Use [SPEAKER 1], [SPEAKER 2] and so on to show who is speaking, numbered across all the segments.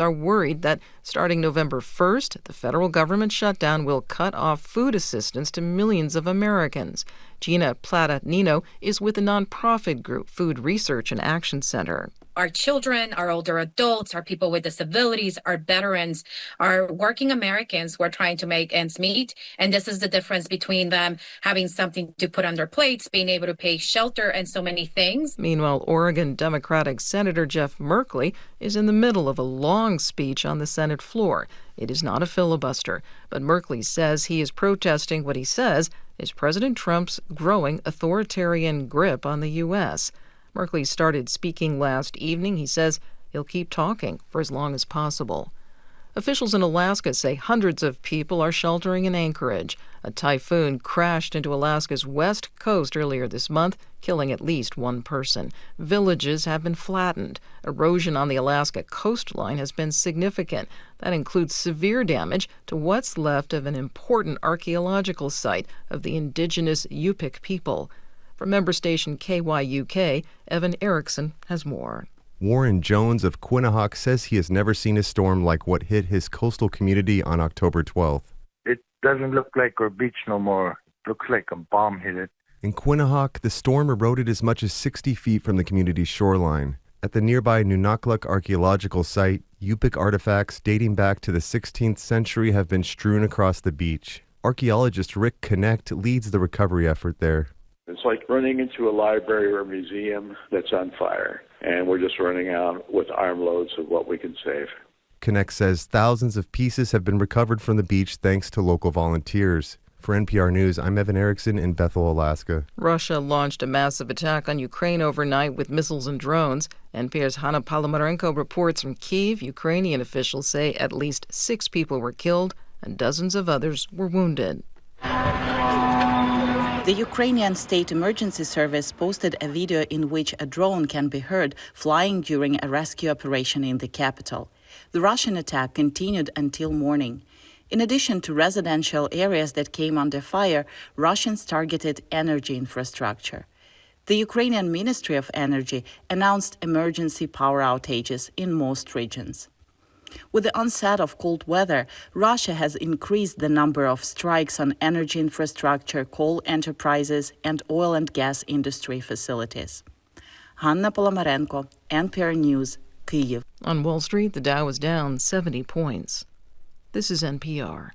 [SPEAKER 1] are worried that starting November 1st, the federal government shutdown will cut off food assistance to millions of Americans. Gina Plata-Nino is with the nonprofit group Food Research and Action Center.
[SPEAKER 2] Our children, our older adults, our people with disabilities, our veterans, our working Americans who are trying to make ends meet. And this is the difference between them having something to put on their plates, being able to pay shelter, and so many things.
[SPEAKER 1] Meanwhile, Oregon Democratic Senator Jeff Merkley is in the middle of a long speech on the Senate floor. It is not a filibuster, but Merkley says he is protesting what he says is President Trump's growing authoritarian grip on the U.S. Merkley started speaking last evening. He says he'll keep talking for as long as possible. Officials in Alaska say hundreds of people are sheltering in Anchorage. A typhoon crashed into Alaska's west coast earlier this month, killing at least one person. Villages have been flattened. Erosion on the Alaska coastline has been significant. That includes severe damage to what's left of an important archaeological site of the indigenous Yupik people. From member station KYUK, Evan Erickson has more.
[SPEAKER 3] Warren Jones of Quinnahock says he has never seen a storm like what hit his coastal community on October 12th.
[SPEAKER 4] It doesn't look like our beach no more. It looks like a bomb hit it.
[SPEAKER 3] In Quinnahock, the storm eroded as much as 60 feet from the community's shoreline. At the nearby Nunakluk archaeological site, Yupik artifacts dating back to the 16th century have been strewn across the beach. Archaeologist Rick Connect leads the recovery effort there.
[SPEAKER 5] It's like running into a library or a museum that's on fire, and we're just running out with armloads of what we can save.
[SPEAKER 3] Connect says thousands of pieces have been recovered from the beach thanks to local volunteers. For NPR News, I'm Evan Erickson in Bethel, Alaska.
[SPEAKER 1] Russia launched a massive attack on Ukraine overnight with missiles and drones. NPR's Hanna Palomarenko reports from Kyiv. Ukrainian officials say at least 6 people were killed and dozens of others were wounded.
[SPEAKER 6] The Ukrainian State Emergency Service posted a video in which a drone can be heard flying during a rescue operation in the capital. The Russian attack continued until morning. In addition to residential areas that came under fire, Russians targeted energy infrastructure. The Ukrainian Ministry of Energy announced emergency power outages in most regions. With the onset of cold weather, Russia has increased the number of strikes on energy infrastructure, coal enterprises, and oil and gas industry facilities. Hanna Polomarenko, NPR News, Kyiv.
[SPEAKER 1] On Wall Street, the Dow was down 70 points. This is NPR.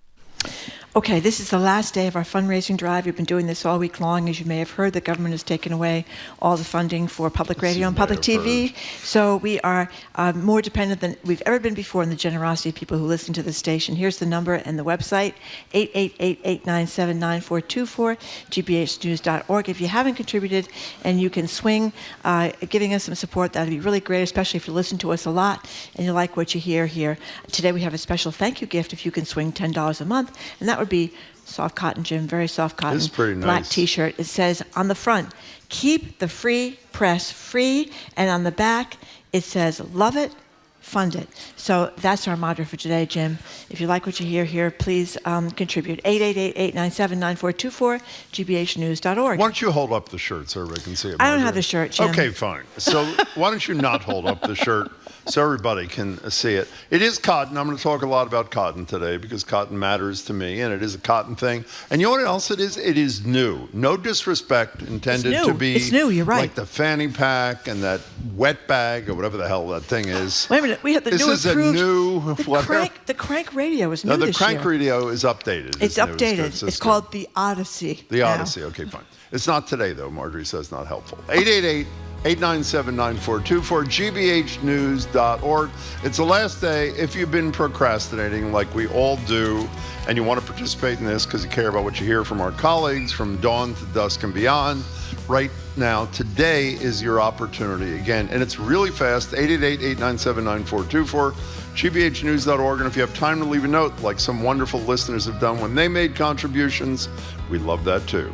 [SPEAKER 7] Okay, this is the last day of our fundraising drive. We've been doing this all week long. As you may have heard, the government has taken away all the funding for public radio and public TV. So we are more dependent than we've ever been before on the generosity of people who listen to the station. Here's the number and the website, 888-897-9424, gbhnews.org. If you haven't contributed and you can swing giving us some support, that would be really great, especially if you listen to us a lot and you like what you hear here. Today we have a special thank you gift if you can swing $10 a month, and that would be soft cotton, Jim, very soft cotton.
[SPEAKER 8] It's pretty nice.
[SPEAKER 7] Black T-shirt. It says on the front, keep the free press free, and on the back it says, love it, fund it. So that's our mantra for today, Jim. If you like what you hear here, please contribute. 888-897-9424, gbhnews.org.
[SPEAKER 8] Why don't you hold up the shirt so everybody can see it?
[SPEAKER 7] I don't have the shirt, Jim.
[SPEAKER 8] Okay, fine. So why don't you not hold up the shirt so everybody can see it? It is cotton. I'm going to talk a lot about cotton today because cotton matters to me, and it is a cotton thing. And you know what else it is? It is new. No disrespect intended to be.
[SPEAKER 7] It's new, you're right.
[SPEAKER 8] Like the fanny pack and that wet bag or whatever the hell that thing is.
[SPEAKER 7] Wait a minute. We have the
[SPEAKER 8] this
[SPEAKER 7] new
[SPEAKER 8] is
[SPEAKER 7] approved.
[SPEAKER 8] A new
[SPEAKER 7] The crank radio is new
[SPEAKER 8] No, the
[SPEAKER 7] this
[SPEAKER 8] crank
[SPEAKER 7] year.
[SPEAKER 8] radio is updated.
[SPEAKER 7] It's updated. It's called the Odyssey.
[SPEAKER 8] The Odyssey. Okay, fine. It's not today, though. Marjorie says not helpful. 888-897-9424, gbhnews.org. It's the last day. If you've been procrastinating like we all do, and you want to participate in this because you care about what you hear from our colleagues from dawn to dusk and beyond, right now, today is your opportunity again. And it's really fast, 888-897-9424, gbhnews.org. And if you have time to leave a note, like some wonderful listeners have done when they made contributions, we love that too.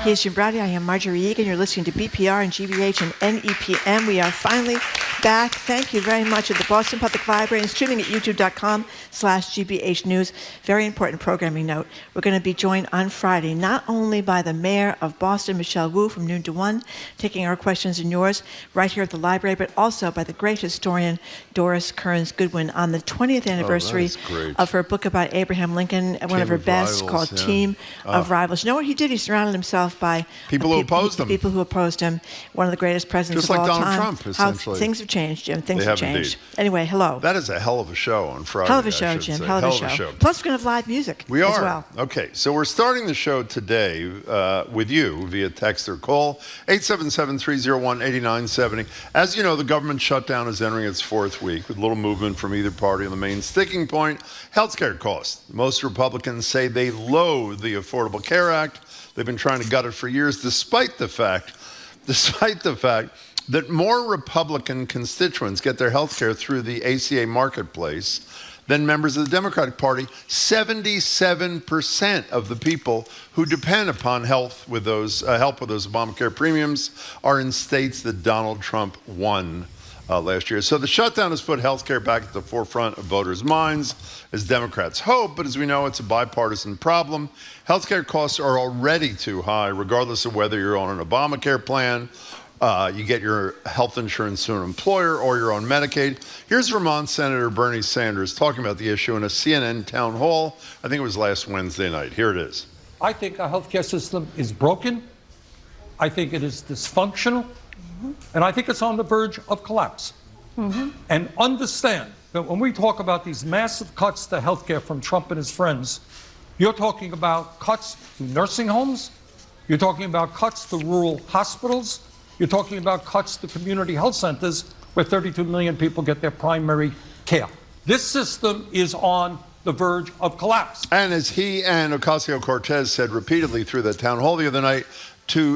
[SPEAKER 7] Here's Jim Brady. I am Marjorie Egan. You're listening to BPR and GBH and NEPM. We are finally back. Thank you very much at the Boston Public Library and streaming at youtube.com/GBH News. Very important programming note. We're going to be joined on Friday not only by the mayor of Boston, Michelle Wu, from noon to 1, taking our questions and yours right here at the library, but also by the great historian Doris Kearns Goodwin on the 20th anniversary of her book about Abraham Lincoln, one of her best, called Team of Rivals. You know what he did? He surrounded himself by
[SPEAKER 8] people who opposed him.
[SPEAKER 7] People who opposed him. One of the greatest presidents
[SPEAKER 8] Just
[SPEAKER 7] of
[SPEAKER 8] like
[SPEAKER 7] all
[SPEAKER 8] Donald
[SPEAKER 7] time.
[SPEAKER 8] Trump, essentially.
[SPEAKER 7] How things have changed, Jim. Things have changed.
[SPEAKER 8] Indeed.
[SPEAKER 7] Anyway, hello.
[SPEAKER 8] That is a hell of a show on Friday.
[SPEAKER 7] Hell of a show, Jim. Hell of a show. Plus, we're going to have live music
[SPEAKER 8] We are.
[SPEAKER 7] as well.
[SPEAKER 8] Okay, so we're starting the show today with you via text or call, 877-301-8970. As you know, the government shutdown is entering its fourth week with little movement from either party on the main sticking point, healthcare costs. Most Republicans say they loathe the Affordable Care Act. They've been trying to gut it for years, despite the fact that more Republican constituents get their health care through the ACA marketplace than members of the Democratic Party. 77% of the people who depend upon help with those Obamacare premiums are in states that Donald Trump won last year. So the shutdown has put health care back at the forefront of voters' minds, as Democrats hope, but as we know, it's a bipartisan problem. Health care costs are already too high, regardless of whether you're on an Obamacare plan, you get your health insurance through an employer, or you're on Medicaid. Here's Vermont Senator Bernie Sanders talking about the issue in a CNN town hall. I think it was last Wednesday night. Here it is.
[SPEAKER 9] I think our healthcare system is broken. I think it is dysfunctional. And I think it's on the verge of collapse. And understand that when we talk about these massive cuts to healthcare from Trump and his friends, you're talking about cuts to nursing homes. You're talking about cuts to rural hospitals. You're talking about cuts to community health centers where 32 million people get their primary care. This system is on the verge of collapse.
[SPEAKER 8] And as he and Ocasio-Cortez said repeatedly through the town hall the other night,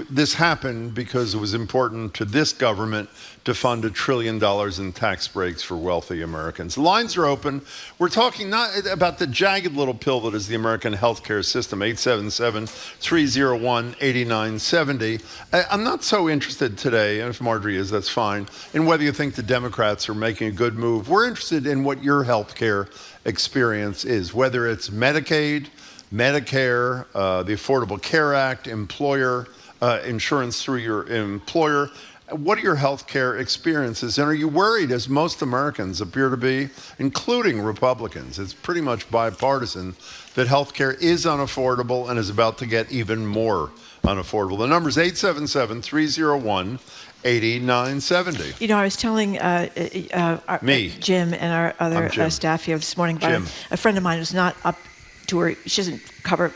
[SPEAKER 8] this happened because it was important to this government to fund $1 trillion in tax breaks for wealthy Americans. The lines are open. We're talking not about the jagged little pill that is the American healthcare system, 877-301-8970. I'm not so interested today, and if Marjorie is, that's fine, in whether you think the Democrats are making a good move. We're interested in what your healthcare experience is, whether it's Medicaid, Medicare, the Affordable Care Act, employer insurance through your employer. What are your health care experiences? And are you worried, as most Americans appear to be, including Republicans? It's pretty much bipartisan that health care is unaffordable and is about to get even more unaffordable. The number is 877-301-8970.
[SPEAKER 7] You know, I was telling Jim and our other staff here this morning about a friend of mine who's not up to her. She doesn't cover,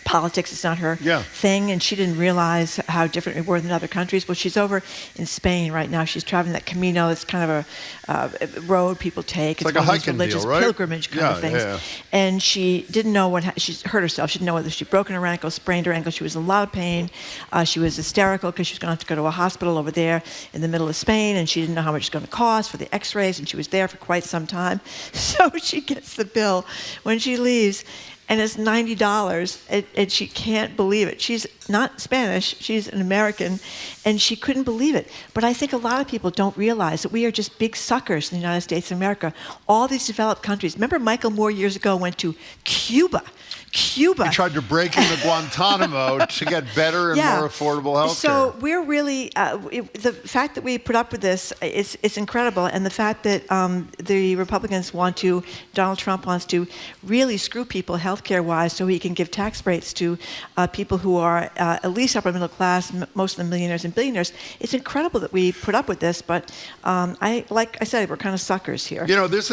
[SPEAKER 7] politics. It's not her thing, and she didn't realize how different we were than other countries. Well, she's over in Spain right now. She's traveling that Camino. It's kind of a road people take. It's
[SPEAKER 8] like a hiking
[SPEAKER 7] religious
[SPEAKER 8] deal, right?
[SPEAKER 7] Pilgrimage kind of things. Yeah. And she didn't know she hurt herself. She didn't know whether she'd broken her ankle, sprained her ankle. She was in a lot of pain. She was hysterical because she was going to have to go to a hospital over there in the middle of Spain, and she didn't know how much it's going to cost for the X-rays, and she was there for quite some time. So she gets the bill when she leaves, and it's $90, and she can't believe it. She's not Spanish, she's an American, and she couldn't believe it. But I think a lot of people don't realize that we are just big suckers in the United States of America. All these developed countries. Remember Michael Moore years ago went to Cuba. He tried
[SPEAKER 8] to break into Guantanamo to get better and more affordable health care.
[SPEAKER 7] So we're really, the fact that we put up with this, it's incredible. And the fact that the Republicans Donald Trump wants to really screw people healthcare-wise so he can give tax breaks to people who are at least upper middle class, most of them millionaires and billionaires. It's incredible that we put up with this, but like I said, we're kind of suckers here.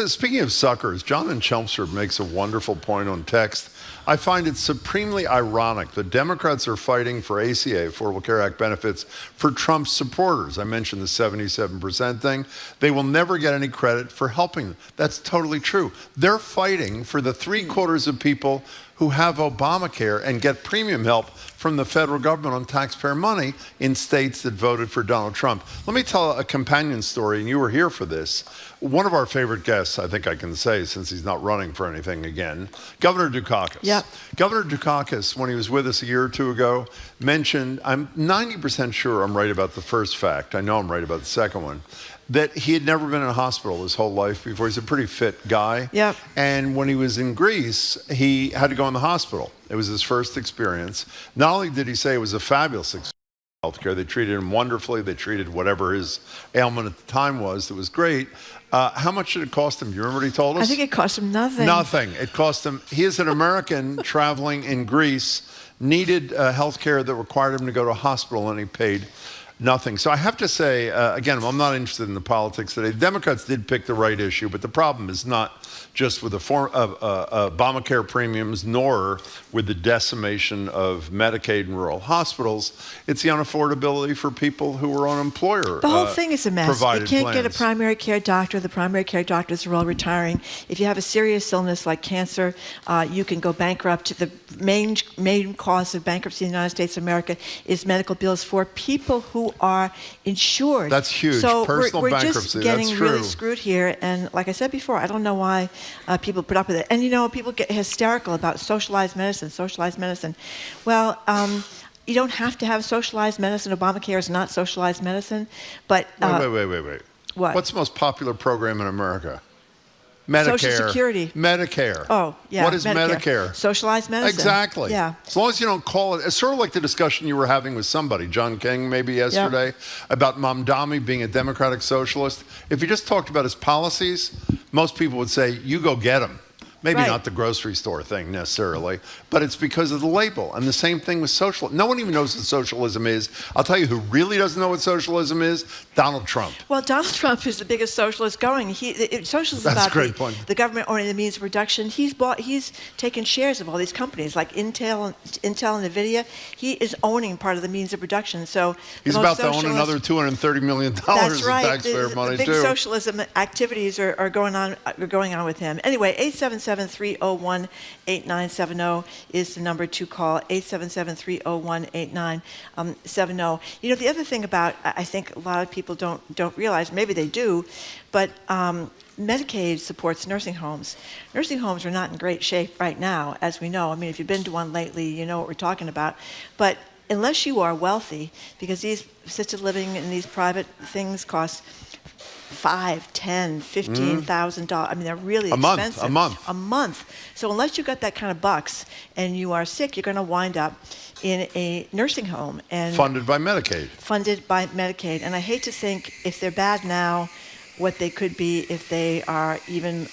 [SPEAKER 8] Speaking of suckers, John in Chelmsford makes a wonderful point on text. I find it supremely ironic that Democrats are fighting for ACA, Affordable Care Act benefits, for Trump's supporters. I mentioned the 77% thing. They will never get any credit for helping them. That's totally true. They're fighting for the 3/4 of people who have Obamacare and get premium help from the federal government on taxpayer money in states that voted for Donald Trump. Let me tell a companion story, and you were here for this. One of our favorite guests, I think I can say, since he's not running for anything again, Governor Dukakis.
[SPEAKER 7] Yep.
[SPEAKER 8] Governor Dukakis, when he was with us a year or two ago, mentioned, I'm 90% sure I'm right about the first fact, I know I'm right about the second one, that he had never been in a hospital his whole life before. He's a pretty fit guy.
[SPEAKER 7] Yep.
[SPEAKER 8] And when he was in Greece, he had to go in the hospital. It was his first experience. Not only did he say it was a fabulous experience, healthcare, they treated him wonderfully. They treated whatever his ailment at the time was. That was great. How much did it cost him? Do you remember what he told us?
[SPEAKER 7] I think it cost him nothing.
[SPEAKER 8] Nothing. It cost him. He is an American traveling in Greece, needed health care that required him to go to a hospital, and he paid nothing. So I have to say, again, I'm not interested in the politics today. The Democrats did pick the right issue, but the problem is not just with the Obamacare premiums, nor with the decimation of Medicaid in rural hospitals. It's the unaffordability for people who are on employer.
[SPEAKER 7] The whole thing is a mess. You can't
[SPEAKER 8] plans.
[SPEAKER 7] get a primary care doctor. The primary care doctors are all retiring. If you have a serious illness like cancer, you can go bankrupt. The main cause of bankruptcy in the United States of America is medical bills for people who are insured.
[SPEAKER 8] That's huge.
[SPEAKER 7] So
[SPEAKER 8] Personal
[SPEAKER 7] we're
[SPEAKER 8] bankruptcy.
[SPEAKER 7] just getting
[SPEAKER 8] That's true.
[SPEAKER 7] really screwed here. And like I said before, I don't know why people put up with it. And people get hysterical about socialized medicine. Well, you don't have to have socialized medicine. Obamacare is not socialized medicine. But
[SPEAKER 8] Wait.
[SPEAKER 7] What?
[SPEAKER 8] What's the most popular program in America? Medicare.
[SPEAKER 7] Social Security.
[SPEAKER 8] Medicare.
[SPEAKER 7] Oh, yeah.
[SPEAKER 8] What is Medicare?
[SPEAKER 7] Socialized medicine.
[SPEAKER 8] Exactly.
[SPEAKER 7] Yeah.
[SPEAKER 8] As long as you don't call it, it's sort of like the discussion you were having with somebody, John King, maybe yesterday, about Mamdani being a democratic socialist. If you just talked about his policies, most people would say, you go get him. Maybe not the grocery store thing necessarily, but it's because of the label. And the same thing with socialism. No one even knows what socialism is. I'll tell you who really doesn't know what socialism is, Donald Trump.
[SPEAKER 7] Well, Donald Trump is the biggest socialist going. Socialism is about the government owning the means of production. He's taken shares of all these companies like Intel and NVIDIA. He is owning part of the means of production. So
[SPEAKER 8] he's about to own another $230 million of taxpayer money
[SPEAKER 7] too. The big socialism activities are going on with him. Anyway, 877-301-8970 is the number to call, 877-301-8970. The other thing about, I think a lot of people don't realize, maybe they do, but Medicaid supports nursing homes. Nursing homes are not in great shape right now, as we know. I mean, if you've been to one lately, you know what we're talking about. But unless you are wealthy, because these assisted living and these private things cost $5,000, $10,000, $15,000. I mean, they're really expensive. A month. So unless you got that kind of bucks and you are sick, you're going to wind up in a nursing home and
[SPEAKER 8] funded by Medicaid.
[SPEAKER 7] And I hate to think, if they're bad now, what they could be if they are even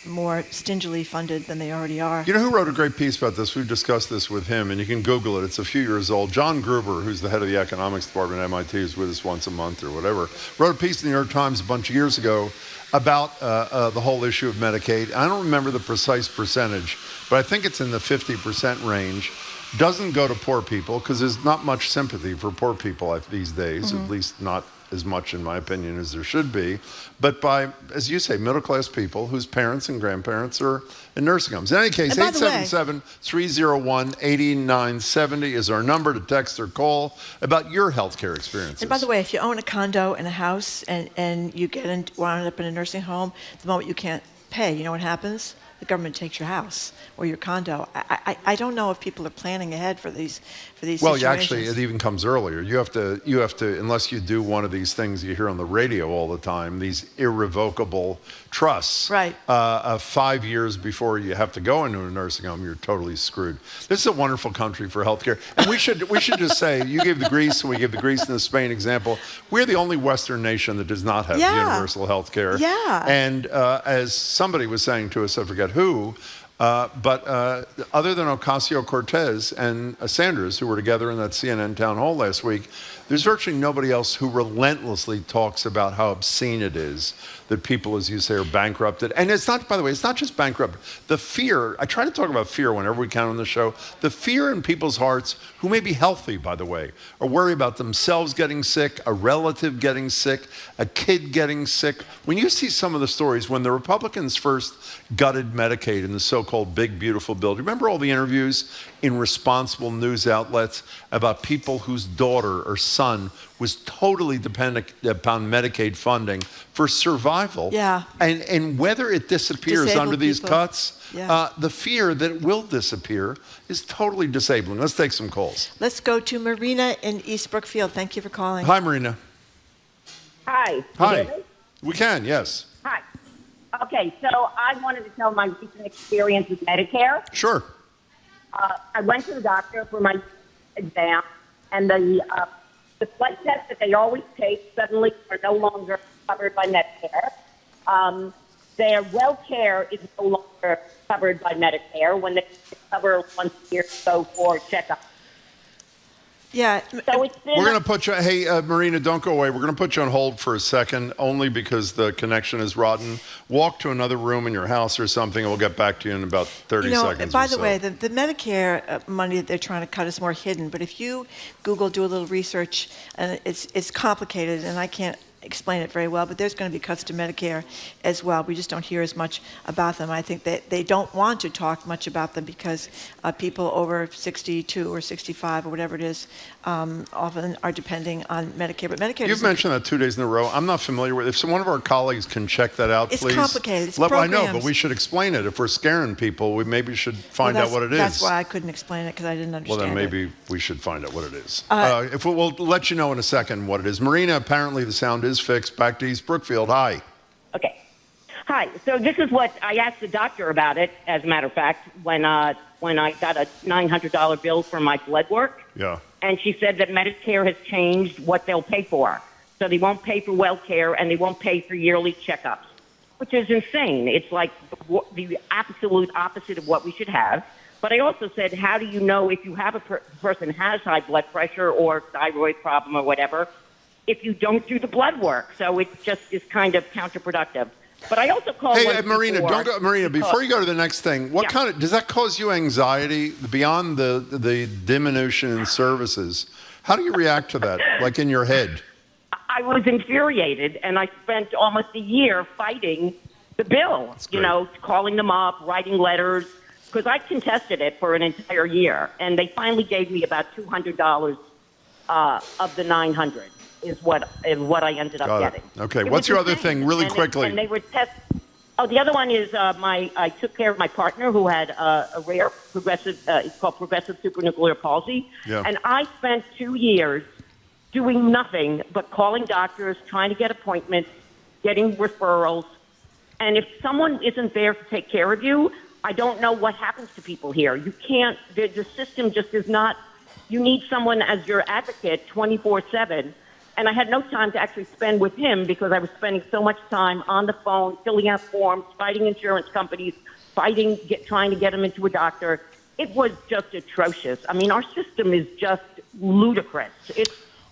[SPEAKER 7] more stingily funded than they already are.
[SPEAKER 8] You know who wrote a great piece about this? We've discussed this with him, and you can Google it. It's a few years old. John Gruber, who's the head of the economics department at MIT, who's with us once a month or whatever, wrote a piece in the New York Times a bunch of years ago about the whole issue of Medicaid. I don't remember the precise percentage, but I think it's in the 50% range. Doesn't go to poor people because there's not much sympathy for poor people these days, at least not as much, in my opinion, as there should be, but by, as you say, middle-class people whose parents and grandparents are in nursing homes. In any case, 877-301-8970 is our number to text or call about your healthcare experiences.
[SPEAKER 7] And by the way, if you own a condo and a house and you wind up in a nursing home, the moment you can't pay, you know what happens? The government takes your house or your condo. I don't know if people are planning ahead for these situations.
[SPEAKER 8] Actually, it even comes earlier. You have to, unless you do one of these things you hear on the radio all the time, these irrevocable trusts.
[SPEAKER 7] Right.
[SPEAKER 8] 5 years before you have to go into a nursing home, you're totally screwed. This is a wonderful country for healthcare. And we should just say, you gave the Greece, and we give the Greece and the Spain example. We're the only Western nation that does not have universal healthcare.
[SPEAKER 7] Yeah.
[SPEAKER 8] And as somebody was saying to us, I forget who, but other than Ocasio-Cortez and Sanders, who were together in that CNN town hall last week, there's virtually nobody else who relentlessly talks about how obscene it is that people, as you say, are bankrupted. And it's not, by the way, it's not just bankrupt. The fear, I try to talk about fear whenever we can on the show, the fear in people's hearts, who may be healthy, by the way, are worried about themselves getting sick, a relative getting sick, a kid getting sick. When you see some of the stories, when the Republicans first gutted Medicaid in the so-called big, beautiful bill, do you remember all the interviews in responsible news outlets about people whose daughter or son was totally dependent upon Medicaid funding for survival?
[SPEAKER 7] Yeah.
[SPEAKER 8] And whether it disappears
[SPEAKER 7] Disabled
[SPEAKER 8] under these
[SPEAKER 7] people.
[SPEAKER 8] cuts, the fear that it will disappear is totally disabling. Let's take some calls.
[SPEAKER 7] Let's go to Marina in East Brookfield. Thank you for calling.
[SPEAKER 8] Hi, Marina.
[SPEAKER 10] Hi.
[SPEAKER 8] Hi. We can, yes.
[SPEAKER 10] Hi. Okay, so I wanted to tell my recent experience with Medicare.
[SPEAKER 8] Sure.
[SPEAKER 10] I went to the doctor for my exam, and the blood tests that they always take suddenly are no longer covered by Medicare. Their well care is no longer covered by Medicare when they cover once a year to go for checkup.
[SPEAKER 7] Yeah.
[SPEAKER 10] So it's been
[SPEAKER 8] We're going to put you, hey, Marina, don't go away. We're going to put you on hold for a second, only because the connection is rotten. Walk to another room in your house or something, and we'll get back to you in about 30 seconds.
[SPEAKER 7] By the way, the Medicare money that they're trying to cut is more hidden. But if you Google, do a little research, and it's complicated, and I can't explain it very well, but there's going to be cuts to Medicare as well. We just don't hear as much about them. I think that they don't want to talk much about them because people over 62 or 65 or whatever it is often are depending on Medicare. But Medicare
[SPEAKER 8] You've mentioned that 2 days in a row. I'm not familiar with it. If one of our colleagues can check that out,
[SPEAKER 7] it's
[SPEAKER 8] please.
[SPEAKER 7] It's complicated. It's
[SPEAKER 8] I know,
[SPEAKER 7] programs.
[SPEAKER 8] but we should explain it. If we're scaring people, we maybe should find out what it is.
[SPEAKER 7] That's why I couldn't explain it, because I didn't understand
[SPEAKER 8] Well, then
[SPEAKER 7] it.
[SPEAKER 8] maybe we should find out what it is. If we'll let you know in a second what it is. Marina, apparently the sound is fixed. Back to East Brookfield. Hi.
[SPEAKER 10] Okay. Hi. So this is what I asked the doctor about it, as a matter of fact, when I got a $900 bill for my blood work.
[SPEAKER 8] Yeah.
[SPEAKER 10] And she said that Medicare has changed what they'll pay for. So they won't pay for well care and they won't pay for yearly checkups, which is insane. It's like the absolute opposite of what we should have. But I also said, how do you know if you have a person has high blood pressure or thyroid problem or whatever, if you don't do the blood work? So it just is kind of counterproductive. But I also called.
[SPEAKER 8] Hey, Marina, don't go, Marina. Before you go to the next thing, what kind of does that cause you anxiety beyond the diminution in services? How do you react to that, like in your head?
[SPEAKER 10] I was infuriated, and I spent almost a year fighting the bill. You know, calling them up, writing letters, because I contested it for an entire year, and they finally gave me about $200 of the $900. Is what I ended up getting.
[SPEAKER 8] Okay, what's your other thing, really quickly?
[SPEAKER 10] And they were the other one is I took care of my partner who had a rare progressive, it's called progressive supranuclear palsy, and I spent 2 years doing nothing but calling doctors, trying to get appointments, getting referrals, and if someone isn't there to take care of you, I don't know what happens to people here. You can't. The system just is not. You need someone as your advocate 24/7. And I had no time to actually spend with him because I was spending so much time on the phone, filling out forms, fighting insurance companies, trying to get him into a doctor. It was just atrocious. I mean, our system is just ludicrous. It's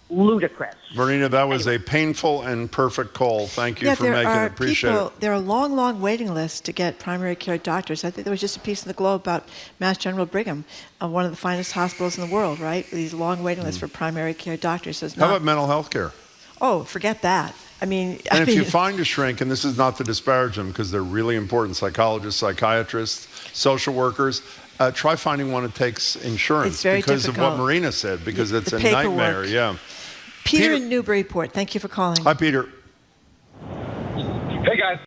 [SPEAKER 10] ludicrous.
[SPEAKER 8] Marina, that was a painful and perfect call. Thank you for making it. Appreciate it.
[SPEAKER 7] There are long waiting lists to get primary care doctors. I think there was just a piece in the Globe about Mass General Brigham, one of the finest hospitals in the world, right? These long waiting lists for primary care doctors. So
[SPEAKER 8] how about mental health care?
[SPEAKER 7] Oh, forget that.
[SPEAKER 8] If you find a shrink, and this is not to disparage them because they're really important, psychologists, psychiatrists, social workers, try finding one that takes insurance.
[SPEAKER 7] It's very
[SPEAKER 8] because
[SPEAKER 7] difficult.
[SPEAKER 8] of what Marina said, because it's a
[SPEAKER 7] paperwork.
[SPEAKER 8] nightmare. Yeah.
[SPEAKER 7] Peter in Newburyport, thank you for calling.
[SPEAKER 8] Hi, Peter.
[SPEAKER 11] Hey, guys.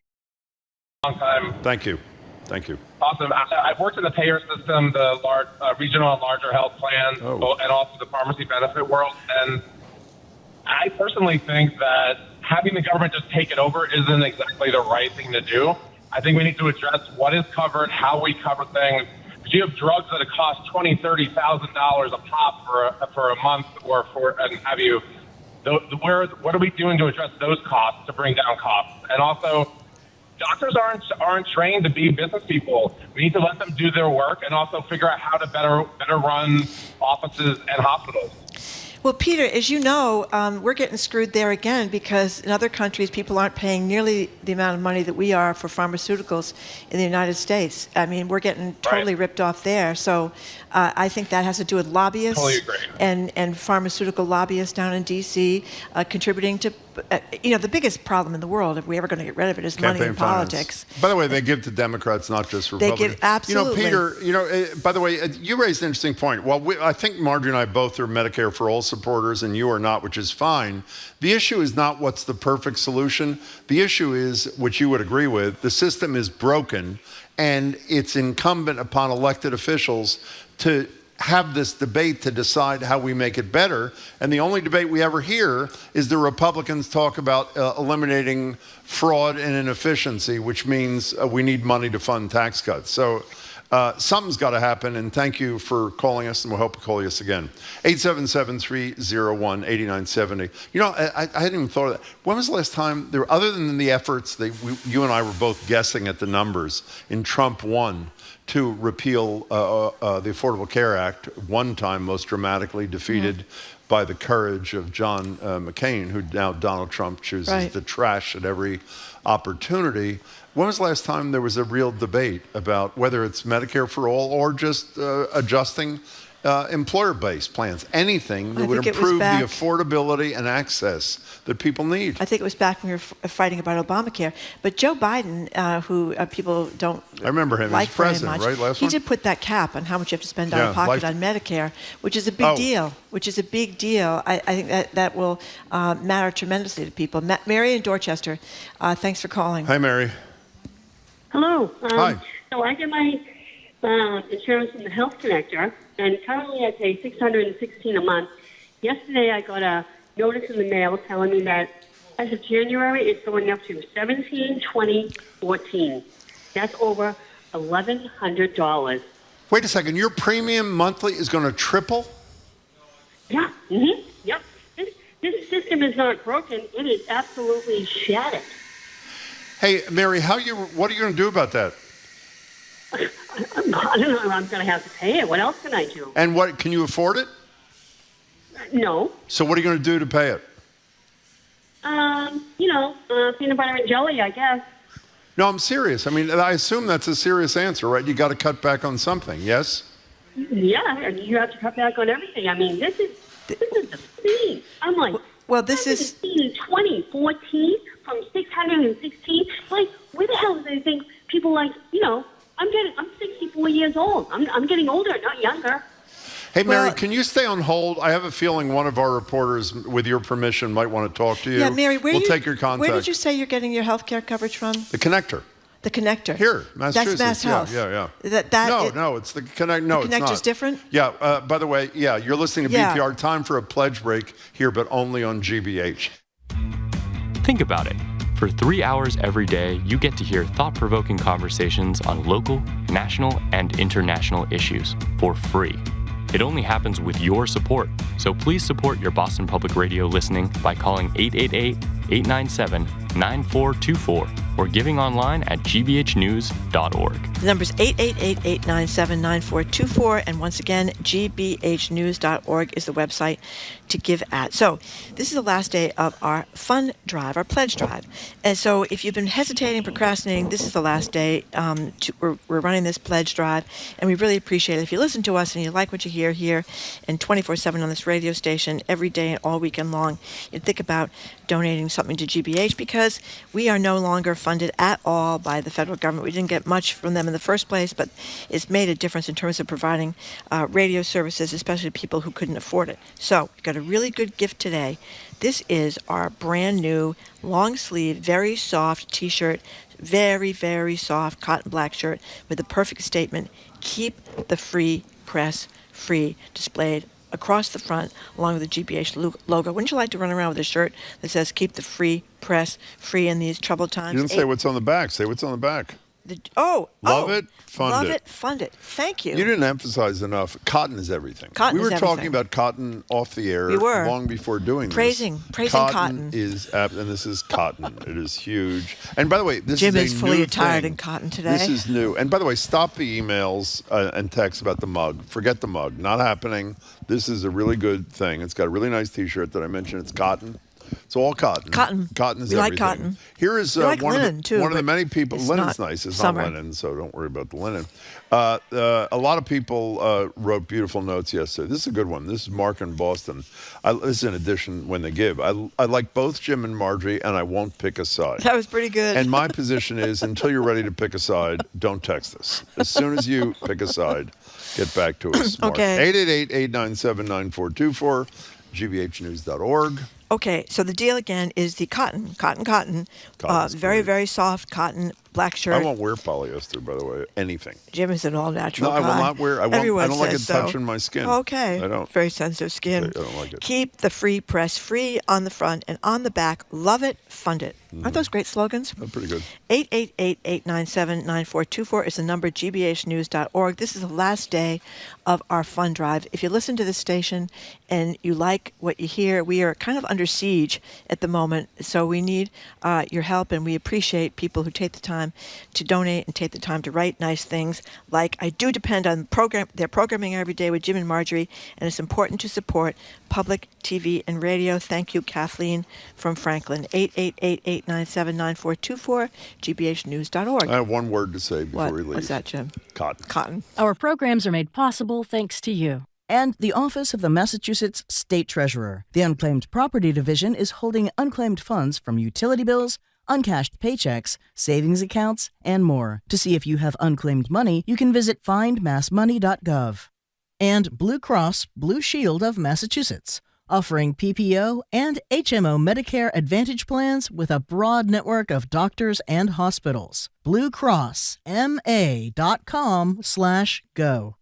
[SPEAKER 11] Long time.
[SPEAKER 8] Thank you. Thank you.
[SPEAKER 11] Awesome. I've worked in the payer system, the large, regional and larger health plans, and also the pharmacy benefit world. And I personally think that having the government just take it over isn't exactly the right thing to do. I think we need to address what is covered, how we cover things. Because you have drugs that cost $20,000, $30,000 a pop for a month, and have you. What are we doing to address those costs, to bring down costs? And also, doctors aren't trained to be business people. We need to let them do their work and also figure out how to better run offices and hospitals.
[SPEAKER 7] Well, Peter, as you know, we're getting screwed there again because in other countries, people aren't paying nearly the amount of money that we are for pharmaceuticals in the United States. I mean, we're getting totally ripped off there. So I think that has to do with lobbyists and pharmaceutical lobbyists down in D.C. Contributing to, the biggest problem in the world, if we're ever going to get rid of it, is money in politics.
[SPEAKER 8] By the way, they give to Democrats, not just Republicans.
[SPEAKER 7] They give, absolutely.
[SPEAKER 8] Peter, by the way, you raised an interesting point. Well, I think Marjorie and I both are Medicare for All supporters, and you are not, which is fine. The issue is not what's the perfect solution. The issue is, which you would agree with, the system is broken, and it's incumbent upon elected officials to have this debate to decide how we make it better. And the only debate we ever hear is the Republicans talk about eliminating fraud and inefficiency, which means we need money to fund tax cuts. So something's got to happen, and thank you for calling us, and we'll hope to call us again. 877-301-8970. You know, I hadn't even thought of that. When was the last time, other than the efforts, you and I were both guessing at the numbers, in Trump 1, to repeal the Affordable Care Act, one time most dramatically defeated by the courage of John McCain, who now Donald Trump chooses to trash at every opportunity. When was the last time there was a real debate about whether it's Medicare for all or just adjusting employer-based plans? Anything that would improve the affordability and access that people need.
[SPEAKER 7] I think it was back when we were fighting about Obamacare. But Joe Biden, who people don't
[SPEAKER 8] I remember him
[SPEAKER 7] like
[SPEAKER 8] as president,
[SPEAKER 7] very much,
[SPEAKER 8] right?
[SPEAKER 7] he did put that cap on how much you have to spend out of pocket on Medicare, which is a big deal. Which is a big deal. I think that will matter tremendously to people. Mary in Dorchester, thanks for calling.
[SPEAKER 8] Hi, Mary.
[SPEAKER 12] Hello.
[SPEAKER 8] Hi.
[SPEAKER 12] So I get my insurance from the Health Connector, and currently I pay $616 a month. Yesterday I got a notice in the mail telling me that as of January it's going up to $1,720.14. That's over $1,100.
[SPEAKER 8] Wait a second. Your premium monthly is going to triple?
[SPEAKER 12] Yeah. Mm-hmm. Yep. This system is not broken. It is absolutely shattered.
[SPEAKER 8] Hey, Mary, what are you going to do about that?
[SPEAKER 12] I don't know. I'm going to have to pay it. What else can I do?
[SPEAKER 8] And can you afford it?
[SPEAKER 12] No.
[SPEAKER 8] So what are you going to do to pay it?
[SPEAKER 12] Peanut butter and jelly, I guess.
[SPEAKER 8] No, I'm serious. I mean, I assume that's a serious answer, right? You got to cut back on something, yes?
[SPEAKER 12] Yeah, you have to cut back on everything. I mean, this is the thing. I'm like,
[SPEAKER 7] well, this is
[SPEAKER 12] 2014 from 616. Like, where the hell do they think people I'm 64 years old. I'm getting older, not younger.
[SPEAKER 8] Hey, Mary, can you stay on hold? I have a feeling one of our reporters, with your permission, might want to talk to you.
[SPEAKER 7] Yeah, Mary,
[SPEAKER 8] we'll take your contact.
[SPEAKER 7] Where did you say you're getting your health care coverage from?
[SPEAKER 8] The Connector.
[SPEAKER 7] The Connector.
[SPEAKER 8] Here, Massachusetts.
[SPEAKER 7] That's Mass Health.
[SPEAKER 8] Yeah.
[SPEAKER 7] No,
[SPEAKER 8] it's the Connect. No,
[SPEAKER 7] the Connector's different?
[SPEAKER 8] Yeah, by the way, you're listening to BPR. Time for a pledge break here, but only on GBH.
[SPEAKER 13] Think about it. For 3 hours every day, you get to hear thought-provoking conversations on local, national, and international issues for free. It only happens with your support, so please support your Boston Public Radio listening by calling 888-897-9424 or giving online at gbhnews.org.
[SPEAKER 7] The number is 888-897-9424, and once again, gbhnews.org is the website to give at. So this is the last day of our fund drive, our pledge drive. And so if you've been hesitating, procrastinating, this is the last day. We're running this pledge drive, and we really appreciate it. If you listen to us and you like what you hear here and 24/7 on this radio station every day and all weekend long, you think about donating something to GBH, because we are no longer funded at all by the federal government. We didn't get much from them in the first place, but it's made a difference in terms of providing radio services, especially to people who couldn't afford it. So we've got a really good gift today. This is our brand new long sleeve, very soft t-shirt, very, very soft cotton black shirt with the perfect statement, "Keep the free press free," displayed across the front along with the GBH logo. Wouldn't you like to run around with a shirt that says "Keep the free press free in these troubled times"?
[SPEAKER 8] You didn't say what's on the back. Say what's on the back.
[SPEAKER 7] Love
[SPEAKER 8] it, fund it.
[SPEAKER 7] Fund it. Thank you.
[SPEAKER 8] You didn't emphasize enough. Cotton is everything.
[SPEAKER 7] Cotton
[SPEAKER 8] we were
[SPEAKER 7] is
[SPEAKER 8] talking
[SPEAKER 7] everything.
[SPEAKER 8] about cotton off the air long before doing
[SPEAKER 7] praising
[SPEAKER 8] this.
[SPEAKER 7] Cotton
[SPEAKER 8] is, and this is cotton. It is huge. And by the way, this
[SPEAKER 7] Jim
[SPEAKER 8] is
[SPEAKER 7] is
[SPEAKER 8] a
[SPEAKER 7] fully
[SPEAKER 8] new
[SPEAKER 7] attired
[SPEAKER 8] thing.
[SPEAKER 7] in cotton today.
[SPEAKER 8] This is new. And by the way, stop the emails and texts about the mug. Forget the mug. Not happening. This is a really good thing. It's got a really nice T-shirt that I mentioned. It's cotton. It's all cotton. Cotton is everything.
[SPEAKER 7] Like cotton.
[SPEAKER 8] Here is
[SPEAKER 7] like
[SPEAKER 8] one
[SPEAKER 7] linen,
[SPEAKER 8] of
[SPEAKER 7] too,
[SPEAKER 8] the many people. Linen's nice. It's
[SPEAKER 7] summer.
[SPEAKER 8] not linen, so don't worry about the linen. A lot of people wrote beautiful notes yesterday. This is a good one. This is Mark in Boston. This is an addition when they give. I like both Jim and Marjorie, and I won't pick a side.
[SPEAKER 7] That was pretty good.
[SPEAKER 8] And my position is, until you're ready to pick a side, don't text us. As soon as you pick a side, get back to us. Mark.
[SPEAKER 7] Okay.
[SPEAKER 8] 888-897-9424, gbhnews.org.
[SPEAKER 7] Okay, so the deal again is the cotton, very, very soft cotton black shirt.
[SPEAKER 8] I won't wear polyester, by the way, anything.
[SPEAKER 7] Jim is an all-natural
[SPEAKER 8] guy. No, I will not wear. I don't like it
[SPEAKER 7] so.
[SPEAKER 8] touching my skin.
[SPEAKER 7] Okay.
[SPEAKER 8] I don't.
[SPEAKER 7] Very sensitive skin.
[SPEAKER 8] I don't like it.
[SPEAKER 7] Keep the free press free on the front and on the back. Love it, fund it. Aren't those great slogans?
[SPEAKER 8] That's pretty good.
[SPEAKER 7] 888-897-9424 is the number, gbhnews.org. This is the last day of our fund drive. If you listen to this station and you like what you hear, we are kind of under siege at the moment, so we need your help, and we appreciate people who take the time to donate and take the time to write nice things. Like, I do depend on their programming every day with Jim and Marjorie, and it's important to support public TV and radio. Thank you, Kathleen from Franklin. 888-897-9424, gbhnews.org.
[SPEAKER 8] I have one word to say before we leave.
[SPEAKER 7] What's that, Jim?
[SPEAKER 8] Cotton.
[SPEAKER 14] Our programs are made possible thanks to you. And the Office of the Massachusetts State Treasurer. The Unclaimed Property Division is holding unclaimed funds from utility bills, uncashed paychecks, savings accounts, and more. To see if you have unclaimed money, you can visit findmassmoney.gov. And Blue Cross Blue Shield of Massachusetts, offering PPO and HMO Medicare Advantage plans with a broad network of doctors and hospitals. BlueCrossMA.com/go.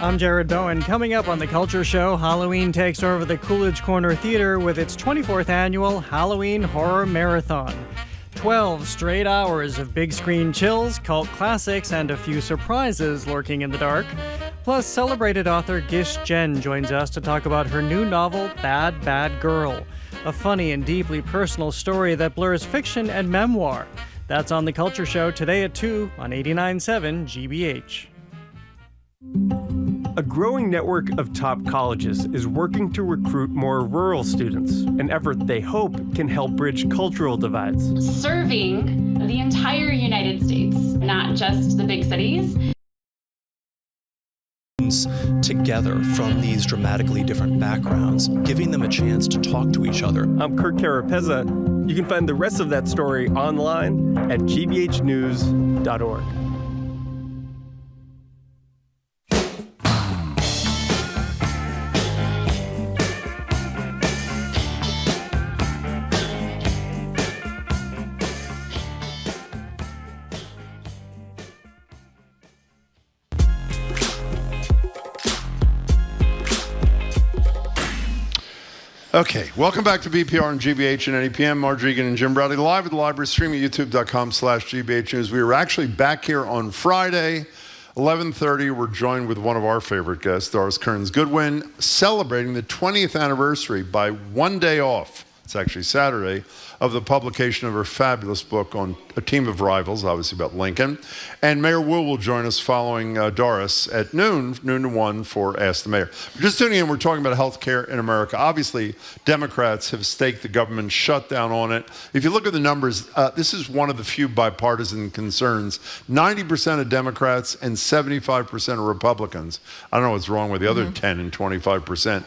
[SPEAKER 15] I'm Jared Bowen. Coming up on The Culture Show, Halloween takes over the Coolidge Corner Theater with its 24th annual Halloween Horror Marathon. 12 straight hours of big screen chills, cult classics, and a few surprises lurking in the dark. Plus, celebrated author Gish Jen joins us to talk about her new novel, Bad, Bad Girl, a funny and deeply personal story that blurs fiction and memoir. That's on The Culture Show today at 2 on 89.7 GBH.
[SPEAKER 16] A growing network of top colleges is working to recruit more rural students, an effort they hope can help bridge cultural divides.
[SPEAKER 17] Serving the entire United States, not just the big cities.
[SPEAKER 18] Together from these dramatically different backgrounds, giving them a chance to talk to each other.
[SPEAKER 16] I'm Kirk Carapezza. You can find the rest of that story online at gbhnews.org.
[SPEAKER 8] Okay, welcome back to BPR and GBH and NEPM. Marjorie Egan and Jim Browdy live at the library, streaming at youtube.com/GBH News. We were actually back here on Friday, 11:30. We're joined with one of our favorite guests, Doris Kearns Goodwin, celebrating the 20th anniversary by one day off. It's actually Saturday, of the publication of her fabulous book on A Team of Rivals, obviously about Lincoln. And Mayor Wu will join us following Doris at noon to 1 for Ask the Mayor. We're just tuning in, we're talking about health care in America. Obviously, Democrats have staked the government shutdown on it. If you look at the numbers, this is one of the few bipartisan concerns. 90% of Democrats and 75% of Republicans, I don't know what's wrong with the other 10 and 25%,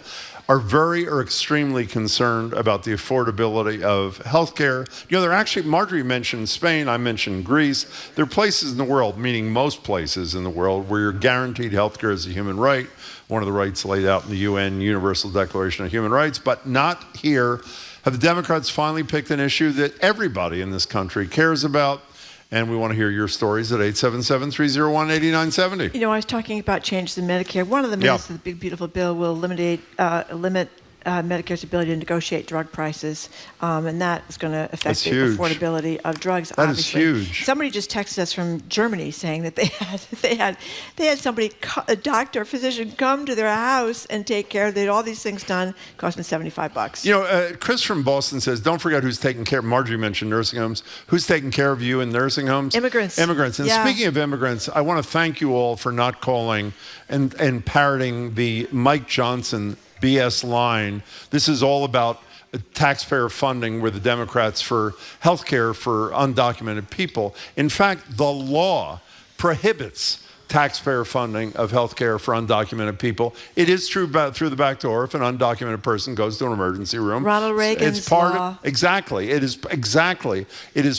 [SPEAKER 8] are extremely concerned about the affordability of health care. You know, they're actually, Marjorie mentioned Spain, I mentioned Greece. There are places in the world, meaning most places in the world, where you're guaranteed health care as a human right, one of the rights laid out in the UN Universal Declaration of Human Rights, but not here. Have the Democrats finally picked an issue that everybody in this country cares about? And we want to hear your stories at 877-301-8970.
[SPEAKER 7] You know, I was talking about changes in Medicare. One of the minutes of the big, beautiful bill will limit Medicare's ability to negotiate drug prices, and that is going to affect the affordability of drugs.
[SPEAKER 8] That obviously is huge.
[SPEAKER 7] Somebody just texted us from Germany saying that they had somebody, a doctor, a physician, come to their house and take care. They had all these things done, cost them $75.
[SPEAKER 8] You know, Chris from Boston says, "Don't forget who's taking care." Marjorie mentioned nursing homes. Who's taking care of you in nursing homes?
[SPEAKER 7] Immigrants.
[SPEAKER 8] And speaking of immigrants, I want to thank you all for not calling and parroting the Mike Johnson BS line. This is all about taxpayer funding with the Democrats for health care for undocumented people. In fact, the law prohibits taxpayer funding of health care for undocumented people. It is true through the back door if an undocumented person goes to an emergency room.
[SPEAKER 7] Ronald Reagan's
[SPEAKER 8] it's part
[SPEAKER 7] law.
[SPEAKER 8] Of, exactly. It is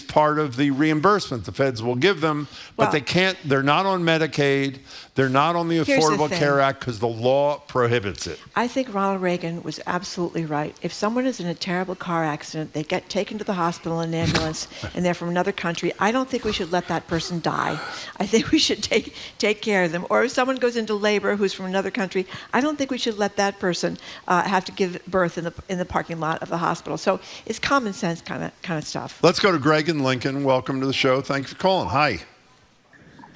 [SPEAKER 8] part of the reimbursement the feds will give them, but they can't. They're not on Medicaid. They're not on the Affordable Care Act because the law prohibits it.
[SPEAKER 7] I think Ronald Reagan was absolutely right. If someone is in a terrible car accident, they get taken to the hospital in an ambulance, and they're from another country, I don't think we should let that person die. I think we should take care of them. Or if someone goes into labor who's from another country, I don't think we should let that person have to give birth in the parking lot of the hospital. So it's common sense kind of stuff.
[SPEAKER 8] Let's go to Greg in Lincoln. Welcome to the show. Thank you for calling. Hi.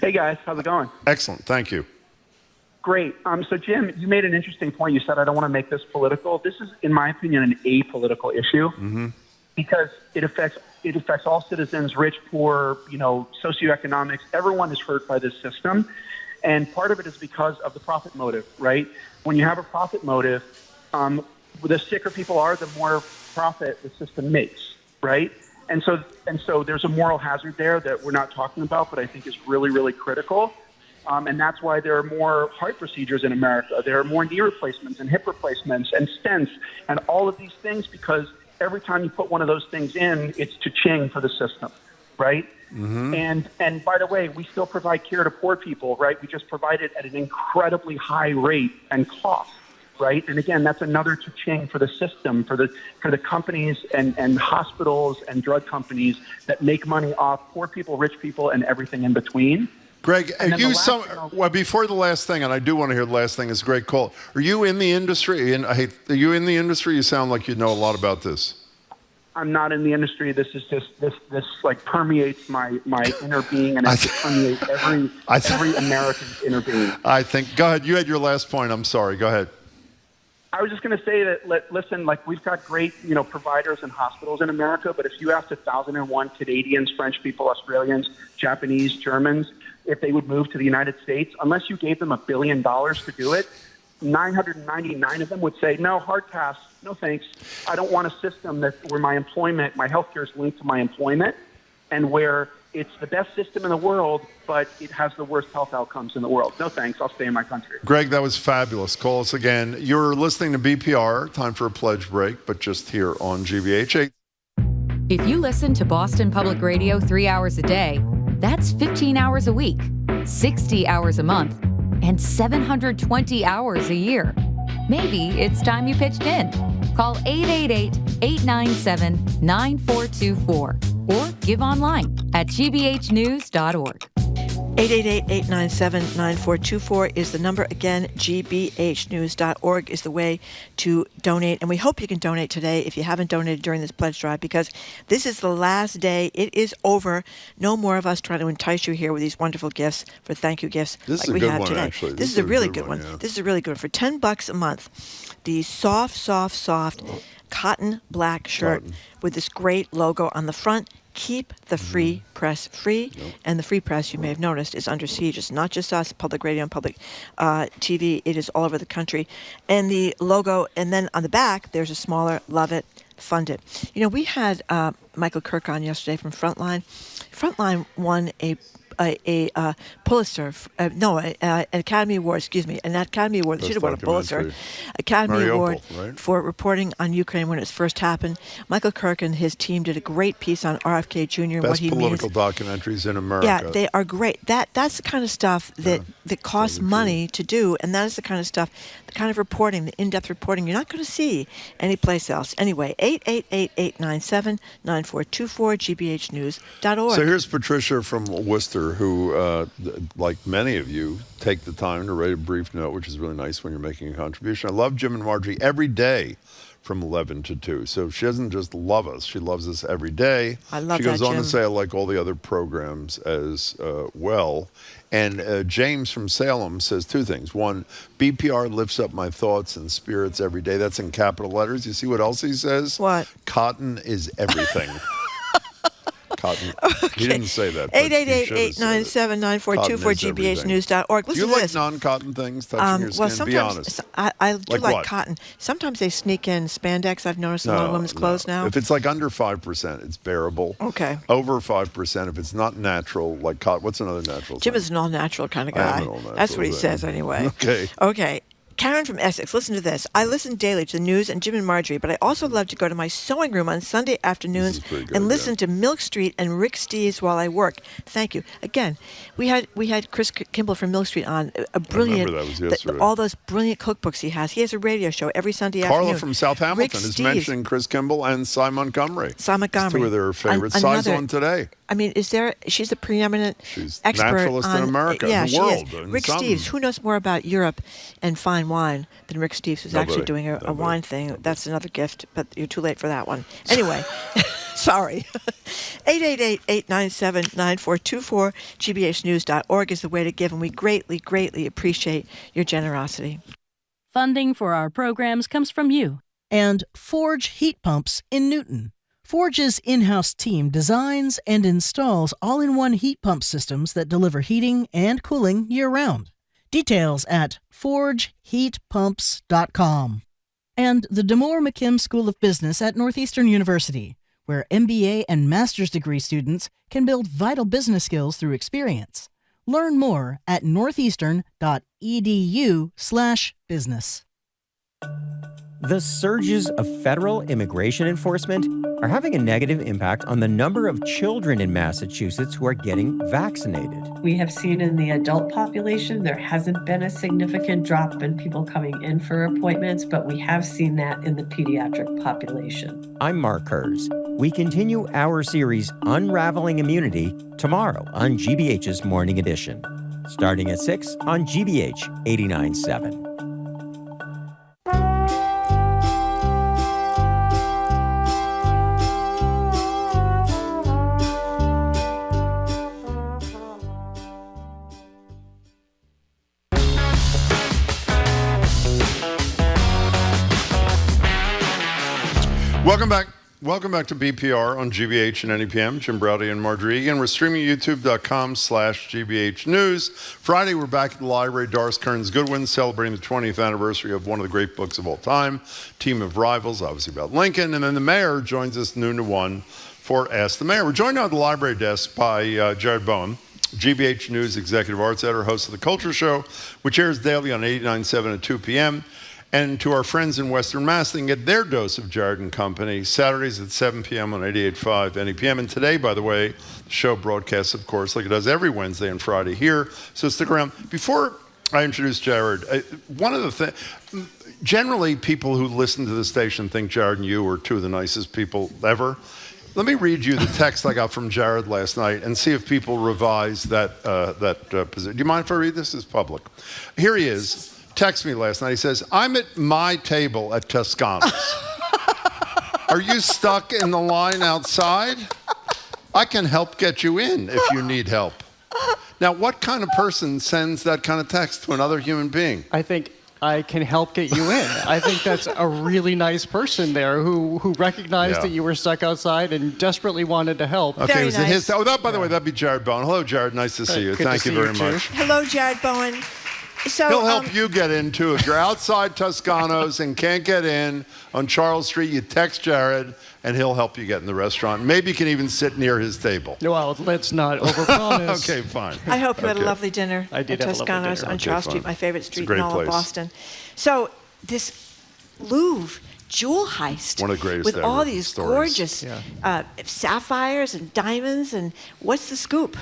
[SPEAKER 19] Hey guys, how's it going?
[SPEAKER 8] Excellent. Thank you.
[SPEAKER 19] Great. So Jim, you made an interesting point. You said, I don't want to make this political. This is, in my opinion, an apolitical issue because it affects all citizens, rich, poor, socioeconomics. Everyone is hurt by this system. And part of it is because of the profit motive, right? When you have a profit motive, the sicker people are, the more profit the system makes, right? And so there's a moral hazard there that we're not talking about, but I think is really, really critical. And that's why there are more heart procedures in America. There are more knee replacements and hip replacements and stents and all of these things because every time you put one of those things in, it's cha-ching for the system, right? And by the way, we still provide care to poor people, right? We just provide it at an incredibly high rate and cost, right? And again, that's another cha-ching for the system, for the companies and hospitals and drug companies that make money off poor people, rich people, and everything in between.
[SPEAKER 8] Greg, before the last thing, and I do want to hear the last thing, is Greg Cole. Are you in the industry? Are you in the industry? You sound like you know a lot about this.
[SPEAKER 19] I'm not in the industry. This is just this like permeates my inner being, and it permeates every American's inner being.
[SPEAKER 8] I think. Go ahead. You had your last point. I'm sorry. Go ahead.
[SPEAKER 19] I was just going to say that, listen, like we've got great, providers and hospitals in America, but if you asked 1,001 Canadians, French people, Australians, Japanese, Germans, if they would move to the United States, unless you gave them $1 billion to do it, 999 of them would say, no, hard pass, no thanks. I don't want a system where my healthcare is linked to my employment and where it's the best system in the world, but it has the worst health outcomes in the world. No thanks, I'll stay in my country.
[SPEAKER 8] Greg, that was fabulous. Call us again. You're listening to BPR, time for a pledge break, but just here on GBH.
[SPEAKER 20] If you listen to Boston Public Radio 3 hours a day, that's 15 hours a week, 60 hours a month, and 720 hours a year. Maybe it's time you pitched in. Call 888-897-9424 or give online at gbhnews.org.
[SPEAKER 7] 888-897-9424 is the number. Again, gbhnews.org is the way to donate. And we hope you can donate today if you haven't donated during this pledge drive, because this is the last day. It is over. No more of us trying to entice you here with these wonderful gifts for thank you gifts
[SPEAKER 8] this
[SPEAKER 7] like
[SPEAKER 8] is
[SPEAKER 7] we
[SPEAKER 8] a good
[SPEAKER 7] have
[SPEAKER 8] one,
[SPEAKER 7] today.
[SPEAKER 8] Actually.
[SPEAKER 7] This is a really good one.
[SPEAKER 8] Yeah.
[SPEAKER 7] This is a really good one. For $10 a month, the soft cotton black shirt with this great logo on the front. Keep the free press free. And the free press, you may have noticed, is under siege. It's not just us, public radio and public TV. It is all over the country. And the logo, and then on the back, there's a smaller, love it, fund it. We had Michael Kirk on yesterday from Frontline. Frontline won a Pulitzer, an Academy Award, an Academy Award. They should have won a Pulitzer. Academy Award for reporting on Ukraine when it first happened. Michael Kirk and his team did a great piece on RFK Jr. and what he means.
[SPEAKER 8] Best political documentaries in America.
[SPEAKER 7] Yeah, they are great. That's the kind of stuff that costs money to do, and that is the kind of stuff, the kind of reporting, the in-depth reporting you're not going to see anyplace else. Anyway, 888-897-9424, gbhnews.org.
[SPEAKER 8] So here's Patricia from Worcester, who, like many of you, take the time to write a brief note, which is really nice when you're making a contribution. I love Jim and Marjorie every day from 11 to 2. So she doesn't just love us, she loves us every day.
[SPEAKER 7] I love that,
[SPEAKER 8] She goes on
[SPEAKER 7] Jim.
[SPEAKER 8] to say, I like all the other programs as well. And James from Salem says two things. One, BPR lifts up my thoughts and spirits every day. That's in capital letters. You see what else he says?
[SPEAKER 7] What?
[SPEAKER 8] Cotton is everything. Cotton.
[SPEAKER 7] Okay.
[SPEAKER 8] He didn't say that.
[SPEAKER 7] 888-897-9424, gbhnews.org. Listen
[SPEAKER 8] Do you
[SPEAKER 7] to
[SPEAKER 8] like
[SPEAKER 7] this.
[SPEAKER 8] non-cotton things touching your skin? Be honest.
[SPEAKER 7] I do like
[SPEAKER 8] what?
[SPEAKER 7] cotton. Sometimes they sneak in spandex. I've noticed in a lot of women's clothes now.
[SPEAKER 8] If it's like under 5%, it's bearable.
[SPEAKER 7] Okay.
[SPEAKER 8] Over 5%, if it's not natural, like cotton. What's another natural
[SPEAKER 7] Jim
[SPEAKER 8] thing?
[SPEAKER 7] is an all-natural kind of
[SPEAKER 8] I am
[SPEAKER 7] guy.
[SPEAKER 8] an all-natural
[SPEAKER 7] That's what he
[SPEAKER 8] thing.
[SPEAKER 7] says anyway.
[SPEAKER 8] Okay.
[SPEAKER 7] Okay. Karen from Essex, listen to this. I listen daily to the news and Jim and Marjorie, but I also love to go to my sewing room on Sunday afternoons and listen to Milk Street and Rick Steves while I work. Thank you. Again, we had Chris Kimball from Milk Street on, a brilliant,
[SPEAKER 8] I remember that was yesterday.
[SPEAKER 7] all those brilliant cookbooks he has. He has a radio show every Sunday afternoon.
[SPEAKER 8] Carla from South Hamilton
[SPEAKER 7] Rick
[SPEAKER 8] is
[SPEAKER 7] Steves.
[SPEAKER 8] mentioning Chris Kimball and Sy Montgomery.
[SPEAKER 7] Sy Montgomery.
[SPEAKER 8] Two of their favorites. Sy's on today.
[SPEAKER 7] I mean, she's a preeminent expert
[SPEAKER 8] naturalist
[SPEAKER 7] on
[SPEAKER 8] in America,
[SPEAKER 7] yeah,
[SPEAKER 8] the
[SPEAKER 7] she
[SPEAKER 8] world.
[SPEAKER 7] is. Rick Steves, who knows more about Europe and fine wine than Rick Steves, who's actually doing a wine thing. That's another gift, but you're too late for that one. Anyway, sorry. 888-897-9424, gbhnews.org is the way to give, and we greatly, greatly appreciate your generosity.
[SPEAKER 14] Funding for our programs comes from you. And Forge Heat Pumps in Newton. Forge's in-house team designs and installs all-in-one heat pump systems that deliver heating and cooling year-round. Details at forgeheatpumps.com. And the DeMoore McKim School of Business at Northeastern University, where MBA and master's degree students can build vital business skills through experience. Learn more at northeastern.edu/business.
[SPEAKER 21] The surges of federal immigration enforcement are having a negative impact on the number of children in Massachusetts who are getting vaccinated.
[SPEAKER 22] We have seen in the adult population, there hasn't been a significant drop in people coming in for appointments, but we have seen that in the pediatric population.
[SPEAKER 21] I'm Mark Kurz. We continue our series Unraveling Immunity tomorrow on GBH's Morning Edition, starting at 6 on GBH 89.7.
[SPEAKER 8] Welcome back to BPR on GBH and NEPM. Jim Browdy and Marjorie Egan. We're streaming youtube.com/GBH News. Friday, we're back at the library. Doris Kearns Goodwin celebrating the 20th anniversary of one of the great books of all time, Team of Rivals, obviously about Lincoln. And then the mayor joins us noon to 1 for Ask the Mayor. We're joined now at the library desk by Jared Bowen, GBH News Executive Arts Editor, host of The Culture Show, which airs daily on 89.7 at 2 p.m., and to our friends in Western Mass, they can get their dose of Jared and Company Saturdays at 7 p.m. on 88.5 NEPM. And today, by the way, the show broadcasts, of course, like it does every Wednesday and Friday here. So stick around. Before I introduce Jared, one of the things, generally people who listen to the station think Jared and you are two of the nicest people ever. Let me read you the text I got from Jared last night and see if people revise that position. Do you mind if I read this? It's public. Here he is. Text me last night. He says, I'm at my table at Toscano's. Are you stuck in the line outside? I can help get you in if you need help. Now, what kind of person sends that kind of text to another human being?
[SPEAKER 15] I think I can help get you in. I think that's a really nice person there who recognized that you were stuck outside and desperately wanted to help.
[SPEAKER 8] Okay,
[SPEAKER 7] Very
[SPEAKER 8] was
[SPEAKER 7] nice.
[SPEAKER 8] it his? Oh, by the way, that'd be Jared Bowen. Hello, Jared. Nice to see you.
[SPEAKER 15] Good to
[SPEAKER 8] Thank you
[SPEAKER 15] see
[SPEAKER 8] very
[SPEAKER 15] you, too.
[SPEAKER 8] much.
[SPEAKER 7] Hello, Jared Bowen. So,
[SPEAKER 8] He'll help you get in, too. If you're outside Toscano's and can't get in on Charles Street, you text Jared, and he'll help you get in the restaurant. Maybe you can even sit near his table.
[SPEAKER 15] Well, let's not overpromise.
[SPEAKER 8] Okay, fine.
[SPEAKER 7] I hope you had a lovely dinner
[SPEAKER 15] I did
[SPEAKER 7] at
[SPEAKER 15] have a lovely
[SPEAKER 7] Toscano's
[SPEAKER 15] dinner.
[SPEAKER 7] on
[SPEAKER 8] Okay,
[SPEAKER 7] Charles
[SPEAKER 8] fine.
[SPEAKER 7] Street, my favorite
[SPEAKER 8] It's a
[SPEAKER 7] street
[SPEAKER 8] great
[SPEAKER 7] in all
[SPEAKER 8] place.
[SPEAKER 7] of Boston. So this Louvre jewel heist
[SPEAKER 8] One of the greatest
[SPEAKER 7] with
[SPEAKER 8] ever
[SPEAKER 7] all these
[SPEAKER 8] stories.
[SPEAKER 7] gorgeous sapphires and diamonds, and what's the scoop?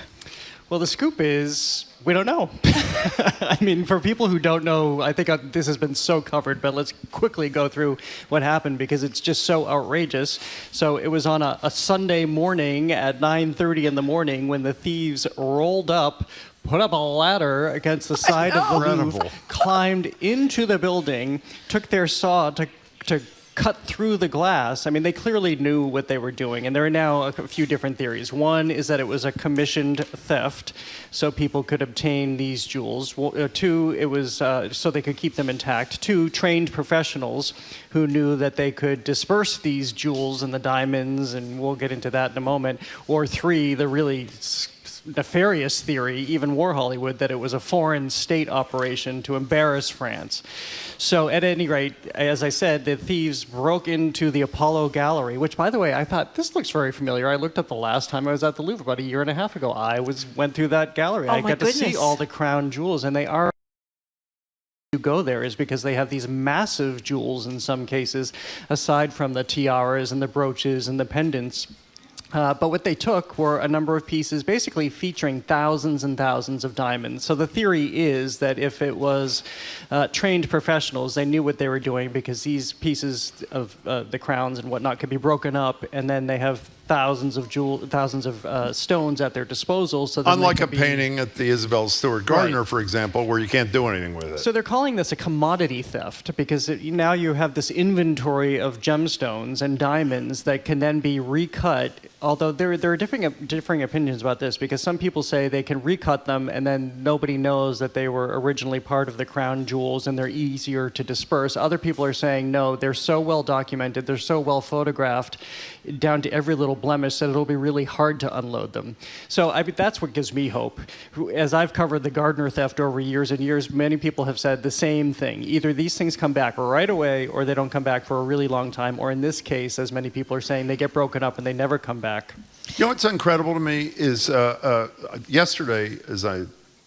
[SPEAKER 15] Well, the scoop is we don't know. I mean, for people who don't know, I think this has been so covered, but let's quickly go through what happened because it's just so outrageous. So it was on a Sunday morning at 9:30 in the morning when the thieves rolled up, put up a ladder against the side of the Louvre, climbed into the building, took their saw to cut through the glass. I mean, they clearly knew what they were doing, and there are now a few different theories. One is that it was a commissioned theft, so people could obtain these jewels. Two, it was so they could keep them intact. Two, trained professionals who knew that they could disperse these jewels and the diamonds, and we'll get into that in a moment. Or three, the really nefarious theory, even more Hollywood, that it was a foreign state operation to embarrass France. So at any rate, as I said, the thieves broke into the Apollo Gallery, which, by the way, I thought, this looks very familiar. I looked up the last time I was at the Louvre about a year and a half ago. I went through that gallery. I got to see all the crown jewels, and they are you go there is because they have these massive jewels in some cases, aside from the tiaras and the brooches and the pendants. But what they took were a number of pieces basically featuring thousands and thousands of diamonds. So the theory is that if it was trained professionals, they knew what they were doing because these pieces of the crowns and whatnot could be broken up, and then they have thousands of stones at their disposal. So
[SPEAKER 8] unlike a painting at the Isabel Stewart Gardner, right, for example, where you can't do anything with it.
[SPEAKER 15] So they're calling this a commodity theft because now you have this inventory of gemstones and diamonds that can then be recut. Although there are differing opinions about this, because some people say they can recut them and then nobody knows that they were originally part of the crown jewels and they're easier to disperse. Other people are saying no, they're so well documented, they're so well photographed down to every little blemish that it'll be really hard to unload them. So I mean, that's what gives me hope. As I've covered the Gardner theft over years and years, many people have said the same thing. Either these things come back right away or they don't come back for a really long time, or in this case, as many people are saying, they get broken up and they never come back.
[SPEAKER 8] You know what's incredible to me is yesterday, as I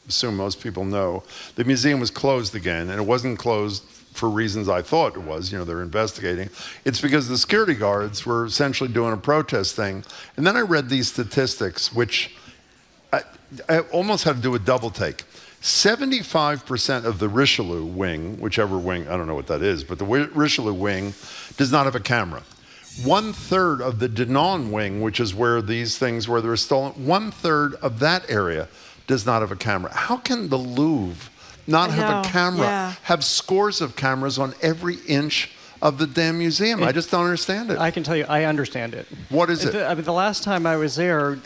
[SPEAKER 8] assume most people know, the museum was closed again, and it wasn't closed for reasons I thought it was. You know, they're investigating. It's because the security guards were essentially doing a protest thing. And then I read these statistics, which I almost had to do a double take. 75% of the Richelieu wing, whichever wing, I don't know what that is, but the Richelieu wing does not have a camera. 1/3 of the Denon wing, which is where these things where they're stolen, 1/3 of that area does not have a camera. How can the Louvre not have a camera, have scores of cameras on every inch of the damn museum? I just don't understand it.
[SPEAKER 15] I can tell you, I understand it.
[SPEAKER 8] What is it?
[SPEAKER 15] I mean, the last time I was there,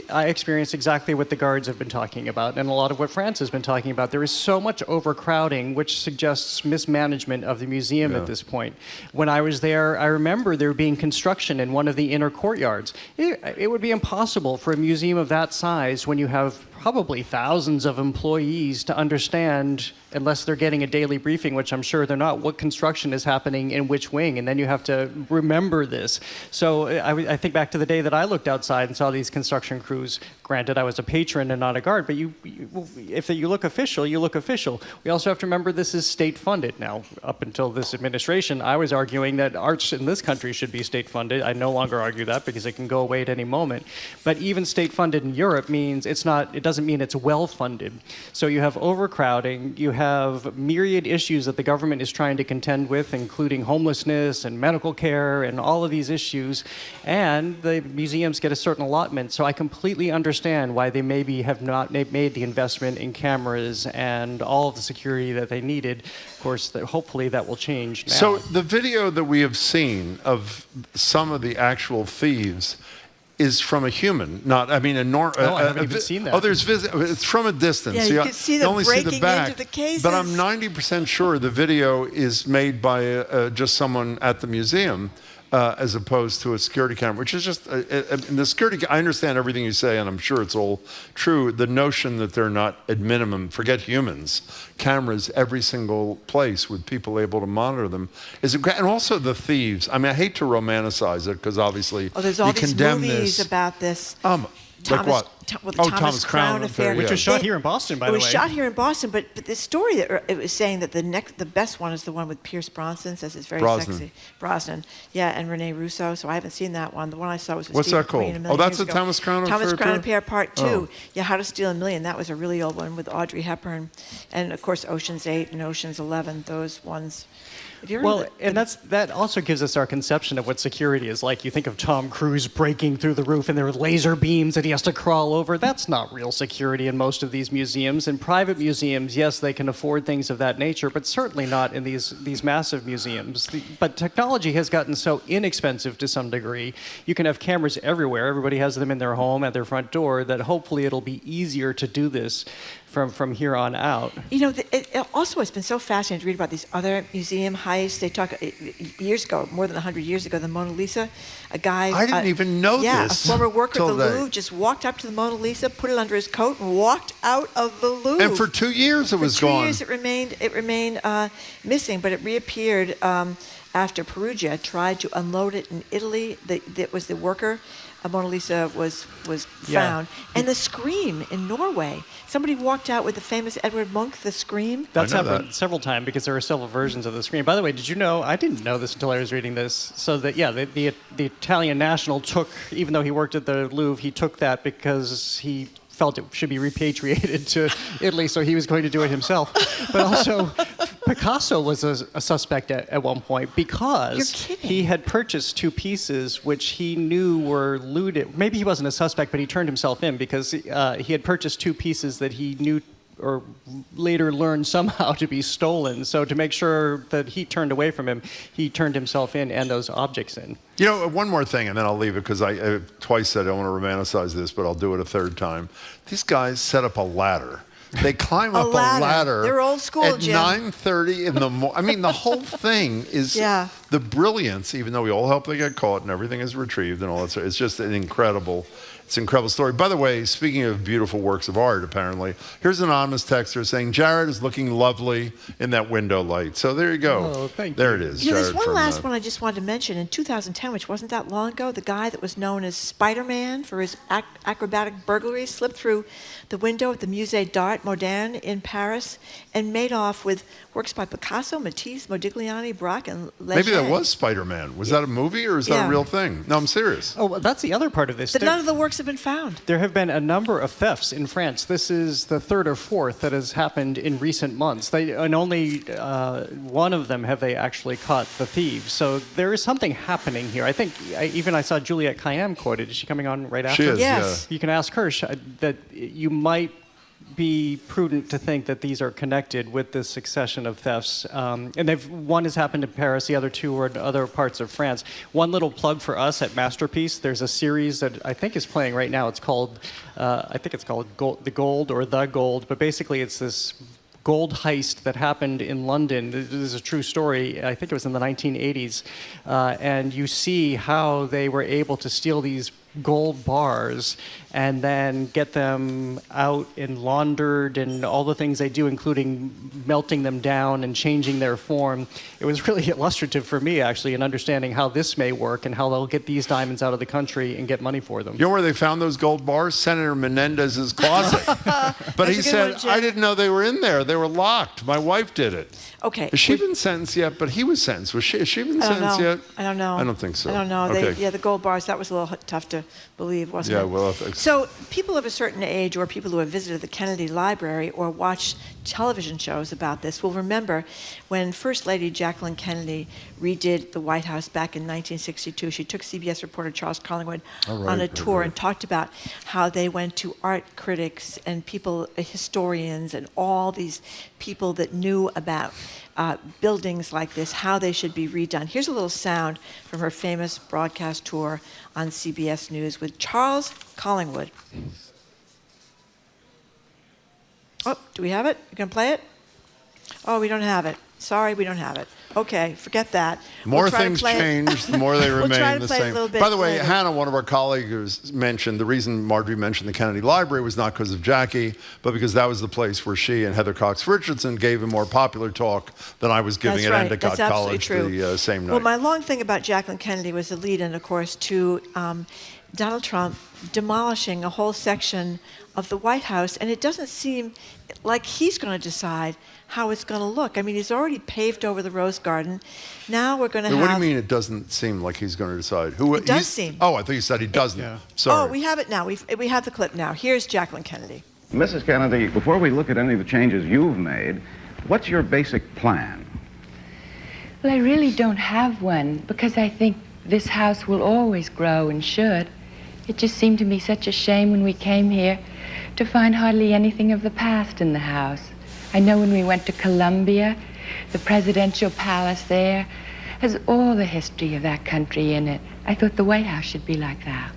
[SPEAKER 15] I experienced exactly what the guards have been talking about, and a lot of what France has been talking about. There is so much overcrowding, which suggests mismanagement of the museum at this point. When I was there, I remember there being construction in one of the inner courtyards. It would be impossible for a museum of that size, when you have probably thousands of employees, to understand, unless they're getting a daily briefing, which I'm sure they're not, what construction is happening in which wing, and then you have to remember this. So I think back to the day that I looked outside and saw these construction crews. Granted, I was a patron and not a guard, but if you look official, you look official. We also have to remember this is state-funded. Now, up until this administration, I was arguing that arts in this country should be state-funded. I no longer argue that because it can go away at any moment. But even state-funded in Europe means it doesn't mean it's well-funded. So you have overcrowding, you have myriad issues that the government is trying to contend with, including homelessness and medical care and all of these issues, and the museums get a certain allotment. So I completely understand why they maybe have not made the investment in cameras and all of the security that they needed. Of course, hopefully that will change now.
[SPEAKER 8] So the video that we have seen of some of the actual thieves is from a human, not, I mean,
[SPEAKER 15] No, I haven't even seen that.
[SPEAKER 8] Oh, it's from a distance.
[SPEAKER 7] Yeah, you can see them breaking into the cases.
[SPEAKER 8] But I'm 90% sure the video is made by just someone at the museum, as opposed to a security camera, which is just, the security, I understand everything you say, and I'm sure it's all true. The notion that they're not, at minimum, forget humans, cameras every single place with people able to monitor them, is and also the thieves. I mean, I hate to romanticize it, because obviously
[SPEAKER 7] there's all
[SPEAKER 8] you
[SPEAKER 7] these
[SPEAKER 8] condemn
[SPEAKER 7] movies
[SPEAKER 8] this.
[SPEAKER 7] About this.
[SPEAKER 8] Like what?
[SPEAKER 7] Thomas Crown affair,
[SPEAKER 15] which was shot here in Boston, by the way.
[SPEAKER 7] It was shot here in Boston, but the story that it was saying that the best one is the one with Pierce Brosnan, says it's very sexy. Brosnan, yeah, and Rene Russo. So I haven't seen that one. The one I saw was with
[SPEAKER 8] What's
[SPEAKER 7] Steve
[SPEAKER 8] that called?
[SPEAKER 7] McQueen
[SPEAKER 8] Oh, that's a Thomas Crown Affair.
[SPEAKER 7] Thomas Crown Affair Part 2.
[SPEAKER 8] Oh.
[SPEAKER 7] Yeah, How to Steal a Million. That was a really old one with Audrey Hepburn, and of course Ocean's 8 and Ocean's 11. Those ones.
[SPEAKER 15] And that also gives us our conception of what security is like. You think of Tom Cruise breaking through the roof and there are laser beams that he has to crawl over. That's not real security in most of these museums. In private museums, yes, they can afford things of that nature, but certainly not in these massive museums. But technology has gotten so inexpensive to some degree. You can have cameras everywhere. Everybody has them in their home, at their front door, that hopefully it'll be easier to do this from here on out.
[SPEAKER 7] It also has been so fascinating to read about these other museum heists. They talk years ago, more than 100 years ago, the Mona Lisa. A guy,
[SPEAKER 8] I didn't even know this.
[SPEAKER 7] A former worker at the Louvre just walked up to the Mona Lisa, put it under his coat, and walked out of the Louvre.
[SPEAKER 8] And for 2 years it was gone.
[SPEAKER 7] For 2 years it remained missing, but it reappeared after Perugia tried to unload it in Italy. That was the worker. Mona Lisa was found. And the Scream in Norway. Somebody walked out with the famous Edvard Munch, the Scream.
[SPEAKER 15] That's happened several times because there are several versions of the Scream. By the way, did you know, I didn't know this until I was reading this, so that, the Italian national took, even though he worked at the Louvre, he took that because he felt it should be repatriated to Italy, so he was going to do it himself. But also, Picasso was a suspect at one point because he had purchased 2 pieces which he knew were looted. Maybe he wasn't a suspect, but he turned himself in because he had purchased 2 pieces that he knew or later learned somehow to be stolen. So to make sure that he turned away from him, he turned himself in and those objects in.
[SPEAKER 8] One more thing, and then I'll leave it because I twice said I don't want to romanticize this, but I'll do it a third time. These guys set up a ladder. They climb up a ladder.
[SPEAKER 7] They're old school,
[SPEAKER 8] at
[SPEAKER 7] Jim.
[SPEAKER 8] 9:30 in the morning. I mean, the whole thing is the brilliance, even though we all hope they get caught and everything is retrieved and all that stuff. It's just an incredible story. By the way, speaking of beautiful works of art, apparently, here's an anonymous texter saying, Jared is looking lovely in that window light. So there you go.
[SPEAKER 15] Oh, thank you.
[SPEAKER 8] There it is.
[SPEAKER 7] There's one last one I just wanted to mention. In 2010, which wasn't that long ago, the guy that was known as Spider-Man for his acrobatic burglary slipped through the window at the Musée d'Art Moderne in Paris and made off with works by Picasso, Matisse, Modigliani, Braque, and Leger.
[SPEAKER 8] Maybe that was Spider-Man. Was that a movie or is that a real thing? No, I'm serious.
[SPEAKER 15] Oh, well, that's the other part of this.
[SPEAKER 7] But none of the works have been found.
[SPEAKER 15] There have been a number of thefts in France. This is the 3rd or 4th that has happened in recent months. And only one of them have they actually caught the thieves. So there is something happening here. I think I saw Juliette Kayyem quoted. Is she coming on right after?
[SPEAKER 8] She is,
[SPEAKER 7] yes.
[SPEAKER 15] You can ask her that you might be prudent to think that these are connected with this succession of thefts. And one has happened in Paris, the other 2 are in other parts of France. One little plug for us at Masterpiece, there's a series that I think is playing right now. It's called, The Gold, but basically it's this gold heist that happened in London. This is a true story. I think it was in the 1980s. And you see how they were able to steal these gold bars and then get them out and laundered and all the things they do, including melting them down and changing their form. It was really illustrative for me, actually, in understanding how this may work and how they'll get these diamonds out of the country and get money for them.
[SPEAKER 8] You know where they found those gold bars? Senator Menendez's closet. But he said, I didn't know they were in there. They were locked. My wife did it.
[SPEAKER 7] Okay.
[SPEAKER 8] Has she been sentenced yet? But he was sentenced. Has she been sentenced yet?
[SPEAKER 7] I don't know.
[SPEAKER 8] I don't think so.
[SPEAKER 7] I don't know.
[SPEAKER 8] Okay.
[SPEAKER 7] The gold bars, that was a little tough to believe, wasn't it?
[SPEAKER 8] Yeah, well,
[SPEAKER 7] so people of a certain age or people who have visited the Kennedy Library or watched television shows about this will remember when First Lady Jacqueline Kennedy redid the White House back in 1962. She took CBS reporter Charles Collingwood on a tour and talked about how they went to art critics and people, historians, and all these people that knew about buildings like this, how they should be redone. Here's a little sound from her famous broadcast tour on CBS News with Charles Collingwood. Oh, do we have it? You can play it? Oh, we don't have it. Sorry, we don't have it. Okay, forget that.
[SPEAKER 8] More things change, the more they remain the same. By the way,
[SPEAKER 7] later.
[SPEAKER 8] Hannah, one of our colleagues, mentioned the reason Marjorie mentioned the Kennedy Library was not because of Jackie, but because that was the place where she and Heather Cox Richardson gave a more popular talk than I was giving at Endicott College the same night.
[SPEAKER 7] Well, my long thing about Jacqueline Kennedy was the lead-in, of course, to Donald Trump demolishing a whole section of the White House, and it doesn't seem like he's going to decide how it's going to look. I mean, he's already paved over the Rose Garden. Now we're going to have...
[SPEAKER 8] What do you mean it doesn't seem like he's going to decide?
[SPEAKER 7] It does seem.
[SPEAKER 8] Oh, I thought you said he doesn't. Sorry.
[SPEAKER 7] Oh, we have it now. We have the clip now. Here's Jacqueline Kennedy.
[SPEAKER 2] Mrs. Kennedy, before we look at any of the changes you've made, what's your basic plan? Well, I really don't have one because I think this house will always grow and should. It just seemed to me such a shame when we came here to find hardly anything of the past in the house. I know when we went to Columbia, the presidential palace there has all the history of that country in it. I thought the White House should be like that.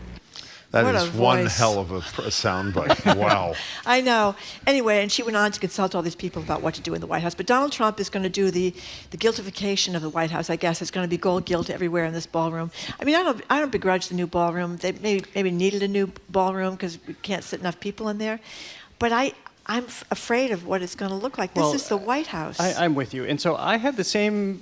[SPEAKER 8] That
[SPEAKER 7] What
[SPEAKER 8] is
[SPEAKER 7] a
[SPEAKER 8] one
[SPEAKER 7] voice.
[SPEAKER 8] hell of a soundbite. Wow.
[SPEAKER 7] I know. Anyway, and she went on to consult all these people about what to do in the White House. But Donald Trump is going to do the guiltification of the White House, I guess. It's going to be gold gilt everywhere in this ballroom. I mean, I don't begrudge the new ballroom. They maybe needed a new ballroom because we can't sit enough people in there. But I'm afraid of what it's going to look like.
[SPEAKER 15] Well,
[SPEAKER 7] this is the White House.
[SPEAKER 15] I'm with you. And so I had the same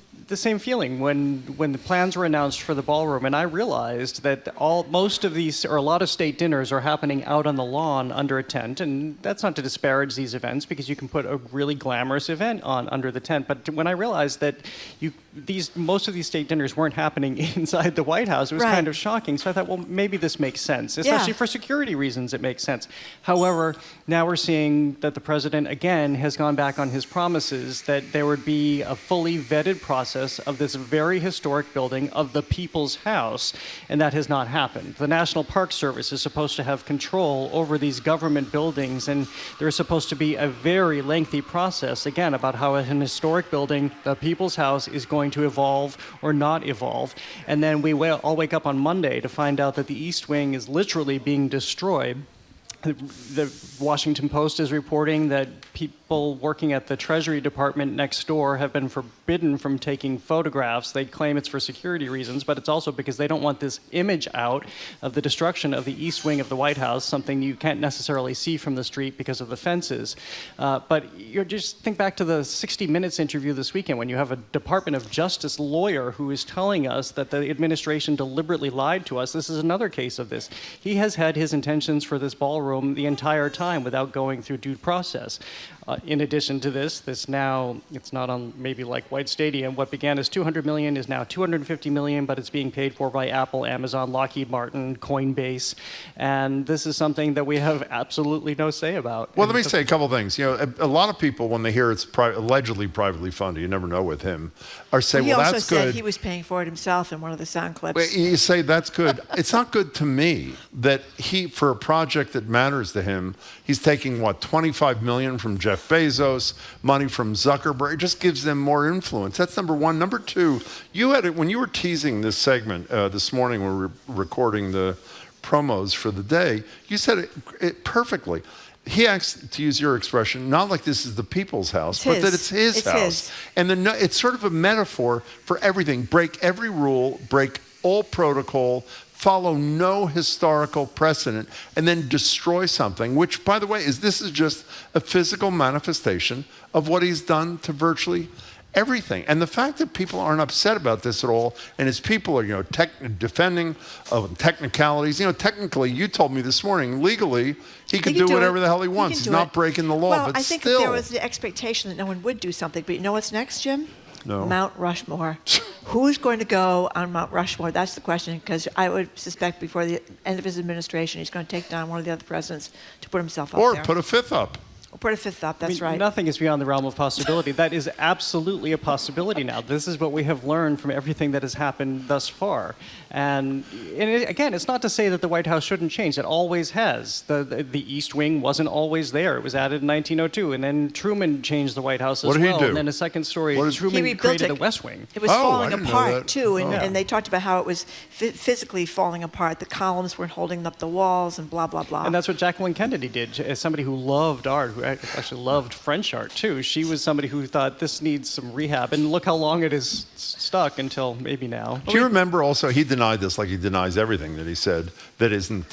[SPEAKER 15] feeling when the plans were announced for the ballroom, and I realized that a lot of state dinners are happening out on the lawn under a tent, and that's not to disparage these events because you can put a really glamorous event on under the tent. But when I realized that most of these state dinners weren't happening inside the White House, it was kind of shocking. So I thought, well, maybe this makes sense, especially for security reasons. It makes sense. However, now we're seeing that the president again has gone back on his promises that there would be a fully vetted process of this very historic building of the People's House, and that has not happened. The National Park Service is supposed to have control over these government buildings, and there's supposed to be a very lengthy process, again, about how an historic building, the People's House, is going to evolve or not evolve. And then we all wake up on Monday to find out that the East Wing is literally being destroyed. The Washington Post is reporting that people working at the Treasury Department next door have been forbidden from taking photographs. They claim it's for security reasons, but it's also because they don't want this image out of the destruction of the East Wing of the White House, something you can't necessarily see from the street because of the fences. But you just think back to the 60 Minutes interview this weekend when you have a Department of Justice lawyer who is telling us that the administration deliberately lied to us. This is another case of this. He has had his intentions for this ballroom the entire time without going through due process. In addition to this now, it's not on maybe like White Stadium. What began as $200 million is now $250 million, but it's being paid for by Apple, Amazon, Lockheed Martin, Coinbase. And this is something that we have absolutely no say about.
[SPEAKER 8] Well, let me say a couple things. You know, a lot of people, when they hear it's allegedly privately funded, you never know with him, are saying, well, that's good.
[SPEAKER 7] He also said he was paying for it himself in one of the sound clips.
[SPEAKER 8] Well, you say that's good. It's not good to me that for a project that matters to him, he's taking, $25 million from Jeff Bezos, money from Zuckerberg. It just gives them more influence. That's number one. Number two, when you were teasing this segment this morning when we were recording the promos for the day, you said it perfectly. He acts, to use your expression, not like this is the people's house, but that it's his house. And it's sort of a metaphor for everything. Break every rule, break all protocol, follow no historical precedent, and then destroy something, which, by the way, this is just a physical manifestation of what he's done to virtually everything. And the fact that people aren't upset about this at all, and his people are, defending of technicalities. Technically, you told me this morning, legally, he could do whatever the hell he wants. He's not breaking the law,
[SPEAKER 7] well,
[SPEAKER 8] but
[SPEAKER 7] I think
[SPEAKER 8] still.
[SPEAKER 7] that there was the expectation that no one would do something. But you know what's next, Jim?
[SPEAKER 8] No.
[SPEAKER 7] Mount Rushmore. Who's going to go on Mount Rushmore? That's the question, because I would suspect before the end of his administration, he's going to take down one of the other presidents to put himself up there.
[SPEAKER 8] Or put a fifth up.
[SPEAKER 7] Or put a fifth up, that's right.
[SPEAKER 15] Nothing is beyond the realm of possibility. That is absolutely a possibility now. This is what we have learned from everything that has happened thus far. And again, it's not to say that the White House shouldn't change. It always has. The East Wing wasn't always there. It was added in 1902. And then Truman changed the White House as well.
[SPEAKER 8] What did he do?
[SPEAKER 15] And then a second story, Truman created the West Wing.
[SPEAKER 7] It was falling apart, too. And they talked about how it was physically falling apart. The columns weren't holding up the walls and blah, blah, blah.
[SPEAKER 15] And that's what Jacqueline Kennedy did. As somebody who loved art, who actually loved French art, too. She was somebody who thought this needs some rehab. And look how long it is stuck until maybe now.
[SPEAKER 8] Do you remember also, he denied this like he denies everything that he said that isn't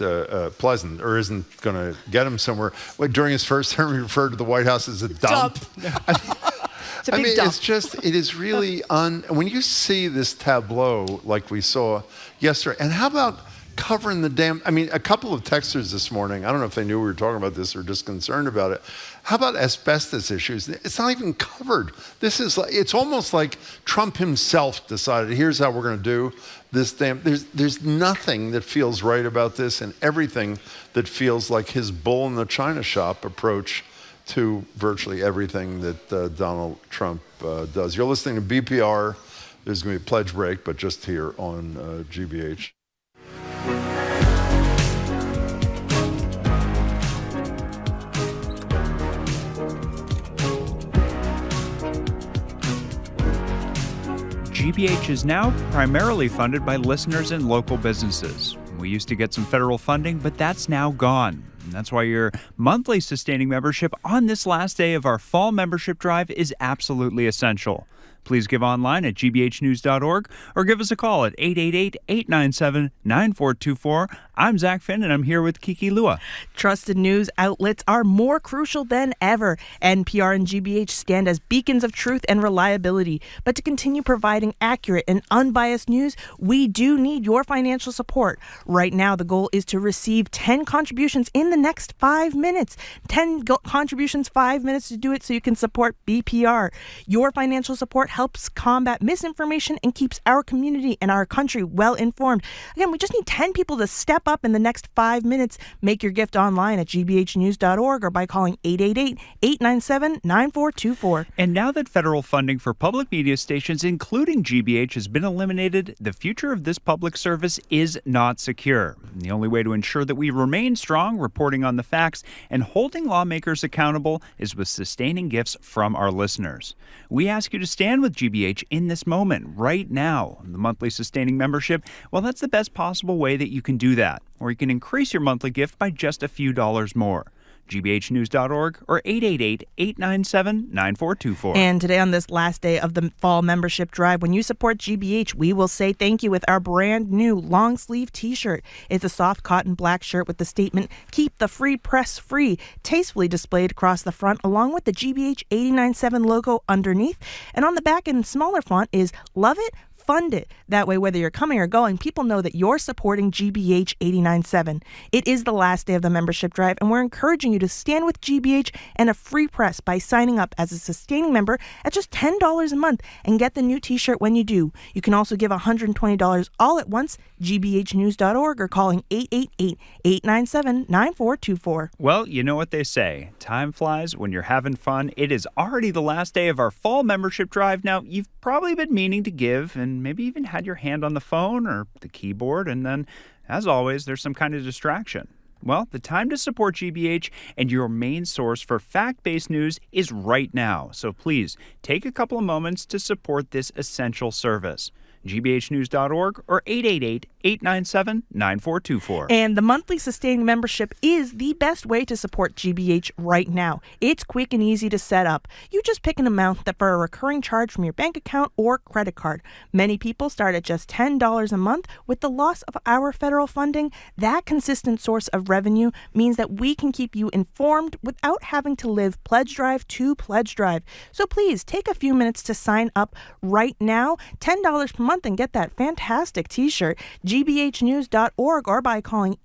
[SPEAKER 8] pleasant or isn't going to get him somewhere. During his first term, he referred to the White House as a dump.
[SPEAKER 7] It's a big dump.
[SPEAKER 8] It's just, it is really, when you see this tableau like we saw yesterday, and how about covering the a couple of texters this morning, I don't know if they knew we were talking about this or just concerned about it. How about asbestos issues? It's not even covered. It's almost like Trump himself decided, here's how we're going to do this there's nothing that feels right about this, and everything that feels like his bull in the china shop approach to virtually everything that Donald Trump does. You're listening to BPR. There's going to be a pledge break, but just here on GBH.
[SPEAKER 4] GBH is now primarily funded by listeners and local businesses. We used to get some federal funding, but that's now gone. And that's why your monthly sustaining membership on this last day of our fall membership drive is absolutely essential. Please give online at gbhnews.org or give us a call at 888-897-9424. I'm Zach Finn, and I'm here with Kiki Lua.
[SPEAKER 5] Trusted news outlets are more crucial than ever. NPR and GBH stand as beacons of truth and reliability. But to continue providing accurate and unbiased news, we do need your financial support. Right now, the goal is to receive 10 contributions in the next 5 minutes. 10 contributions, 5 minutes to do it so you can support BPR. Your financial support helps combat misinformation and keeps our community and our country well informed. Again, we just need 10 people to step up in the next 5 minutes. Make your gift online at gbhnews.org or by calling 888-897-9424.
[SPEAKER 4] And now that federal funding for public media stations, including GBH, has been eliminated, the future of this public service is not secure. And the only way to ensure that we remain strong, reporting on the facts, and holding lawmakers accountable is with sustaining gifts from our listeners. We ask you to stand with GBH in this moment, right now. The monthly sustaining membership, well, that's the best possible way that you can do that. Or you can increase your monthly gift by just a few dollars more. gbhnews.org or 888-897-9424.
[SPEAKER 5] And today on this last day of the fall membership drive, when you support GBH, we will say thank you with our brand new long sleeve t-shirt. It's a soft cotton black shirt with the statement, "Keep the free press free," tastefully displayed across the front, along with the GBH 897 logo underneath. And on the back in smaller font is "Love It, Fund It." That way, whether you're coming or going, people know that you're supporting GBH 897. It is the last day of the membership drive, and we're encouraging you to stand with GBH and a free press by signing up as a sustaining member at just $10 a month and get the new t-shirt when you do. You can also give $120 all at once, gbhnews.org or calling 888-897-9424.
[SPEAKER 4] Well, you know what they say. Time flies when you're having fun. It is already the last day of our fall membership drive. Now, you've probably been meaning to give and maybe even had your hand on the phone or the keyboard, and then, as always, there's some kind of distraction. Well, the time to support GBH and your main source for fact-based news is right now. So please, take a couple of moments to support this essential service. gbhnews.org or 888-897-9424.
[SPEAKER 5] And the monthly sustaining membership is the best way to support GBH right now. It's quick and easy to set up. You just pick an amount that for a recurring charge from your bank account or credit card. Many people start at just $10 a month. With the loss of our federal funding, that consistent source of revenue means that we can keep you informed without having to live pledge drive to pledge drive. So please take a few minutes to sign up right now. $10 per month and get that fantastic t-shirt. gbhnews.org or by calling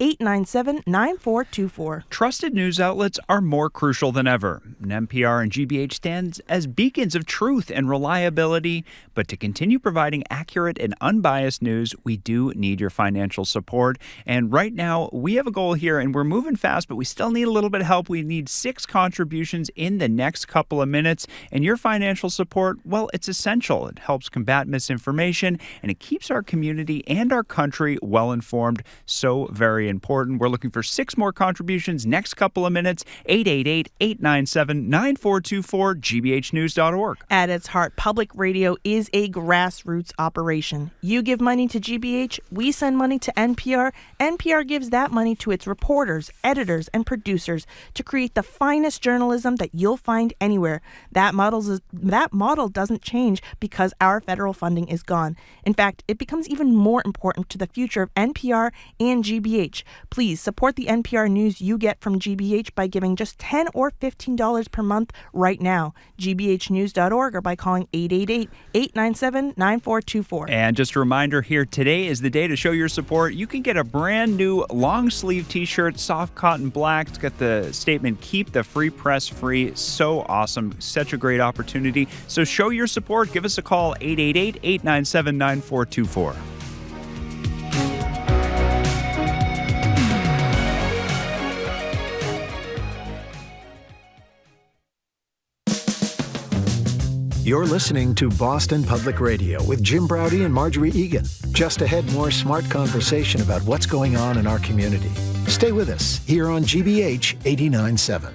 [SPEAKER 5] 888-897-9424.
[SPEAKER 4] Trusted news outlets are more crucial than ever. And NPR and GBH stands as beacons of truth and reliability. But to continue providing accurate and unbiased news, we do need your financial support. And right now, we have a goal here, and we're moving fast, but we still need a little bit of help. We need 6 contributions in the next couple of minutes. And your financial support, well, it's essential. It helps combat misinformation, and it keeps our community and our country well informed. So very important. We're looking for 6 more contributions next couple of minutes. 888-897-9424, gbhnews.org.
[SPEAKER 5] At its heart, public radio is a grassroots operation. You give money to GBH, we send money to NPR. NPR gives that money to its reporters, editors, and producers to create the finest journalism that you'll find anywhere. That model doesn't change because our federal funding is gone. In fact, it becomes even more important to the future of NPR and GBH. Please support the NPR news you get from GBH by giving just $10 or $15 per month right now. gbhnews.org or by calling 888-897-9424.
[SPEAKER 4] And just a reminder here, today is the day to show your support. You can get a brand new long sleeve t-shirt, soft cotton black. It's got the statement, "Keep the free press free." So awesome. Such a great opportunity. So show your support. Give us a call, 888-897-9424.
[SPEAKER 3] You're listening to Boston Public Radio with Jim Browdy and Marjorie Egan. Just ahead, more smart conversation about what's going on in our community. Stay with us here on GBH 89.7.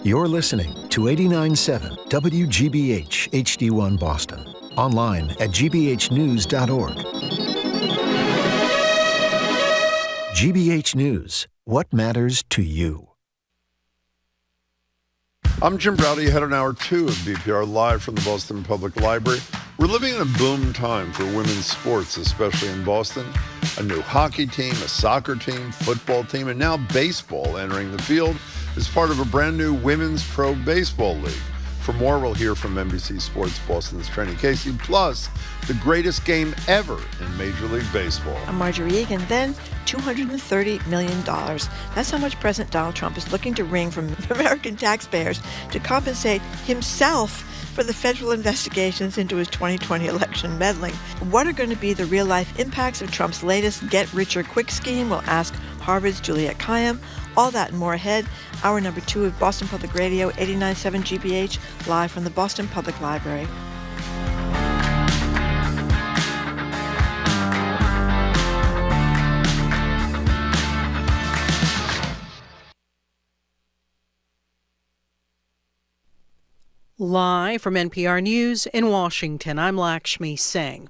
[SPEAKER 3] You're listening to 89.7 WGBH HD1 Boston. Online at gbhnews.org. GBH News. What matters to you?
[SPEAKER 8] I'm Jim Browdy, head on Hour 2 of BPR, live from the Boston Public Library. We're living in a boom time for women's sports, especially in Boston. A new hockey team, a soccer team, football team, and now baseball entering the field as part of a brand new women's pro baseball league. For more, we'll hear from NBC Sports Boston's Trenni Casey, plus the greatest game ever in Major League Baseball.
[SPEAKER 7] I'm Marjorie Egan. Then $230 million. That's how much President Donald Trump is looking to wring from American taxpayers to compensate himself for the federal investigations into his 2020 election meddling. What are going to be the real-life impacts of Trump's latest get-richer-quick scheme? We'll ask Harvard's Juliette Kayyem. All that and more ahead. Hour number 2 of Boston Public Radio, 89.7 GBH, live from the Boston Public Library.
[SPEAKER 6] Live from NPR News in Washington, I'm Lakshmi Singh.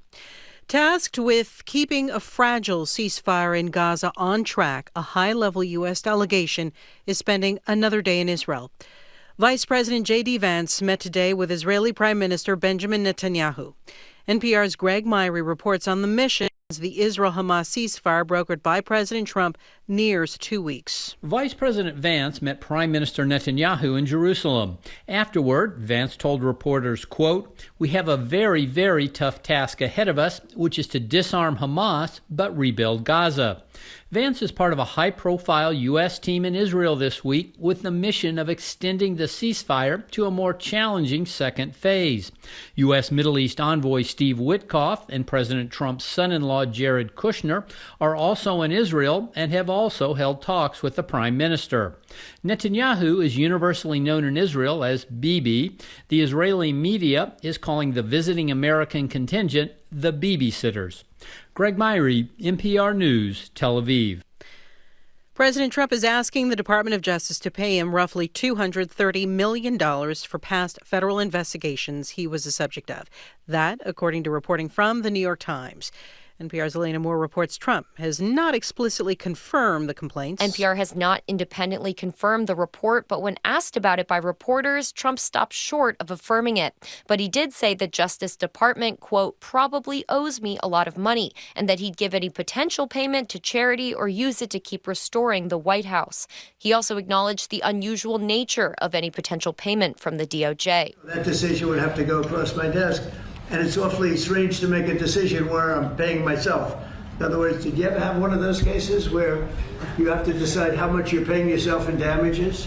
[SPEAKER 6] Tasked with keeping a fragile ceasefire in Gaza on track, a high-level U.S. delegation is spending another day in Israel. Vice President J.D. Vance met today with Israeli Prime Minister Benjamin Netanyahu. NPR's Greg Myrie reports on the mission as the Israel-Hamas ceasefire brokered by President Trump nears 2 weeks.
[SPEAKER 23] Vice President Vance met Prime Minister Netanyahu in Jerusalem. Afterward, Vance told reporters, quote, "We have a very, very tough task ahead of us, which is to disarm Hamas but rebuild Gaza." Vance is part of a high-profile U.S. team in Israel this week with the mission of extending the ceasefire to a more challenging second phase. U.S. Middle East envoy Steve Witkoff and President Trump's son-in-law Jared Kushner are also in Israel and have also held talks with the Prime Minister. Netanyahu is universally known in Israel as Bibi. The Israeli media is calling the visiting American contingent the Bibi-sitters. Greg Myrie, NPR News, Tel Aviv.
[SPEAKER 6] President Trump is asking the Department of Justice to pay him roughly $230 million for past federal investigations he was the subject of. That, according to reporting from the New York Times. NPR's Elena Moore reports Trump has not explicitly confirmed the complaints.
[SPEAKER 24] NPR has not independently confirmed the report, but when asked about it by reporters, Trump stopped short of affirming it. But he did say the Justice Department, quote, probably owes me a lot of money, and that he'd give any potential payment to charity or use it to keep restoring the White House. He also acknowledged the unusual nature of any potential payment from the DOJ.
[SPEAKER 25] That decision would have to go across my desk. And it's awfully strange to make a decision where I'm paying myself. In other words, did you ever have one of those cases where you have to decide how much you're paying yourself in damages?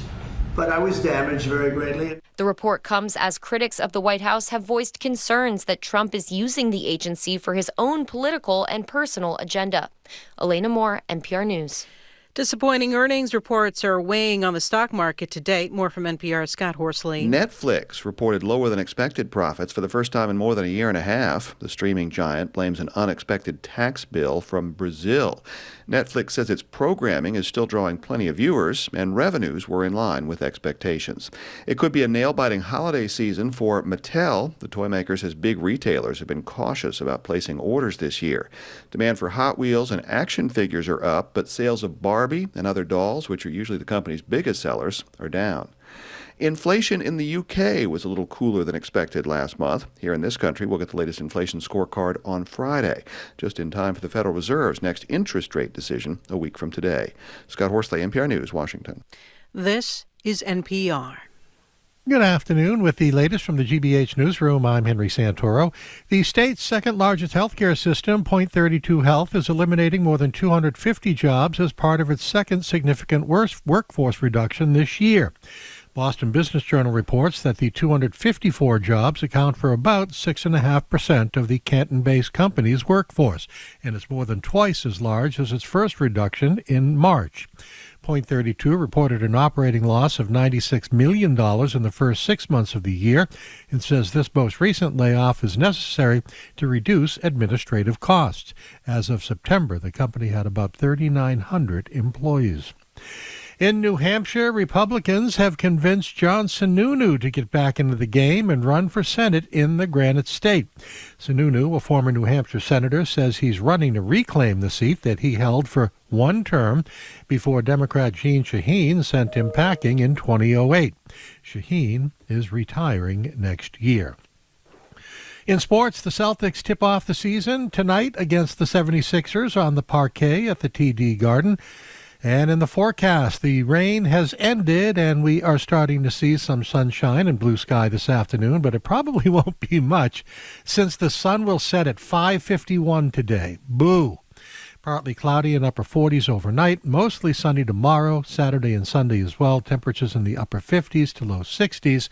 [SPEAKER 25] But I was damaged very greatly.
[SPEAKER 24] The report comes as critics of the White House have voiced concerns that Trump is using the agency for his own political and personal agenda. Elena Moore, NPR News.
[SPEAKER 6] Disappointing earnings reports are weighing on the stock market to date. More from NPR's Scott Horsley.
[SPEAKER 26] Netflix reported lower than expected profits for the first time in more than a year and a half. The streaming giant blames an unexpected tax bill from Brazil. Netflix says its programming is still drawing plenty of viewers, and revenues were in line with expectations. It could be a nail-biting holiday season for Mattel. The toy maker says big retailers have been cautious about placing orders this year. Demand for Hot Wheels and action figures are up, but sales of Barbie and other dolls, which are usually the company's biggest sellers, are down. Inflation in the UK was a little cooler than expected last month. Here in this country, we'll get the latest inflation scorecard on Friday, just in time for the Federal Reserve's next interest rate decision a week from today. Scott Horsley, NPR News, Washington.
[SPEAKER 6] This is NPR.
[SPEAKER 27] Good afternoon. With the latest from the GBH Newsroom, I'm Henry Santoro. The state's second largest healthcare system, Point 32 Health, is eliminating more than 250 jobs as part of its second significant workforce reduction this year. Boston Business Journal reports that the 254 jobs account for about 6.5% of the Canton-based company's workforce, and is more than twice as large as its first reduction in March. Point32 reported an operating loss of $96 million in the first 6 months of the year and says this most recent layoff is necessary to reduce administrative costs. As of September, the company had about 3,900 employees. In New Hampshire, Republicans have convinced John Sununu to get back into the game and run for Senate in the Granite State. Sununu, a former New Hampshire senator, says he's running to reclaim the seat that he held for one term before Democrat Jeanne Shaheen sent him packing in 2008. Shaheen is retiring next year. In sports, the Celtics tip off the season tonight against the 76ers on the parquet at the TD Garden. And in the forecast, the rain has ended, and we are starting to see some sunshine and blue sky this afternoon, but it probably won't be much since the sun will set at 5:51 today. Boo! Partly cloudy and upper 40s overnight, mostly sunny tomorrow, Saturday and Sunday as well. Temperatures in the upper 50s to low 60s.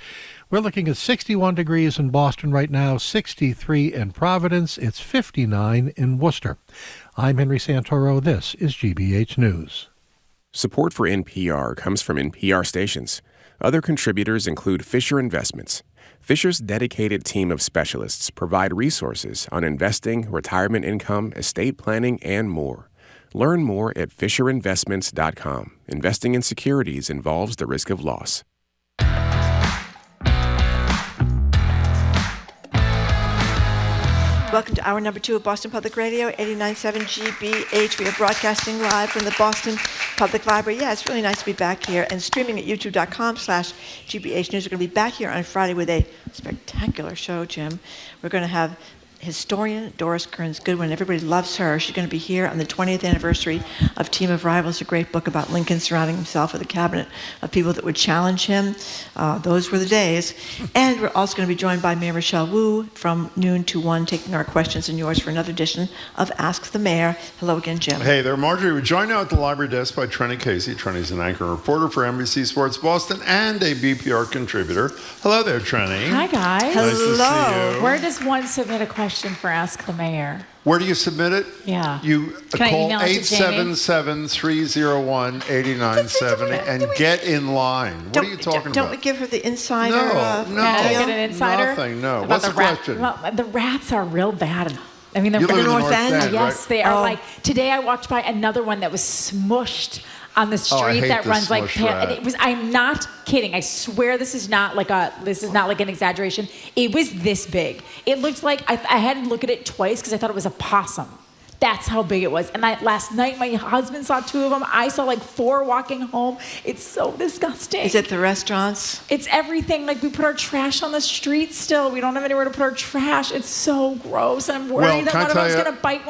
[SPEAKER 27] We're looking at 61 degrees in Boston right now, 63 in Providence. It's 59 in Worcester. I'm Henry Santoro. This is GBH News.
[SPEAKER 1] Support for NPR comes from NPR stations. Other contributors include Fisher Investments. Fisher's dedicated team of specialists provide resources on investing, retirement income, estate planning, and more. Learn more at FisherInvestments.com. Investing in securities involves the risk of loss.
[SPEAKER 7] Welcome to hour number 2 of Boston Public Radio, 89.7 GBH. We are broadcasting live from the Boston Public Library. Yeah, it's really nice to be back here and streaming at youtube.com/GBH News. We're going to be back here on Friday with a spectacular show, Jim. We're going to have historian Doris Kearns Goodwin. Everybody loves her. She's going to be here on the 20th anniversary of Team of Rivals, a great book about Lincoln surrounding himself with a cabinet of people that would challenge him. Those were the days. And we're also going to be joined by Mayor Michelle Wu from noon to 1, taking our questions and yours for another edition of Ask the Mayor. Hello again, Jim.
[SPEAKER 8] Hey there, Marjorie. We're joined now at the library desk by Trenni Casey. Trenni's an anchor and reporter for NBC Sports Boston and a BPR contributor. Hello there, Trenni.
[SPEAKER 9] Hi, guys.
[SPEAKER 8] Nice to see you.
[SPEAKER 9] Where does one submit a question for Ask the Mayor?
[SPEAKER 8] Where do you submit it?
[SPEAKER 9] Yeah.
[SPEAKER 8] You
[SPEAKER 9] Can I
[SPEAKER 8] call
[SPEAKER 9] email it to Jamie?
[SPEAKER 8] 877-301-8970 and get in line. What are you talking about?
[SPEAKER 7] Don't we give her the insider?
[SPEAKER 8] No.
[SPEAKER 9] Get an insider?
[SPEAKER 8] Nothing, no.
[SPEAKER 9] About
[SPEAKER 8] What's the
[SPEAKER 9] rat-
[SPEAKER 8] question?
[SPEAKER 9] Well, the rats are real bad. I mean,
[SPEAKER 8] You live in the North End,
[SPEAKER 9] Yes,
[SPEAKER 8] right?
[SPEAKER 9] they are. Like, today I walked by another one that was smushed on the street
[SPEAKER 8] I hate
[SPEAKER 9] that
[SPEAKER 8] the
[SPEAKER 9] runs like
[SPEAKER 8] smush rat.
[SPEAKER 9] and it was. I'm not kidding. I swear this is not like an exaggeration. It was this big. It looked like I had to look at it twice because I thought it was a possum. That's how big it was. And last night, my husband saw 2 of them. I saw like 4 walking home. It's so disgusting.
[SPEAKER 7] Is it the restaurants?
[SPEAKER 9] It's everything. Like, we put our trash on the street still. We don't have anywhere to put our trash. It's so gross. I'm worried that one of them's going to bite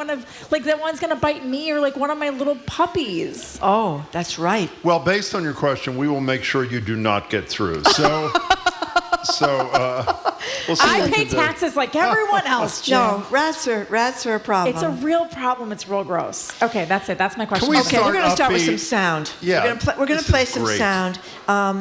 [SPEAKER 9] that one's going to bite me or like one of my little puppies.
[SPEAKER 7] Oh, that's right.
[SPEAKER 8] Well, based on your question, we will make sure you do not get through. So, we'll see.
[SPEAKER 9] I pay taxes like everyone else, Jim.
[SPEAKER 7] No, rats are a problem.
[SPEAKER 9] It's a real problem. It's real gross. Okay, that's it. That's my question.
[SPEAKER 8] we
[SPEAKER 7] Okay, we're going to start with
[SPEAKER 8] upbeat?
[SPEAKER 7] some sound.
[SPEAKER 8] Yeah,
[SPEAKER 7] we're going to play some
[SPEAKER 8] great.
[SPEAKER 7] sound.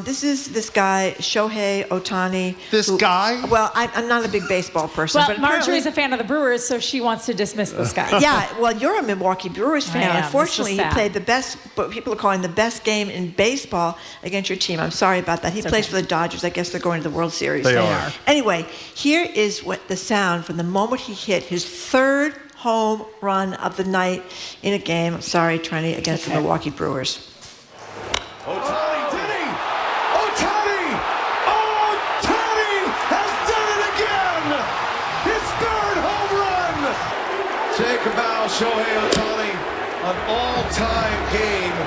[SPEAKER 7] This is this guy, Shohei Ohtani.
[SPEAKER 8] Guy?
[SPEAKER 7] Well, I'm not a big baseball person.
[SPEAKER 9] Well,
[SPEAKER 7] but
[SPEAKER 9] Marjorie's a fan of the Brewers, so she wants to dismiss this guy.
[SPEAKER 7] Yeah, well, you're a Milwaukee Brewers fan.
[SPEAKER 9] I am.
[SPEAKER 7] Unfortunately,
[SPEAKER 9] This is
[SPEAKER 7] he
[SPEAKER 9] sad.
[SPEAKER 7] played the best, what people are calling the best game in baseball against your team. I'm sorry about that. He plays for the Dodgers. I guess they're going to the World Series.
[SPEAKER 8] They are.
[SPEAKER 7] Anyway, here is what the sound from the moment he hit his 3rd home run of the night in a game. Sorry, Trenni, against the Milwaukee Brewers.
[SPEAKER 10] Ohtani has done it again! His 3rd home run! Jay Cabral, Shohei Ohtani, an all-time game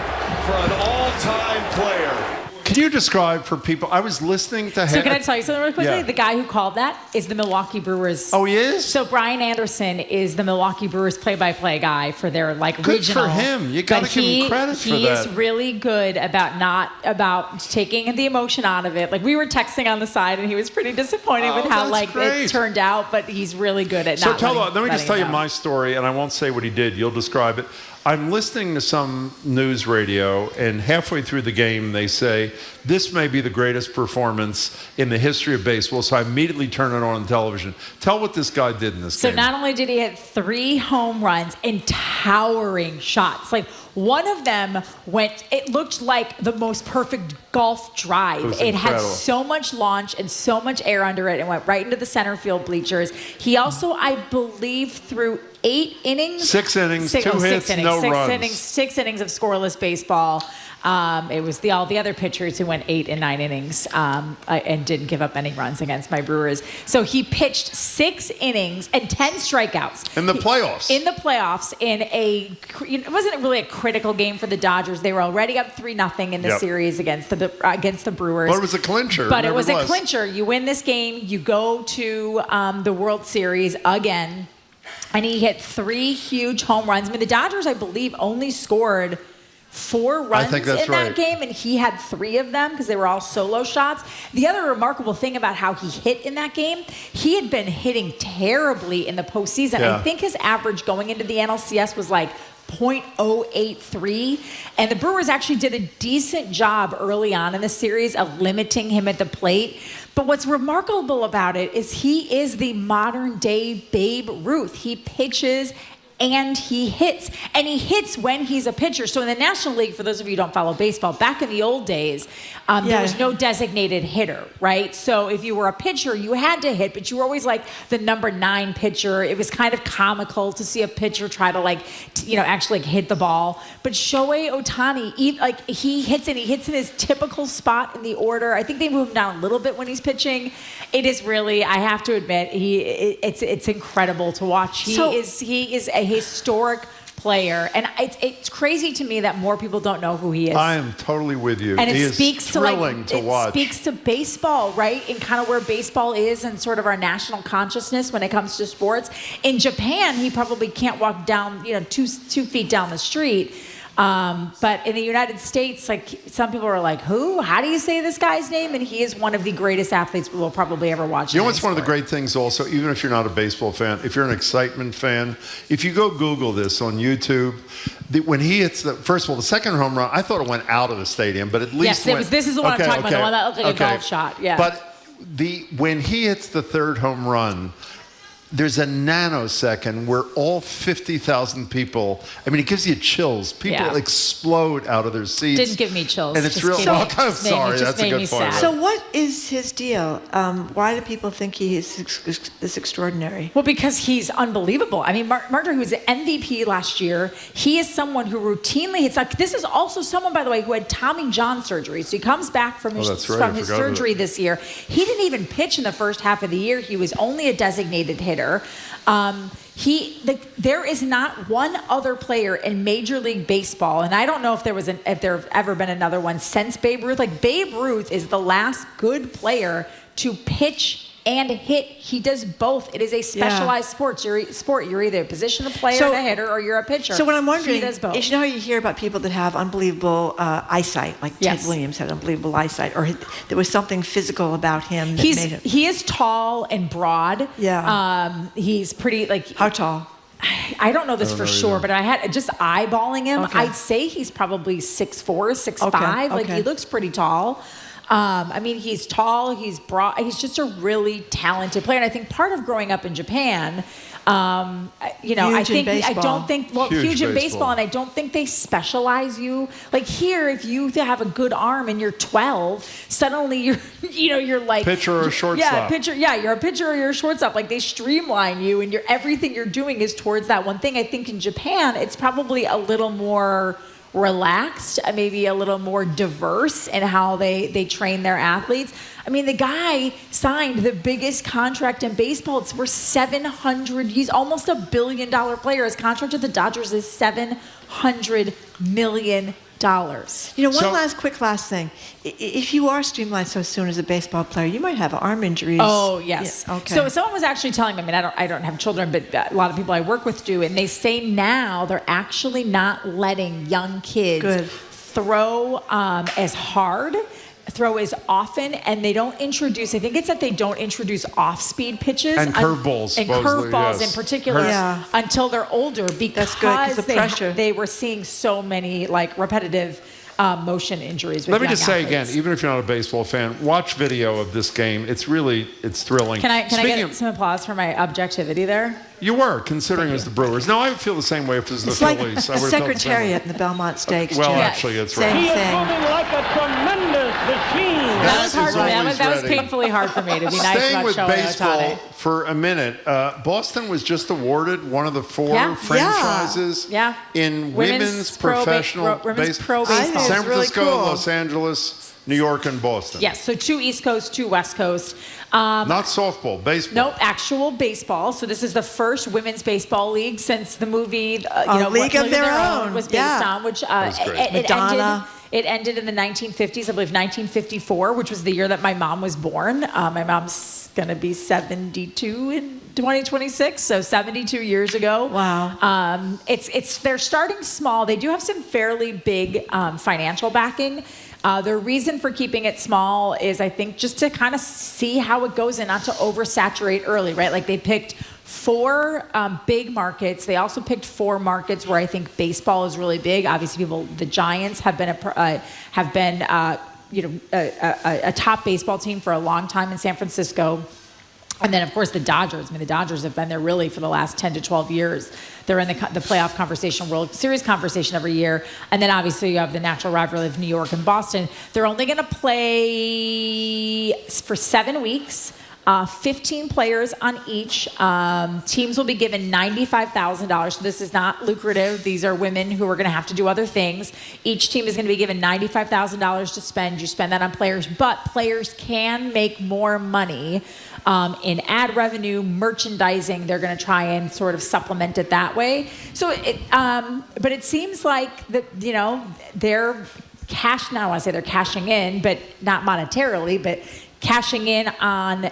[SPEAKER 10] for an all-time player.
[SPEAKER 8] Can you describe for people? I was listening to
[SPEAKER 9] So can I tell you something really quickly?
[SPEAKER 8] Yeah.
[SPEAKER 9] The guy who called that is the Milwaukee Brewers.
[SPEAKER 8] Oh, he is?
[SPEAKER 9] So Brian Anderson is the Milwaukee Brewers play-by-play guy for their
[SPEAKER 8] Good
[SPEAKER 9] original.
[SPEAKER 8] for him. You got to give him credit for that.
[SPEAKER 9] He is really good about taking the emotion out of it. Like, we were texting on the side, and he was pretty disappointed with how it turned out. But he's really good at
[SPEAKER 8] So
[SPEAKER 9] not.
[SPEAKER 8] let me just
[SPEAKER 9] letting
[SPEAKER 8] tell
[SPEAKER 9] it
[SPEAKER 8] you
[SPEAKER 9] go.
[SPEAKER 8] my story, and I won't say what he did. You'll describe it. I'm listening to some news radio, and halfway through the game, they say, this may be the greatest performance in the history of baseball, so I immediately turn it on television. Tell what this guy did in this game.
[SPEAKER 9] So not only did he hit 3 home runs and towering shots, like one of them it looked like the most perfect golf drive. It had so much launch and so much air under it and went right into the center field bleachers. He also, I believe, threw 8 innings.
[SPEAKER 8] 6 innings, 2 hits, no runs.
[SPEAKER 9] 6 innings of scoreless baseball. It was all the other pitchers who went 8 and 9 innings and didn't give up any runs against my Brewers. So he pitched 6 innings and 10 strikeouts.
[SPEAKER 8] In the playoffs.
[SPEAKER 9] It wasn't really a critical game for the Dodgers. They were already up 3-0 in the series against the Brewers.
[SPEAKER 8] But it was a clincher.
[SPEAKER 9] But it was a clincher. You win this game, you go to the World Series again, and he hit 3 huge home runs. I mean, the Dodgers, I believe, only scored 4 runs in that game, and he had 3 of them because they were all solo shots. The other remarkable thing about how he hit in that game, he had been hitting terribly in the postseason. I think his average going into the NLCS was like .083, and the Brewers actually did a decent job early on in the series of limiting him at the plate. But what's remarkable about it is he is the modern day Babe Ruth. He pitches and he hits. And he hits when he's a pitcher. So in the National League, for those of you who don't follow baseball, back in the old days, there was no designated hitter, right? So if you were a pitcher, you had to hit, but you were always like the number 9 pitcher. It was kind of comical to see a pitcher try to actually hit the ball. But Shohei Ohtani, he hits in his typical spot in the order. I think they move him down a little bit when he's pitching. It is really, I have to admit, it's incredible to watch. He is a historic player, and it's crazy to me that more people don't know who he is.
[SPEAKER 8] I am totally with you.
[SPEAKER 9] And
[SPEAKER 8] it speaks thrilling to watch.
[SPEAKER 9] It speaks to baseball, right? And kind of where baseball is and sort of our national consciousness when it comes to sports. In Japan, he probably can't walk down, 2 feet down the street. But in the United States, some people are like, who? How do you say this guy's name? And he is one of the greatest athletes we will probably ever watch.
[SPEAKER 8] You know what's one of the great things also, even if you're not a baseball fan, if you're an excitement fan, if you go Google this on YouTube, when he hits first of all, the second home run, I thought it went out of the stadium, but at least
[SPEAKER 9] this is the one I'm talking about, the one that looked like a golf shot. Yeah.
[SPEAKER 8] But when he hits the third home run, there's a nanosecond where all 50,000 people, it gives you chills. People explode out of their seats.
[SPEAKER 9] Didn't give me chills.
[SPEAKER 8] And it's really, I'm sorry, that's a good point.
[SPEAKER 7] So what is his deal? Why do people think he is this extraordinary?
[SPEAKER 9] Well, because he's unbelievable. Martin, who was an MVP last year, he is someone who routinely hits. This is also someone, by the way, who had Tommy John surgery. So he comes back from his surgery this year. He didn't even pitch in the first half of the year. He was only a designated hitter. There is not one other player in Major League Baseball, and I don't know if there have ever been another one since Babe Ruth. Babe Ruth is the last good player to pitch and hit. He does both. It is a specialized sport. You're either a positional player, a hitter, or you're a pitcher.
[SPEAKER 7] So what I'm wondering
[SPEAKER 9] he does both.
[SPEAKER 7] is, how you hear about people that have unbelievable eyesight, like Ted Williams had unbelievable eyesight, or there was something physical about him that made him.
[SPEAKER 9] He is tall and broad.
[SPEAKER 7] Yeah.
[SPEAKER 9] He's pretty
[SPEAKER 7] How tall?
[SPEAKER 9] I don't know this for sure, but I had just eyeballing him.
[SPEAKER 7] Okay.
[SPEAKER 9] I'd say he's probably 6'4", 6'5". He looks pretty tall. He's tall, he's broad, he's just a really talented player. And I think part of growing up in Japan, huge in baseball, and I don't think they specialize you. Here, if you have a good arm and you're 12, suddenly you're like
[SPEAKER 8] pitcher or shortstop.
[SPEAKER 9] Yeah, pitcher. Yeah, you're a pitcher or you're a shortstop. They streamline you, and everything you're doing is towards that one thing. I think in Japan, it's probably a little more relaxed, maybe a little more diverse in how they train their athletes. The guy signed the biggest contract in baseball. It's worth $700. He's almost $1 billion player. His contract with the Dodgers is $700 million.
[SPEAKER 7] Last thing. If you are streamlined so soon as a baseball player, you might have arm injuries.
[SPEAKER 9] Oh, yes.
[SPEAKER 7] Yeah, okay.
[SPEAKER 9] So someone was actually telling me, I don't have children, but a lot of people I work with do, and they say now they're actually not letting young kids throw as hard throw as often, and they don't introduce, I think it's that they don't introduce off-speed pitches.
[SPEAKER 8] And curveballs,
[SPEAKER 9] and
[SPEAKER 8] supposedly,
[SPEAKER 9] curveballs
[SPEAKER 8] yes.
[SPEAKER 9] in particular until they're older, because
[SPEAKER 7] good, 'cause the pressure.
[SPEAKER 9] they were seeing so many like repetitive motion injuries. With
[SPEAKER 11] Let me
[SPEAKER 9] young
[SPEAKER 11] just say
[SPEAKER 9] athletes.
[SPEAKER 11] again, even if you're not a baseball fan, watch video of this game. It's thrilling.
[SPEAKER 9] Can I
[SPEAKER 11] Speaking
[SPEAKER 9] get
[SPEAKER 11] of,
[SPEAKER 9] some applause for my objectivity there?
[SPEAKER 11] you were, considering it was the Brewers. No, I would feel the same way if it was the
[SPEAKER 7] It's like
[SPEAKER 11] Phillies.
[SPEAKER 7] a
[SPEAKER 11] I would have felt the same way.
[SPEAKER 7] secretariat in the Belmont Stakes.
[SPEAKER 11] Well,
[SPEAKER 7] Jim.
[SPEAKER 11] actually, it's
[SPEAKER 7] Same
[SPEAKER 11] right.
[SPEAKER 7] thing.
[SPEAKER 10] like a tremendous machine.
[SPEAKER 9] That was hard for me.
[SPEAKER 8] always
[SPEAKER 9] That was
[SPEAKER 8] ready.
[SPEAKER 9] painfully hard for me to be nice
[SPEAKER 8] Staying
[SPEAKER 9] about
[SPEAKER 8] with
[SPEAKER 9] Shohei
[SPEAKER 8] baseball
[SPEAKER 9] Ohtani.
[SPEAKER 8] for a minute, Boston was just awarded one of the 4
[SPEAKER 9] Yeah.
[SPEAKER 8] franchises
[SPEAKER 9] Yeah.
[SPEAKER 8] in women's professional
[SPEAKER 9] women's
[SPEAKER 8] baseball.
[SPEAKER 9] pro baseball.
[SPEAKER 8] San Francisco,
[SPEAKER 7] really cool.
[SPEAKER 8] Los Angeles, New York, and Boston.
[SPEAKER 9] Yes, so 2 East Coast, 2 West Coast.
[SPEAKER 8] Not softball, baseball.
[SPEAKER 9] No, actual baseball. So this is the first women's baseball league since the movie,
[SPEAKER 7] League of Their Own
[SPEAKER 9] was based on, which
[SPEAKER 8] was great.
[SPEAKER 7] Madonna.
[SPEAKER 9] It ended in the 1950s, I believe 1954, which was the year that my mom was born. My mom's going to be 72 in 2026, so 72 years ago.
[SPEAKER 7] Wow.
[SPEAKER 9] They're starting small. They do have some fairly big financial backing. The reason for keeping it small is, I think, just to kind of see how it goes and not to oversaturate early, right? Like they picked 4 big markets. They also picked 4 markets where I think baseball is really big. Obviously, the Giants have been a top baseball team for a long time in San Francisco. And then, of course, the Dodgers. I mean, the Dodgers have been there really for the last 10 to 12 years. They're in the playoff conversation, World Series conversation every year. And then, obviously, you have the natural rivalry of New York and Boston. They're only going to play for 7 weeks. 15 players on each. Teams will be given $95,000. So this is not lucrative. These are women who are going to have to do other things. Each team is going to be given $95,000 to spend. You spend that on players, but players can make more money in ad revenue, merchandising. They're going to try and sort of supplement it that way. So, but it seems like they're now. I say they're cashing in, but not monetarily, but cashing in on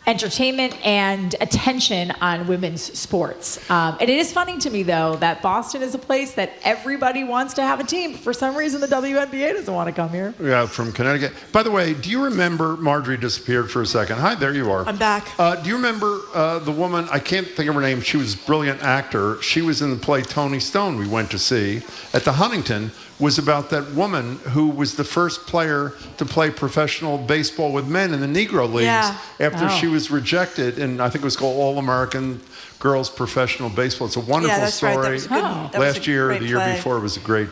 [SPEAKER 9] entertainment and attention on women's sports. And it is funny to me, though, that Boston is a place that everybody wants to have a team. For some reason, the WNBA doesn't want to come here.
[SPEAKER 8] Yeah, from Connecticut. By the way, do you remember, Marjorie disappeared for a second. Hi, there you are.
[SPEAKER 7] I'm back.
[SPEAKER 8] Do you remember the woman, I can't think of her name, she was a brilliant actor. She was in the play Tony Stone we went to see at the Huntington, was about that woman who was the first player to play professional baseball with men in the Negro Leagues after she was rejected, and I think it was called All-American Girls Professional Baseball. It's a wonderful story.
[SPEAKER 7] Right. That was good.
[SPEAKER 8] Last year, the year
[SPEAKER 7] play.
[SPEAKER 8] before, it was a great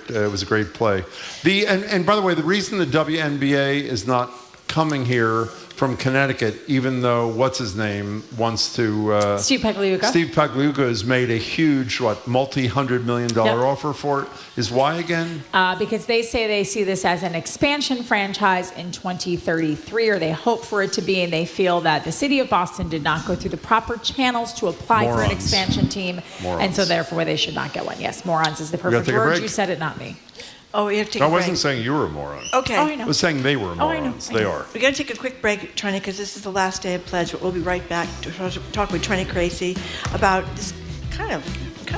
[SPEAKER 8] play. And by the way, the reason the WNBA is not coming here from Connecticut, even though what's his name wants to
[SPEAKER 9] Steve Pagliuca.
[SPEAKER 8] Steve Pagliuca has made a huge multi-$100 million offer for it. Is why again?
[SPEAKER 9] Because they say they see this as an expansion franchise in 2033, or they hope for it to be, and they feel that the city of Boston did not go through the proper channels to apply for an expansion team, and so therefore they should not get one. Yes, morons is the perfect word. You said it, not me.
[SPEAKER 7] Oh, we have to take a break.
[SPEAKER 8] I wasn't saying you were a moron.
[SPEAKER 7] Okay.
[SPEAKER 9] Oh, I know.
[SPEAKER 8] I was saying they were morons. They are.
[SPEAKER 7] We're going to take a quick break, Trenni, because this is the last day of pledge, but we'll be right back to talk with Trenni Crazy about this kind of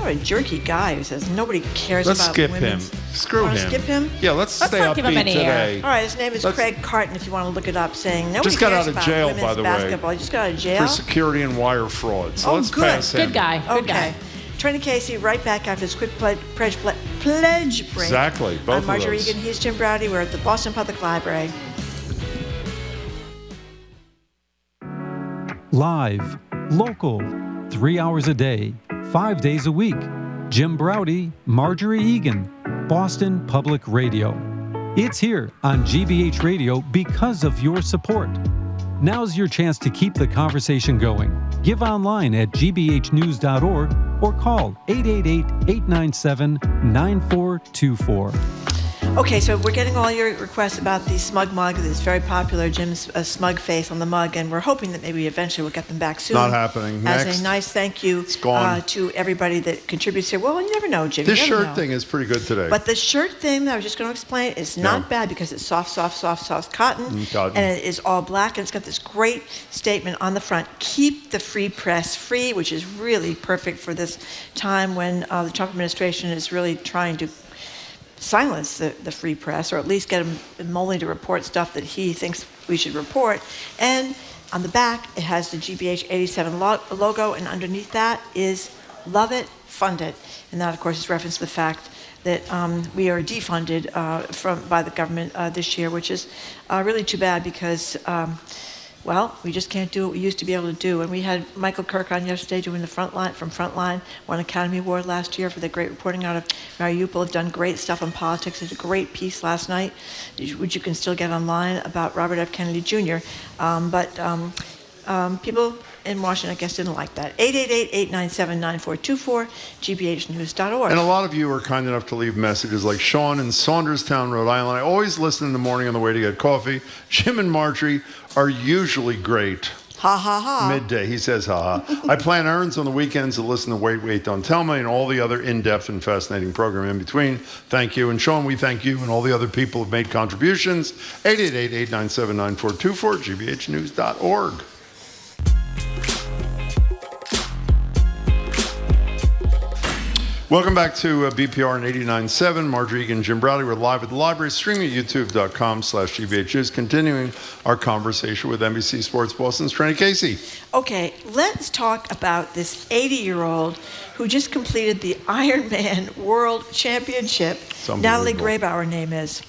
[SPEAKER 7] a jerky guy who says nobody cares
[SPEAKER 8] Let's
[SPEAKER 7] about
[SPEAKER 8] skip
[SPEAKER 7] women's.
[SPEAKER 8] him. Screw him.
[SPEAKER 7] Skip him?
[SPEAKER 8] Yeah, let's stay
[SPEAKER 9] not give him
[SPEAKER 8] upbeat
[SPEAKER 9] any
[SPEAKER 8] today.
[SPEAKER 7] All right, his name is Craig Carton, if you want to look it up, saying nobody
[SPEAKER 8] Just got
[SPEAKER 7] cares
[SPEAKER 8] out of
[SPEAKER 7] about
[SPEAKER 8] jail,
[SPEAKER 7] women's
[SPEAKER 8] by the way.
[SPEAKER 7] basketball. He just got out of jail?
[SPEAKER 8] For security and wire fraud. So let's pass him.
[SPEAKER 9] Good guy. Good guy.
[SPEAKER 7] Trenni Casey, right back after this quick pledge break.
[SPEAKER 8] Exactly. Both
[SPEAKER 7] I'm Marjorie
[SPEAKER 8] of those.
[SPEAKER 7] Egan. He's Jim Browdy. We're at the Boston Public Library.
[SPEAKER 12] Live, local, 3 hours a day, 5 days a week. Jim Browdy, Marjorie Egan, Boston Public Radio. It's here on GBH Radio because of your support. Now's your chance to keep the conversation going. Give online at gbhnews.org or call 888-897-9424.
[SPEAKER 7] Okay, so we're getting all your requests about the smug mug. It's very popular, Jim's smug face on the mug, and we're hoping that maybe eventually we'll get them back soon.
[SPEAKER 8] Not happening.
[SPEAKER 7] As
[SPEAKER 8] Next.
[SPEAKER 7] a nice thank you to everybody that contributes here. Well, you never know, Jim.
[SPEAKER 8] This
[SPEAKER 7] You never
[SPEAKER 8] shirt
[SPEAKER 7] know.
[SPEAKER 8] thing is pretty good today.
[SPEAKER 7] But the shirt thing that I was just going to explain is not bad because it's soft cotton, and it is all black, and it's got this great statement on the front: keep the free press free, which is really perfect for this time when the Trump administration is really trying to silence the free press, or at least get him only to report stuff that he thinks we should report. And on the back, it has the GBH 87 logo, and underneath that is love it, fund it. And that, of course, is reference to the fact that we are defunded by the government this year, which is really too bad because, well, we just can't do what we used to be able to do. And we had Michael Kirk on yesterday doing the Frontline, won an Academy Award last year for the great reporting out of Mariupol, have done great stuff on politics. There's a great piece last night, which you can still get online, about Robert F. Kennedy Jr. But people in Washington, I guess, didn't like that. 888-897-9424, gbhnews.org.
[SPEAKER 8] And a lot of you are kind enough to leave messages like Sean in Saunderstown, Rhode Island. I always listen in the morning on the way to get coffee. Jim and Marjorie are usually great.
[SPEAKER 7] Ha, ha, ha.
[SPEAKER 8] Midday, he says, ha, ha. I plan errands on the weekends to listen to Wait, Wait, Don't Tell Me and all the other in-depth and fascinating program in between. Thank you. And Sean, we thank you and all the other people who have made contributions. 888-897-9424, gbhnews.org. Welcome back to BPR and 89.7. Marjorie Egan, Jim Browdy. We're live at the library, streaming at youtube.com/GBH News, continuing our conversation with NBC Sports Boston's Trenni Casey.
[SPEAKER 7] Okay, let's talk about this 80-year-old who just completed the Ironman World Championship. Natalie Graybauer, name is.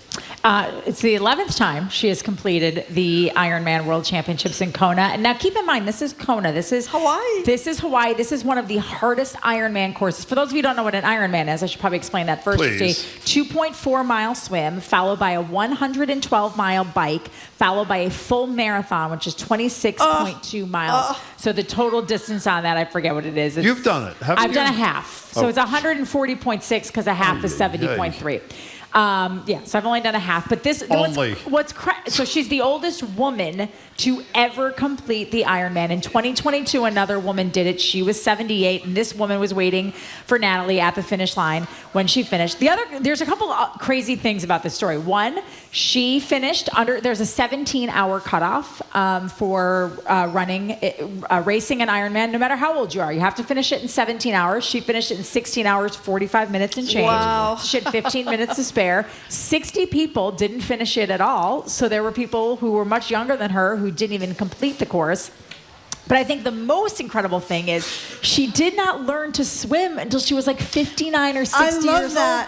[SPEAKER 9] It's the 11th time she has completed the Ironman World Championships in Kona. And now keep in mind, this is Kona. This is
[SPEAKER 7] Hawaii.
[SPEAKER 9] This is Hawaii. This is one of the hardest Ironman courses. For those of you who don't know what an Ironman is, I should probably explain that first.
[SPEAKER 8] Please.
[SPEAKER 9] It's a 2.4-mile swim, followed by a 112-mile bike, followed by a full marathon, which is 26.2 miles. So the total distance on that, I forget what it is.
[SPEAKER 8] You've done it, haven't you?
[SPEAKER 9] I've done a half. So it's 140.6 because a half is 70.3. So I've only done a half, but this so she's the oldest woman to ever complete the Ironman. In 2022, another woman did it. She was 78, and this woman was waiting for Natalie at the finish line when she finished. There's a couple of crazy things about this story. One, she finished there's a 17-hour cutoff for racing an Ironman. No matter how old you are, you have to finish it in 17 hours. She finished it in 16 hours, 45 minutes and change.
[SPEAKER 7] Wow.
[SPEAKER 9] She had 15 minutes to spare. 60 people didn't finish it at all. So there were people who were much younger than her who didn't even complete the course. But I think the most incredible thing is she did not learn to swim until she was like 59 or 60 years old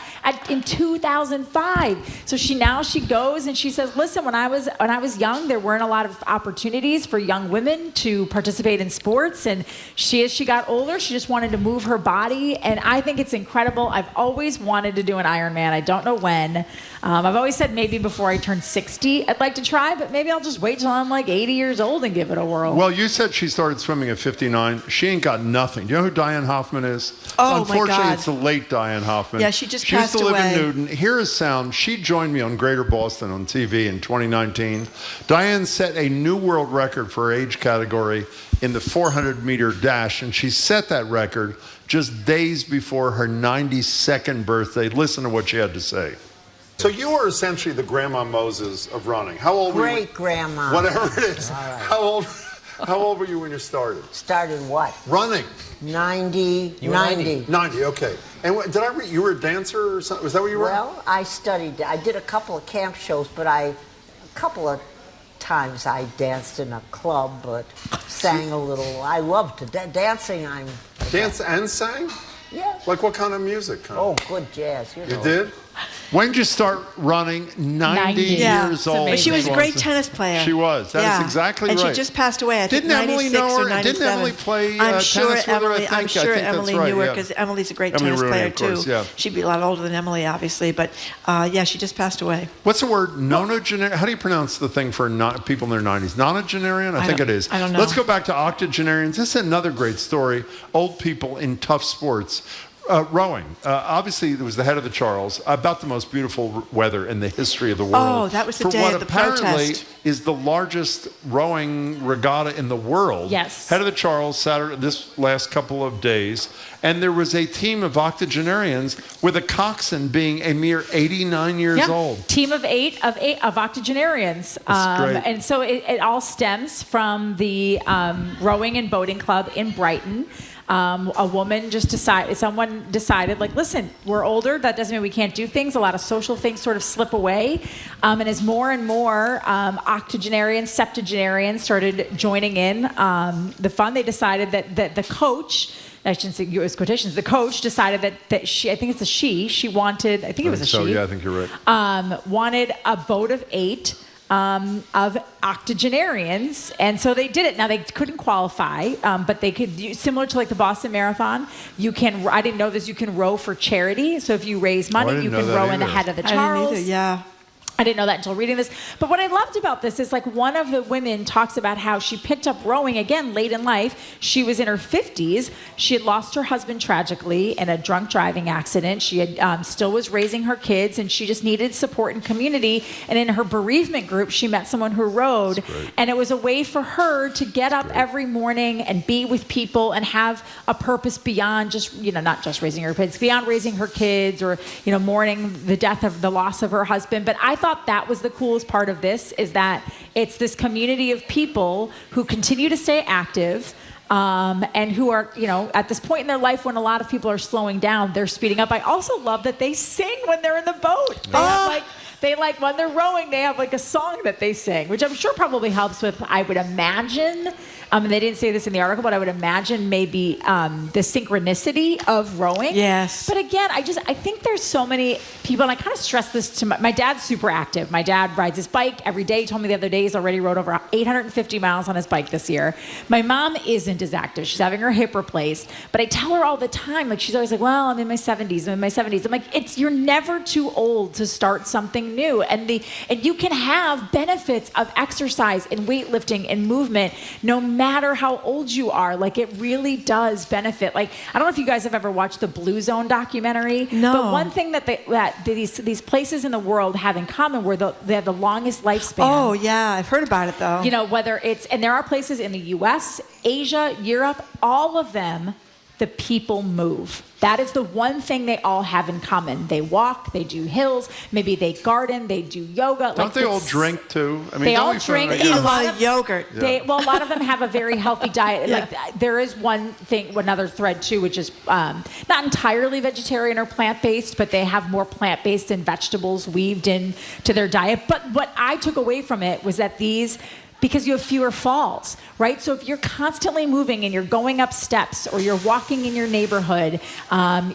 [SPEAKER 9] in 2005. So she goes and she says, listen, when I was young, there weren't a lot of opportunities for young women to participate in sports. And as she got older, she just wanted to move her body. And I think it's incredible. I've always wanted to do an Ironman. I don't know when. I've always said maybe before I turn 60, I'd like to try, but maybe I'll just wait till I'm like 80 years old and give it a whirl.
[SPEAKER 8] Well, you said she started swimming at 59. She ain't got nothing. Do you know who Diane Hoffman is?
[SPEAKER 7] Oh,
[SPEAKER 8] unfortunately,
[SPEAKER 7] my God.
[SPEAKER 8] it's the late Diane Hoffman.
[SPEAKER 7] Yeah, she just passed away.
[SPEAKER 8] She used to live in Newton. Here is sound. She joined me on Greater Boston on TV in 2019. Diane set a new world record for her age category in the 400-meter dash, and she set that record just days before her 92nd birthday. Listen to what she had to say. So you are essentially the Grandma Moses of running. How old were you?
[SPEAKER 13] Great grandma.
[SPEAKER 8] Whatever it is.
[SPEAKER 13] All right.
[SPEAKER 8] How old were you when you started?
[SPEAKER 13] Started what?
[SPEAKER 8] Running.
[SPEAKER 13] 90.
[SPEAKER 8] You were 90, okay. And did I read, you were a dancer or something? Was that what you were?
[SPEAKER 13] Well, I studied. I did a couple of camp shows, but a couple of times I danced in a club, but sang a little. I loved to dancing.
[SPEAKER 8] Dance and sang?
[SPEAKER 13] Yeah.
[SPEAKER 8] Like what kind of music?
[SPEAKER 13] Oh, good jazz. You know.
[SPEAKER 8] You did? When did you start running? 90 years old.
[SPEAKER 7] But she was a great tennis player.
[SPEAKER 8] She was. That is exactly right.
[SPEAKER 7] And she just passed away. I think
[SPEAKER 8] Didn't Emily
[SPEAKER 7] 96
[SPEAKER 8] know her?
[SPEAKER 7] or 97.
[SPEAKER 8] Didn't Emily play
[SPEAKER 7] I'm sure
[SPEAKER 8] tennis with her? I
[SPEAKER 7] I'm
[SPEAKER 8] think
[SPEAKER 7] Emily
[SPEAKER 8] that's right,
[SPEAKER 7] knew her
[SPEAKER 8] yeah.
[SPEAKER 7] because Emily's a great
[SPEAKER 8] Emily
[SPEAKER 7] tennis
[SPEAKER 8] Rooney,
[SPEAKER 7] player
[SPEAKER 8] of course,
[SPEAKER 7] too.
[SPEAKER 8] yeah.
[SPEAKER 7] She'd be a lot older than Emily, obviously, but she just passed away.
[SPEAKER 8] What's the word? Nonagenarian? How do you pronounce the thing for people in their 90s? Nonagenarian? I think it is.
[SPEAKER 7] I don't know.
[SPEAKER 8] Let's go back to octogenarians. This is another great story. Old people in tough sports. Rowing. Obviously, it was the head of the Charles. About the most beautiful weather in the history of the world.
[SPEAKER 7] Oh, that was the day of the protest.
[SPEAKER 8] For what apparently is the largest rowing regatta in the world.
[SPEAKER 9] Yes.
[SPEAKER 8] Head of the Charles, Saturday, this last couple of days. And there was a team of octogenarians with a coxswain being a mere 89 years old.
[SPEAKER 9] Team of eight octogenarians.
[SPEAKER 8] That's great.
[SPEAKER 9] And so it all stems from the Rowing and Boating Club in Brighton. A woman someone decided, like, listen, we're older. That doesn't mean we can't do things. A lot of social things sort of slip away. And as more and more octogenarians, septuagenarians started joining in the fun, they decided that the coach, I shouldn't say use quotations, the coach decided that she, I think it's a she wanted, I think it was a she.
[SPEAKER 11] Yeah, I think you're right.
[SPEAKER 9] Wanted a boat of 8 of octogenarians, and so they did it. Now they couldn't qualify, but they could, similar to like the Boston Marathon, you can, I didn't know this, you can row for charity. So if you raise money, you can row in the head of the Charles.
[SPEAKER 7] I didn't either, yeah.
[SPEAKER 9] I didn't know that until reading this. But what I loved about this is, like, one of the women talks about how she picked up rowing again late in life. She was in her 50s. She had lost her husband tragically in a drunk driving accident. She had still was raising her kids, and she just needed support and community. And in her bereavement group, she met someone who rowed. And it was a way for her to get up every morning and be with people and have a purpose beyond just, not just raising her kids, beyond raising her kids or, mourning the death of the loss of her husband. But I thought that was the coolest part of this, is that it's this community of people who continue to stay active, and who are, at this point in their life when a lot of people are slowing down, they're speeding up. I also love that they sing when they're in the boat. They have when they're rowing, they have like a song that they sing, which I'm sure probably helps with, I would imagine, and they didn't say this in the article, but I would imagine maybe the synchronicity of rowing.
[SPEAKER 7] Yes.
[SPEAKER 9] But again, I think there's so many people, and I kind of stress this to my dad's super active. My dad rides his bike every day. He told me the other day he's already rode over 850 miles on his bike this year. My mom isn't as active. She's having her hip replaced. But I tell her all the time, like, she's always like, well, I'm in my 70s. I'm like, you're never too old to start something new. And you can have benefits of exercise and weightlifting and movement no matter how old you are. Like, it really does benefit. Like, I don't know if you guys have ever watched the Blue Zone documentary.
[SPEAKER 7] No.
[SPEAKER 9] But one thing that these places in the world have in common where they have the longest lifespan.
[SPEAKER 7] Oh, yeah. I've heard about it, though.
[SPEAKER 9] Whether it's, and there are places in the U.S., Asia, Europe, all of them, the people move. That is the one thing they all have in common. They walk, they do hills, maybe they garden, they do yoga.
[SPEAKER 8] Don't they all drink too? I mean,
[SPEAKER 9] they all drink.
[SPEAKER 7] They eat a lot of yogurt.
[SPEAKER 9] A lot of them have a very healthy diet.
[SPEAKER 7] Yeah.
[SPEAKER 9] Like, there is one thing, another thread too, which is not entirely vegetarian or plant-based, but they have more plant-based and vegetables weaved into their diet. But what I took away from it was that because you have fewer falls, right? So if you're constantly moving and you're going up steps or you're walking in your neighborhood,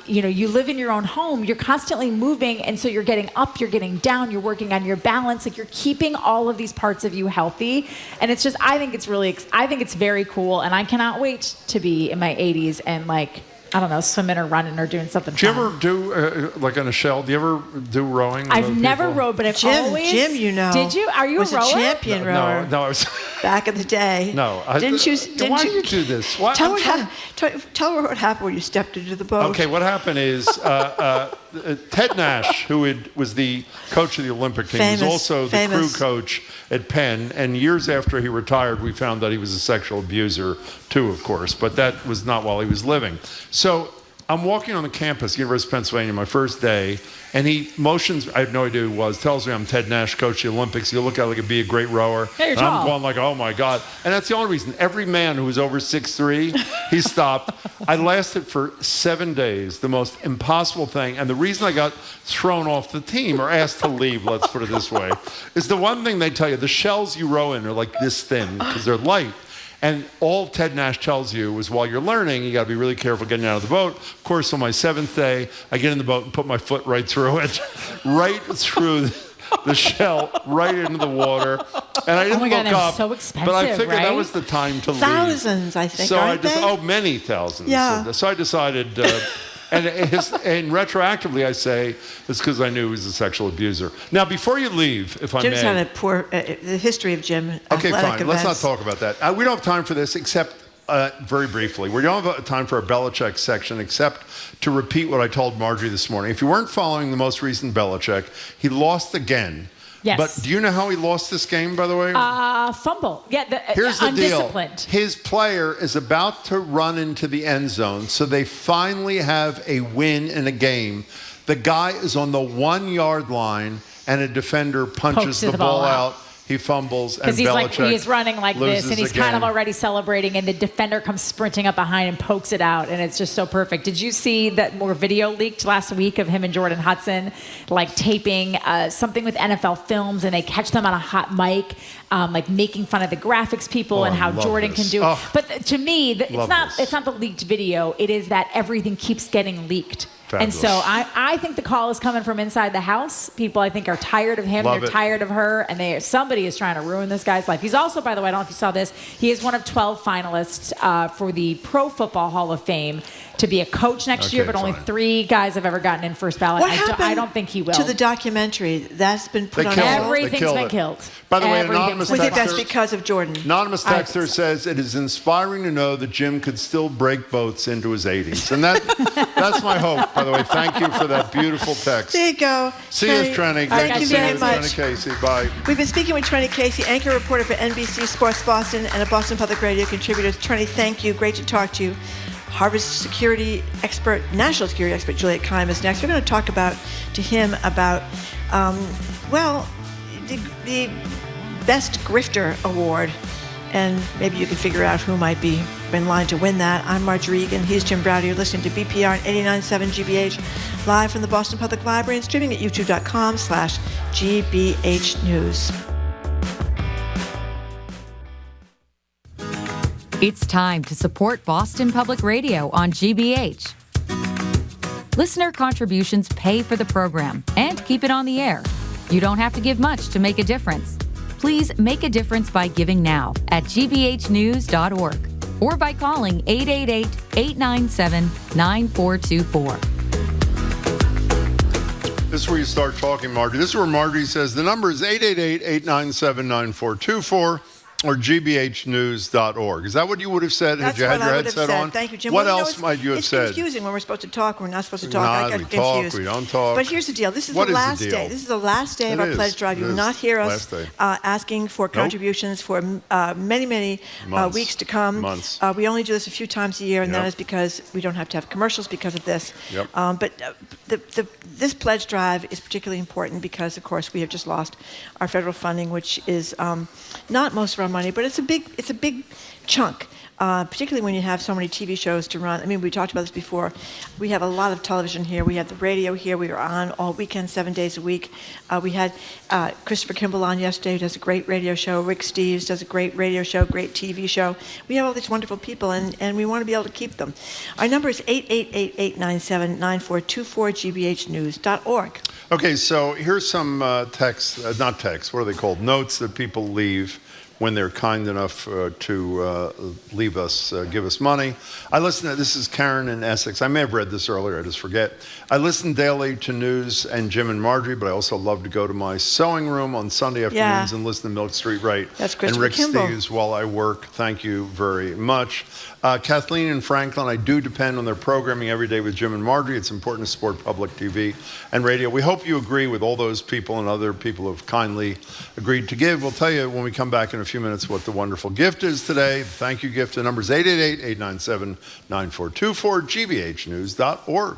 [SPEAKER 9] you live in your own home, you're constantly moving, and so you're getting up, you're getting down, you're working on your balance, like, you're keeping all of these parts of you healthy. And it's just, I think it's very cool, and I cannot wait to be in my 80s and, like, I don't know, swimming or running or doing something
[SPEAKER 11] Do you
[SPEAKER 9] fun.
[SPEAKER 11] ever do, like on a shell, do you ever do rowing? with
[SPEAKER 9] I've
[SPEAKER 11] other
[SPEAKER 9] never
[SPEAKER 11] people?
[SPEAKER 9] rowed, but I've
[SPEAKER 7] Jim,
[SPEAKER 9] always...
[SPEAKER 7] Jim,
[SPEAKER 9] Did you? Are you
[SPEAKER 7] was
[SPEAKER 9] a rower?
[SPEAKER 7] a champion rower.
[SPEAKER 11] No, I was...
[SPEAKER 7] Back in the day.
[SPEAKER 11] No.
[SPEAKER 7] Didn't you?
[SPEAKER 11] Why did you do this? Why,
[SPEAKER 7] Tell her what happened when you stepped into the boat.
[SPEAKER 11] Okay, what happened is Ted Nash, who was the coach of the Olympic team, was also the crew coach at Penn. And years after he retired, we found that he was a sexual abuser too, of course. But that was not while he was living. So I'm walking on the campus, University of Pennsylvania, my first day, and he motions, I have no idea who he was, tells me I'm Ted Nash, coach of the Olympics. You look at it like I'd be a great rower.
[SPEAKER 9] Hey, you're
[SPEAKER 11] and
[SPEAKER 9] tall.
[SPEAKER 11] I'm going like, oh my God. And that's the only reason. Every man who was over 6'3", he stopped. I lasted for 7 days, the most impossible thing. And the reason I got thrown off the team, or asked to leave, let's put it this way, is the one thing they tell you, the shells you row in are like this thin because they're light. And all Ted Nash tells you is while you're learning, you got to be really careful getting out of the boat. Of course, on my 7th day, I get in the boat and put my foot right through it, right through the shell, right into the water. And I didn't look up.
[SPEAKER 9] That's so expensive,
[SPEAKER 11] but I figured
[SPEAKER 9] right?
[SPEAKER 11] that was the time to leave.
[SPEAKER 7] Thousands, I think,
[SPEAKER 11] So
[SPEAKER 7] aren't they?
[SPEAKER 11] many thousands.
[SPEAKER 7] Yeah.
[SPEAKER 11] So I decided... and retroactively, I say it's because I knew he was a sexual abuser. Now, before you leave, if I may...
[SPEAKER 7] Jim's had a poor... the history of Jim.
[SPEAKER 11] Okay, fine.
[SPEAKER 7] Events.
[SPEAKER 11] Let's not talk about that. We don't have time for this, except very briefly. We don't have time for a Belichick section, except to repeat what I told Marjorie this morning. If you weren't following the most recent Belichick, he lost again.
[SPEAKER 9] Yes.
[SPEAKER 11] But do you know how he lost this game, by the way?
[SPEAKER 9] Fumble. Yeah,
[SPEAKER 11] Here's the deal.
[SPEAKER 9] undisciplined.
[SPEAKER 11] His player is about to run into the end zone, so they finally have a win in a game. The guy is on the 1 yard line, and a defender punches the ball out. he fumbles, and
[SPEAKER 9] because he's
[SPEAKER 11] Belichick
[SPEAKER 9] he's running like this, and he's kind of
[SPEAKER 11] again.
[SPEAKER 9] already celebrating, and the defender comes sprinting up behind and pokes it out, and it's just so perfect. Did you see that more video leaked last week of him and Jordan Hudson like taping something with NFL Films, and they catch them on a hot mic, like making fun of the graphics people and how Jordan can do it. But to me, it's not the leaked video. It is that everything keeps getting leaked.
[SPEAKER 11] Fabulous.
[SPEAKER 9] And so I think the call is coming from inside the house. People, I think, are tired of him. They're tired of her, and somebody is trying to ruin this guy's life. He's also, by the way, I don't know if you saw this, he is one of 12 finalists for the Pro Football Hall of Fame to be a coach next year, but only 3 guys have ever gotten in first ballot. I don't think he will.
[SPEAKER 7] To the documentary, that's been put on hold.
[SPEAKER 9] Everything's been killed.
[SPEAKER 11] By the way, anonymous
[SPEAKER 7] we think
[SPEAKER 11] texter,
[SPEAKER 7] that's because of Jordan.
[SPEAKER 11] Anonymous texter says it is inspiring to know that Jim could still break boats into his 80s, and that's my hope. By the way, thank you for that beautiful text.
[SPEAKER 7] There you go.
[SPEAKER 11] See you, Trenni.
[SPEAKER 7] Thank you very much.
[SPEAKER 11] Trenni Casey. Bye.
[SPEAKER 7] We've been speaking with Trenni Casey, anchor reporter for NBC Sports Boston and a Boston Public Radio contributor. Trenni, thank you. Great to talk to you. Harvard security expert, national security expert Juliette Kayyem is next. We're going to talk to him about, the Best Grifter Award, and maybe you can figure out who might be in line to win that. I'm Marjorie Egan. He's Jim Browder. You're listening to BPR and 89.7 GBH, live from the Boston Public Library and streaming at youtube.com/GBH News.
[SPEAKER 14] It's time to support Boston Public Radio on GBH. Listener contributions pay for the program and keep it on the air. You don't have to give much to make a difference. Please make a difference by giving now at gbhnews.org or by calling 888-897-9424.
[SPEAKER 11] This is where you start talking, Marjorie. This is where Marjorie says the number is 888-897-9424 or gbhnews.org. Is that what you would have said?
[SPEAKER 7] That's
[SPEAKER 11] had you had
[SPEAKER 7] what
[SPEAKER 11] your
[SPEAKER 7] I would have
[SPEAKER 11] headset
[SPEAKER 7] said.
[SPEAKER 11] on?
[SPEAKER 7] Thank you, Jim.
[SPEAKER 11] What else might you have said?
[SPEAKER 7] It's confusing when we're supposed to talk. We're not supposed to talk. I got confused.
[SPEAKER 11] We don't talk.
[SPEAKER 7] But here's the deal. This is
[SPEAKER 11] What
[SPEAKER 7] the
[SPEAKER 11] is the
[SPEAKER 7] last
[SPEAKER 11] deal?
[SPEAKER 7] day. This is the last day of our pledge drive. You will not hear us asking for contributions for many weeks to come.
[SPEAKER 11] Months.
[SPEAKER 7] We only do this a few times a year, and that is because we don't have to have commercials because of this. But this pledge drive is particularly important because, of course, we have just lost our federal funding, which is not most of our money, but it's a big chunk, particularly when you have so many TV shows to run. I mean, we talked about this before. We have a lot of television here. We have the radio here. We are on all weekend, 7 days a week. We had Christopher Kimball on yesterday, who does a great radio show. Rick Steves does a great radio show, great TV show. We have all these wonderful people, and we want to be able to keep them. Our number is 888-897-9424, gbhnews.org.
[SPEAKER 11] Okay, so here's some not text, what are they called? Notes that people leave when they're kind enough to leave us, give us money. This is Karen in Essex. I may have read this earlier, I just forget. I listen daily to news and Jim and Marjorie, but I also love to go to my sewing room on Sunday afternoons and listen to Milk Street Right.
[SPEAKER 7] That's
[SPEAKER 11] and Rick
[SPEAKER 7] Kimball.
[SPEAKER 11] Steves while I work. Thank you very much. Kathleen and Franklin, I do depend on their programming every day with Jim and Marjorie. It's important to support public TV and radio. We hope you agree with all those people and other people who have kindly agreed to give. We'll tell you when we come back in a few minutes what the wonderful gift is today. The thank you gift. The number is 888-897-9424, gbhnews.org.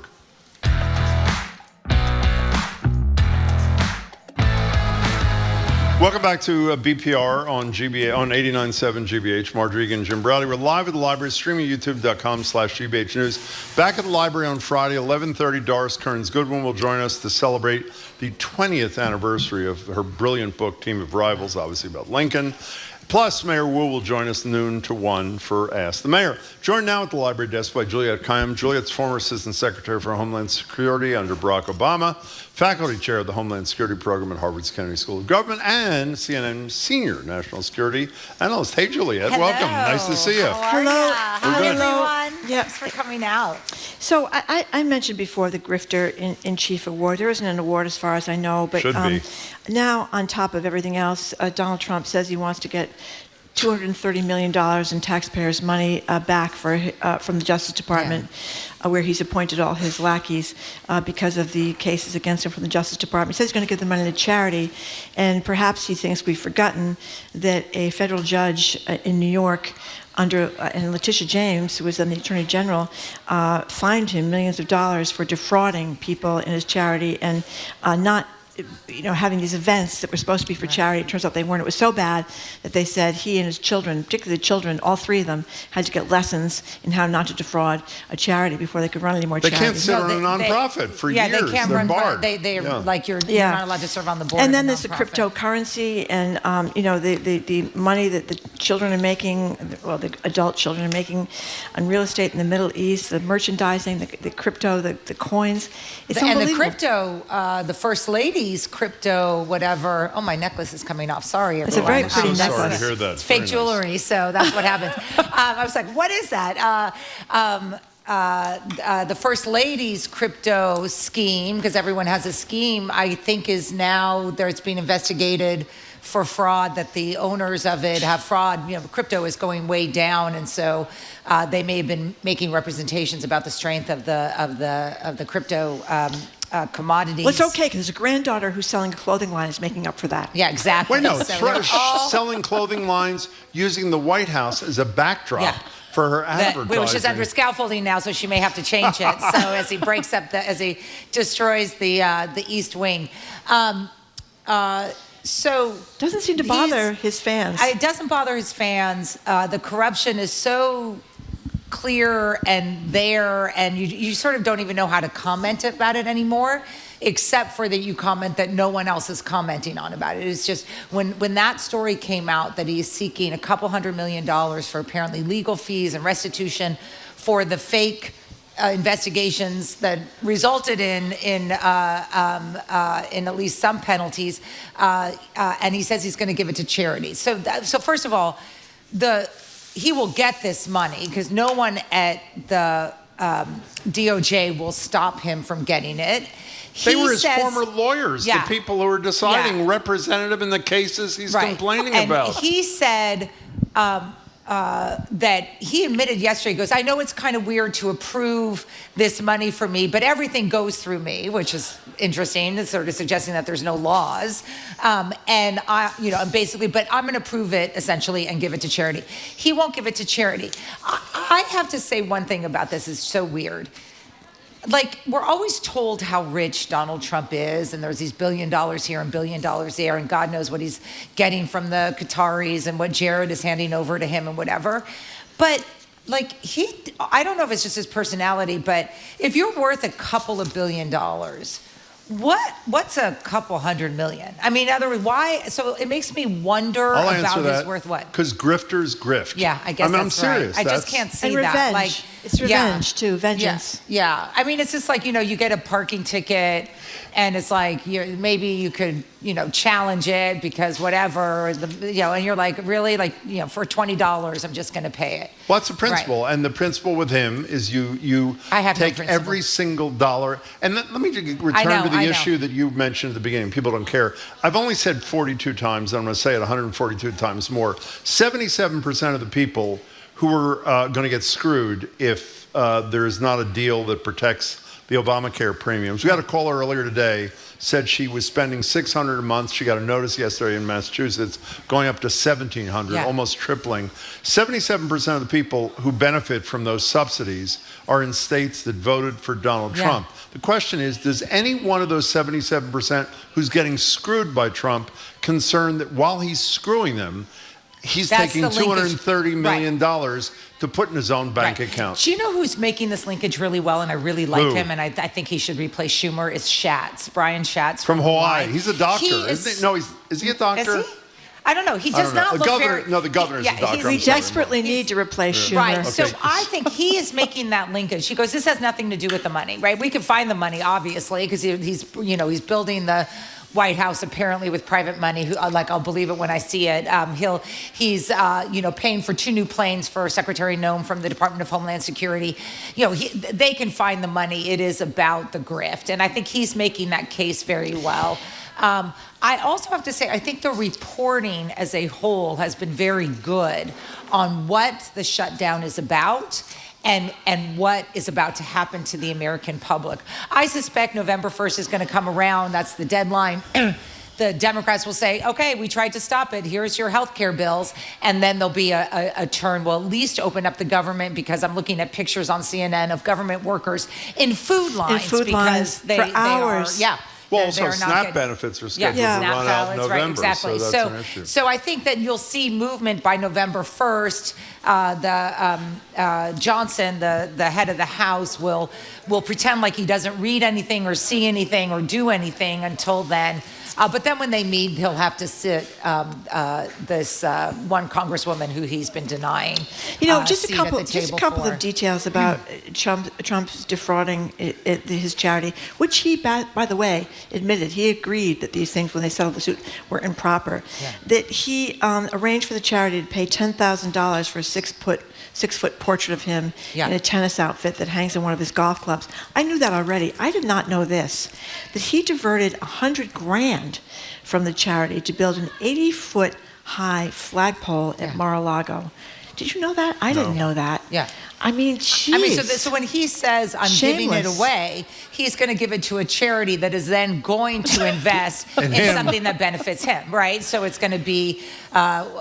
[SPEAKER 11] Welcome back to BPR on 89.7 GBH. Marjorie Egan and Jim Browder. We're live at the library, streaming youtube.com/GBH News. Back at the library on Friday, 11:30, Doris Kearns Goodwin will join us to celebrate the 20th anniversary of her brilliant book, Team of Rivals, obviously about Lincoln. Plus, Mayor Wu will join us noon to 1 for Ask the Mayor. Joined now at the library desk by Juliette Kayyem. Juliette's former Assistant Secretary for Homeland Security under Barack Obama, Faculty Chair of the Homeland Security Program at Harvard's Kennedy School of Government, and CNN Senior National Security Analyst. Hey, Juliette, welcome. Nice to see you.
[SPEAKER 16] Hello. Hi, everyone.
[SPEAKER 7] Yeah.
[SPEAKER 16] Thanks for coming out.
[SPEAKER 7] So I mentioned before the Grifter in Chief Award. There isn't an award as far as I know, but
[SPEAKER 11] Should be.
[SPEAKER 7] Now, on top of everything else, Donald Trump says he wants to get $230 million in taxpayers' money back from the Justice Department, where he's appointed all his lackeys because of the cases against him from the Justice Department. He says he's going to give the money to charity, and perhaps he thinks we've forgotten that a federal judge in New York and Letitia James, who was then the Attorney General, fined him millions of dollars for defrauding people in his charity and not having these events that were supposed to be for charity. It turns out they weren't. It was so bad that they said he and his children, particularly the children, all three of them, had to get lessons in how not to defraud a charity before they could run any more
[SPEAKER 8] They
[SPEAKER 7] charities.
[SPEAKER 8] can't sit on a nonprofit for years.
[SPEAKER 9] They can't
[SPEAKER 8] They're
[SPEAKER 9] run.
[SPEAKER 8] barred.
[SPEAKER 9] You're not allowed to serve on the board.
[SPEAKER 7] And
[SPEAKER 9] of
[SPEAKER 7] then
[SPEAKER 9] a
[SPEAKER 7] there's the
[SPEAKER 9] nonprofit.
[SPEAKER 7] cryptocurrency and, the money that the children are making, the adult children are making on real estate in the Middle East, the merchandising, the crypto, the coins. It's
[SPEAKER 2] And
[SPEAKER 7] unbelievable.
[SPEAKER 2] the crypto, the First Lady's crypto, whatever. Oh, my necklace is coming off. Sorry, everyone.
[SPEAKER 7] It's a very pretty
[SPEAKER 8] I'm so
[SPEAKER 7] necklace.
[SPEAKER 8] sorry to hear that.
[SPEAKER 2] It's fake
[SPEAKER 8] Very nice.
[SPEAKER 2] jewelry, so that's what happens. I was like, what is that? The First Lady's crypto scheme, because everyone has a scheme, I think is now, it's being investigated for fraud, that the owners of it have fraud. Crypto is going way down, and so they may have been making representations about the strength of the crypto commodities.
[SPEAKER 7] Well, it's okay because a granddaughter who's selling a clothing line is making up for that.
[SPEAKER 2] Yeah, exactly.
[SPEAKER 8] Wait, no,
[SPEAKER 2] So
[SPEAKER 8] Thrush
[SPEAKER 2] they're all-
[SPEAKER 8] selling clothing lines using the White House as a backdrop for her advertising.
[SPEAKER 2] Which is under scaffolding now, so she may have to change it. So as he breaks up, as he destroys the East Wing. So
[SPEAKER 7] doesn't seem to bother his fans.
[SPEAKER 2] It doesn't bother his fans. The corruption is so clear and there, and you sort of don't even know how to comment about it anymore, except for that you comment that no one else is commenting on about it. It's just when that story came out that he's seeking $200 million for apparently legal fees and restitution for the fake investigations that resulted in at least some penalties, and he says he's going to give it to charity. So first of all, he will get this money because no one at the DOJ will stop him from getting it.
[SPEAKER 8] They were his former lawyers, the people who were deciding, represented him in the cases he's complaining about.
[SPEAKER 2] And he said that he admitted yesterday, he goes, I know it's kind of weird to approve this money for me, but everything goes through me, which is interesting. It's sort of suggesting that there's no laws. And basically, but I'm going to prove it essentially and give it to charity. He won't give it to charity. I have to say one thing about this is so weird. Like, we're always told how rich Donald Trump is, and there's these $1 billion here and $1 billion there, and God knows what he's getting from the Qataris and what Jared is handing over to him and whatever. But I don't know if it's just his personality, but if you're worth $2 billion, what's $200 million? I mean, in other words, why? So it makes me wonder
[SPEAKER 8] I'll
[SPEAKER 2] about
[SPEAKER 8] answer that,
[SPEAKER 2] his worth what?
[SPEAKER 8] Because grifters grift.
[SPEAKER 2] Yeah, I guess
[SPEAKER 8] I'm
[SPEAKER 2] that's
[SPEAKER 8] serious.
[SPEAKER 2] right. I just can't see
[SPEAKER 7] and
[SPEAKER 2] that.
[SPEAKER 7] Revenge. It's revenge too. Vengeance.
[SPEAKER 2] Yeah. I mean, it's just like, you get a parking ticket and it's like, maybe you could, challenge it because whatever, and you're like, really? For $20, I'm just going to pay it.
[SPEAKER 8] Well, that's the principle. Right. And the principle with him is you take every single dollar. And let me return to the issue that you mentioned at the beginning. People don't care. I've only said 42 times, and I'm going to say it 142 times more. 77% of the people who are going to get screwed if there is not a deal that protects the Obamacare premiums. We got a caller earlier today, said she was spending $600 a month. She got a notice yesterday in Massachusetts going up to $1,700, almost tripling. 77% of the people who benefit from those subsidies are in states that voted for Donald Trump. The question is, does any one of those 77% who's getting screwed by Trump concern that while he's screwing them, he's taking $230 million to put in his own bank account?
[SPEAKER 2] Do you know who's making this linkage really well, and I really like him, and I think he should replace Schumer, is Schatz, Brian Schatz.
[SPEAKER 8] From Hawaii. He's a doctor, isn't he? No, is he a doctor?
[SPEAKER 2] Is he? I don't know. He does not look very...
[SPEAKER 8] No, the governor's a doctor.
[SPEAKER 7] We desperately need to replace Schumer.
[SPEAKER 2] Right.
[SPEAKER 8] Okay.
[SPEAKER 2] So I think he is making that linkage. He goes, this has nothing to do with the money, right? We could find the money, obviously, because he's building the White House apparently with private money. I'll believe it when I see it. He's paying for 2 new planes for Secretary Noem from the Department of Homeland Security. They can find the money. It is about the grift, and I think he's making that case very well. I also have to say, I think the reporting as a whole has been very good on what the shutdown is about and what is about to happen to the American public. I suspect November 1st is going to come around. That's the deadline. The Democrats will say, okay, we tried to stop it. Here's your health care bills. And then there'll be a turn. We'll at least open up the government, because I'm looking at pictures on CNN of government workers in food lines.
[SPEAKER 7] For hours.
[SPEAKER 8] Well,
[SPEAKER 2] They're
[SPEAKER 8] also
[SPEAKER 2] not
[SPEAKER 8] SNAP
[SPEAKER 2] getting-
[SPEAKER 8] benefits are scheduled to
[SPEAKER 2] SNAP
[SPEAKER 8] run out in
[SPEAKER 2] ballots,
[SPEAKER 8] November,
[SPEAKER 2] right, exactly.
[SPEAKER 8] so that's an issue.
[SPEAKER 2] So I think that you'll see movement by November 1st. Johnson, the head of the House, will pretend like he doesn't read anything or see anything or do anything until then. But then when they meet, he'll have to sit this one congresswoman who he's been denying.
[SPEAKER 7] Just a
[SPEAKER 2] seat at
[SPEAKER 7] couple,
[SPEAKER 2] the table
[SPEAKER 7] of
[SPEAKER 2] for.
[SPEAKER 7] details about Trump's defrauding his charity, which he, by the way, admitted. He agreed that these things, when they settled the suit, were improper.
[SPEAKER 2] Yeah.
[SPEAKER 7] That he arranged for the charity to pay $10,000 for a 6-foot portrait of him in a tennis outfit that hangs in one of his golf clubs. I knew that already. I did not know this, that he diverted $100,000 from the charity to build an 80-foot high flagpole at Mar-a-Lago. Did you know that? I didn't know that.
[SPEAKER 2] Yeah.
[SPEAKER 7] I mean, geez.
[SPEAKER 2] I mean, so when he says, I'm giving it
[SPEAKER 7] Shameless.
[SPEAKER 2] away, he's going to give it to a charity that is then going to invest in something that benefits him, right? So it's going to be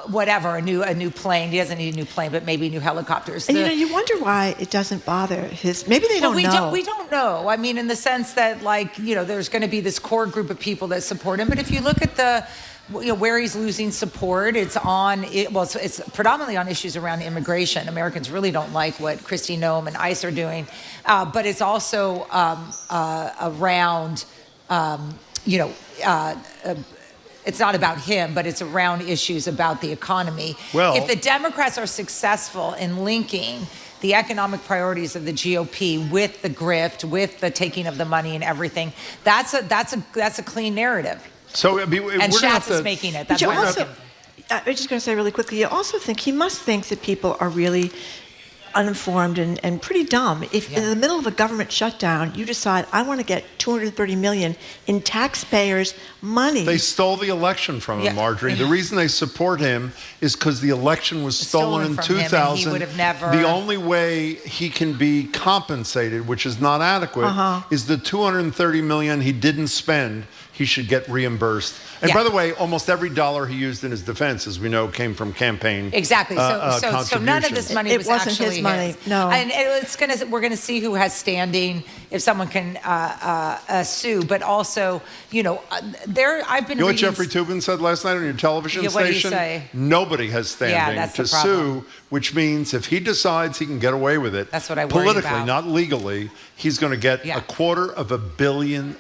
[SPEAKER 2] whatever, a new plane. He doesn't need a new plane, but maybe new helicopters.
[SPEAKER 7] And you wonder why it doesn't bother his. Maybe they don't know.
[SPEAKER 2] We don't know. I mean, in the sense that, there's going to be this core group of people that support him. But if you look at where he's losing support, it's predominantly on issues around immigration. Americans really don't like what Kristi Noem and ICE are doing, but it's also around, it's not about him, but it's around issues about the economy.
[SPEAKER 8] Well,
[SPEAKER 2] if the Democrats are successful in linking the economic priorities of the GOP with the grift, with the taking of the money and everything, that's a clean narrative.
[SPEAKER 8] So
[SPEAKER 2] and Schatz is making it. That's
[SPEAKER 7] But
[SPEAKER 2] why
[SPEAKER 7] you also, I'm just going to say really quickly, you also think he must think that people are really uninformed and pretty dumb. If in the middle of a government shutdown, you decide, I want to get $230 million in taxpayers' money.
[SPEAKER 8] They stole the election from him, Marjorie. The reason they support him is because the election was stolen in
[SPEAKER 2] from
[SPEAKER 8] 2000.
[SPEAKER 2] him, and he would have never.
[SPEAKER 8] The only way he can be compensated, which is not adequate, is the $230 million he didn't spend. He should get reimbursed. And by the way, almost every dollar he used in his defense, as we know, came from campaign.
[SPEAKER 2] Exactly. So none of this money was
[SPEAKER 7] wasn't
[SPEAKER 2] actually
[SPEAKER 7] his money. No.
[SPEAKER 2] And we're gonna see who has standing, if someone can sue. But also, I've been.
[SPEAKER 8] You know what
[SPEAKER 2] reading
[SPEAKER 8] Jeffrey Toobin said last night on your television
[SPEAKER 2] what did he
[SPEAKER 8] station?
[SPEAKER 2] say?
[SPEAKER 8] Nobody has standing
[SPEAKER 2] that's
[SPEAKER 8] to
[SPEAKER 2] the problem.
[SPEAKER 8] sue, which means if he decides he can get away with it,
[SPEAKER 2] that's what I worry
[SPEAKER 8] politically,
[SPEAKER 2] about.
[SPEAKER 8] not legally, he's going to get $250 million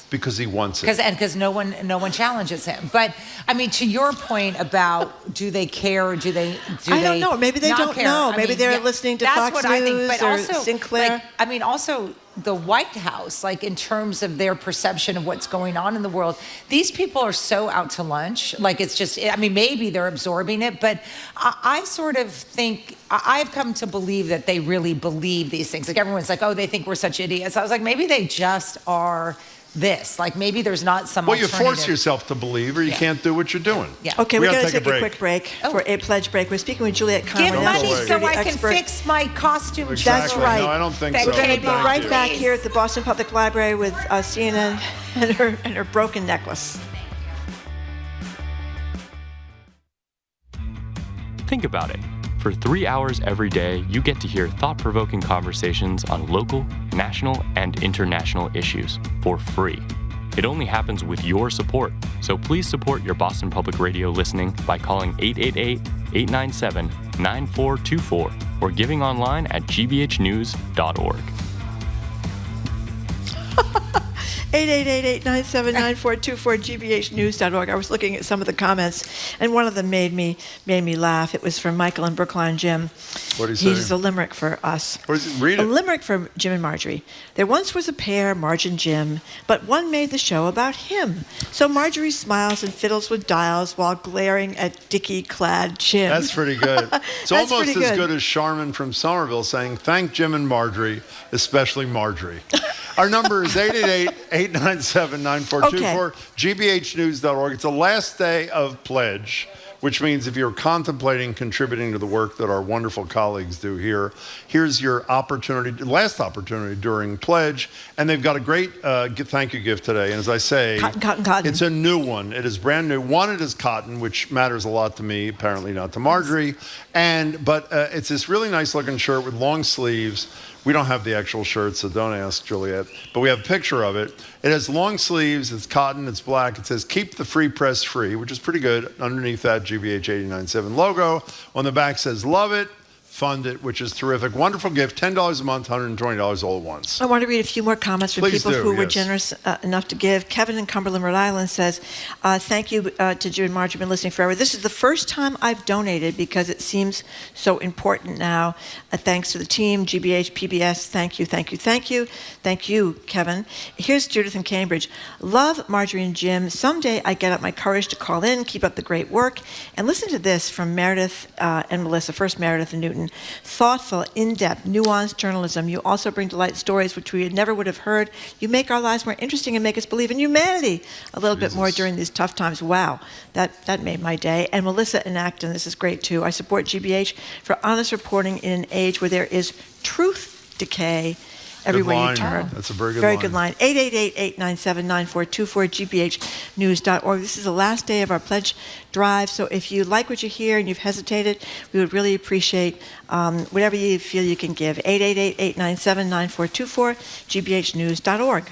[SPEAKER 8] because he wants it.
[SPEAKER 2] Because no one challenges him. But I mean, to your point about do they care or do they?
[SPEAKER 7] I don't know. Maybe they
[SPEAKER 2] not
[SPEAKER 7] don't
[SPEAKER 2] care?
[SPEAKER 7] know.
[SPEAKER 2] I
[SPEAKER 7] Maybe
[SPEAKER 2] mean,
[SPEAKER 7] they're listening to
[SPEAKER 2] that's
[SPEAKER 7] Fox
[SPEAKER 2] what I think.
[SPEAKER 7] News
[SPEAKER 2] But
[SPEAKER 7] or
[SPEAKER 2] also,
[SPEAKER 7] Sinclair.
[SPEAKER 2] Also the White House, in terms of their perception of what's going on in the world, these people are so out to lunch. It's just, maybe they're absorbing it, but I sort of think, I've come to believe that they really believe these things. Everyone's like, oh, they think we're such idiots. I was like, maybe they just are this. Maybe there's not some
[SPEAKER 8] Well, you
[SPEAKER 2] alternative.
[SPEAKER 8] force yourself to believe or you can't do what you're doing.
[SPEAKER 2] Yeah.
[SPEAKER 7] Okay, we're going to take
[SPEAKER 8] a
[SPEAKER 7] quick break for a pledge break. We're speaking with Juliette Kayyem.
[SPEAKER 2] Give money so I can
[SPEAKER 7] expert.
[SPEAKER 2] fix my costume.
[SPEAKER 7] That's right.
[SPEAKER 8] No, I don't think so.
[SPEAKER 7] We're going to be
[SPEAKER 8] Thank
[SPEAKER 7] right
[SPEAKER 8] you.
[SPEAKER 7] back here at the Boston Public Library with CNN and her broken necklace.
[SPEAKER 15] Think about it. For 3 hours every day, you get to hear thought-provoking conversations on local, national, and international issues for free. It only happens with your support, so please support your Boston Public Radio listening by calling 888-897-9424 or giving online at gbhnews.org.
[SPEAKER 7] 888-897-9424, gbhnews.org. I was looking at some of the comments, and one of them made me laugh. It was from Michael in Brookline. Jim.
[SPEAKER 8] What did he say?
[SPEAKER 7] He's a limerick for us.
[SPEAKER 8] What is it? Read it.
[SPEAKER 7] A limerick for Jim and Marjorie. There once was a pair, Marge and Jim, but one made the show about him. So Marjorie smiles and fiddles with dials while glaring at Dickie-clad Jim.
[SPEAKER 8] That's pretty good. It's
[SPEAKER 7] That's
[SPEAKER 8] almost
[SPEAKER 7] pretty
[SPEAKER 8] as good as Charmin from Somerville saying, thank Jim and Marjorie, especially Marjorie. Our number is 888-897-9424, gbhnews.org. It's the last day of pledge, which means if you're contemplating contributing to the work that our wonderful colleagues do here, here's your opportunity, last opportunity during pledge. And they've got a great thank you gift today. And as I say,
[SPEAKER 7] cotton.
[SPEAKER 8] It's a new one. It is brand new. One, it is cotton, which matters a lot to me, apparently not to Marjorie. But it's this really nice looking shirt with long sleeves, We don't have the actual shirt, so don't ask Juliette. But we have a picture of it. It has long sleeves. It's cotton. It's black. It says, keep the free press free, which is pretty good. Underneath that GBH 89.7 logo. On the back says, love it. Fund it, which is terrific. Wonderful gift. $10 a month, $120 all at once.
[SPEAKER 7] I want to read a few more comments from
[SPEAKER 8] Please
[SPEAKER 7] people
[SPEAKER 8] do,
[SPEAKER 7] who were
[SPEAKER 8] yes.
[SPEAKER 7] generous enough to give. Kevin in Cumberland, Rhode Island says, thank you to Jim and Marge. I've been listening forever. This is the first time I've donated because it seems so important now. Thanks to the team, GBH, PBS. Thank you, thank you, thank you. Thank you, Kevin. Here's Judith in Cambridge. Love Marjorie and Jim. Someday I get up my courage to call in, keep up the great work. And listen to this from Meredith and Melissa. First, Meredith and Newton. Thoughtful, in-depth, nuanced journalism. You also bring to light stories which we never would have heard. You make our lives more interesting and make us believe in humanity a little bit more during these tough times. Wow, that made my day. And Melissa in Acton, this is great too. I support GBH for honest reporting in an age where there is truth decay everywhere you turn.
[SPEAKER 8] That's a very good
[SPEAKER 7] Very
[SPEAKER 8] line.
[SPEAKER 7] good line. 888-897-9424, gbhnews.org. This is the last day of our pledge drive, so if you like what you hear and you've hesitated, we would really appreciate whatever you feel you can give. 888-897-9424, gbhnews.org.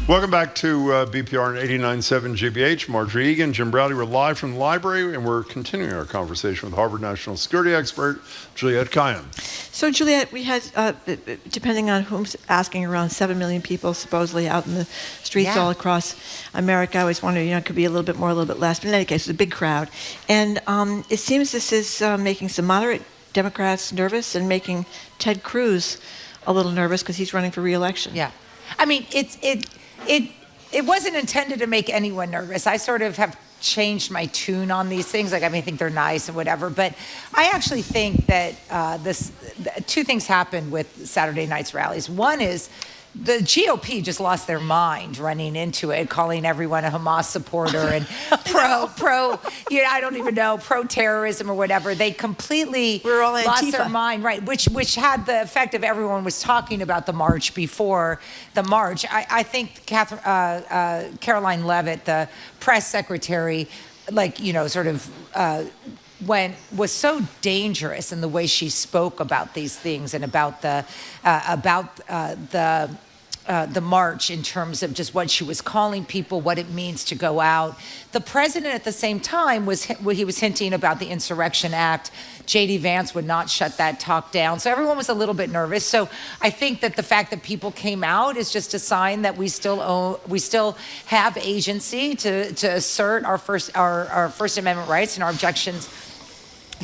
[SPEAKER 8] Welcome back to BPR and 89.7 GBH. Marjorie Egan, Jim Browdy. We're live from the library, and we're continuing our conversation with Harvard national security expert Juliette Kayyem.
[SPEAKER 7] So, Juliette, we had, depending on who's asking, around 7 million people supposedly out in the streets all across America. I always wonder, it could be a little bit more, a little bit less. But in any case, it's a big crowd. And it seems this is making some moderate Democrats nervous and making Ted Cruz a little nervous because he's running for re-election.
[SPEAKER 2] Yeah. I mean, it wasn't intended to make anyone nervous. I sort of have changed my tune on these things. Like, I think they're nice and whatever. But I actually think that two things happened with Saturday night's rallies. One is the GOP just lost their mind running into it, calling everyone a Hamas supporter and I don't even know, pro-terrorism or whatever. They completely lost their mind, right? Which had the effect of everyone was talking about the march before the march. I think Caroline Leavitt, the press secretary, was so dangerous in the way she spoke about these things and about the march in terms of just what she was calling people, what it means to go out. The president at the same time was hinting about the Insurrection Act. J.D. Vance would not shut that talk down. So everyone was a little bit nervous. So I think that the fact that people came out is just a sign that we still have agency to assert our First Amendment rights and our objections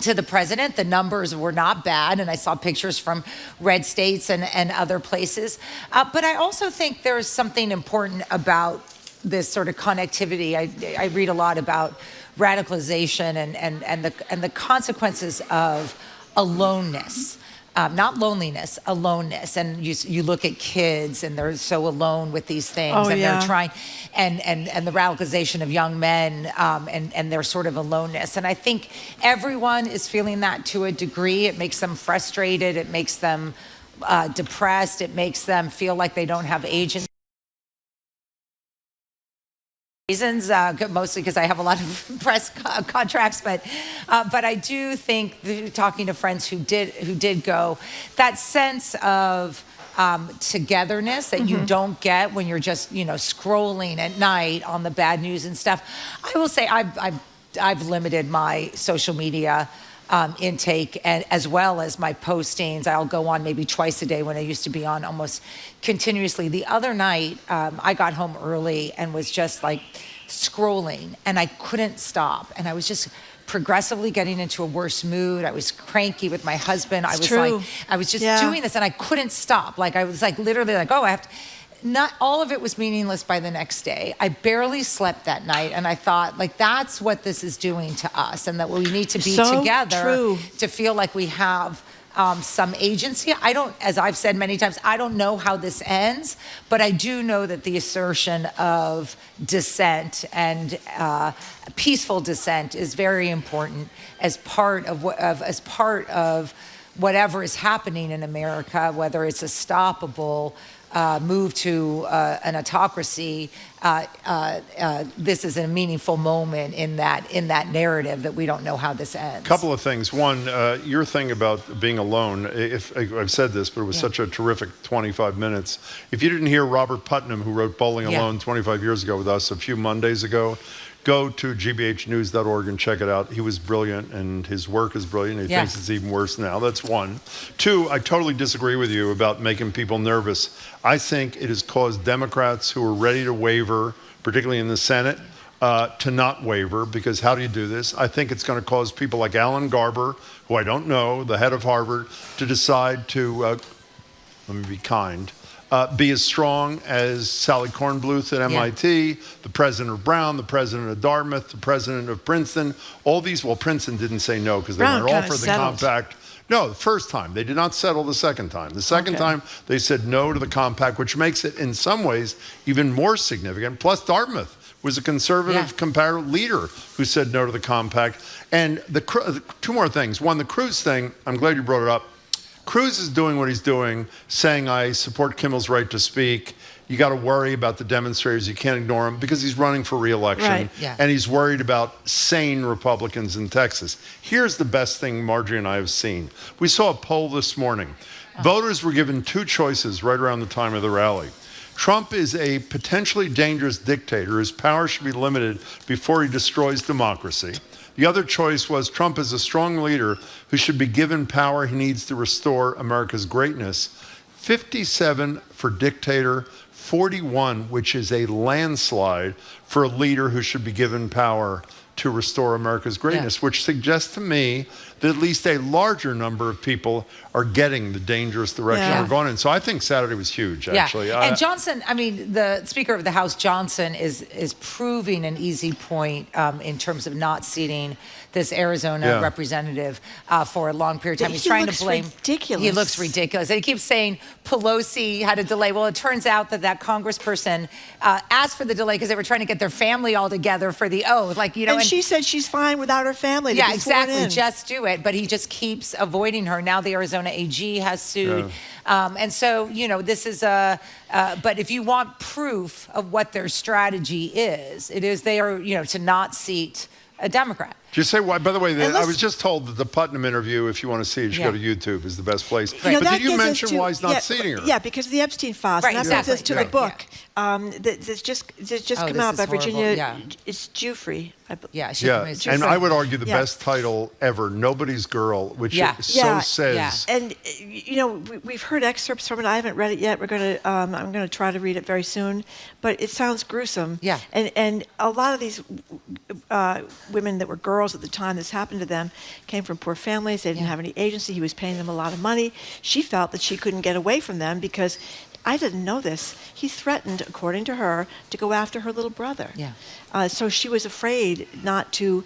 [SPEAKER 2] to the president. The numbers were not bad, and I saw pictures from red states and other places. But I also think there's something important about this sort of connectivity. I read a lot about radicalization and the consequences of aloneness. Not loneliness, aloneness. And you look at kids and they're so alone with these things they're trying, and the radicalization of young men and their sort of aloneness. And I think everyone is feeling that to a degree. It makes them frustrated. It makes them depressed. It makes them feel like they don't have agency. Reasons, mostly because I have a lot of press contracts, but I do think, talking to friends who did go, that sense of togetherness that you don't get when you're just scrolling at night on the bad news and stuff. I will say I've limited my social media intake, and as well as my postings. I'll go on maybe twice a day when I used to be on almost continuously. The other night, I got home early and was just like scrolling, and I couldn't stop. And I was just progressively getting into a worse mood. I was cranky with my husband. I was just doing this, and I couldn't stop. Like, I was like literally like, oh, I have to. Not all of it was meaningless by the next day. I barely slept that night, and I thought, like, that's what this is doing to us, and that we need to be together to feel like we have some agency. I don't, as I've said many times, I don't know how this ends, but I do know that the assertion of dissent and peaceful dissent is very important as part of whatever is happening in America, whether it's a stoppable move to an autocracy, this is a meaningful moment in that narrative that we don't know how this ends.
[SPEAKER 8] Couple of things. One, your thing about being alone, if I've said this, but it was such a terrific 25 minutes. If you didn't hear Robert Putnam, who wrote Bowling Alone 25 years ago with us a few Mondays ago, go to gbhnews.org and check it out. He was brilliant, and his work is brilliant. He thinks it's even worse now. That's one. Two, I totally disagree with you about making people nervous. I think it has caused Democrats who are ready to waver, particularly in the Senate, to not waver, because how do you do this? I think it's going to cause people like Alan Garber, who I don't know, the head of Harvard, to decide to, let me be kind, be as strong as Sally Kornbluth at MIT, the president of Brown, the president of Dartmouth, the president of Princeton. All these, well, Princeton didn't say no because they weren't all for the compact. No, the first time. They did not settle the second time. The second time, they said no to the compact, which makes it, in some ways, even more significant. Plus, Dartmouth was a conservative comparative leader who said no to the compact. And two more things. One, the Cruz thing, I'm glad you brought it up. Cruz is doing what he's doing, saying, I support Kimmel's right to speak. You got to worry about the demonstrators. You can't ignore him because he's running for re-election.
[SPEAKER 2] Right, yeah.
[SPEAKER 8] And he's worried about sane Republicans in Texas. Here's the best thing Marjorie and I have seen. We saw a poll this morning. Voters were given two choices right around the time of the rally. Trump is a potentially dangerous dictator. His power should be limited before he destroys democracy. The other choice was Trump is a strong leader who should be given power he needs to restore America's greatness. 57 for dictator, 41, which is a landslide for a leader who should be given power to restore America's greatness, which suggests to me that at least a larger number of people are getting the dangerous direction we're going in. So I think Saturday was huge, actually.
[SPEAKER 2] And Johnson, I mean, the Speaker of the House, Johnson, is proving an easy point in terms of not seating this Arizona representative for a long period of time. He's trying to blame.
[SPEAKER 7] Ridiculous.
[SPEAKER 2] He looks ridiculous. And he keeps saying Pelosi had a delay. Well, it turns out that congressperson asked for the delay because they were trying to get their family all together for the oath. Like, you know,
[SPEAKER 7] and she said she's fine without her family.
[SPEAKER 2] Yeah, exactly. Just do it. But he just keeps avoiding her. Now the Arizona AG has sued. And so, you know, this is but if you want proof of what their strategy is, it is they are, you know, to not seat a Democrat.
[SPEAKER 8] Did you say why? By the way, I was just told that the Putnam interview, if you want to see it, you should go to YouTube, is the best place.
[SPEAKER 7] Right.
[SPEAKER 8] But did you mention why he's not seating her?
[SPEAKER 7] Yeah, because of the Epstein files.
[SPEAKER 2] Right,
[SPEAKER 7] and that brings us to the book. That's just come out by Virginia. It's Giuffre.
[SPEAKER 8] And I would argue the best title ever, Nobody's Girl, which so says.
[SPEAKER 7] And you know, we've heard excerpts from it. I haven't read it yet. I'm going to try to read it very soon. But it sounds gruesome.
[SPEAKER 2] Yeah.
[SPEAKER 7] And a lot of these women that were girls at the time this happened to them came from poor families. They didn't have any agency. He was paying them a lot of money. She felt that she couldn't get away from them because I didn't know this. He threatened, according to her, to go after her little brother.
[SPEAKER 2] Yeah.
[SPEAKER 7] So she was afraid not to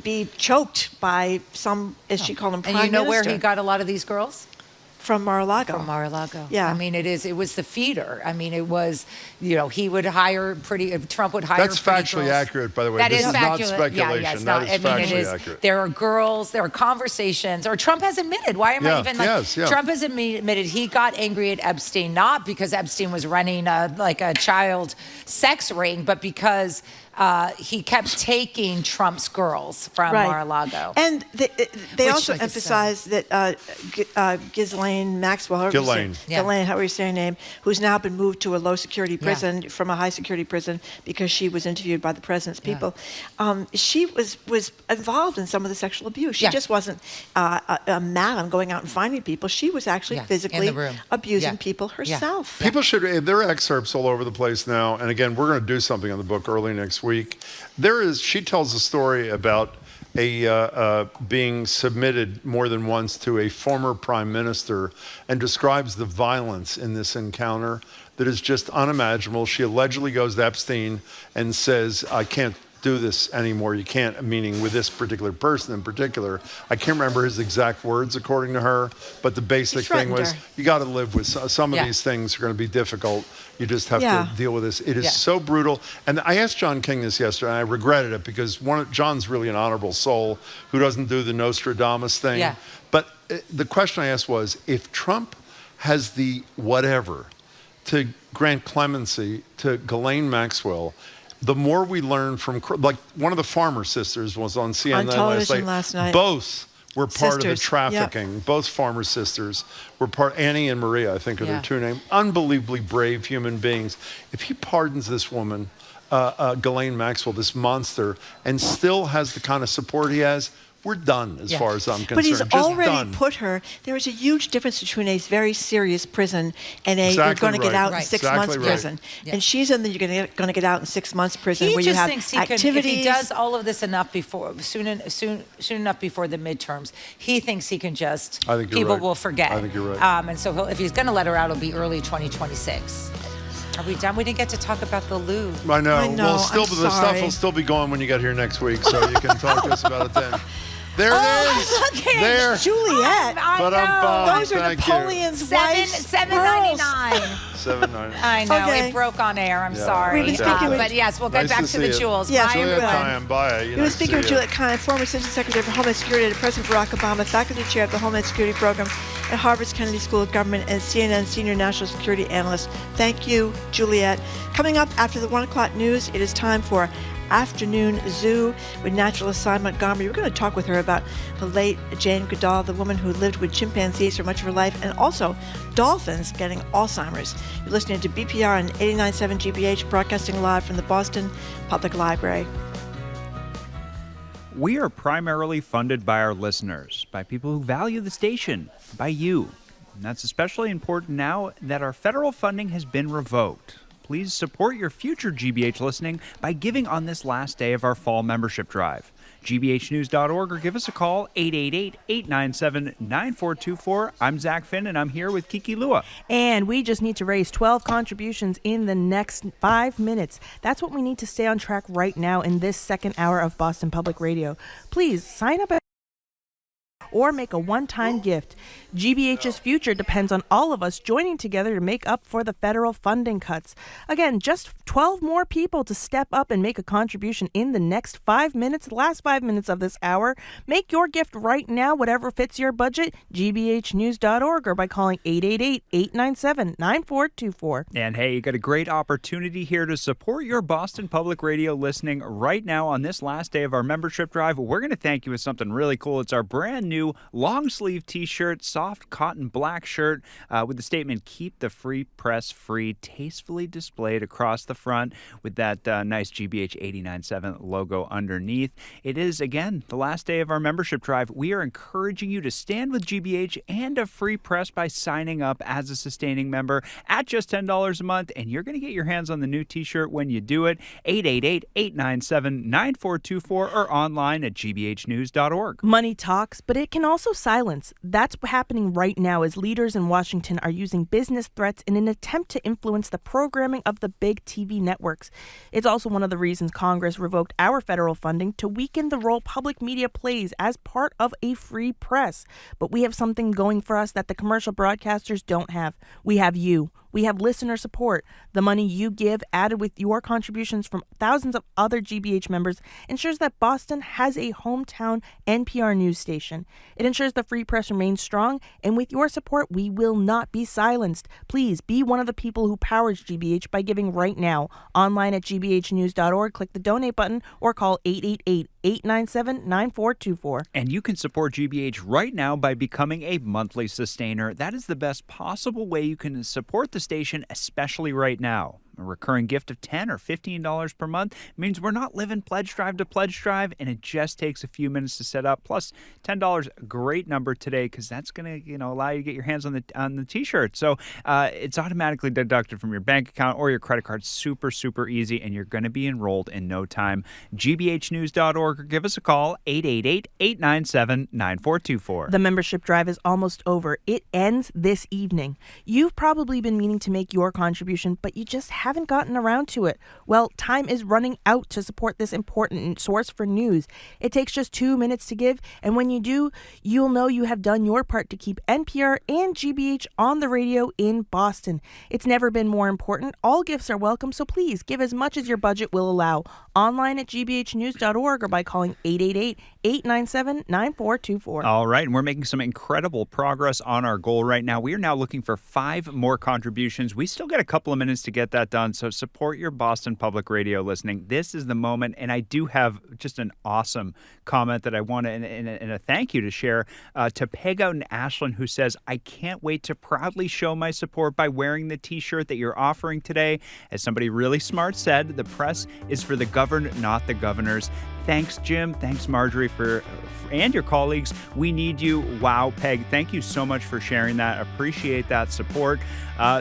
[SPEAKER 7] be choked by some, as she called him, prime
[SPEAKER 2] minister. And you know
[SPEAKER 7] minister.
[SPEAKER 2] where he got a lot of these girls?
[SPEAKER 7] From Mar-a-Lago.
[SPEAKER 2] From Mar-a-Lago.
[SPEAKER 7] Yeah.
[SPEAKER 2] I mean, it was the feeder. I mean, it was, you know, he would hire Trump would hire
[SPEAKER 8] That's factually
[SPEAKER 2] girls.
[SPEAKER 8] accurate, by the way.
[SPEAKER 2] That
[SPEAKER 8] this
[SPEAKER 2] is
[SPEAKER 8] not
[SPEAKER 2] factual.
[SPEAKER 8] speculation.
[SPEAKER 2] Yeah, it's not.
[SPEAKER 8] That is factually accurate.
[SPEAKER 2] There are girls, there are conversations, or Trump has admitted. Why am I even like, Trump has admitted he got angry at Epstein, not because Epstein was running a child sex ring, but because he kept taking Trump's girls from Mar-a-Lago.
[SPEAKER 7] And they also emphasized that Ghislaine Maxwell,
[SPEAKER 8] Ghislaine,
[SPEAKER 7] how are you saying her name, who's now been moved to a low security prison from a high security prison because she was interviewed by the president's people. She was involved in some of the sexual abuse. She just wasn't a madam going out and finding people. She was actually physically abusing people herself.
[SPEAKER 8] People should, there are excerpts all over the place now. And again, we're going to do something on the book early next week. She tells a story about being submitted more than once to a former prime minister and describes the violence in this encounter that is just unimaginable. She allegedly goes to Epstein and says, I can't do this anymore. You can't, meaning with this particular person in particular. I can't remember his exact words according to her, but the basic thing was, you got to live with some of these things are going to be difficult. You just have to deal with this. It is so brutal. And I asked John King this yesterday, and I regretted it because John's really an honorable soul who doesn't do the Nostradamus thing.
[SPEAKER 2] Yeah.
[SPEAKER 8] But the question I asked was, if Trump has the whatever
[SPEAKER 11] to grant clemency to Ghislaine Maxwell. The more we learn from, like one of the farmer sisters was on CNN
[SPEAKER 7] on television last night.
[SPEAKER 11] Both were part of the
[SPEAKER 7] Sisters.
[SPEAKER 11] trafficking. Yep. Both farmer sisters were part. Annie and Maria, I think, are their two names. Unbelievably brave human beings. If he pardons this woman, Ghislaine Maxwell, this monster, and still has the kind of support he has, we're done as far as I'm concerned.
[SPEAKER 7] But he's
[SPEAKER 11] Just
[SPEAKER 7] already
[SPEAKER 11] done.
[SPEAKER 7] put her. There is a huge difference between a very serious prison and a
[SPEAKER 11] Exactly
[SPEAKER 7] you're going to get
[SPEAKER 11] right.
[SPEAKER 7] out in 6 months prison.
[SPEAKER 2] Yeah.
[SPEAKER 7] And she's in the you're going to get out in 6 months prison
[SPEAKER 2] He
[SPEAKER 7] where you
[SPEAKER 2] just
[SPEAKER 7] have
[SPEAKER 2] thinks
[SPEAKER 7] activities.
[SPEAKER 2] if he does all of this enough before soon enough before the midterms, he thinks he can just
[SPEAKER 11] I think you're
[SPEAKER 2] people
[SPEAKER 11] right.
[SPEAKER 2] will forget.
[SPEAKER 11] I think you're right.
[SPEAKER 2] And so if he's going to let her out, it'll be early 2026. Are we done? We didn't get to talk about the Louvre.
[SPEAKER 11] I know. Well,
[SPEAKER 7] I'm
[SPEAKER 11] the stuff
[SPEAKER 7] sorry.
[SPEAKER 11] will still be going when you get here next week, so you can talk to us about it then. There it is.
[SPEAKER 7] Okay,
[SPEAKER 11] There.
[SPEAKER 7] Juliette. Those are
[SPEAKER 11] Thank
[SPEAKER 7] Napoleon's wife's pearls.
[SPEAKER 2] $7.99. I know.
[SPEAKER 7] Okay.
[SPEAKER 2] It broke on air. I'm sorry.
[SPEAKER 7] We've been speaking with-
[SPEAKER 2] but yes, we'll get
[SPEAKER 11] Nice
[SPEAKER 2] back
[SPEAKER 11] to
[SPEAKER 2] to the
[SPEAKER 11] see you.
[SPEAKER 2] jewels.
[SPEAKER 7] Yes,
[SPEAKER 2] Bye,
[SPEAKER 7] we will.
[SPEAKER 2] everyone.
[SPEAKER 11] Kayyem, bye.
[SPEAKER 7] We were speaking with Juliette Kayyem, former Assistant Secretary for Homeland Security to President Barack Obama, faculty chair of the Homeland Security Program at Harvard's Kennedy School of Government, and CNN senior national security analyst. Thank you, Juliette. Coming up after the 1 o'clock news, it is time for Afternoon Zoo with naturalist Sy Montgomery. We're going to talk with her about the late Jane Goodall, the woman who lived with chimpanzees for much of her life, and also dolphins getting Alzheimer's. You're listening to BPR on 89.7 GBH, broadcasting live from the Boston Public Library.
[SPEAKER 4] We are primarily funded by our listeners, by people who value the station, by you. And that's especially important now that our federal funding has been revoked. Please support your future GBH listening by giving on this last day of our fall membership drive. GBHnews.org or give us a call, 888-897-9424. I'm Zach Finn, and I'm here with Kiki Lua.
[SPEAKER 5] And we just need to raise 12 contributions in the next 5 minutes. That's what we need to stay on track right now in this second hour of Boston Public Radio. Please sign up or make a one-time gift. GBH's future depends on all of us joining together to make up for the federal funding cuts. Again, just 12 more people to step up and make a contribution in the next 5 minutes, the last 5 minutes of this hour. Make your gift right now, whatever fits your budget, gbhnews.org, or by calling 888-897-9424.
[SPEAKER 4] And hey, you got a great opportunity here to support your Boston Public Radio listening right now on this last day of our membership drive. We're going to thank you with something really cool. It's our brand new long sleeve t-shirt, soft cotton black shirt with the statement, "Keep the free press free," tastefully displayed across the front with that nice GBH 89.7 logo underneath. It is, again, the last day of our membership drive. We are encouraging you to stand with GBH and a free press by signing up as a sustaining member at just $10 a month, and you're going to get your hands on the new t-shirt when you do it. 888-897-9424 or online at gbhnews.org.
[SPEAKER 5] Money talks, but it can also silence. That's what's happening right now as leaders in Washington are using business threats in an attempt to influence the programming of the big TV networks. It's also one of the reasons Congress revoked our federal funding to weaken the role public media plays as part of a free press. But we have something going for us that the commercial broadcasters don't have. We have you. We have listener support. The money you give, added with your contributions from thousands of other GBH members, ensures that Boston has a hometown NPR news station. It ensures the free press remains strong, and with your support, we will not be silenced. Please be one of the people who powers GBH by giving right now. Online at gbhnews.org, click the donate button, or call 888-897-9424.
[SPEAKER 4] And you can support GBH right now by becoming a monthly sustainer. That is the best possible way you can support the station, especially right now. A recurring gift of $10 or $15 per month means we're not living pledge drive to pledge drive, and it just takes a few minutes to set up. Plus, $10, a great number today because that's going to allow you to get your hands on the t-shirt. So it's automatically deducted from your bank account or your credit card. Super, super easy, and you're going to be enrolled in no time. gbhnews.org or give us a call, 888-897-9424.
[SPEAKER 5] The membership drive is almost over. It ends this evening. You've probably been meaning to make your contribution, but you just haven't gotten around to it. Well, time is running out to support this important source for news. It takes just 2 minutes to give, and when you do, you'll know you have done your part to keep NPR and GBH on the radio in Boston. It's never been more important. All gifts are welcome, so please give as much as your budget will allow. Online at gbhnews.org or by calling 888-897-9424.
[SPEAKER 4] All right, and we're making some incredible progress on our goal right now. We are now looking for 5 more contributions. We still got a couple of minutes to get that done, so support your Boston Public Radio listening. This is the moment, and I do have just an awesome comment that I want to, and a thank you to share to Peg out in Ashland, who says, I can't wait to proudly show my support by wearing the T-shirt that you're offering today. As somebody really smart said, the press is for the governed, not the governors. Thanks, Jim. Thanks, Marjorie, and your colleagues. We need you. Wow, Peg. Thank you so much for sharing that. Appreciate that support.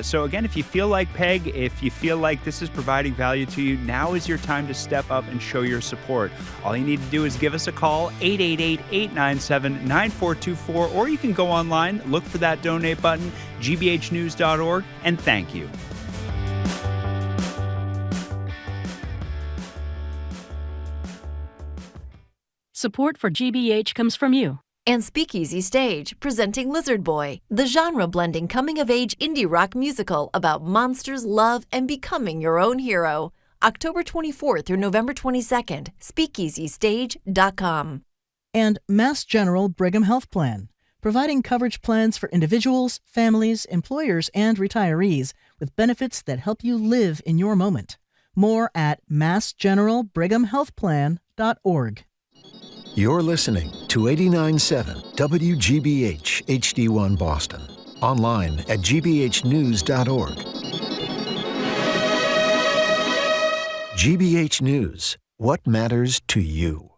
[SPEAKER 4] So again, if you feel like Peg, if you feel like this is providing value to you, now is your time to step up and show your support. All you need to do is give us a call, 888-897-9424, or you can go online, look for that donate button, gbhnews.org, and thank you.
[SPEAKER 3] Support for GBH comes from you.
[SPEAKER 17] And Speakeasy Stage, presenting Lizard Boy, the genre-blending coming-of-age indie rock musical about monsters, love, and becoming your own hero. October 24th through November 22nd, SpeakeasyStage.com.
[SPEAKER 3] And Mass General Brigham Health Plan, providing coverage plans for individuals, families, employers, and retirees with benefits that help you live in your moment. More at massgeneralbrighamhealthplan.org.
[SPEAKER 18] You're listening to 89.7 WGBH HD1 Boston. Online at gbhnews.org. GBH News. What matters to you?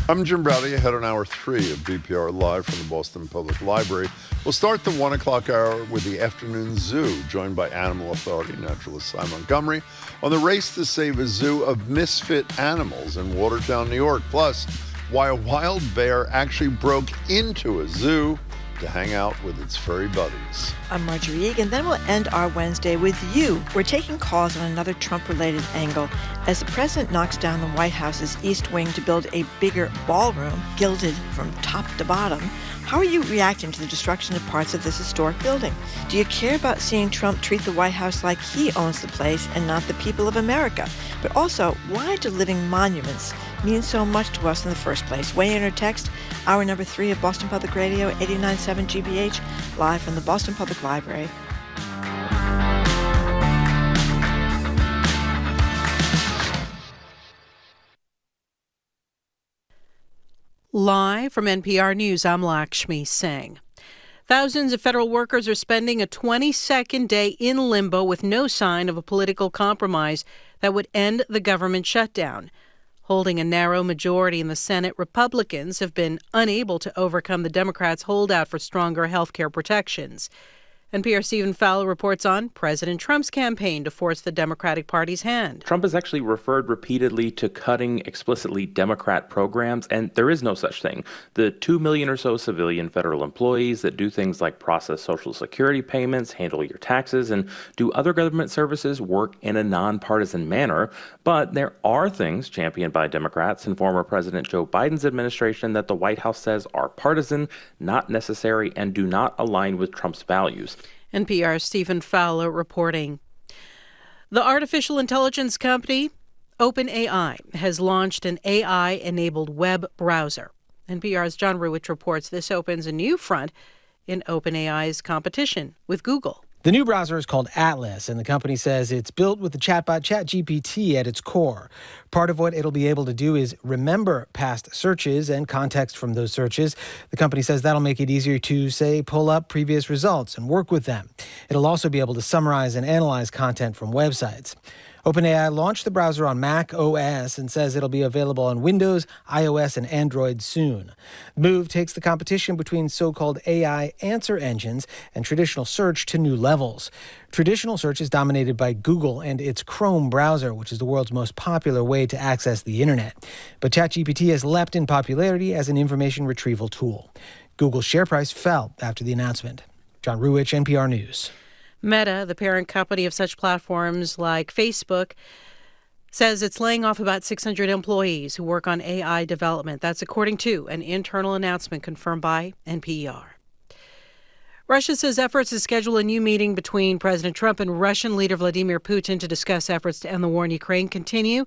[SPEAKER 8] I'm Jim Browdy, ahead on Hour 3 of BPR Live from the Boston Public Library. We'll start the 1 o'clock hour with the Afternoon Zoo, joined by Animal Authority naturalist Sy Montgomery on the race to save a zoo of misfit animals in Watertown, New York. Plus, why a wild bear actually broke into a zoo to hang out with its furry buddies.
[SPEAKER 7] I'm Marjorie Egan. Then we'll end our Wednesday with you. We're taking calls on another Trump-related angle as the president knocks down the White House's East Wing to build a bigger ballroom, gilded from top to bottom. How are you reacting to the destruction of parts of this historic building? Do you care about seeing Trump treat the White House like he owns the place and not the people of America? But also, why do living monuments mean so much to us in the first place? Weigh in or text hour number 3 of Boston Public Radio, 89.7 GBH, live from the Boston Public Library.
[SPEAKER 6] Live from NPR News, I'm Lakshmi Singh. Thousands of federal workers are spending a 22nd day in limbo with no sign of a political compromise that would end the government shutdown. Holding a narrow majority in the Senate, Republicans have been unable to overcome the Democrats' holdout for stronger health care protections. NPR's Stephen Fowler reports on President Trump's campaign to force the Democratic Party's hand.
[SPEAKER 19] Trump has actually referred repeatedly to cutting explicitly Democrat programs, and there is no such thing. The 2 million or so civilian federal employees that do things like process Social Security payments, handle your taxes, and do other government services work in a nonpartisan manner. But there are things championed by Democrats and former President Joe Biden's administration that the White House says are partisan, not necessary, and do not align with Trump's values.
[SPEAKER 6] NPR's Stephen Fowler reporting. The artificial intelligence company OpenAI has launched an AI-enabled web browser. NPR's John Ruwitch reports this opens a new front in OpenAI's competition with Google.
[SPEAKER 20] The new browser is called Atlas, and the company says it's built with the chatbot ChatGPT at its core. Part of what it'll be able to do is remember past searches and context from those searches. The company says that'll make it easier to, say, pull up previous results and work with them. It'll also be able to summarize and analyze content from websites. OpenAI launched the browser on Mac OS and says it'll be available on Windows, iOS, and Android soon. The move takes the competition between so-called AI answer engines and traditional search to new levels. Traditional search is dominated by Google and its Chrome browser, which is the world's most popular way to access the internet. But ChatGPT has leapt in popularity as an information retrieval tool. Google's share price fell after the announcement. John Ruwitch, NPR News.
[SPEAKER 6] Meta, the parent company of such platforms like Facebook, says it's laying off about 600 employees who work on AI development. That's according to an internal announcement confirmed by NPR. Russia says efforts to schedule a new meeting between President Trump and Russian leader Vladimir Putin to discuss efforts to end the war in Ukraine continue,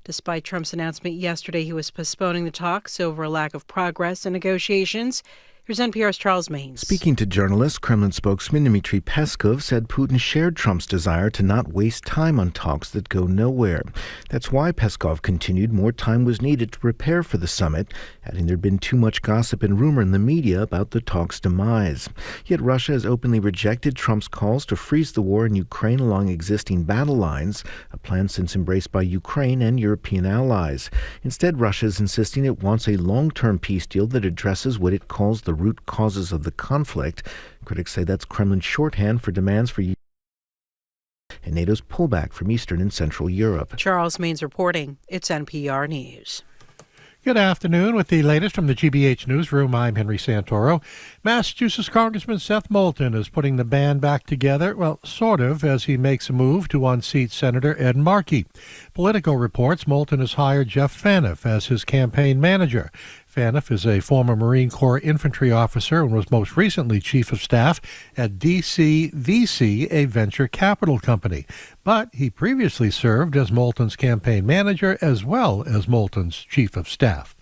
[SPEAKER 6] Despite Trump's announcement yesterday he was postponing the talks over a lack of progress in negotiations. Here's NPR's Charles Maines.
[SPEAKER 21] Speaking to journalists, Kremlin spokesman Dmitry Peskov said Putin shared Trump's desire to not waste time on talks that go nowhere. That's why, Peskov continued, more time was needed to prepare for the summit, adding there'd been too much gossip and rumor in the media about the talks' demise. Yet Russia has openly rejected Trump's calls to freeze the war in Ukraine along existing battle lines, a plan since embraced by Ukraine and European allies. Instead, Russia is insisting it wants a long-term peace deal that addresses what it calls the root causes of the conflict. Critics say that's Kremlin's shorthand for demands for and NATO's pullback from Eastern and Central Europe.
[SPEAKER 6] Charles Maines reporting. It's NPR News.
[SPEAKER 22] Good afternoon. With the latest from the GBH Newsroom, I'm Henry Santoro. Massachusetts Congressman Seth Moulton is putting the band back together, well, sort of, as he makes a move to unseat Senator Ed Markey. Politico reports Moulton has hired Jeff Faniff as his campaign manager. Faniff is a former Marine Corps infantry officer and was most recently chief of staff at DCVC, a venture capital company. But he previously served as Moulton's campaign manager as well as Moulton's chief of staff.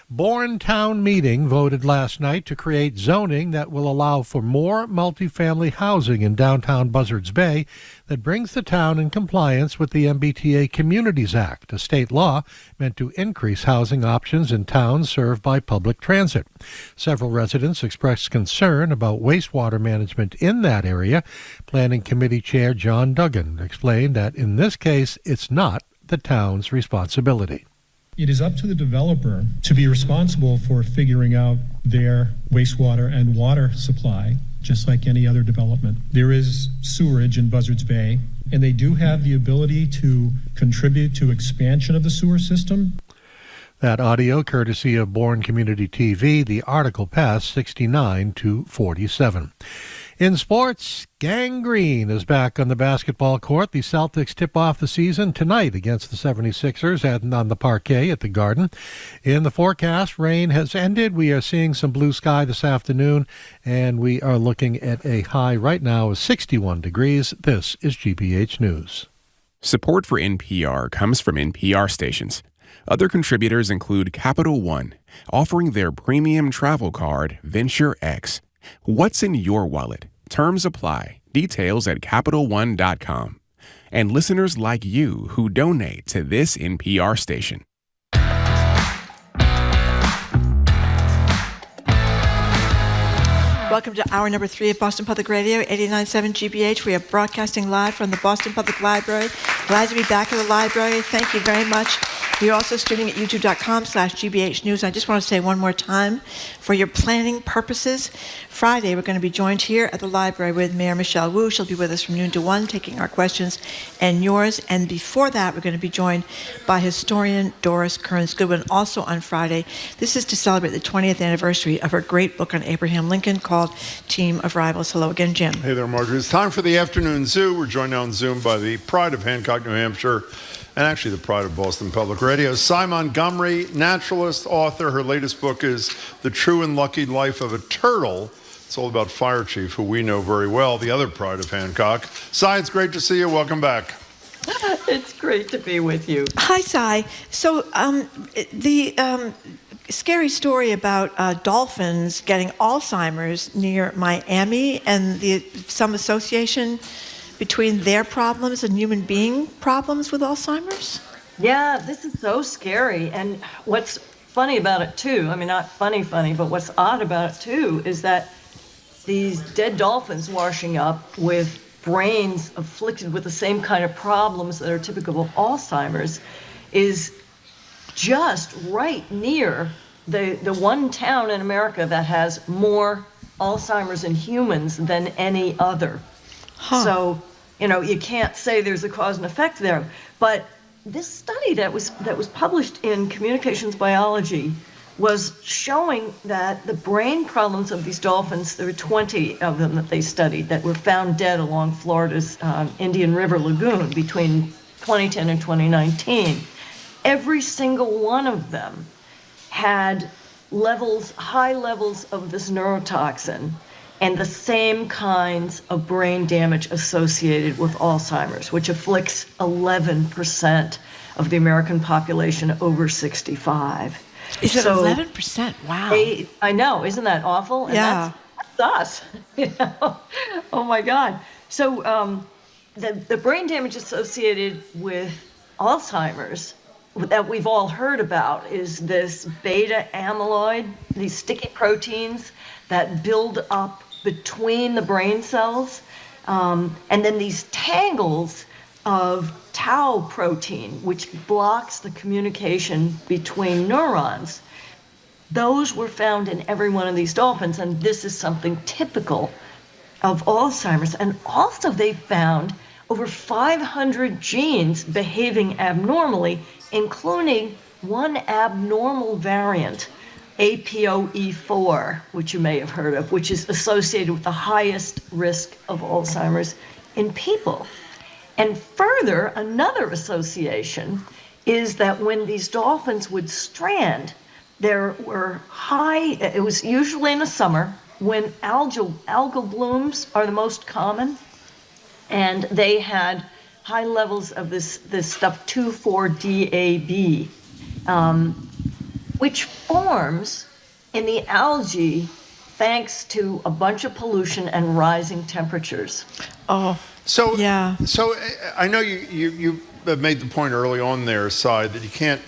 [SPEAKER 22] Bowen Town Meeting voted last night to create zoning that will allow for more multifamily housing in downtown Buzzards Bay that brings the town in compliance with the MBTA Communities Act, a state law meant to increase housing options in towns served by public transit. Several residents expressed concern about wastewater management in that area. Planning Committee Chair John Duggan explained that in this case, it's not the town's responsibility.
[SPEAKER 23] It is up to the developer to be responsible for figuring out their wastewater and water supply, just like any other development. There is sewerage in Buzzards Bay, and they do have the ability to contribute to expansion of the sewer system.
[SPEAKER 22] That audio courtesy of Bourne Community TV. The article passed 69-47. In sports, gangrene is back on the basketball court. The Celtics tip off the season tonight against the 76ers and on the parquet at the Garden. In the forecast, rain has ended. We are seeing some blue sky this afternoon, and we are looking at a high right now of 61 degrees. This is GBH News.
[SPEAKER 1] Support for NPR comes from NPR stations. Other contributors include Capital One, offering their premium travel card, Venture X. What's in your wallet? Terms apply. Details at CapitalOne.com. And listeners like you who donate to this NPR station.
[SPEAKER 7] Welcome to hour number 3 of Boston Public Radio, 89.7 GBH. We are broadcasting live from the Boston Public Library. Glad to be back at the library. Thank you very much. We're also streaming at youtube.com/GBH News. I just want to say one more time, for your planning purposes, Friday we're going to be joined here at the library with Mayor Michelle Wu. She'll be with us from noon to 1, taking our questions and yours. And before that, we're going to be joined by historian Doris Kearns Goodwin, also on Friday. This is to celebrate the 20th anniversary of her great book on Abraham Lincoln called Team of Rivals. Hello again, Jim.
[SPEAKER 8] Hey there, Marjorie. It's time for the Afternoon Zoo. We're joined now on Zoom by the pride of Hancock, New Hampshire, and actually the pride of Boston Public Radio, Sy Montgomery, naturalist, author. Her latest book is The True and Lucky Life of a Turtle. It's all about Fire Chief, who we know very well, the other pride of Hancock. Sy, it's great to see you. Welcome back.
[SPEAKER 24] It's great to be with you.
[SPEAKER 7] Hi, Sy. So the scary story about dolphins getting Alzheimer's near Miami and some association between their problems and human being problems with Alzheimer's?
[SPEAKER 24] Yeah, this is so scary. And what's funny about it, too, I mean, not funny, but what's odd about it, too, is that these dead dolphins washing up with brains afflicted with the same kind of problems that are typical of Alzheimer's is just right near the one town in America that has more Alzheimer's in humans than any other. Huh. So, you can't say there's a cause and effect there. But this study that was published in Communications Biology was showing that the brain problems of these dolphins, there were 20 of them that they studied that were found dead along Florida's Indian River Lagoon between 2010 and 2019. Every single one of them had high levels of this neurotoxin. and the same kinds of brain damage associated with Alzheimer's, which afflicts 11% of the American population over 65.
[SPEAKER 7] Is it 11%? Wow.
[SPEAKER 24] I know, isn't that awful? And
[SPEAKER 7] Yeah.
[SPEAKER 24] that's us. Oh my God. So the brain damage associated with Alzheimer's that we've all heard about is this beta amyloid, these sticky proteins that build up between the brain cells, and then these tangles of tau protein, which blocks the communication between neurons. Those were found in every one of these dolphins, and this is something typical of Alzheimer's. And also they found over 500 genes behaving abnormally, including one abnormal variant, APOE4, which you may have heard of, which is associated with the highest risk of Alzheimer's in people. And further, another association is that when these dolphins would strand, there were it was usually in the summer when algal blooms are the most common, and they had high levels of this stuff 2,4-DAB, which forms in the algae thanks to a bunch of pollution and rising temperatures.
[SPEAKER 7] Oh,
[SPEAKER 8] so
[SPEAKER 7] yeah.
[SPEAKER 8] So I know you made the point early on there, Sy, that you can't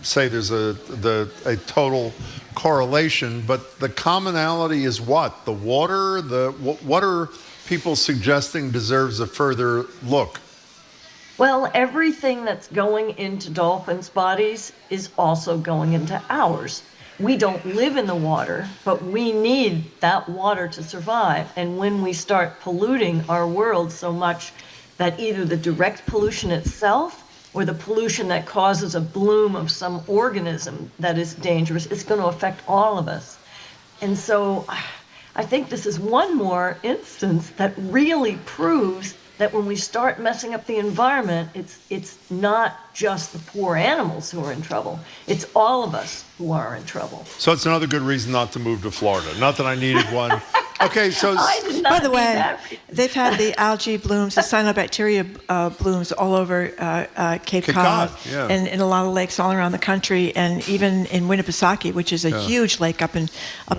[SPEAKER 8] say there's a total correlation, but the commonality is what? The water? What are people suggesting deserves a further look?
[SPEAKER 24] Well, everything that's going into dolphins' bodies is also going into ours. We don't live in the water, but we need that water to survive. And when we start polluting our world so much that either the direct pollution itself or the pollution that causes a bloom of some organism that is dangerous, it's going to affect all of us. And so I think this is one more instance that really proves that when we start messing up the environment, it's not just the poor animals who are in trouble. It's all of us who are in trouble.
[SPEAKER 8] So it's another good reason not to move to Florida. Not that I needed one. Okay, so
[SPEAKER 7] by the way, they've had the algae blooms, the cyanobacteria blooms all over Cape Cod,
[SPEAKER 8] yeah.
[SPEAKER 7] and in a lot of lakes all around the country, and even in Winnipesaukee, which is a huge lake up in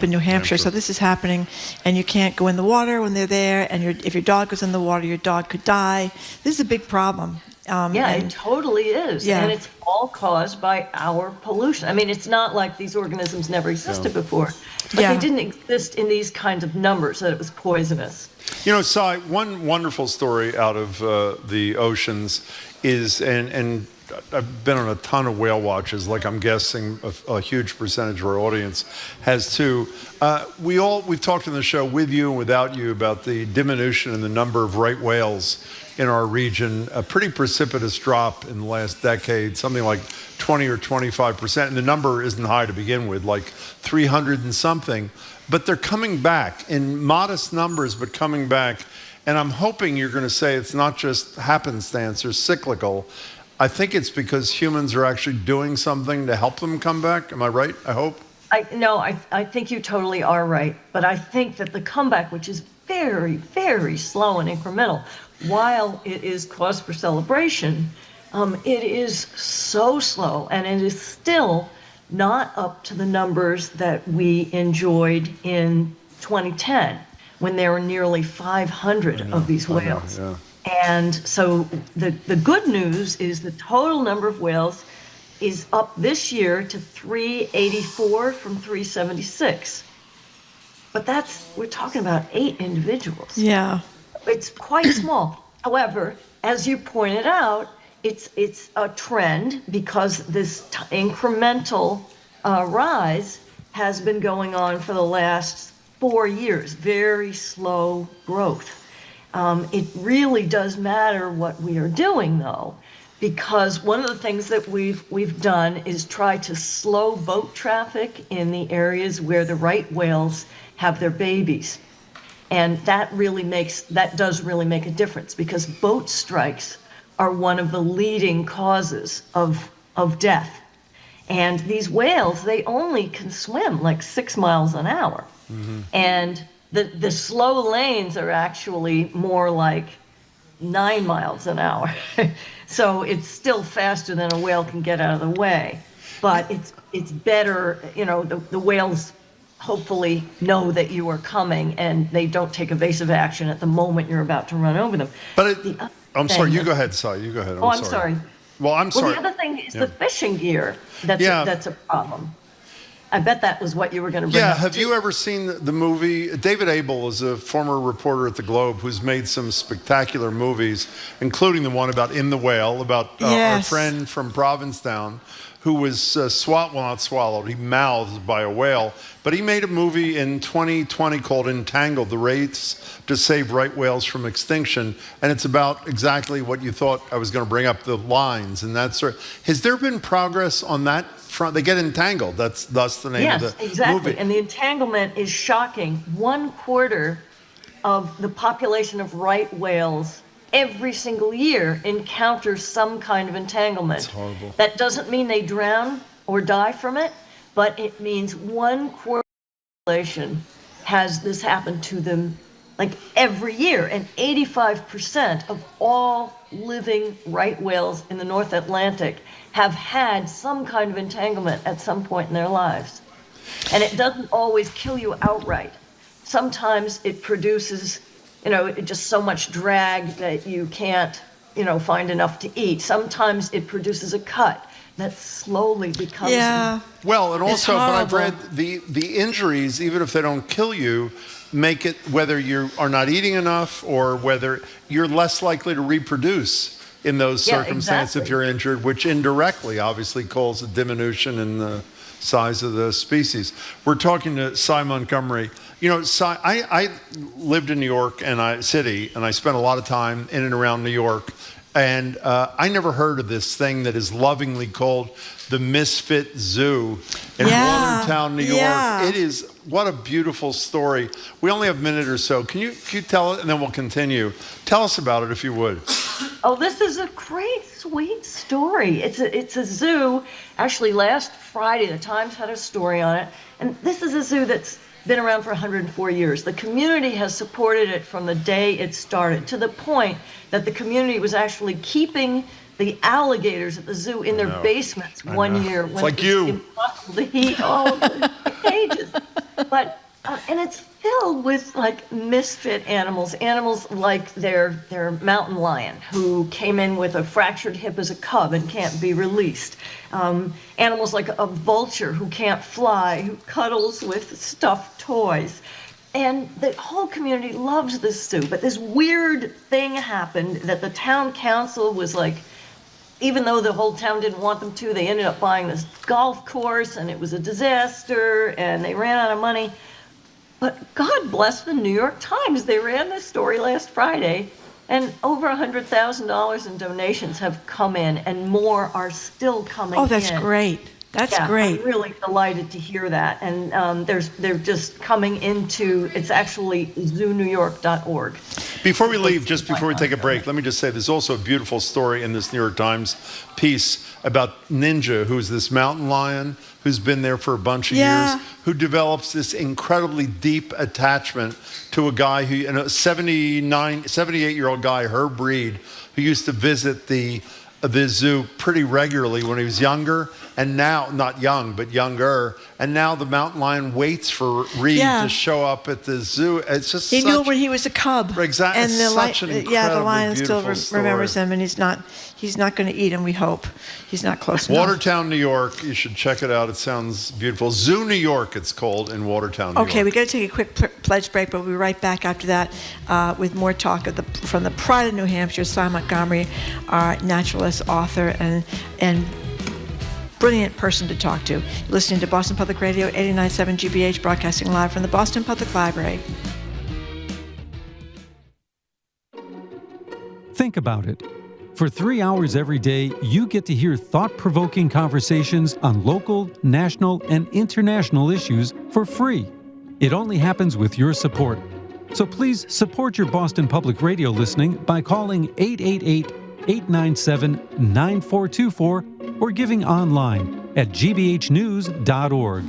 [SPEAKER 7] New Hampshire. So this is happening, and you can't go in the water when they're there, and if your dog goes in the water, your dog could die. This is a big problem.
[SPEAKER 24] It totally is.
[SPEAKER 7] Yeah.
[SPEAKER 24] And it's all caused by our pollution. I mean, it's not like these organisms never existed before, but they didn't exist in these kinds of numbers that it was poisonous.
[SPEAKER 8] You know, Sy, one wonderful story out of the oceans is, and I've been on a ton of whale watches, like I'm guessing a huge percentage of our audience has too. We've talked on the show with you and without you about the diminution in the number of right whales in our region, a pretty precipitous drop in the last decade, something like 20 or 25%. And the number isn't high to begin with, like 300 and something. But they're coming back in modest numbers, but coming back. And I'm hoping you're going to say it's not just happenstance or cyclical. I think it's because humans are actually doing something to help them come back. Am I right? I hope.
[SPEAKER 24] I think you totally are right. But I think that the comeback, which is very, very slow and incremental, while it is cause for celebration, it is so slow, and it is still not up to the numbers that we enjoyed in 2010, when there were nearly 500 of these whales. And so the good news is the total number of whales is up this year to 384 from 376. But we're talking about 8 individuals.
[SPEAKER 7] Yeah.
[SPEAKER 24] It's quite small. However, as you pointed out, it's a trend because this incremental rise has been going on for the last 4 years, very slow growth. It really does matter what we are doing, though, because one of the things that we've done is try to slow boat traffic in the areas where the right whales have their babies. And that does really make a difference, because boat strikes are one of the leading causes of death. And these whales, they only can swim like 6 miles an hour. Mm-hmm. And The slow lanes are actually more like 9 miles an hour. So it's still faster than a whale can get out of the way. But it's better, the whales hopefully know that you are coming and they don't take evasive action at the moment you're about to run over them.
[SPEAKER 8] But I'm sorry, you go ahead, Sy. You go ahead.
[SPEAKER 24] I'm sorry.
[SPEAKER 8] Well, I'm sorry.
[SPEAKER 24] Well, the other thing is the fishing gear. That's a problem. I bet that was what you were going to bring up.
[SPEAKER 8] Yeah, have you ever seen the movie? David Abel is a former reporter at the Globe who's made some spectacular movies, including the one about In the Whale, about our friend from Provincetown who was not swallowed, he mouthed by a whale. But he made a movie in 2020 called Entangled, the race to save right whales from extinction. And it's about exactly what you thought I was going to bring up, the lines and that sort. Has there been progress on that front? They get entangled. That's thus the name of the
[SPEAKER 24] exactly.
[SPEAKER 8] movie.
[SPEAKER 24] And the entanglement is shocking. 1/4 of the population of right whales every single year encounters some kind of entanglement.
[SPEAKER 8] That's horrible.
[SPEAKER 24] That doesn't mean they drown or die from it, but it means 1/4 of the population has this happen to them like every year. And 85% of all living right whales in the North Atlantic have had some kind of entanglement at some point in their lives. And it doesn't always kill you outright. Sometimes it produces just so much drag that you can't, find enough to eat. Sometimes it produces a cut that slowly becomes.
[SPEAKER 7] Yeah.
[SPEAKER 8] Well, and also, but I've
[SPEAKER 7] horrible.
[SPEAKER 8] read the injuries, even if they don't kill you, make it whether you are not eating enough or whether you're less likely to reproduce in those circumstances if you're injured, which indirectly obviously calls a diminution in the size of the species. We're talking to Sy Montgomery. Sy, I lived in New York City, and I spent a lot of time in and around New York. And I never heard of this thing that is lovingly called the Misfit Zoo in Watertown, New York. It is, what a beautiful story. We only have a minute or so. Can you tell it, and then we'll continue. Tell us about it, if you would.
[SPEAKER 24] Oh, this is a great, sweet story. It's a zoo. Actually, last Friday, the Times had a story on it. And this is a zoo that's been around for 104 years. The community has supported it from the day it started, to the point that the community was actually keeping the alligators at the zoo in their basements one year when
[SPEAKER 8] like
[SPEAKER 24] it was impossible to heat all the cages. But and it's filled with like misfit animals like their mountain lion who came in with a fractured hip as a cub and can't be released. Animals like a vulture who can't fly, who cuddles with stuffed toys. And the whole community loves this zoo. But this weird thing happened that the town council was like, even though the whole town didn't want them to, they ended up buying this golf course, and it was a disaster, and they ran out of money. But God bless the New York Times. They ran this story last Friday, and over $100,000 in donations have come in, and more are still coming in.
[SPEAKER 7] Oh, that's great. That's great.
[SPEAKER 24] I'm really delighted to hear that. And they're just coming into, it's actually zoonewyork.org.
[SPEAKER 8] Before we leave, just before we take a break, let me just say there's also a beautiful story in this New York Times piece about Ninja, who's this mountain lion who's been there for a bunch of years, who develops this incredibly deep attachment to a guy who, a 78-year-old guy, her breed, who used to visit the zoo pretty regularly when he was younger, and now, not young, but younger, and now the mountain lion waits for Reed to show up at the zoo. It's just
[SPEAKER 7] he knew when he was a cub.
[SPEAKER 8] Exactly.
[SPEAKER 7] And
[SPEAKER 8] the
[SPEAKER 7] lion still remembers him, and he's not going to eat him, we hope. He's not close enough.
[SPEAKER 8] Watertown, New York. You should check it out. It sounds beautiful. Zoo New York, it's called, in Watertown, New York.
[SPEAKER 7] Okay, we got to take a quick pledge break, but we'll be right back after that with more talk from the pride of New Hampshire, Sy Montgomery, our naturalist, author, and brilliant person to talk to. You're listening to Boston Public Radio, 89.7 GBH, broadcasting live from the Boston Public Library.
[SPEAKER 10] Think about it. For 3 hours every day, you get to hear thought-provoking conversations on local, national, and international issues for free. It only happens with your support. So please support your Boston Public Radio listening by calling 888-897-9424 or giving online at gbhnews.org.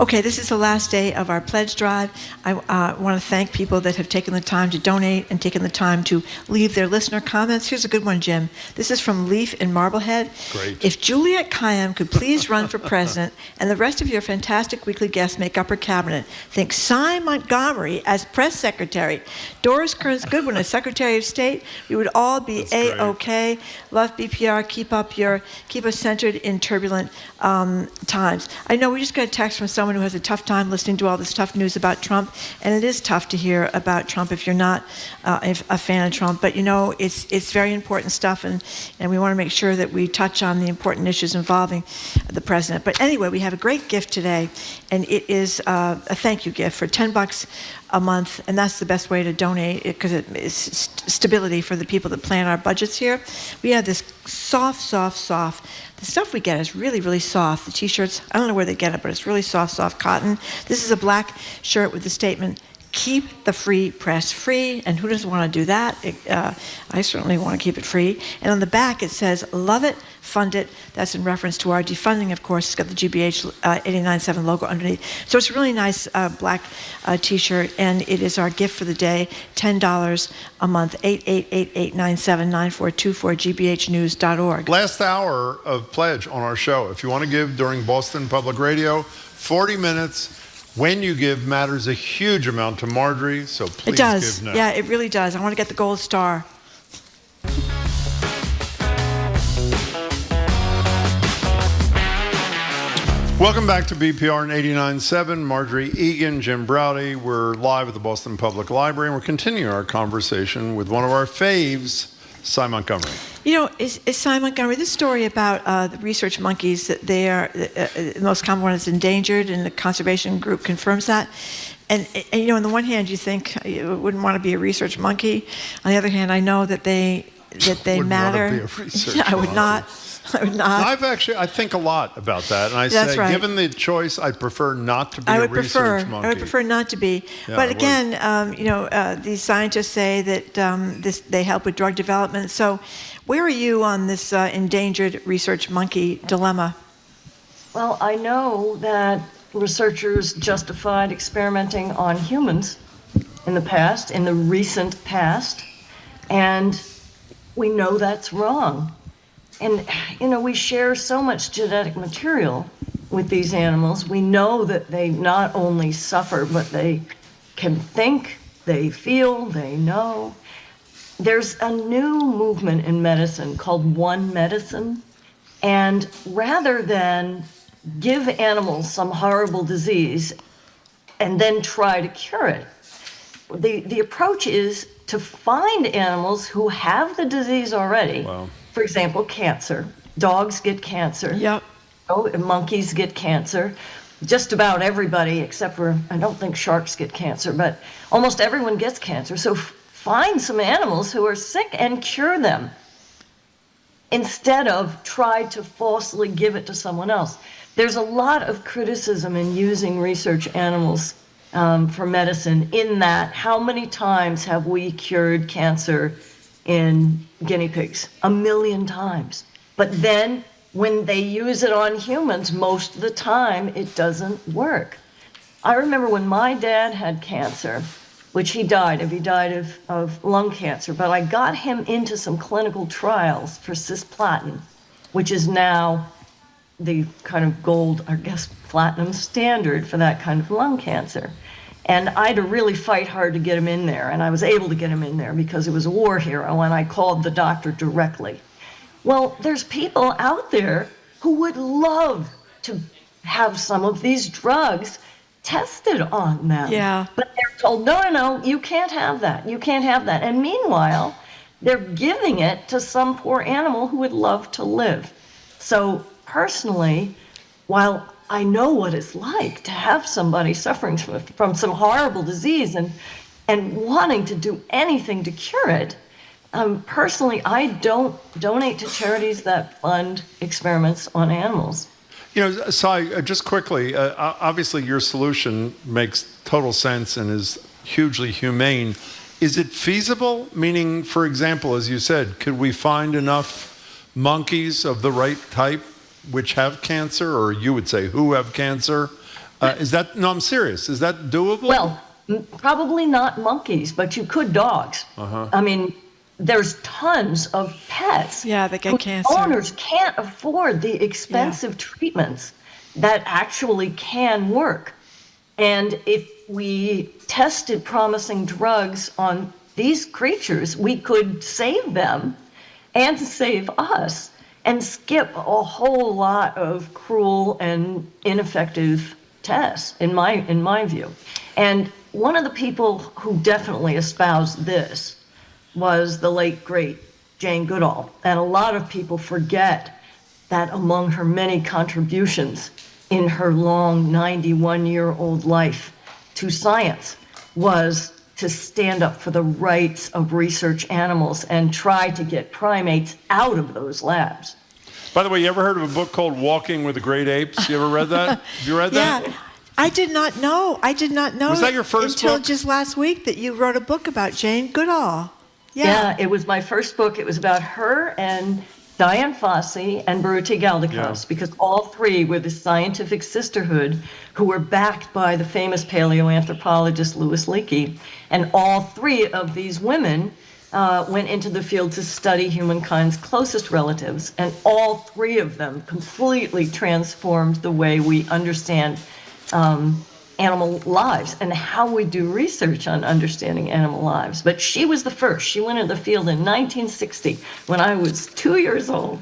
[SPEAKER 7] Okay, this is the last day of our pledge drive. I want to thank people that have taken the time to donate and taken the time to leave their listener comments. Here's a good one, Jim. This is from Leaf in Marblehead.
[SPEAKER 11] Great.
[SPEAKER 7] If Juliette Kayyem could please run for president and the rest of your fantastic weekly guests make up her cabinet, think Sy Montgomery as press secretary, Doris Kearns Goodwin as Secretary of State, we would all be A-OK. Love BPR. Keep us centered in turbulent times. I know we just got a text from someone who has a tough time listening to all this tough news about Trump, and it is tough to hear about Trump if you're not a fan of Trump. But it's very important stuff, and we want to make sure that we touch on the important issues involving the president. But anyway, we have a great gift today, and it is a thank you gift for $10 a month, and that's the best way to donate because it is stability for the people that plan our budgets here. We have this soft. The stuff we get is really, really soft. The t-shirts, I don't know where they get it, but it's really soft cotton. This is a black shirt with the statement, keep the free press free. And who doesn't want to do that? I certainly want to keep it free. And on the back it says, love it, fund it. That's in reference to our defunding, of course. It's got the GBH 89.7 logo underneath. So it's a really nice black t-shirt, and it is our gift for the day, $10 a month, 888-897-9424, gbhnews.org.
[SPEAKER 8] Last hour of pledge on our show. If you want to give during Boston Public Radio, 40 minutes. When you give matters a huge amount to Marjorie, so please
[SPEAKER 7] it does.
[SPEAKER 8] give now.
[SPEAKER 7] Yeah, it really does. I want to get the gold star.
[SPEAKER 8] Welcome back to BPR and 89.7. Marjorie Egan, Jim Browdy. We're live at the Boston Public Library, and we're continuing our conversation with one of our faves, Sy Montgomery.
[SPEAKER 7] Is Sy Montgomery, this story about the research monkeys, that they are the most common one is endangered, and the conservation group confirms that. And on the one hand, you think you wouldn't want to be a research monkey. On the other hand, I know that they matter.
[SPEAKER 8] Want to be a research
[SPEAKER 7] I would
[SPEAKER 8] monkey.
[SPEAKER 7] not.
[SPEAKER 8] I think a lot about that, and I
[SPEAKER 7] That's
[SPEAKER 8] say,
[SPEAKER 7] right.
[SPEAKER 8] given the choice, I'd prefer not to be a research monkey.
[SPEAKER 7] I would prefer not to be.
[SPEAKER 8] Yeah,
[SPEAKER 7] but again, these scientists say that they help with drug development. So, where are you on this endangered research monkey dilemma?
[SPEAKER 24] Well, I know that researchers justified experimenting on humans in the recent past, and we know that's wrong. And, we share so much genetic material with these animals. We know that they not only suffer, but they can think, they feel, they know. There's a new movement in medicine called One Medicine. And rather than give animals some horrible disease and then try to cure it, the approach is to find animals who have the disease already.
[SPEAKER 8] Wow.
[SPEAKER 24] For example, cancer. Dogs get cancer.
[SPEAKER 7] Yep.
[SPEAKER 24] Monkeys get cancer. Just about everybody, except for, I don't think sharks get cancer, but almost everyone gets cancer. So find some animals who are sick and cure them instead of try to falsely give it to someone else. There's a lot of criticism in using research animals for medicine, in that how many times have we cured cancer in guinea pigs? 1 million times. But then when they use it on humans, most of the time it doesn't work. I remember when my dad had cancer, which he died of lung cancer, but I got him into some clinical trials for cisplatin, which is now the kind of gold, I guess, platinum standard for that kind of lung cancer. And I had to really fight hard to get him in there, and I was able to get him in there because he was a war hero, and I called the doctor directly. Well, there's people out there who would love to have some of these drugs tested on them.
[SPEAKER 7] Yeah.
[SPEAKER 24] But they're told, no, you can't have that. You can't have that. And meanwhile, they're giving it to some poor animal who would love to live. So personally, while I know what it's like to have somebody suffering from some horrible disease and wanting to do anything to cure it, personally, I don't donate to charities that fund experiments on animals.
[SPEAKER 8] Sy, just quickly, obviously your solution makes total sense and is hugely humane. Is it feasible? Meaning, for example, as you said, could we find enough monkeys of the right type which have cancer, or you would say who have cancer,
[SPEAKER 11] I'm serious. Is that doable?
[SPEAKER 24] Well, probably not monkeys, but you could dogs. I mean, there's tons of pets.
[SPEAKER 7] Yeah, that get cancer.
[SPEAKER 24] Owners can't afford the expensive treatments that actually can work. And if we tested promising drugs on these creatures, we could save them and save us and skip a whole lot of cruel and ineffective tests, in my view. And one of the people who definitely espoused this was the late, great Jane Goodall. And a lot of people forget that among her many contributions in her long 91-year-old life to science was to stand up for the rights of research animals and try to get primates out of those labs.
[SPEAKER 11] By the way, you ever heard of a book called Walking with the Great Apes? You ever read that? Have you read that?
[SPEAKER 7] Yeah. I did not know.
[SPEAKER 11] Was that your first
[SPEAKER 7] until
[SPEAKER 11] book?
[SPEAKER 7] Just last week that you wrote a book about Jane Goodall.
[SPEAKER 24] Yeah, it was my first book. It was about her and Diane Fossey and Baruti Galdakos, because all three were the scientific sisterhood who were backed by the famous paleoanthropologist Louis Leakey. And all three of these women went into the field to study humankind's closest relatives, and all three of them completely transformed the way we understand animal lives and how we do research on understanding animal lives. But she was the first. She went into the field in 1960 when I was 2 years old.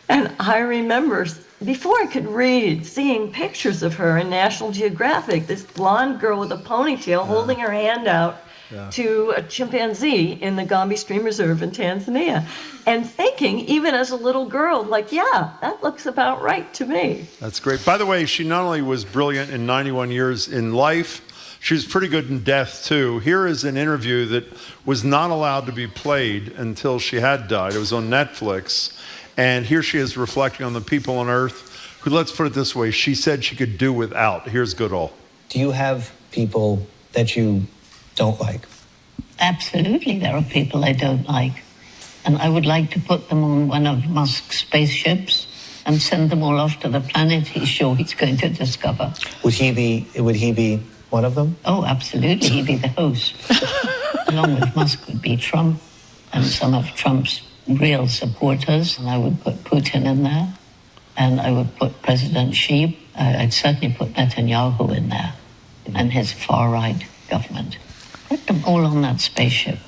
[SPEAKER 24] And I remember, before I could read, seeing pictures of her in National Geographic, this blonde girl with a ponytail holding her hand out to a chimpanzee in the Gombe Stream Reserve in Tanzania, and thinking, even as a little girl, like, yeah, that looks about right to me.
[SPEAKER 11] That's great. By the way, she not only was brilliant in 91 years in life, she was pretty good in death, too. Here is an interview that was not allowed to be played until she had died. It was on Netflix. And here she is reflecting on the people on Earth who, let's put it this way, she said she could do without. Here's Goodall.
[SPEAKER 12] Do you have people that you don't like?
[SPEAKER 13] Absolutely, there are people I don't like. And I would like to put them on one of Musk's spaceships and send them all off to the planet he's sure he's going to discover.
[SPEAKER 12] Would he be one of them?
[SPEAKER 13] Oh, absolutely. He'd be the host. Along with Musk would be Trump and some of Trump's real supporters. And I would put Putin in there. And I would put President Xi. I'd certainly put Netanyahu in there and his far-right government. Put them all on that spaceship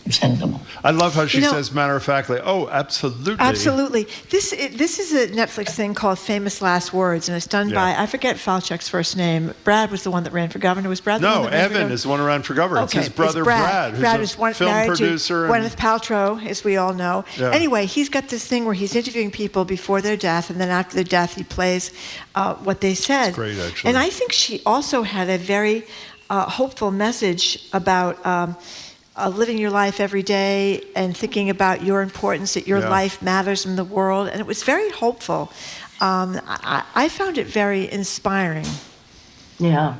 [SPEAKER 13] and send them off.
[SPEAKER 11] I love how she says matter-of-factly, oh, absolutely.
[SPEAKER 7] Absolutely. This is a Netflix thing called Famous Last Words, and it's done by, I forget Falchuk's first name. Brad was the one that ran for governor. Was Brad the one that ran for governor?
[SPEAKER 11] Evan is the one who ran for governor.
[SPEAKER 7] Okay,
[SPEAKER 11] it's his brother Brad,
[SPEAKER 7] Brad
[SPEAKER 11] who's
[SPEAKER 7] is
[SPEAKER 11] a film
[SPEAKER 7] married
[SPEAKER 11] producer.
[SPEAKER 7] To Gwyneth Paltrow, as we all know.
[SPEAKER 11] Yeah.
[SPEAKER 7] Anyway, he's got this thing where he's interviewing people before their death, and then after their death, he plays what they said.
[SPEAKER 11] It's great, actually.
[SPEAKER 7] And I think she also had a very hopeful message about living your life every day and thinking about your importance, that your life matters in the world. And it was very hopeful. I found it very inspiring.
[SPEAKER 24] Yeah,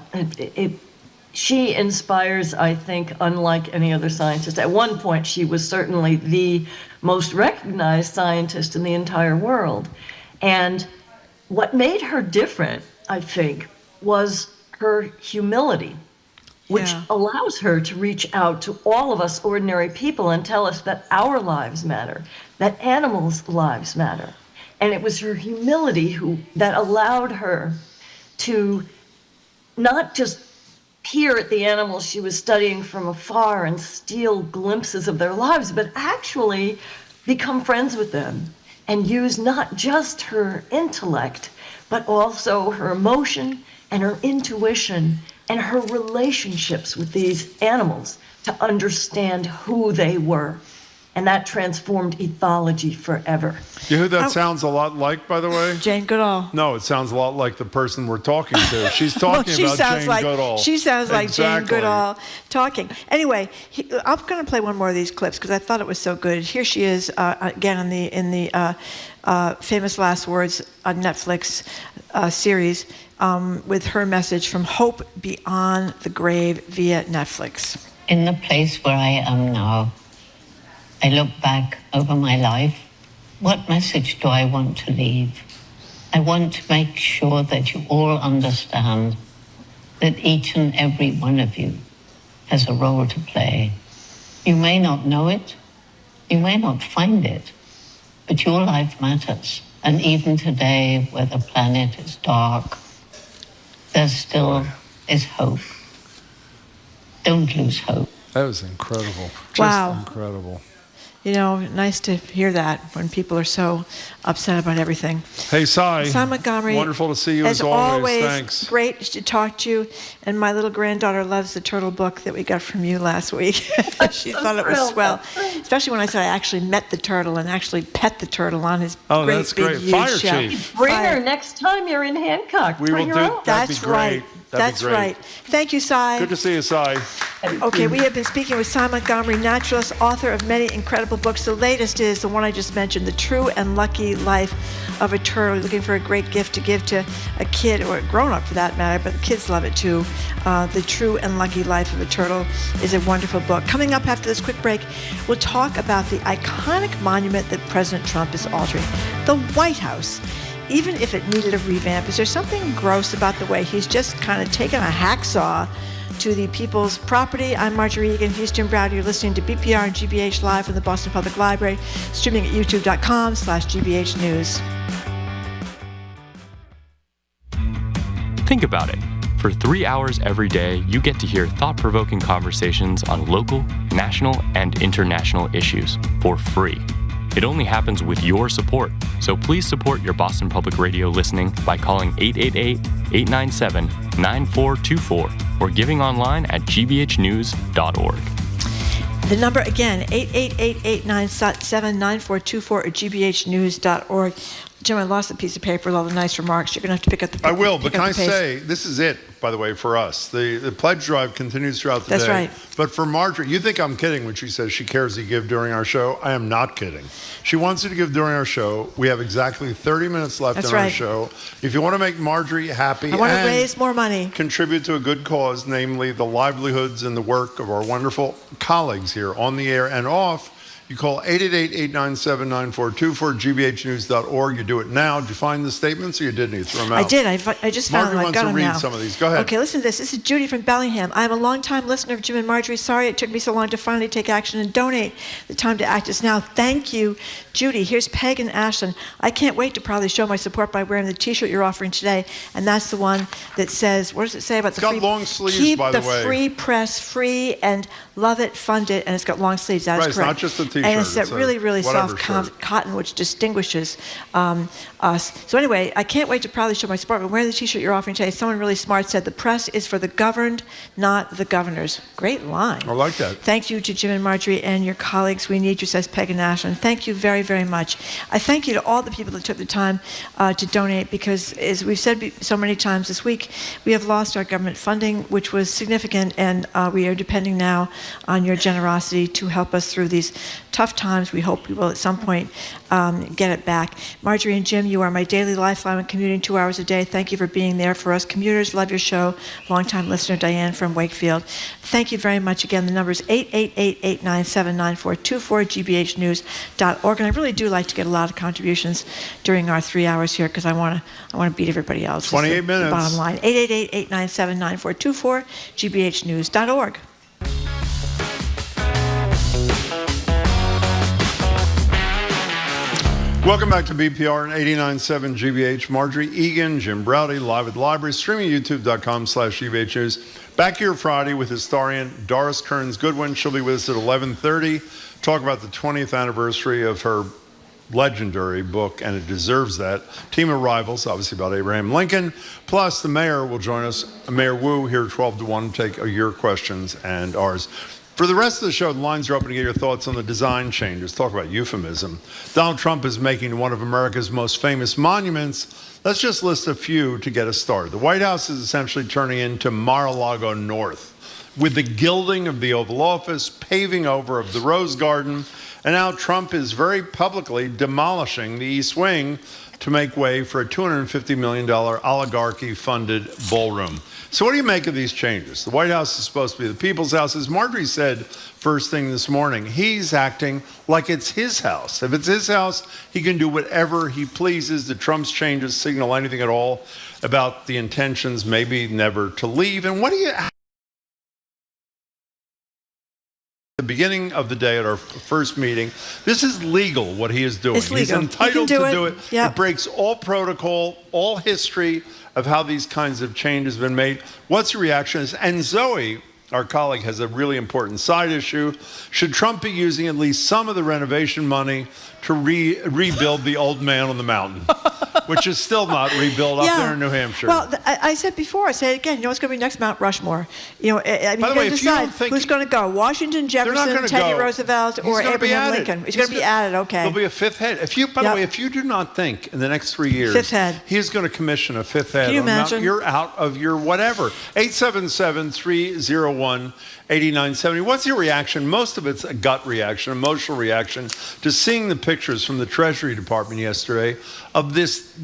[SPEAKER 24] she inspires, I think, unlike any other scientist. At one point, she was certainly the most recognized scientist in the entire world. And what made her different, I think, was her humility, which allows her to reach out to all of us ordinary people and tell us that our lives matter, that animals' lives matter. And it was her humility that allowed her to not just peer at the animals she was studying from afar and steal glimpses of their lives, but actually become friends with them and use not just her intellect, but also her emotion and her intuition and her relationships with these animals to understand who they were. And that transformed ethology forever.
[SPEAKER 11] You know who that sounds a lot like, by the way?
[SPEAKER 7] Jane Goodall.
[SPEAKER 11] No, it sounds a lot like the person we're talking to. She's talking about Jane Goodall.
[SPEAKER 7] She sounds like
[SPEAKER 11] Exactly.
[SPEAKER 7] Jane Goodall talking. Anyway, I'm going to play one more of these clips because I thought it was so good. Here she is again in the Famous Last Words on Netflix series with her message from Hope Beyond the Grave via Netflix.
[SPEAKER 13] In the place where I am now, I look back over my life. What message do I want to leave? I want to make sure that you all understand that each and every one of you has a role to play. You may not know it, you may not find it, but your life matters. And even today, where the planet is dark, there still is hope. Don't lose hope.
[SPEAKER 11] That was incredible. Just
[SPEAKER 7] Wow.
[SPEAKER 11] incredible.
[SPEAKER 7] You know, nice to hear that when people are so upset about everything.
[SPEAKER 11] Hey, Sy.
[SPEAKER 7] Sy Montgomery.
[SPEAKER 11] Wonderful to see you as always. Thanks.
[SPEAKER 7] Great to talk to you. And my little granddaughter loves the turtle book that we got from you last week. She thought it was swell. Especially when I said I actually met the turtle and actually pet the turtle on his great
[SPEAKER 11] that's
[SPEAKER 7] big
[SPEAKER 11] great.
[SPEAKER 7] huge
[SPEAKER 11] Fire
[SPEAKER 7] shell.
[SPEAKER 11] chief.
[SPEAKER 24] Bring her next time you're in Hancock.
[SPEAKER 11] We will do. That'd
[SPEAKER 7] That's
[SPEAKER 11] be great.
[SPEAKER 7] right.
[SPEAKER 11] That'd
[SPEAKER 7] That's
[SPEAKER 11] be great.
[SPEAKER 7] right. Thank you, Sy.
[SPEAKER 11] Good to see you, Sy.
[SPEAKER 7] Okay, we have been speaking with Sy Montgomery, naturalist, author of many incredible books. The latest is the one I just mentioned, The True and Lucky Life of a Turtle. You're looking for a great gift to give to a kid, or a grown-up for that matter, but the kids love it too. The True and Lucky Life of a Turtle is a wonderful book. Coming up after this quick break, we'll talk about the iconic monument that President Trump is altering, the White House. Even if it needed a revamp, is there something gross about the way he's just kind of taken a hacksaw to the people's property? I'm Marjorie Egan. He's Jim Browder. You're listening to BPR and GBH live from the Boston Public Library, streaming at youtube.com/GBH News.
[SPEAKER 9] Think about it. For 3 hours every day, you get to hear thought-provoking conversations on local, national, and international issues for free. It only happens with your support, so please support your Boston Public Radio listening by calling 888-897-9424 or giving online at gbhnews.org.
[SPEAKER 7] The number again, 888-897-9424 or gbhnews.org. Jim, I lost a piece of paper with all the nice remarks. You're going to have to pick up the paper.
[SPEAKER 8] I will, but can I say, this is it, by the way, for us. The pledge drive continues throughout the day.
[SPEAKER 7] That's right.
[SPEAKER 8] But for Marjorie, you think I'm kidding when she says she cares to give during our show. I am not kidding. She wants you to give during our show. We have exactly 30 minutes left in our show. If you want to make Marjorie happy
[SPEAKER 7] I want to raise more money,
[SPEAKER 8] contribute to a good cause, namely the livelihoods and the work of our wonderful colleagues here on the air and off, you call 888-897-9424, gbhnews.org. You do it now. Did you find the statements or you didn't? You threw them out?
[SPEAKER 7] I did. I just found them. I got them now.
[SPEAKER 8] Marjorie wants to read some of these. Go ahead.
[SPEAKER 7] Okay, listen to this. This is Judy from Bellingham. I am a longtime listener of Jim and Marjorie. Sorry it took me so long to finally take action and donate. The time to act is now. Thank you, Judy. Here's Peg and Ashland. I can't wait to proudly show my support by wearing the T-shirt you're offering today, and that's the one that says, what does it say about
[SPEAKER 8] it's got long sleeves,
[SPEAKER 7] keep
[SPEAKER 8] by the way.
[SPEAKER 7] Keep the free press free and love it, fund it, and it's got long sleeves. That is correct.
[SPEAKER 8] It's not just a T-shirt.
[SPEAKER 7] And it's that really soft
[SPEAKER 8] shirt.
[SPEAKER 7] cotton, which distinguishes us. So anyway, I can't wait to proudly show my support. But wearing the T-shirt you're offering today, someone really smart said, the press is for the governed, not the governors. Great line.
[SPEAKER 8] I like that.
[SPEAKER 7] Thank you to Jim and Marjorie and your colleagues. We need you, says Peg and Ashland. Thank you very, very much. I thank you to all the people that took the time to donate, because as we've said so many times this week, we have lost our government funding, which was significant, and we are depending now on your generosity to help us through these tough times. We hope we will at some point get it back. Marjorie and Jim, you are my daily lifeline when commuting 2 hours a day. Thank you for being there for us commuters. Love your show. Longtime listener Diane from Wakefield. Thank you very much. Again, the number is 888-897-9424, gbhnews.org. And I really do like to get a lot of contributions during our 3 hours here, because I want to beat everybody else.
[SPEAKER 8] 28 minutes.
[SPEAKER 7] The bottom line. 888-897-9424, gbhnews.org.
[SPEAKER 8] Welcome back to BPR and 89.7 GBH. Marjorie Egan, Jim Browder, live at the library, streaming youtube.com/GBH News. Back here Friday with historian Doris Kearns Goodwin. She'll be with us at 11:30. Talk about the 20th anniversary of her legendary book, and it deserves that. Team of Rivals, obviously about Abraham Lincoln. Plus, the mayor will join us, Mayor Wu, here 12 to 1, take your questions and ours. For the rest of the show, the lines are open to get your thoughts on the design changes. Talk about euphemism. Donald Trump is making one of America's most famous monuments. Let's just list a few to get us started. The White House is essentially turning into Mar-a-Lago North, with the gilding of the Oval Office, paving over of the Rose Garden, and now Trump is very publicly demolishing the East Wing to make way for a $250 million oligarchy-funded ballroom. So what do you make of these changes? The White House is supposed to be the people's house. As Marjorie said first thing this morning, he's acting like it's his house. If it's his house, he can do whatever he pleases. The Trump's changes signal anything at all about the intentions, maybe never to leave. And what do you... The beginning of the day at our first meeting, this is legal what he is doing.
[SPEAKER 7] It's legal.
[SPEAKER 8] He's entitled to do it.
[SPEAKER 7] Yep.
[SPEAKER 8] It breaks all protocol, all history of how these kinds of changes have been made. What's your reaction? And Zoe, our colleague, has a really important side issue. Should Trump be using at least some of the renovation money to rebuild the old man on the mountain, which is still not rebuilt up there in New Hampshire?
[SPEAKER 7] Well, I said before, I say it again, you know what's going to be next? Mount Rushmore. You know, I mean,
[SPEAKER 8] By the way, if you don't think
[SPEAKER 7] who's going to go? Washington, Jefferson, Teddy Roosevelt, or Abraham Lincoln? He's going to be added, okay.
[SPEAKER 8] There'll be a fifth head. By the way, if you do not think in the next 3 years
[SPEAKER 7] fifth head.
[SPEAKER 8] He's going to commission a fifth head,
[SPEAKER 7] Can you imagine?
[SPEAKER 8] You're out of your whatever. 877-301-8970. What's your reaction? Most of it's a gut reaction, emotional reaction to seeing the pictures from the Treasury Department yesterday of this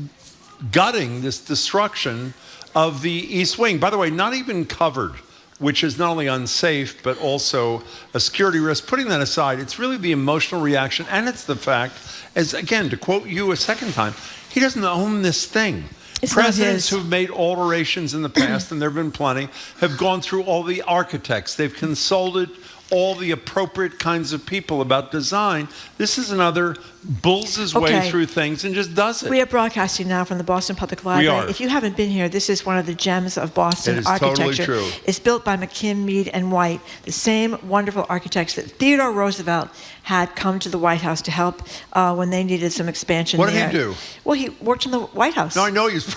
[SPEAKER 8] gutting, this destruction of the East Wing. By the way, not even covered, which is not only unsafe, but also a security risk. Putting that aside, it's really the emotional reaction, and it's the fact, as again, to quote you a second time, he doesn't own this thing.
[SPEAKER 7] It's
[SPEAKER 8] Presidents who've made alterations in the past, and there have been plenty, have gone through all the architects. They've consulted all the appropriate kinds of people about design. This is another bulls his way through things and just does it.
[SPEAKER 7] We are broadcasting now from the Boston Public Library.
[SPEAKER 8] We are.
[SPEAKER 7] If you haven't been here, this is one of the gems of Boston
[SPEAKER 8] It is
[SPEAKER 7] architecture.
[SPEAKER 8] totally true.
[SPEAKER 7] It's built by McKim, Mead, and White, the same wonderful architects that Theodore Roosevelt had come to the White House to help when they needed some expansion
[SPEAKER 8] What
[SPEAKER 7] there.
[SPEAKER 8] did he do?
[SPEAKER 7] Well, he worked in the White House.
[SPEAKER 8] No, I know he's...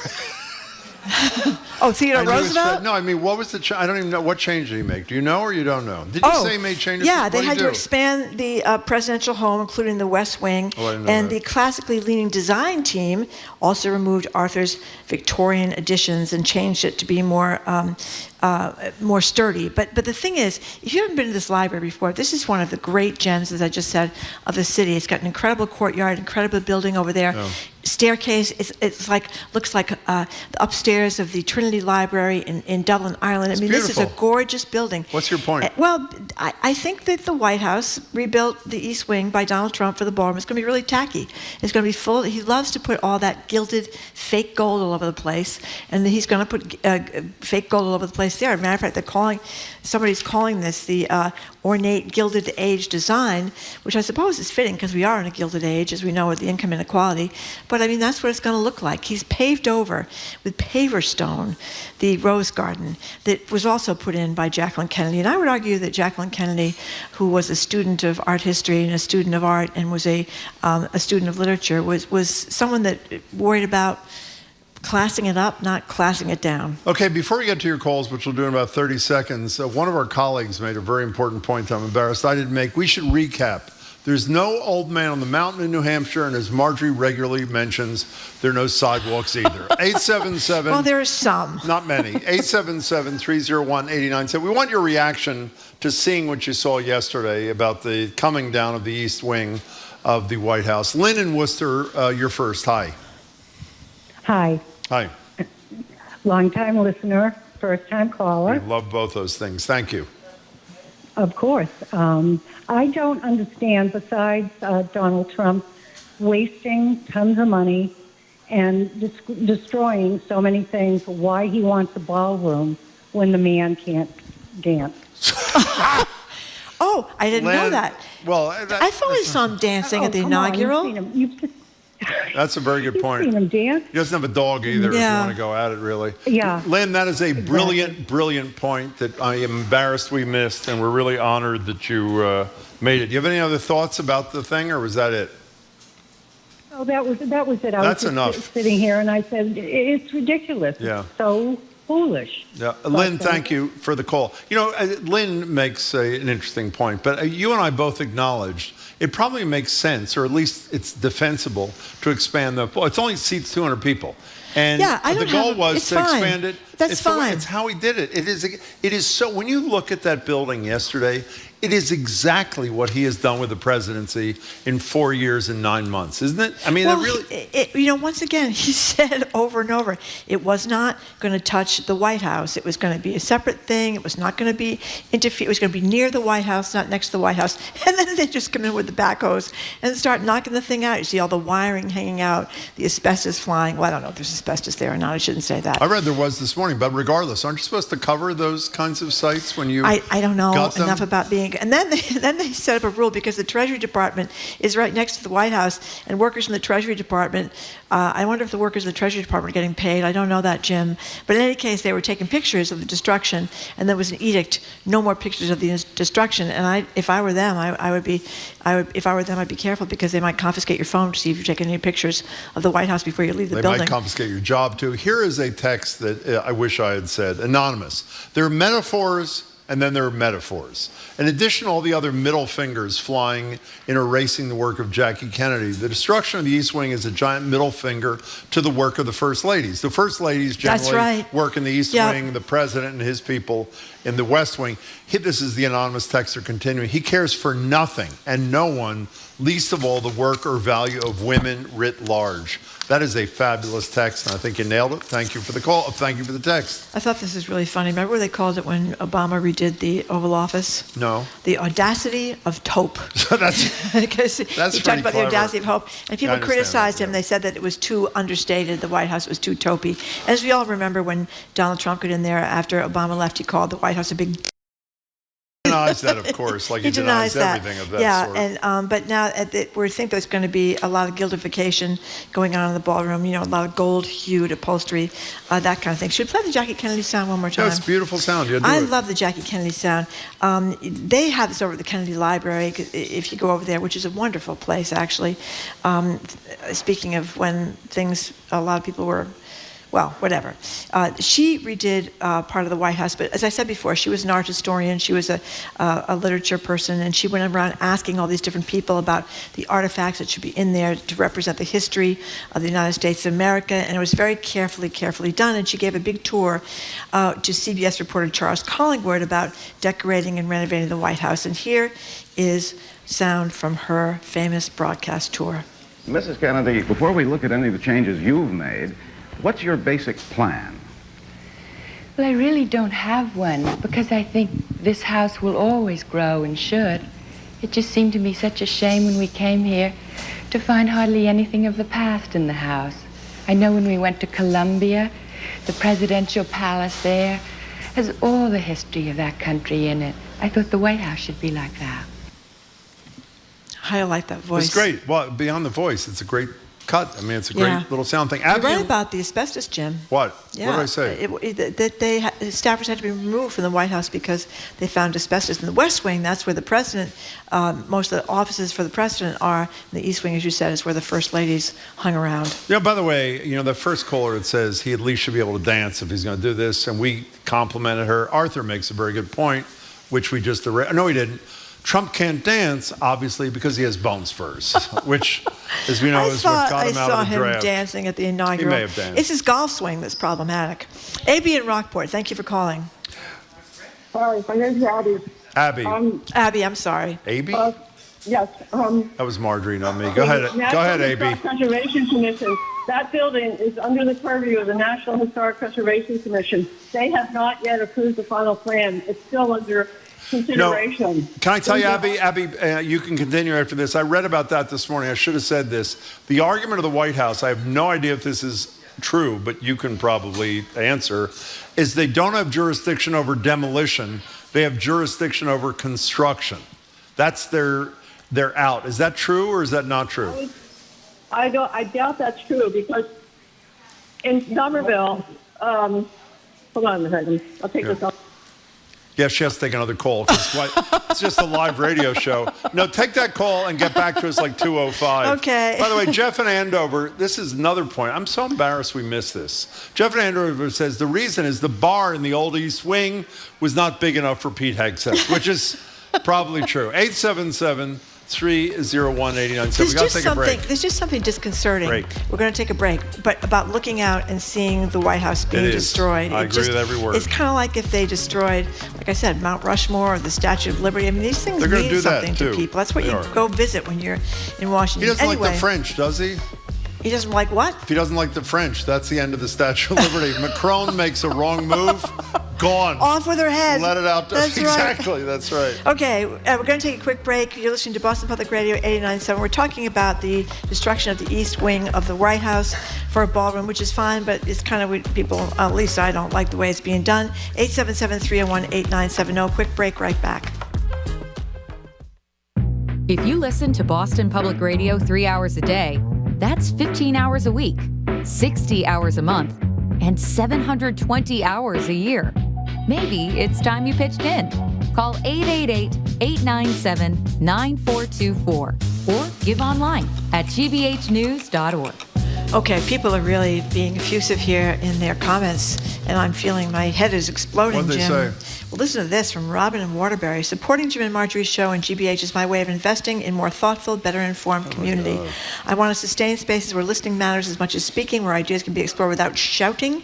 [SPEAKER 7] Oh, Theodore Roosevelt?
[SPEAKER 8] No, I mean, what was the... I don't even know. What change did he make? Do you know or you don't know? Did you say he made changes?
[SPEAKER 7] Yeah,
[SPEAKER 8] What
[SPEAKER 7] they
[SPEAKER 8] did he
[SPEAKER 7] had to
[SPEAKER 8] do?
[SPEAKER 7] expand the presidential home, including the West Wing.
[SPEAKER 8] Oh, I didn't know
[SPEAKER 7] and
[SPEAKER 8] that.
[SPEAKER 7] the classically leaning design team also removed Arthur's Victorian additions and changed it to be more sturdy. But the thing is, if you haven't been to this library before, this is one of the great gems, as I just said, of the city. It's got an incredible courtyard, incredible building over there.
[SPEAKER 8] Oh.
[SPEAKER 7] Staircase, looks like the upstairs of the Trinity Library in Dublin, Ireland.
[SPEAKER 8] It's
[SPEAKER 7] I mean, this is a
[SPEAKER 8] beautiful.
[SPEAKER 7] gorgeous building.
[SPEAKER 8] What's your point?
[SPEAKER 7] Well, I think that the White House rebuilt the East Wing by Donald Trump for the ballroom. It's going to be really tacky. It's going to be full. He loves to put all that gilded fake gold all over the place, and he's going to put fake gold all over the place there. As a matter of fact, somebody's calling this the ornate Gilded Age design, which I suppose is fitting because we are in a Gilded Age, as we know, with the income inequality. But I mean, that's what it's going to look like. He's paved over with paver stone the rose garden that was also put in by Jacqueline Kennedy. And I would argue that Jacqueline Kennedy, who was a student of art history and a student of art and was a student of literature, was someone that worried about classing it up, not classing it down.
[SPEAKER 8] Okay, before we get to your calls, which we'll do in about 30 seconds, one of our colleagues made a very important point I'm embarrassed I didn't make. We should recap. There's no old man on the mountain in New Hampshire, and as Marjorie regularly mentions, there are no sidewalks either. 877...
[SPEAKER 7] Well, there are some.
[SPEAKER 8] Not many. 877-301-8970. We want your reaction to seeing what you saw yesterday about the coming down of the East Wing of the White House. Lynn in Worcester, you're first. Hi.
[SPEAKER 2] Hi.
[SPEAKER 8] Hi.
[SPEAKER 2] Long-time listener, first-time caller.
[SPEAKER 8] We love both those things. Thank you.
[SPEAKER 2] Of course. I don't understand, besides Donald Trump wasting tons of money and destroying so many things, why he wants a ballroom when the man can't dance.
[SPEAKER 7] Oh, I didn't know that.
[SPEAKER 8] Well,
[SPEAKER 7] I thought I saw him dancing at the inaugural.
[SPEAKER 8] That's a very good point.
[SPEAKER 2] Seen him dance.
[SPEAKER 8] He doesn't have a dog either, if you want to go at it, really.
[SPEAKER 2] Yeah.
[SPEAKER 8] Lynn, that is a brilliant, brilliant point that I am embarrassed we missed, and we're really honored that you made it. Do you have any other thoughts about the thing, or was that it?
[SPEAKER 2] Oh, that was it.
[SPEAKER 8] That's
[SPEAKER 2] was just
[SPEAKER 8] enough.
[SPEAKER 2] Sitting here, and I said, it's ridiculous.
[SPEAKER 8] Yeah.
[SPEAKER 2] It's so foolish.
[SPEAKER 8] Yeah, Lynn, thank you for the call. You know, Lynn makes an interesting point, but you and I both acknowledged it probably makes sense, or at least it's defensible, to expand the. Well, it only seats 200 people, and
[SPEAKER 7] Yeah, I
[SPEAKER 8] the
[SPEAKER 7] don't
[SPEAKER 8] goal
[SPEAKER 7] have-
[SPEAKER 8] was
[SPEAKER 7] it's
[SPEAKER 8] to
[SPEAKER 7] fine.
[SPEAKER 8] expand it
[SPEAKER 7] That's fine.
[SPEAKER 11] It's how he did it. It is so. When you look at that building yesterday, it is exactly what he has done with the presidency in 4 years and 9 months, isn't it? I mean,
[SPEAKER 7] once again, he said over and over, it was not going to touch the White House. It was going to be a separate thing. It was not going to be interfere. It was going to be near the White House, not next to the White House. And then they just come in with the backhoes and start knocking the thing out. You see all the wiring hanging out, the asbestos flying. Well, I don't know if there's asbestos there or not. I shouldn't say that.
[SPEAKER 11] I read there was this morning, but regardless, aren't you supposed to cover those kinds of sites when you?
[SPEAKER 7] I don't know
[SPEAKER 11] got them?
[SPEAKER 7] enough about being. And then they set up a rule because the Treasury Department is right next to the White House, and workers in the Treasury Department. I wonder if the workers in the Treasury Department are getting paid. I don't know that, Jim. But in any case, they were taking pictures of the destruction, and there was an edict: no more pictures of the destruction. And if I were them, I'd be careful because they might confiscate your phone to see if you're taking any pictures of the White House before you leave the building.
[SPEAKER 11] They might confiscate your job too. Here is a text that I wish I had said. Anonymous. There are metaphors. And then there are metaphors. In addition to all the other middle fingers flying in erasing the work of Jackie Kennedy, the destruction of the East Wing is a giant middle finger to the work of the First Ladies. The First Ladies generally work in the East Wing, the President and his people in the West Wing. This is the anonymous texter continuing. He cares for nothing and no one, least of all the work or value of women writ large. That is a fabulous text, and I think you nailed it. Thank you for the call. Thank you for the text.
[SPEAKER 7] I thought this is really funny. Remember what they called it when Obama redid the Oval Office?
[SPEAKER 11] No.
[SPEAKER 7] The audacity of taupe.
[SPEAKER 11] That's
[SPEAKER 7] because he talked about the audacity of hope. And people criticized him.
[SPEAKER 11] Yeah.
[SPEAKER 7] They said that it was too understated. The White House was too taupey. As we all remember, when Donald Trump got in there after Obama left, he called the White House a big...
[SPEAKER 11] He denies that, of course, like he denies everything of that sort.
[SPEAKER 7] And but now we think there's going to be a lot of gildification going on in the ballroom. A lot of gold-hued upholstery, that kind of thing. Should we play the Jackie Kennedy sound one more time?
[SPEAKER 11] No, it's a beautiful sound.
[SPEAKER 7] I love the Jackie Kennedy sound. They have this over at the Kennedy Library, if you go over there, which is a wonderful place, actually. Speaking of when a lot of people were... Well, whatever. She redid part of the White House, but as I said before, she was an art historian. She was a literature person, and she went around asking all these different people about the artifacts that should be in there to represent the history of the United States of America, and it was very carefully done, and she gave a big tour to CBS reporter Charles Collingwood about decorating and renovating the White House, and here is sound from her famous broadcast tour.
[SPEAKER 5] Mrs. Kennedy, before we look at any of the changes you've made, what's your basic plan?
[SPEAKER 14] Well, I really don't have one because I think this house will always grow and should. It just seemed to me such a shame when we came here to find hardly anything of the past in the house. I know when we went to Columbia, the presidential palace there has all the history of that country in it. I thought the White House should be like that.
[SPEAKER 7] I like that voice.
[SPEAKER 11] It's great. Well, beyond the voice, it's a great cut. I mean, it's a great little sound thing.
[SPEAKER 7] You're right about the asbestos, Jim.
[SPEAKER 11] What?
[SPEAKER 7] Yeah.
[SPEAKER 11] What did I say?
[SPEAKER 7] That staffers had to be removed from the White House because they found asbestos. In the West Wing, that's where the president, most of the offices for the president are. In the East Wing, as you said, is where the first ladies hung around.
[SPEAKER 11] Yeah, by the way, the first caller, it says he at least should be able to dance if he's going to do this, and we complimented her. Arthur makes a very good point, which we just... No, he didn't. Trump can't dance, obviously, because he has bone spurs, which, as we know, is what got him out of the draft.
[SPEAKER 7] I saw him dancing at the inaugural.
[SPEAKER 11] He may have danced.
[SPEAKER 7] It's his golf swing that's problematic. AB in Rockport, thank you for calling.
[SPEAKER 15] Hi, my name's Abby.
[SPEAKER 11] Abby.
[SPEAKER 7] Abby, I'm sorry.
[SPEAKER 11] AB?
[SPEAKER 15] Yes.
[SPEAKER 11] That was Marjorie, not me. Go ahead, AB.
[SPEAKER 15] National Conservation Commission. That building is under the purview of the National Historic Preservation Commission. They have not yet approved the final plan. It's still under consideration.
[SPEAKER 11] No. Can I tell you, Abby, you can continue after this. I read about that this morning. I should have said this. The argument of the White House, I have no idea if this is true, but you can probably answer, is they don't have jurisdiction over demolition. They have jurisdiction over construction. That's their out. Is that true or is that not true?
[SPEAKER 15] I doubt that's true because in Somerville, hold on a second. I'll take this off.
[SPEAKER 11] Yeah, she has to take another call. It's just a live radio show. No, take that call and get back to us like 2:05.
[SPEAKER 7] Okay.
[SPEAKER 11] By the way, Jeff in Andover, this is another point. I'm so embarrassed we missed this. Jeff in Andover says the reason is the bar in the old East Wing was not big enough for Pete Hegseth, which is probably true. 877 301-8970. We got to take a break.
[SPEAKER 7] There's just something disconcerting.
[SPEAKER 11] Break.
[SPEAKER 7] We're going to take a break, but about looking out and seeing the White House being destroyed.
[SPEAKER 11] I agree with every word.
[SPEAKER 7] It's kind of like if they destroyed, like I said, Mount Rushmore or the Statue of Liberty. I mean, these things mean something to people. That's what you go visit when you're in Washington.
[SPEAKER 8] He doesn't like the French, does he?
[SPEAKER 7] He doesn't like what?
[SPEAKER 8] If he doesn't like the French, that's the end of the Statue of Liberty. Macron makes a wrong move, gone.
[SPEAKER 7] Off with her head.
[SPEAKER 8] Let it out.
[SPEAKER 7] That's
[SPEAKER 8] exactly, that's right.
[SPEAKER 7] Okay, we're going to take a quick break. You're listening to Boston Public Radio 89.7. We're talking about the destruction of the east wing of the White House for a ballroom, which is fine, but it's kind of people, at least I don't like the way it's being done. 877-301-8970. Quick break, right back.
[SPEAKER 3] If you listen to Boston Public Radio 3 hours a day, that's 15 hours a week, 60 hours a month, and 720 hours a year. Maybe it's time you pitched in. Call 888-897-9424 or give online at gbhnews.org.
[SPEAKER 7] Okay, people are really being effusive here in their comments, and I'm feeling my head is exploding,
[SPEAKER 8] What'd they
[SPEAKER 7] Jim.
[SPEAKER 8] say?
[SPEAKER 7] Well, listen to this from Robin and Waterbury. Supporting Jim and Marjorie's show and GBH is my way of investing in more thoughtful, better informed community. I want to sustain spaces where listening matters as much as speaking, where ideas can be explored without shouting.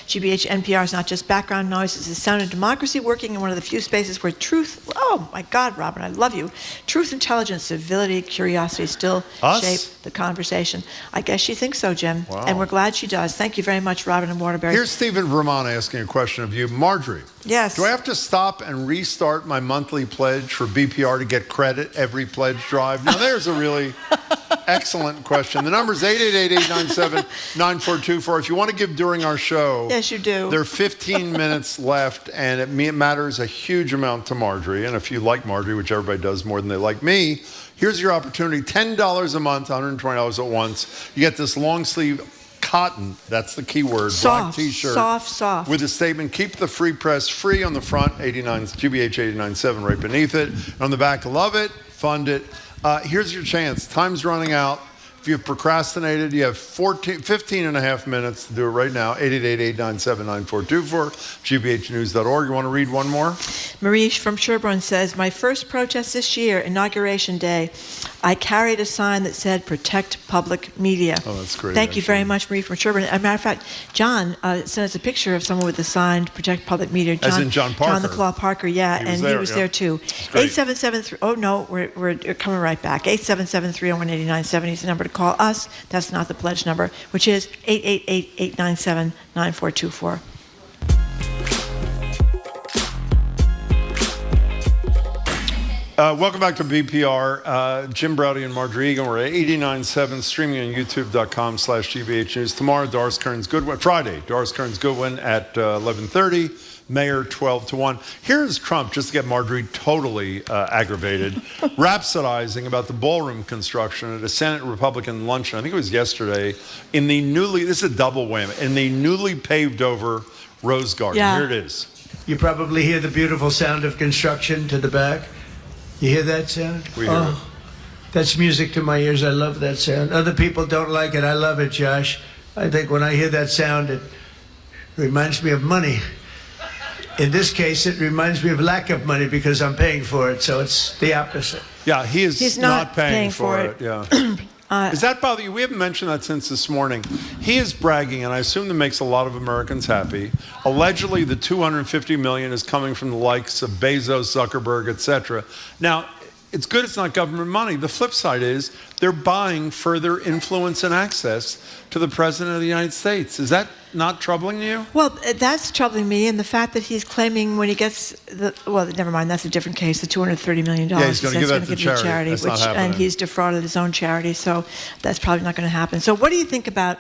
[SPEAKER 7] GBH NPR is not just background noise, it's the sound of democracy working in one of the few spaces where truth, oh my God, Robin, I love you. Truth, intelligence, civility, curiosity still shape the conversation. I guess she thinks so, Jim.
[SPEAKER 8] Wow.
[SPEAKER 7] And we're glad she does. Thank you very much, Robin and Waterbury.
[SPEAKER 8] Here's Stephen Vermont asking a question of you. Marjorie.
[SPEAKER 7] Yes.
[SPEAKER 8] Do I have to stop and restart my monthly pledge for BPR to get credit every pledge drive? Now, there's a really excellent question. The number's 888-897-9424. If you want to give during our show.
[SPEAKER 7] Yes, you do.
[SPEAKER 8] There are 15 minutes left, and it matters a huge amount to Marjorie. And if you like Marjorie, which everybody does more than they like me, here's your opportunity. $10 a month, $120 at once. You get this long sleeve cotton, that's the key word,
[SPEAKER 7] soft,
[SPEAKER 8] black t-shirt.
[SPEAKER 7] Soft.
[SPEAKER 8] With a statement, keep the free press free on the front, GBH 89.7 right beneath it. And on the back, love it, fund it. Here's your chance. Time's running out. If you've procrastinated, you have 15 and a half minutes to do it right now. 888-897-9424, gbhnews.org. You want to read one more?
[SPEAKER 7] Marie from Sherborne says, my first protest this year, Inauguration Day, I carried a sign that said, protect public media.
[SPEAKER 8] Oh, that's great.
[SPEAKER 7] Thank you very much, Marie from Sherborne. As a matter of fact, John sent us a picture of someone with the sign, protect public media.
[SPEAKER 8] As in John Parker.
[SPEAKER 7] John the Claw Parker, yeah, he was there too. 877, oh no, we're coming right back. 877-301-8970 is the number to call us. That's not the pledge number, which is 888-897-9424.
[SPEAKER 8] Welcome back to BPR. Jim Browdy and Marjorie Egan. We're at 89.7, streaming on youtube.com/GBH News. Tomorrow, Doris Kearns Goodwin. Friday, Doris Kearns Goodwin at 11:30. Mayor 12 to 1. Here's Trump, just to get Marjorie totally aggravated, rhapsodizing about the ballroom construction at a Senate Republican luncheon. I think it was yesterday. In the this is a double whammy, in the newly paved over Rose Garden.
[SPEAKER 7] Yeah.
[SPEAKER 8] Here it is.
[SPEAKER 4] You probably hear the beautiful sound of construction to the back. You hear that sound?
[SPEAKER 8] We hear it.
[SPEAKER 4] That's music to my ears. I love that sound. Other people don't like it. I love it, Josh. I think when I hear that sound, it reminds me of money. In this case, it reminds me of lack of money because I'm paying for it, so it's the opposite.
[SPEAKER 8] Yeah, he's not paying for it. Yeah. Does that bother you? We haven't mentioned that since this morning. He is bragging, and I assume that makes a lot of Americans happy. Allegedly, the $250 million is coming from the likes of Bezos, Zuckerberg, etc. Now, it's good it's not government money. The flip side is they're buying further influence and access to the President of the United States. Is that not troubling you?
[SPEAKER 7] Well, that's troubling me, and the fact that he's claiming when he gets never mind, that's a different case, the $230 million.
[SPEAKER 8] Yeah, he's going to give that to charity. That's not happening.
[SPEAKER 7] And he's defrauded his own charity, so that's probably not going to happen. So what do you think about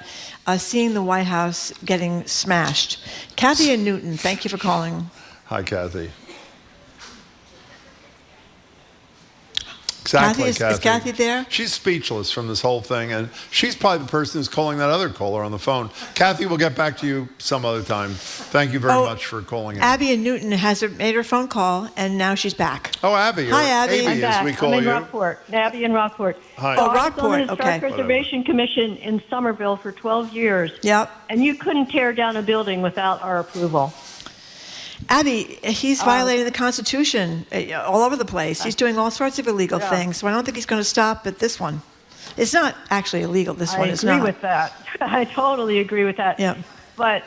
[SPEAKER 7] seeing the White House getting smashed? Kathy and Newton, thank you for calling.
[SPEAKER 8] Hi, Kathy. Exactly,
[SPEAKER 7] Kathy. Is Kathy there?
[SPEAKER 8] She's speechless from this whole thing, and she's probably the person who's calling that other caller on the phone. Kathy, we'll get back to you some other time. Thank you very much for calling in.
[SPEAKER 7] Abby in Newton has made her phone call, and now she's back.
[SPEAKER 8] Oh, Abby.
[SPEAKER 7] Hi, Abby.
[SPEAKER 8] I'm back. As we call
[SPEAKER 15] I'm in
[SPEAKER 8] you.
[SPEAKER 15] Rockport. Abby in Rockport.
[SPEAKER 8] Hi.
[SPEAKER 7] Oh,
[SPEAKER 15] I
[SPEAKER 7] Rockport.
[SPEAKER 15] was on the Historic Preservation Commission in Somerville for 12 years.
[SPEAKER 7] Yep.
[SPEAKER 15] And you couldn't tear down a building without our approval.
[SPEAKER 7] Abby, he's violating the Constitution all over the place. He's doing all sorts of illegal things. So I don't think he's going to stop at this one. It's not actually illegal. This one is not.
[SPEAKER 15] I agree with that. I totally agree with that.
[SPEAKER 7] Yeah.
[SPEAKER 15] But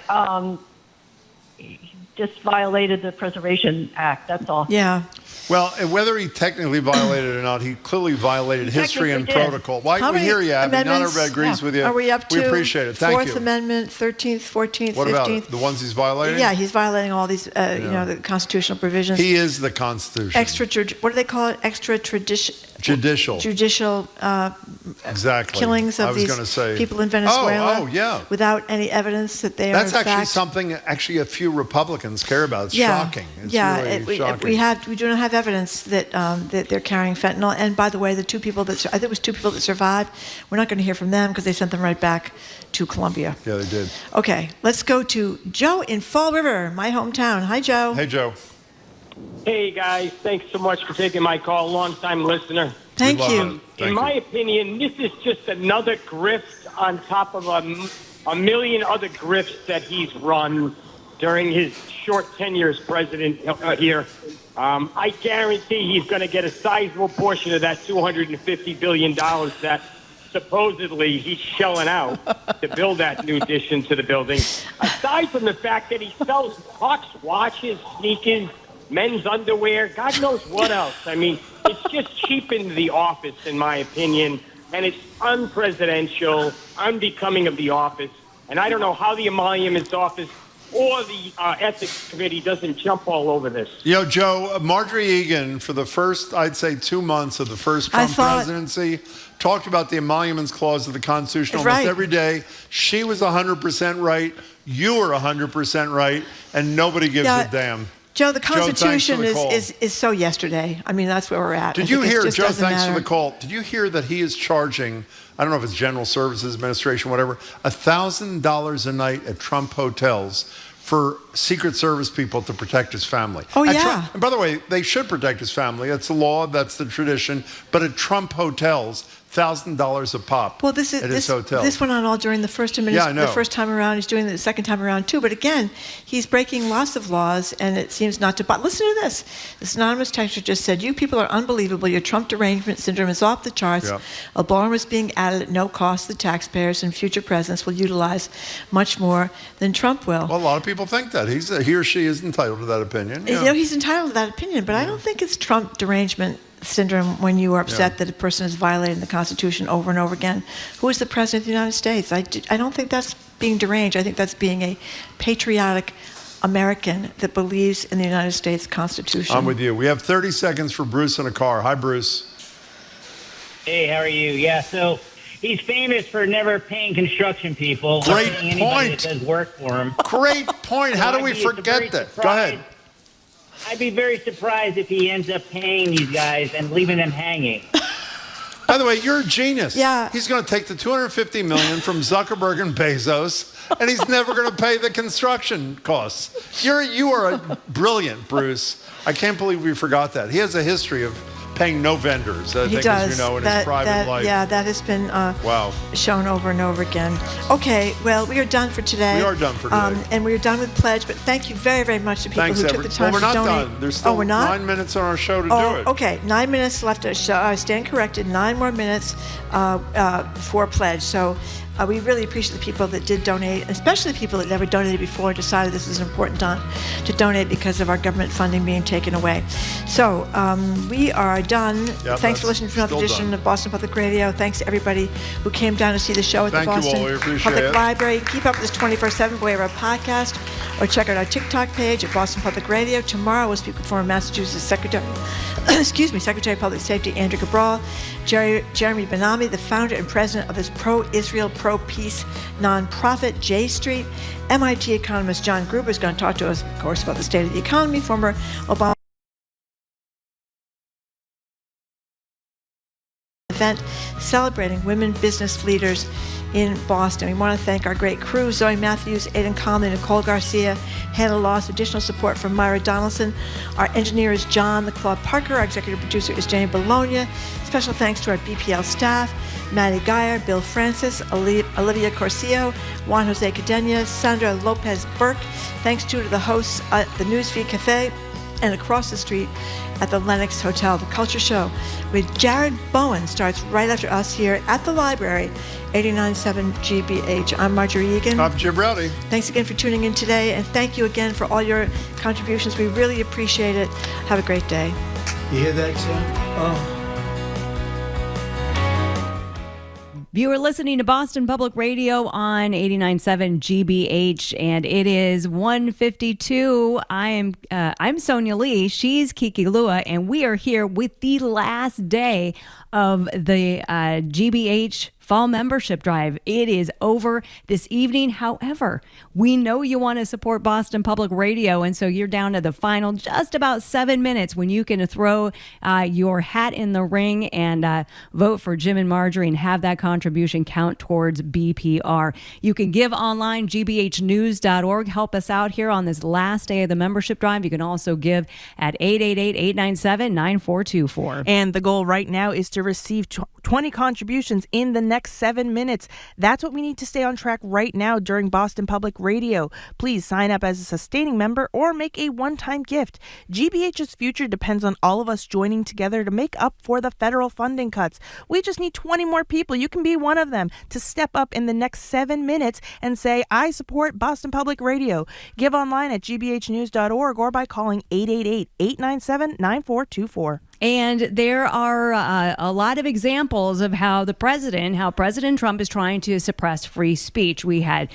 [SPEAKER 15] he just violated the Preservation Act. That's all.
[SPEAKER 7] Yeah.
[SPEAKER 11] Well, whether he technically violated it or not, he clearly violated history and protocol.
[SPEAKER 7] How
[SPEAKER 11] We
[SPEAKER 7] many
[SPEAKER 11] hear you, Abby. Not
[SPEAKER 7] amendments?
[SPEAKER 11] everybody agrees with you.
[SPEAKER 7] Are we up to?
[SPEAKER 11] We appreciate it. Thank
[SPEAKER 7] Fourth
[SPEAKER 11] you.
[SPEAKER 7] Amendment, 13th, 14th,
[SPEAKER 11] What
[SPEAKER 7] 15th.
[SPEAKER 11] about it? The ones he's violating?
[SPEAKER 7] Yeah, he's violating all these, the constitutional provisions.
[SPEAKER 11] He is the Constitution.
[SPEAKER 7] What do they call it? Judicial.
[SPEAKER 11] Exactly.
[SPEAKER 7] Killings of these people in Venezuela.
[SPEAKER 11] Oh, yeah.
[SPEAKER 7] Without any evidence that they are.
[SPEAKER 11] That's
[SPEAKER 7] in
[SPEAKER 11] actually
[SPEAKER 7] fact,
[SPEAKER 11] something a few Republicans care about. It's shocking. It's really shocking.
[SPEAKER 7] We do not have evidence that that they're carrying fentanyl. And by the way, I think it was two people that survived. We're not going to hear from them because they sent them right back to Colombia.
[SPEAKER 11] Yeah, they did.
[SPEAKER 7] Okay, let's go to Joe in Fall River, my hometown. Hi, Joe.
[SPEAKER 11] Hey, Joe.
[SPEAKER 16] Hey, guys. Thanks so much for taking my call. Long-time listener.
[SPEAKER 7] Thank you.
[SPEAKER 16] In my opinion, this is just another grift on top of a million other grifts that he's run during his short tenure as president here. I guarantee he's going to get a sizable portion of that $250 billion that supposedly he's shelling out to build that new addition to the building. Aside from the fact that he sells clocks, watches, sneakers, men's underwear, God knows what else. I mean, it's just cheapened the office, in my opinion, and it's unpresidential, unbecoming of the office. And I don't know how the Emoluments Office or the Ethics Committee doesn't jump all over this.
[SPEAKER 11] Joe, Marjorie Egan, for the first, I'd say, 2 months of the first Trump presidency, talked about the emoluments clause of the Constitution almost every day. She was 100% right. You were 100% right, and nobody gives a damn.
[SPEAKER 7] Joe, the Constitution is so yesterday. I mean, that's where we're at.
[SPEAKER 11] Did you hear, Joe, thanks for the call. Did you hear that he is charging, I don't know if it's General Services Administration, whatever, $1,000 a night at Trump hotels for Secret Service people to protect his family?
[SPEAKER 7] Oh, yeah.
[SPEAKER 11] And by the way, they should protect his family. That's the law. That's the tradition. But at Trump hotels, $1,000 a pop at his hotel.
[SPEAKER 7] This went on all during the first administration. The first time around, he's doing it the second time around too. But again, he's breaking lots of laws, and it seems not to. But listen to this. This anonymous texter just said, "You people are unbelievable. Your Trump derangement syndrome is off the charts. A bar is being added at no cost to the taxpayers, and future presidents will utilize much more than Trump will."
[SPEAKER 11] Well, a lot of people think that. He or she is entitled to that opinion.
[SPEAKER 7] He's entitled to that opinion, but I don't think it's Trump derangement syndrome when you are upset that a person is violating the Constitution over and over again. Who is the President of the United States? I don't think that's being deranged. I think that's being a patriotic American that believes in the United States Constitution.
[SPEAKER 11] I'm with you. We have 30 seconds for Bruce in a car. Hi, Bruce.
[SPEAKER 17] Hey, how are you? Yeah, so he's famous for never paying construction people.
[SPEAKER 11] Great
[SPEAKER 17] paying anybody
[SPEAKER 11] point.
[SPEAKER 17] that does work for him.
[SPEAKER 11] Great point. How do we forget that? Go ahead.
[SPEAKER 17] I'd be very surprised if he ends up paying these guys and leaving them hanging.
[SPEAKER 11] By the way, you're a genius.
[SPEAKER 7] Yeah.
[SPEAKER 11] He's going to take the $250 million from Zuckerberg and Bezos, and he's never going to pay the construction costs. You are brilliant, Bruce. I can't believe we forgot that. He has a history of paying no vendors, I think, as you know, in his private life.
[SPEAKER 7] Yeah, that has been shown over and over again. Okay, well, we are done for today.
[SPEAKER 11] We are done for today.
[SPEAKER 7] And we are done with Pledge, but thank you very, very much to people who took the time
[SPEAKER 11] we're
[SPEAKER 7] to
[SPEAKER 11] not
[SPEAKER 7] donate.
[SPEAKER 11] done. There's still 9 minutes on our show to do it.
[SPEAKER 7] Okay, 9 minutes left to show. I stand corrected, 9 more minutes for Pledge. So we really appreciate the people that did donate, especially the people that never donated before, decided this was an important time to donate because of our government funding being taken away. So we are done. Thanks for listening to another edition of Boston Public Radio. Thanks to everybody who came down to see the show at the Boston Public Library. Keep up with this 24/7 by our podcast, or check out our TikTok page at Boston Public Radio. Tomorrow we'll speak with former Massachusetts Secretary of Public Safety Andrea Cabral, Jeremy Benami, the founder and president of this pro-Israel, pro-peace nonprofit, J Street. MIT economist John Gruber is going to talk to us, of course, about the state of the economy. Former Obama event celebrating women business leaders in Boston. We want to thank our great crew, Zoe Matthews, Aidan Conley, Nicole Garcia, Hannah Loss, additional support from Myra Donaldson. Our engineer is John LeClaw Parker. Our executive producer is Jane Bologna. Special thanks to our BPL staff, Maddie Geyer, Bill Francis, Olivia Corsillo, Juan Jose Cadena, Sandra Lopez Burke. Thanks to the hosts at the Newsfeed Cafe and across the street at the Lenox Hotel. The Culture Show with Jared Bowen starts right after us here at the library, 89.7 GBH. I'm Marjorie Egan.
[SPEAKER 8] I'm Jim Rowdy.
[SPEAKER 7] Thanks again for tuning in today, and thank you again for all your contributions. We really appreciate it. Have a great day.
[SPEAKER 4] You hear that sound? Oh.
[SPEAKER 18] You are listening to Boston Public Radio on 89.7 GBH, and it is 1:52. I'm Sonia Lee. She's Kiki Lua, and we are here with the last day of the GBH Fall Membership Drive. It is over this evening. However, we know you want to support Boston Public Radio, and so you're down to the final just about 7 minutes when you can throw your hat in the ring and vote for Jim and Marjorie and have that contribution count towards BPR. You can give online, gbhnews.org. Help us out here on this last day of the membership drive. You can also give at 888-897-9424.
[SPEAKER 19] And the goal right now is to receive 20 contributions in the next 7 minutes. That's what we need to stay on track right now during Boston Public Radio. Please sign up as a sustaining member or make a one-time gift. GBH's future depends on all of us joining together to make up for the federal funding cuts. We just need 20 more people. You can be one of them to step up in the next 7 minutes and say, I support Boston Public Radio. Give online at gbhnews.org or by calling 888-897-9424.
[SPEAKER 18] And there are a lot of examples of how President Trump is trying to suppress free speech. We had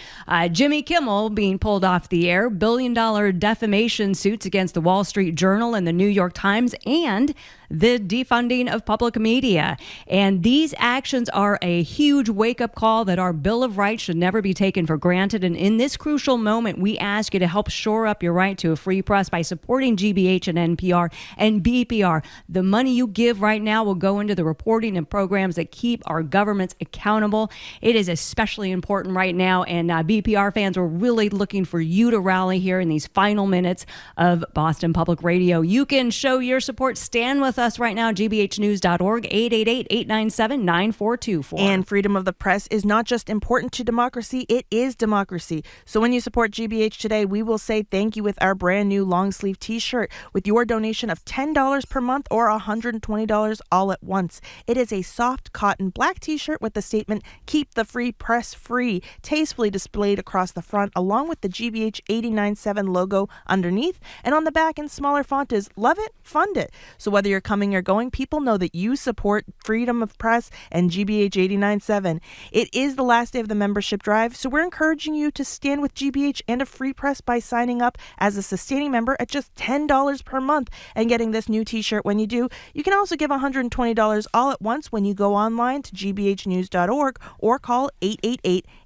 [SPEAKER 18] Jimmy Kimmel being pulled off the air, billion-dollar defamation suits against the Wall Street Journal and the New York Times, and the defunding of public media. And these actions are a huge wake-up call that our Bill of Rights should never be taken for granted. And in this crucial moment, we ask you to help shore up your right to a free press by supporting GBH and NPR and BPR. The money you give right now will go into the reporting and programs that keep our governments accountable. It is especially important right now, and BPR fans are really looking for you to rally here in these final minutes of Boston Public Radio. You can show your support. Stand with us right now, gbhnews.org, 888-897-9424.
[SPEAKER 19] And freedom of the press is not just important to democracy, it is democracy. So when you support GBH today, we will say thank you with our brand new long sleeve t-shirt with your donation of $10 per month or $120 all at once. It is a soft cotton black t-shirt with the statement, keep the free press free, tastefully displayed across the front, along with the GBH 89.7 logo underneath. And on the back in smaller font is, love it, fund it. So whether you're coming or going, people know that you support freedom of press and GBH 89.7. It is the last day of the membership drive, so we're encouraging you to stand with GBH and a free press by signing up as a sustaining member at just $10 per month and getting this new t-shirt when you do. You can also give $120 all at once when you go online to gbhnews.org or call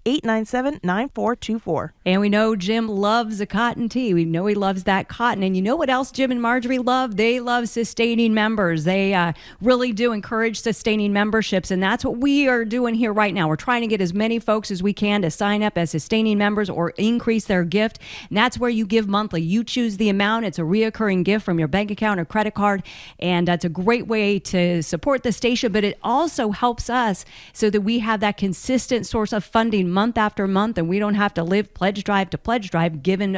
[SPEAKER 19] 888-897-9424.
[SPEAKER 18] And we know Jim loves a cotton tee. We know he loves that cotton. And you know what else Jim and Marjorie love? They love sustaining members. They really do encourage sustaining memberships, and that's what we are doing here right now. We're trying to get as many folks as we can to sign up as sustaining members or increase their gift, and that's where you give monthly. You choose the amount. It's a reoccurring gift from your bank account or credit card, and that's a great way to support the station, but it also helps us so that we have that consistent source of funding month after month, and we don't have to live pledge drive to pledge drive given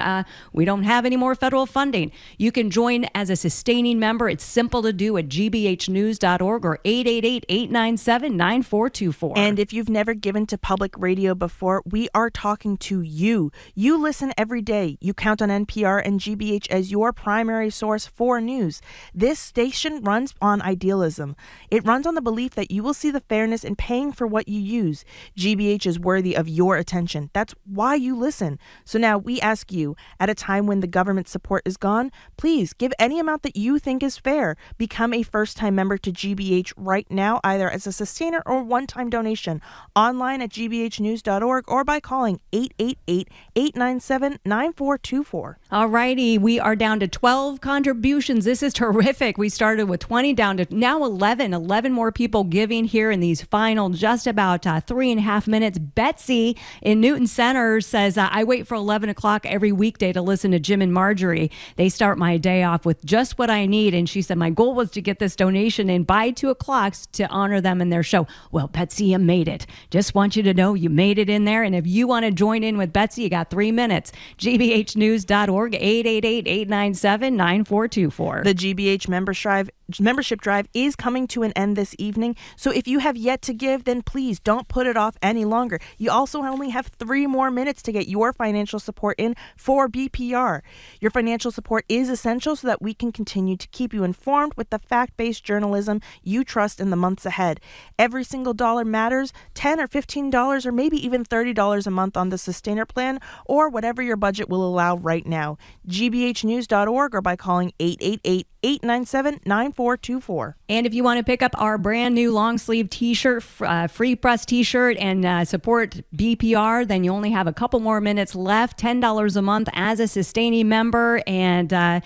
[SPEAKER 18] we don't have any more federal funding. You can join as a sustaining member. It's simple to do at gbhnews.org or 888-897-9424.
[SPEAKER 19] And if you've never given to public radio before, we are talking to you. You listen every day. You count on NPR and GBH as your primary source for news. This station runs on idealism. It runs on the belief that you will see the fairness in paying for what you use. GBH is worthy of your attention. That's why you listen. So now we ask you, at a time when the government support is gone, please give any amount that you think is fair. Become a first-time member to GBH right now, either as a sustainer or one-time donation, online at gbhnews.org or by calling 888-897-9424.
[SPEAKER 18] All righty, we are down to 12 contributions. This is terrific. We started started with 20 down to now 11 more people giving here in these final just about 3.5 minutes. Betsy in Newton Center says, I wait for 11 o'clock every weekday to listen to Jim and Marjorie. They start my day off with just what I need. And she said, my goal was to get this donation in by 2 o'clock to honor them in their show. Well, Betsy, you made it. Just want you to know you made it in there. And if you want to join in with Betsy, you got 3 minutes. GBHnews.org, 888-897-9424.
[SPEAKER 19] The GBH membership drive is coming to an end this evening. So if you have yet to give, then please don't put it off any longer. You also only have 3 more minutes to get your financial support in for BPR. Your financial support is essential so that we can continue to keep you informed with the fact-based journalism you trust in the months ahead. Every single dollar matters. $10 or $15 or maybe even $30 a month on the Sustainer plan or whatever your budget will allow right now. GBHnews.org or by calling 888-897-9424.
[SPEAKER 18] And if you want to pick up our brand new long sleeve t-shirt, free press t-shirt, and support BPR, then you only have a couple more minutes left. $10 a month as a sustaining member. And,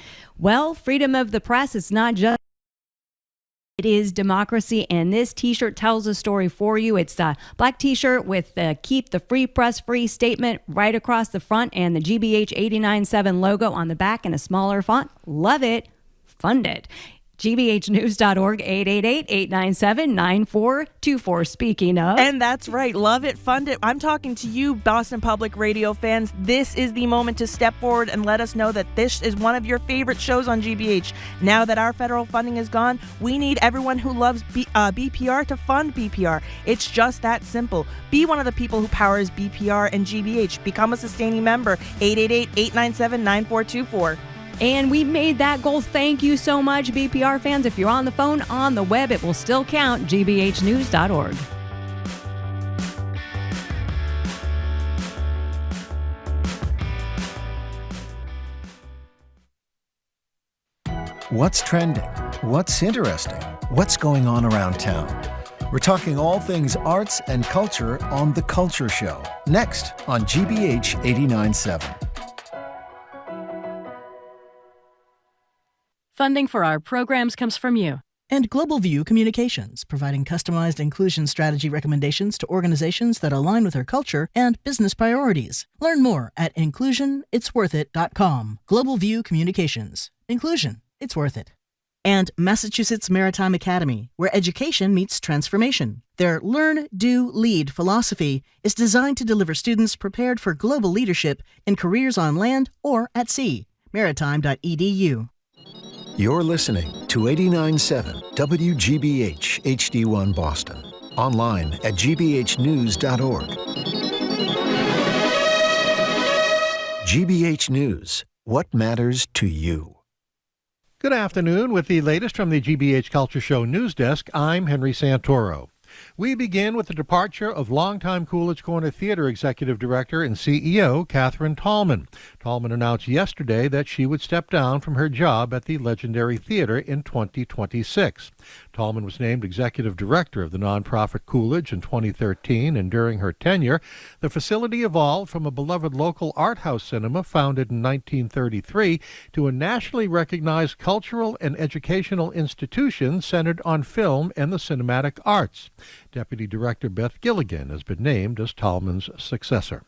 [SPEAKER 18] freedom of the press, it's not just, it is democracy, and this t-shirt tells a story for you. It's a black t-shirt with the Keep the Free Press Free statement right across the front and the GBH 89.7 logo on the back in a smaller font. Love it. Fund it. GBHnews.org, 888-897-9424. Speaking of.
[SPEAKER 19] And that's right. Love it. Fund it. I'm talking to you, Boston Public Radio fans. This is the moment to step forward and let us know that this is one of your favorite shows on GBH. Now that our federal funding is gone, we need everyone who loves BPR to fund BPR. It's just that simple. Be one of the people who powers BPR and GBH. Become a sustaining member. 888-897-9424.
[SPEAKER 18] And we made that goal. Thank you so much, BPR fans. If you're on the phone, on the web, it will still count. GBHnews.org.
[SPEAKER 6] What's trending? What's interesting? What's going on around town? We're talking all things arts and culture on The Culture Show. Next on GBH 89.7.
[SPEAKER 20] Funding for our programs comes from you. And Global View Communications, providing customized inclusion strategy recommendations to organizations that align with our culture and business priorities. Learn more at inclusionitsworthit.com. Global View Communications. Inclusion, it's worth it. And Massachusetts Maritime Academy, where education meets transformation. Their Learn, Do, Lead philosophy is designed to deliver students prepared for global leadership in careers on land or at sea. Maritime.edu.
[SPEAKER 6] You're listening to 89.7 WGBH HD1 Boston. Online at gbhnews.org. GBH News. What matters to you?
[SPEAKER 22] Good afternoon. With the latest from the GBH Culture Show News Desk, I'm Henry Santoro. We begin with the departure of longtime Coolidge Corner Theater Executive Director and CEO Catherine Tallman. Tallman announced yesterday that she would step down from her job at the legendary theater in 2026. Tallman was named Executive Director of the nonprofit Coolidge in 2013, and during her tenure, the facility evolved from a beloved local art house cinema founded in 1933 to a nationally recognized cultural and educational institution centered on film and the cinematic arts. Deputy Director Beth Gilligan has been named as Tallman's successor.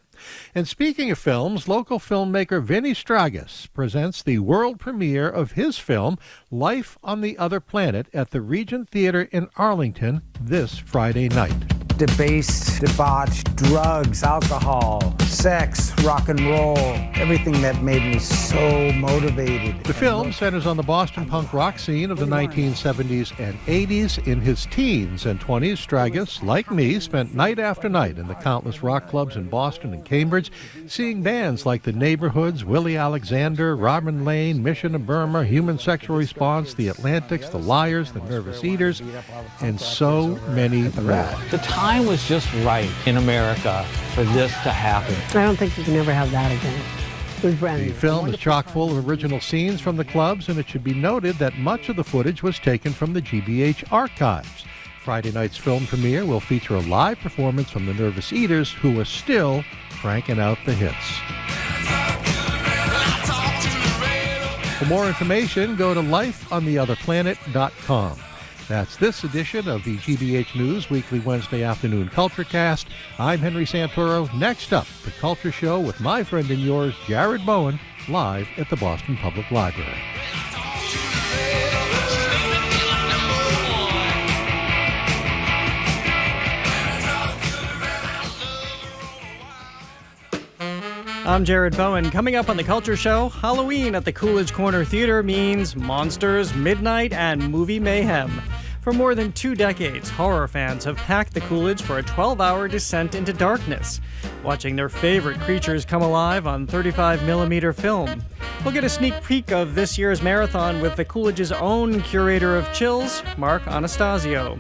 [SPEAKER 22] And speaking of films, local filmmaker Vinnie Stragas presents the world premiere of his film, Life on the Other Planet, at the Regent Theater in Arlington this Friday night.
[SPEAKER 21] Debased, debauched, drugs, alcohol, sex, rock and roll, everything that made me so motivated.
[SPEAKER 22] The film centers on the Boston punk rock scene of the 1970s and 80s. In his teens and 20s, Stragas, like me, spent night after night in the countless rock clubs in Boston and Cambridge, seeing bands like The Neighborhoods, Willie Alexander, Robin Lane, Mission of Burma, Human Sexual Response, The Atlantics, The Liars, The Nervous Eaters, and so many more.
[SPEAKER 23] The time was just right in America for this to happen.
[SPEAKER 25] I don't think you can ever have that again. It was brand new.
[SPEAKER 22] The film is chock full of original scenes from the clubs, and it should be noted that much of the footage was taken from the GBH archives. Friday night's film premiere will feature a live performance from the Nervous Eaters, who are still cranking out the hits. For more information, go to lifeontheotherplanet.com. That's this edition of the GBH News Weekly Wednesday Afternoon Culturecast. I'm Henry Santoro. Next up, The Culture Show with my friend and yours, Jared Bowen, live at the Boston Public Library.
[SPEAKER 1] I'm Jared Bowen. Coming up on The Culture Show, Halloween at the Coolidge Corner Theater means monsters, midnight, and movie mayhem. For more than 2 decades, horror fans have packed the Coolidge for a 12-hour descent into darkness, watching their favorite creatures come alive on 35mm film. We'll get a sneak peek of this year's marathon with the Coolidge's own curator of chills, Mark Anastasio.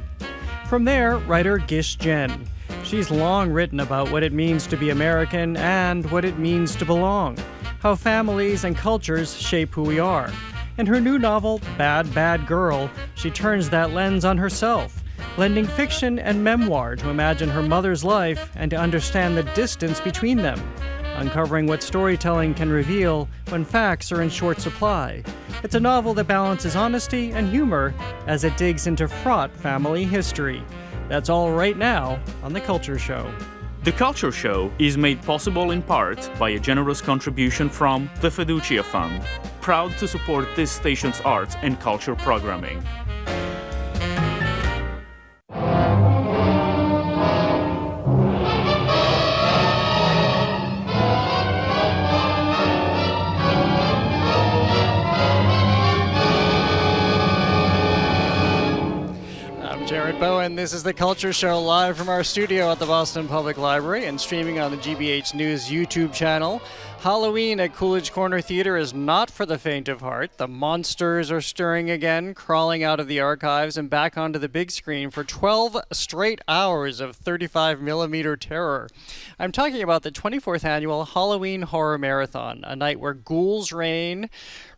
[SPEAKER 1] From there, writer Gish Jen. She's long written about what it means to be American and what it means to belong, how families and cultures shape who we are. In her new novel, Bad, Bad Girl, she turns that lens on herself, blending fiction and memoir to imagine her mother's life and to understand the distance between them, uncovering what storytelling can reveal when facts are in short supply. It's a novel that balances honesty and humor as it digs into fraught family history. That's all right now on The Culture Show.
[SPEAKER 10] The Culture Show is made possible in part by a generous contribution from the Fiducia Fund, proud to support this station's arts and culture programming.
[SPEAKER 1] Jared Bowen, this is The Culture Show live from our studio at the Boston Public Library and streaming on the GBH News YouTube channel. Halloween at Coolidge Corner Theater is not for the faint of heart. The monsters are stirring again, crawling out of the archives and back onto the big screen for 12 straight hours of 35mm terror. I'm talking about the 24th annual Halloween Horror Marathon, a night where ghouls reign,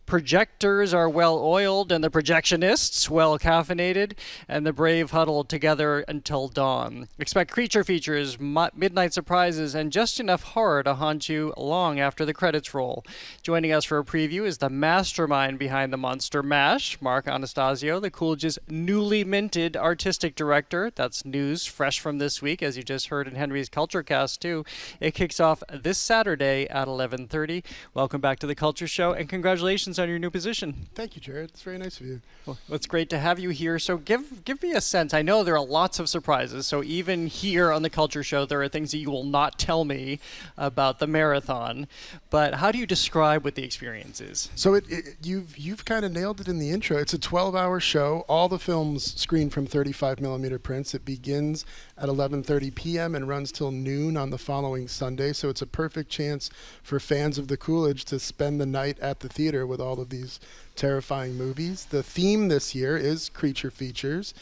[SPEAKER 1] projectors are well oiled and the projectionists well caffeinated, and the brave huddle together until dawn. Expect creature features, midnight surprises, and just enough horror to haunt you long after the credits roll. Joining us for a preview is the mastermind behind the Monster Mash, Mark Anastasio, the Coolidge's newly minted artistic director. That's news fresh from this week, as you just heard in Henry's Culturecast too. It kicks off this Saturday at 11:30. Welcome back to The Culture Show, and congratulations on your new position.
[SPEAKER 12] Thank you, Jared. It's very nice of you.
[SPEAKER 1] Well, it's great to have you here. So give me a sense. I know there are lots of surprises. So even here on The Culture Show, there are things that you will not tell me about the marathon. But how do you describe what the experience is?
[SPEAKER 12] So you've kind of nailed it in the intro. It's a 12-hour show. All the films screen from 35mm prints. It begins at 11:30 p.m. and runs till noon on the following Sunday. So it's a perfect chance for fans of the Coolidge to spend the night at the theater with all of these terrifying movies. The theme this year is creature features.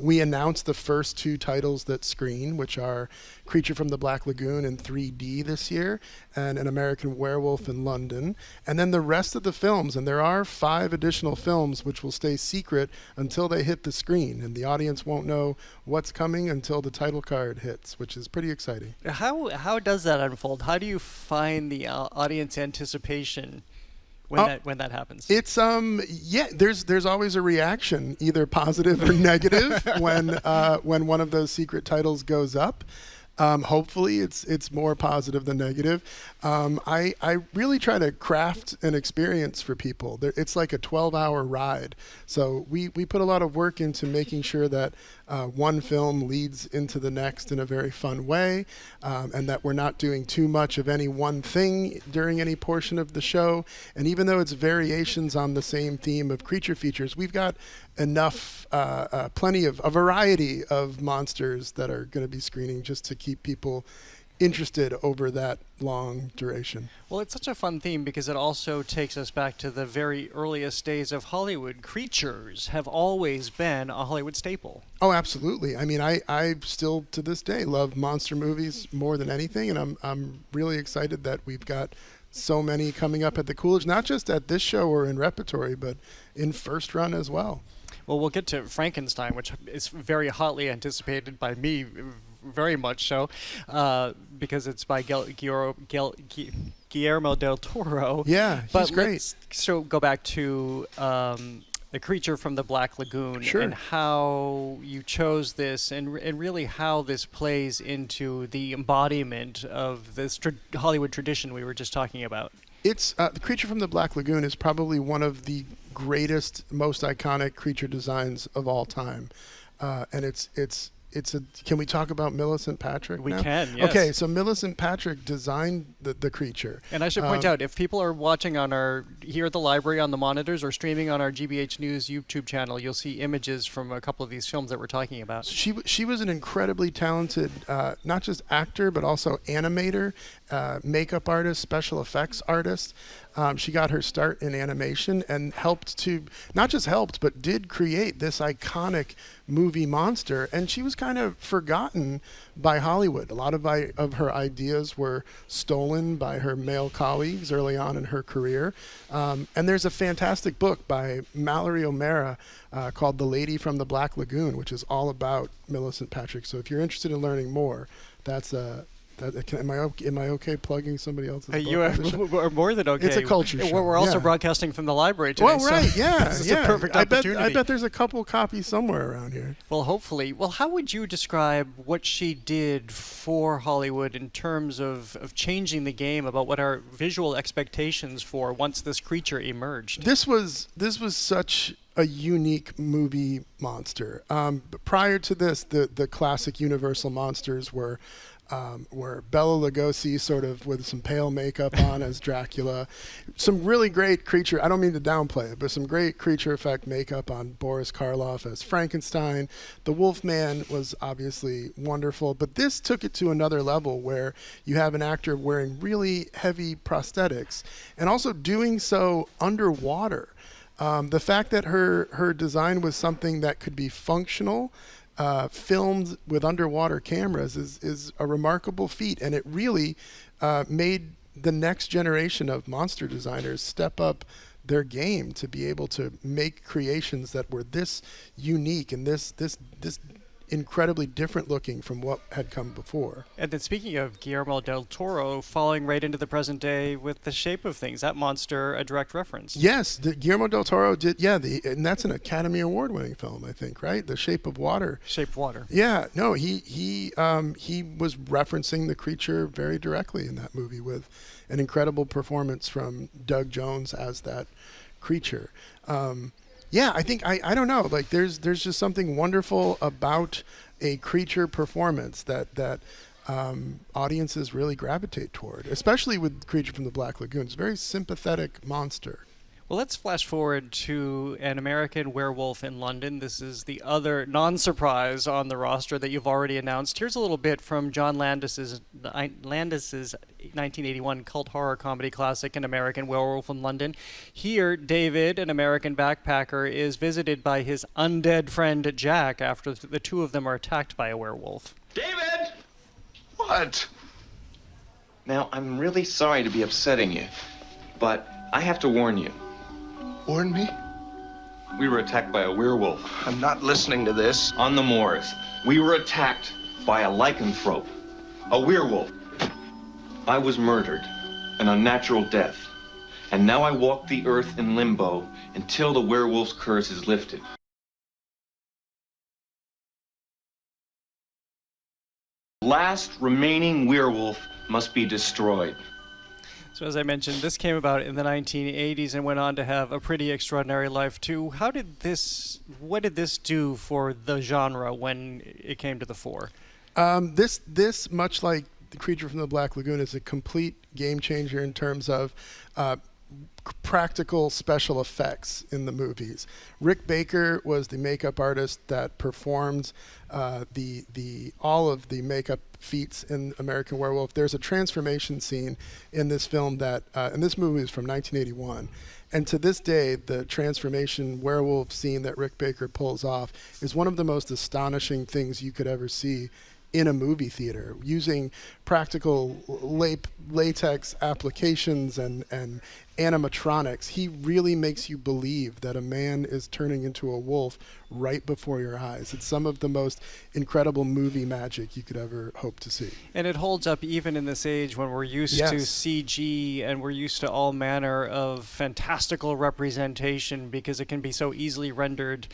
[SPEAKER 12] We announced the first 2 titles that screen, which are Creature from the Black Lagoon in 3D this year and An American Werewolf in London. And then the rest of the films, and there are 5 additional films which will stay secret until they hit the screen, and the audience won't know what's coming until the title card hits, which is pretty exciting.
[SPEAKER 1] How does that unfold? How do you find the audience anticipation when that happens?
[SPEAKER 12] It's there's always a reaction, either positive or negative, when one of those secret titles goes up. Hopefully it's more positive than negative. I really try to craft an experience for people. It's like a 12-hour ride. So we put a lot of work into making sure that one film leads into the next in a very fun way, and that we're not doing too much of any one thing during any portion of the show. And even though it's variations on the same theme of creature features, we've got enough, plenty of a variety of monsters that are going to be screening just to keep people interested over that long duration.
[SPEAKER 1] Well, it's such a fun theme because it also takes us back to the very earliest days of Hollywood. Creatures have always been a Hollywood staple.
[SPEAKER 12] Oh, absolutely. I mean, I still to this day love monster movies more than anything, and I'm really excited that we've got so many coming up at the Coolidge, not just at this show or in repertory, but in first run as well.
[SPEAKER 1] Well, we'll get to Frankenstein, which is very hotly anticipated by me, very much so, because it's by Guillermo del Toro.
[SPEAKER 12] Yeah, he's
[SPEAKER 1] but
[SPEAKER 12] great.
[SPEAKER 1] Let's so go back to The Creature from the Black Lagoon and how you chose this and really how this plays into the embodiment of this Hollywood tradition we were just talking about.
[SPEAKER 12] It's The Creature from the Black Lagoon is probably one of the greatest, most iconic creature designs of all time. And it's a. Can we talk about Millicent Patrick?
[SPEAKER 1] We
[SPEAKER 12] now?
[SPEAKER 1] can. Yes.
[SPEAKER 12] Okay, so Millicent Patrick designed the creature.
[SPEAKER 1] And I should point out, if people are watching here at the library on the monitors or streaming on our GBH News YouTube channel, you'll see images from a couple of these films that we're talking about.
[SPEAKER 12] She was an incredibly talented, not just actor but also animator, makeup artist, special effects artist. She got her start in animation and did create this iconic movie monster. And she was kind of forgotten by Hollywood. A lot of her ideas were stolen by her male colleagues early on in her career. And there's a fantastic book by Mallory O'Mara called The Lady from the Black Lagoon, which is all about Millicent Patrick. So if you're interested in learning more, that's am I okay plugging somebody else's book?
[SPEAKER 1] You are more than okay.
[SPEAKER 12] It's a culture show.
[SPEAKER 1] We're also broadcasting from the library today.
[SPEAKER 12] Well, right,
[SPEAKER 1] so
[SPEAKER 12] yeah,
[SPEAKER 1] this is a perfect opportunity.
[SPEAKER 12] I bet there's a couple copies somewhere around here.
[SPEAKER 1] Well, hopefully. Well, how would you describe what she did for Hollywood in terms of changing the game about what our visual expectations for once this creature emerged?
[SPEAKER 12] This was such a unique movie monster. Prior to this, the classic Universal monsters were Bela Lugosi sort of with some pale makeup on as Dracula. Some really great creature, I don't mean to downplay it, but some great creature effect makeup on Boris Karloff as Frankenstein. The Wolfman was obviously wonderful, but this took it to another level where you have an actor wearing really heavy prosthetics and also doing so underwater. The fact that her design was something that could be functional, filmed with underwater cameras is a remarkable feat, and it really made the next generation of monster designers step up their game to be able to make creations that were this unique and this incredibly different looking from what had come before.
[SPEAKER 1] And then speaking of Guillermo del Toro, falling right into the present day with The Shape of Things, that monster a direct reference.
[SPEAKER 12] Yes, Guillermo del Toro did, and that's an Academy Award winning film, I think, right? The Shape of Water.
[SPEAKER 1] Shape of Water.
[SPEAKER 12] Yeah, no, he was referencing the creature very directly in that movie with an incredible performance from Doug Jones as that creature. Yeah, I think I don't know. Like there's just something wonderful about a creature performance that audiences really gravitate toward, especially with Creature from the Black Lagoon. It's a very sympathetic monster.
[SPEAKER 1] Well, let's flash forward to An American Werewolf in London. This is the other non-surprise on the roster that you've already announced. Here's a little bit from John Landis's 1981 cult horror comedy classic, An American Werewolf in London. Here, David, an American backpacker, is visited by his undead friend Jack after the two of them are attacked by a werewolf.
[SPEAKER 2] David! What? Now, I'm really sorry to be upsetting you, but I have to warn you.
[SPEAKER 5] Warn me?
[SPEAKER 2] We were attacked by a werewolf.
[SPEAKER 5] I'm not listening to this.
[SPEAKER 2] On the moors. We were attacked by a lycanthrope. A werewolf. I was murdered. An unnatural death. And now I walk the earth in limbo until the werewolf's curse is lifted. Last remaining werewolf must be destroyed.
[SPEAKER 1] So as I mentioned, this came about in the 1980s and went on to have a pretty extraordinary life too. What did this do for the genre when it came to the fore?
[SPEAKER 12] This much like The Creature from the Black Lagoon is a complete game changer in terms of practical special effects in the movies. Rick Baker was the makeup artist that performed all of the makeup feats in American Werewolf. There's a transformation scene in this film and this movie is from 1981. And to this day, the transformation werewolf scene that Rick Baker pulls off is one of the most astonishing things you could ever see in a movie theater, using practical latex applications and animatronics. He really makes you believe that a man is turning into a wolf right before your eyes. It's some of the most incredible movie magic you could ever hope to see.
[SPEAKER 1] And it holds up even in this age when we're used to CG and we're used to all manner of fantastical representation, because it can be so easily rendered.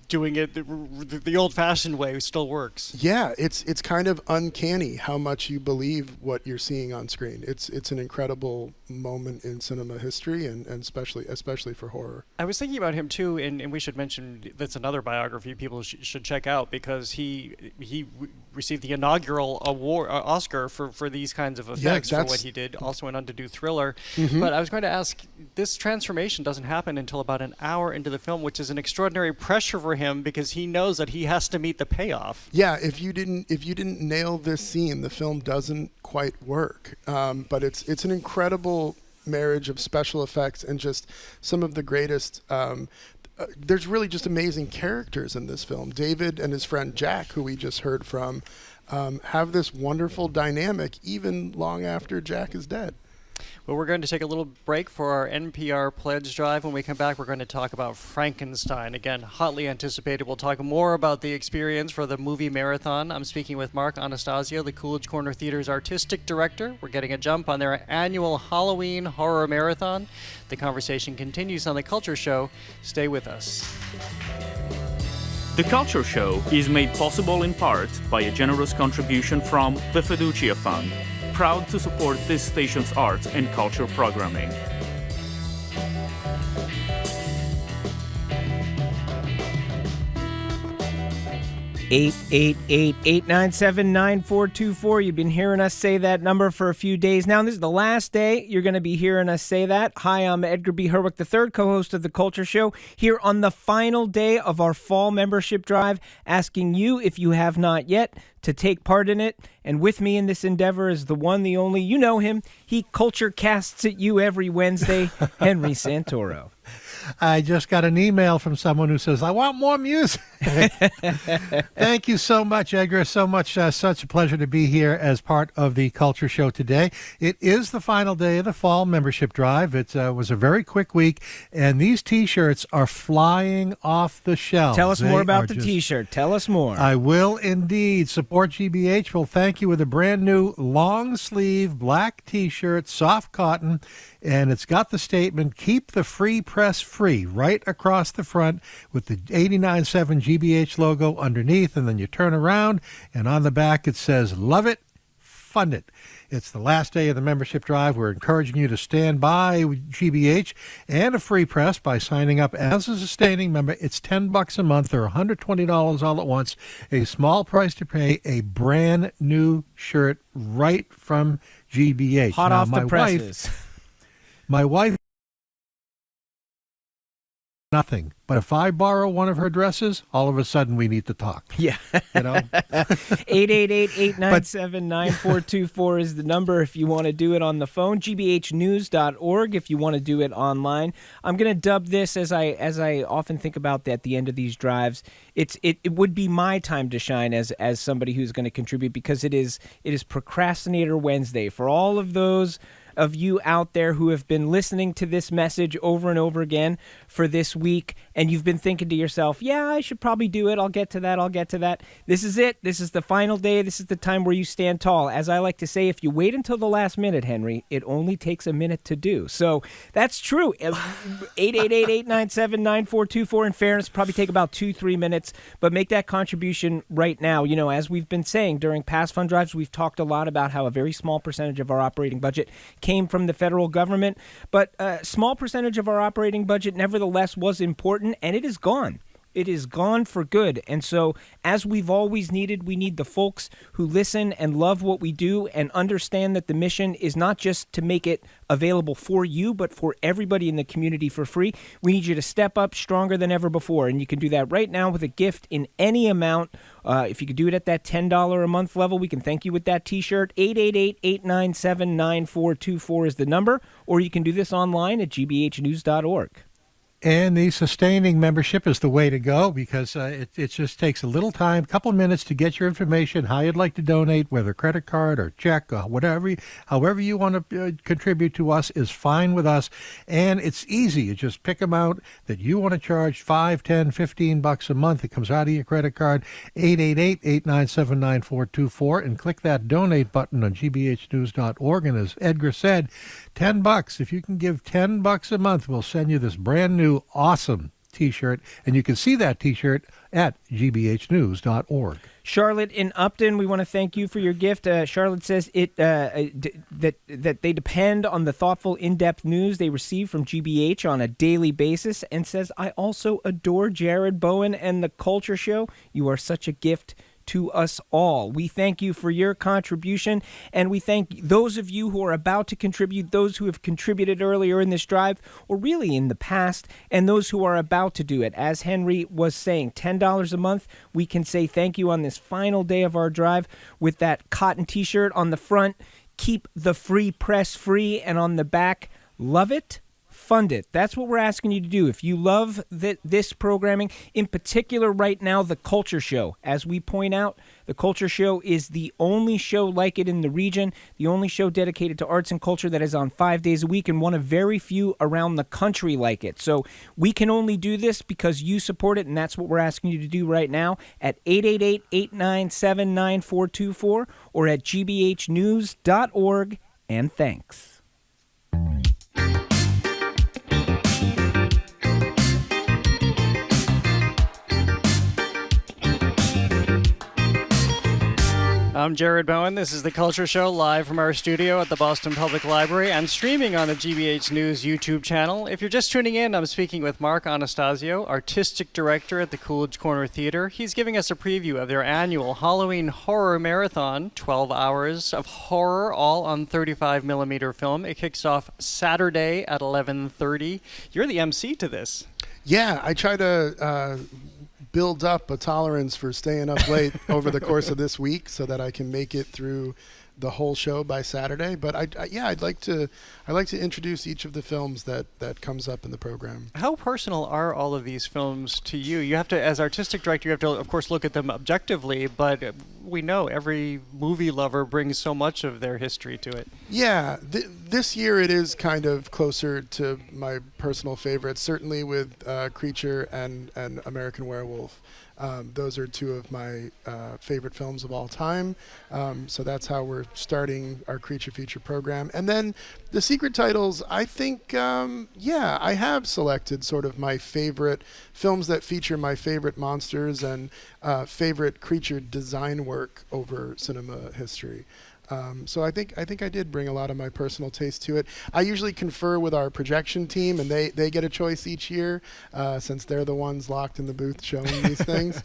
[SPEAKER 1] Doing it the old-fashioned way still works. Yeah, it's kind of uncanny how much you believe what you're seeing on screen. It's an incredible moment in cinema history, and especially for horror. I was thinking about him too, and we should mention that's another biography people should check out, because he received the inaugural Oscar for these kinds of effects for what he did, also an Undue Thriller. Mm-hmm. But I was going to ask, this transformation doesn't happen until about an hour into the film, which is an extraordinary pressure for him, because he knows that he has to meet the payoff. Yeah, if you didn't nail this scene, the film doesn't quite work. But it's an incredible marriage of special effects and just some of the greatest. There's really just amazing characters in this film. David and his friend Jack, who we just heard from, have this wonderful dynamic even long after Jack is dead. Well, we're going to take a little break for our NPR pledge drive. When we come back, we're going to talk about Frankenstein. Again, hotly anticipated. We'll talk more about the experience for the movie marathon. I'm speaking with Mark Anastasio, the Coolidge Corner Theater's artistic director. We're getting a jump on their annual Halloween horror marathon. The conversation continues on The Culture Show. Stay with us.
[SPEAKER 10] The Culture Show is made possible in part by a generous contribution from the Fiducia Fund, proud to support this station's arts and culture programming.
[SPEAKER 3] 888-897-9424. You've been hearing us say that number for a few days now. This is the last day you're going to be hearing us say that. Hi, I'm Edgar B. Herwick III, co-host of The Culture Show, here on the final day of our fall membership drive, asking you, if you have not yet, to take part in it. And with me in this endeavor is the one, the only, you know him. He culture casts at you every Wednesday, Henry Santoro.
[SPEAKER 22] I just got an email from someone who says, I want more music. Thank you so much, Edgar. Such a pleasure to be here as part of the Culture Show today. It is the final day of the fall membership drive. It was a very quick week, and these T-shirts are flying off the shelves.
[SPEAKER 3] Tell us more about the T-shirt. Tell us more.
[SPEAKER 22] I will indeed. Support GBH. We'll thank you with a brand new long sleeve black T-shirt, soft cotton, and it's got the statement, keep the free press free, right across the front with the 89.7 GBH logo underneath, and then you turn around, and on the back it says, love it, fund it. It's the last day of the membership drive. We're encouraging you to stand by GBH and a free press by signing up as a sustaining member. It's $10 a month or $120 all at once. A small price to pay, a brand new shirt right from GBH.
[SPEAKER 3] Hot off the presses.
[SPEAKER 22] My wife, nothing. But if I borrow one of her dresses, all of a sudden we need to talk.
[SPEAKER 3] Yeah.
[SPEAKER 22] You know?
[SPEAKER 3] 888-897-9424 is the number if you want to do it on the phone. gbhnews.org if you want to do it online. I'm going to dub this, as I often think about at the end of these drives, it would be my time to shine as somebody who's going to contribute, because it is Procrastinator Wednesday. For all of those of you out there who have been listening to this message over and over again for this week, and you've been thinking to yourself, yeah, I should probably do it. I'll get to that. This is it. This is the final day. This is the time where you stand tall. As I like to say, if you wait until the last minute, Henry, it only takes a minute to do. So that's true. 888-897-9424. In fairness, probably take about 2-3 minutes, but make that contribution right now. You know, as we've been saying during past fund drives, we've talked a lot about how a very small percentage of our operating budget came from the federal government, but a small percentage of our operating budget nevertheless was important, and it is gone. It is gone for good. And so, as we've always needed, we need the folks who listen and love what we do and understand that the mission is not just to make it available for you, but for everybody in the community for free. We need you to step up stronger than ever before. And you can do that right now with a gift in any amount. If you could do it at that $10 a month level, we can thank you with that T-shirt. 888-897-9424 is the number. Or you can do this online at gbhnews.org.
[SPEAKER 22] And the sustaining membership is the way to go because it just takes a little time, a couple of minutes to get your information, how you'd like to donate, whether credit card or check, or however you want to contribute to us is fine with us. And it's easy. You just pick amount that you want to charge, $5, $10, $15 a month. It comes out of your credit card, 888-897-9424, and click that donate button on gbhnews.org. And as Edgar said, $10. If you can give $10 a month, we'll send you this brand new awesome T-shirt, and you can see that T-shirt at gbhnews.org.
[SPEAKER 3] Charlotte in Upton, we want to thank you for your gift. Charlotte says that they depend on the thoughtful, in-depth news they receive from GBH on a daily basis, and says, I also adore Jared Bowen and the Culture Show. You are such a gift to us all. We thank you for your contribution, and we thank those of you who are about to contribute, those who have contributed earlier in this drive, or really in the past, and those who are about to do it. As Henry was saying, $10 a month, we can say thank you on this final day of our drive with that cotton T-shirt on the front, keep the free press free, and on the back, love it, fund it. That's what we're asking you to do. If you love this programming, in particular right now, The Culture Show. As we point out, The Culture Show is the only show like it in the region, the only show dedicated to arts and culture that is on 5 days a week, and one of very few around the country like it. So we can only do this because you support it, and that's what we're asking you to do right now at 888-897-9424 or at gbhnews.org. And thanks.
[SPEAKER 1] I'm Jared Bowen. This is The Culture Show, live from our studio at the Boston Public Library and streaming on the GBH News YouTube channel. If you're just tuning in, I'm speaking with Mark Anastasio, Artistic Director at the Coolidge Corner Theater. He's giving us a preview of their annual Halloween Horror Marathon, 12 hours of horror, all on 35mm film. It kicks off Saturday at 11:30. You're the MC to this.
[SPEAKER 12] Yeah, I try to build up a tolerance for staying up late over the course of this week so that I can make it through the whole show by Saturday. But I'd like to introduce each of the films that comes up in the program.
[SPEAKER 1] How personal are all of these films to you? You have to, as artistic director, you have to, of course, look at them objectively, but we know every movie lover brings so much of their history to it.
[SPEAKER 12] Yeah, this year it is kind of closer to my personal favorites, certainly with Creature and American Werewolf. Those are two of my favorite films of all time. So that's how we're starting our Creature feature program. And then the secret titles, I think, I have selected sort of my favorite films that feature my favorite monsters and favorite creature design work over cinema history. So I think I did bring a lot of my personal taste to it. I usually confer with our projection team, and they get a choice each year since they're the ones locked in the booth showing these things.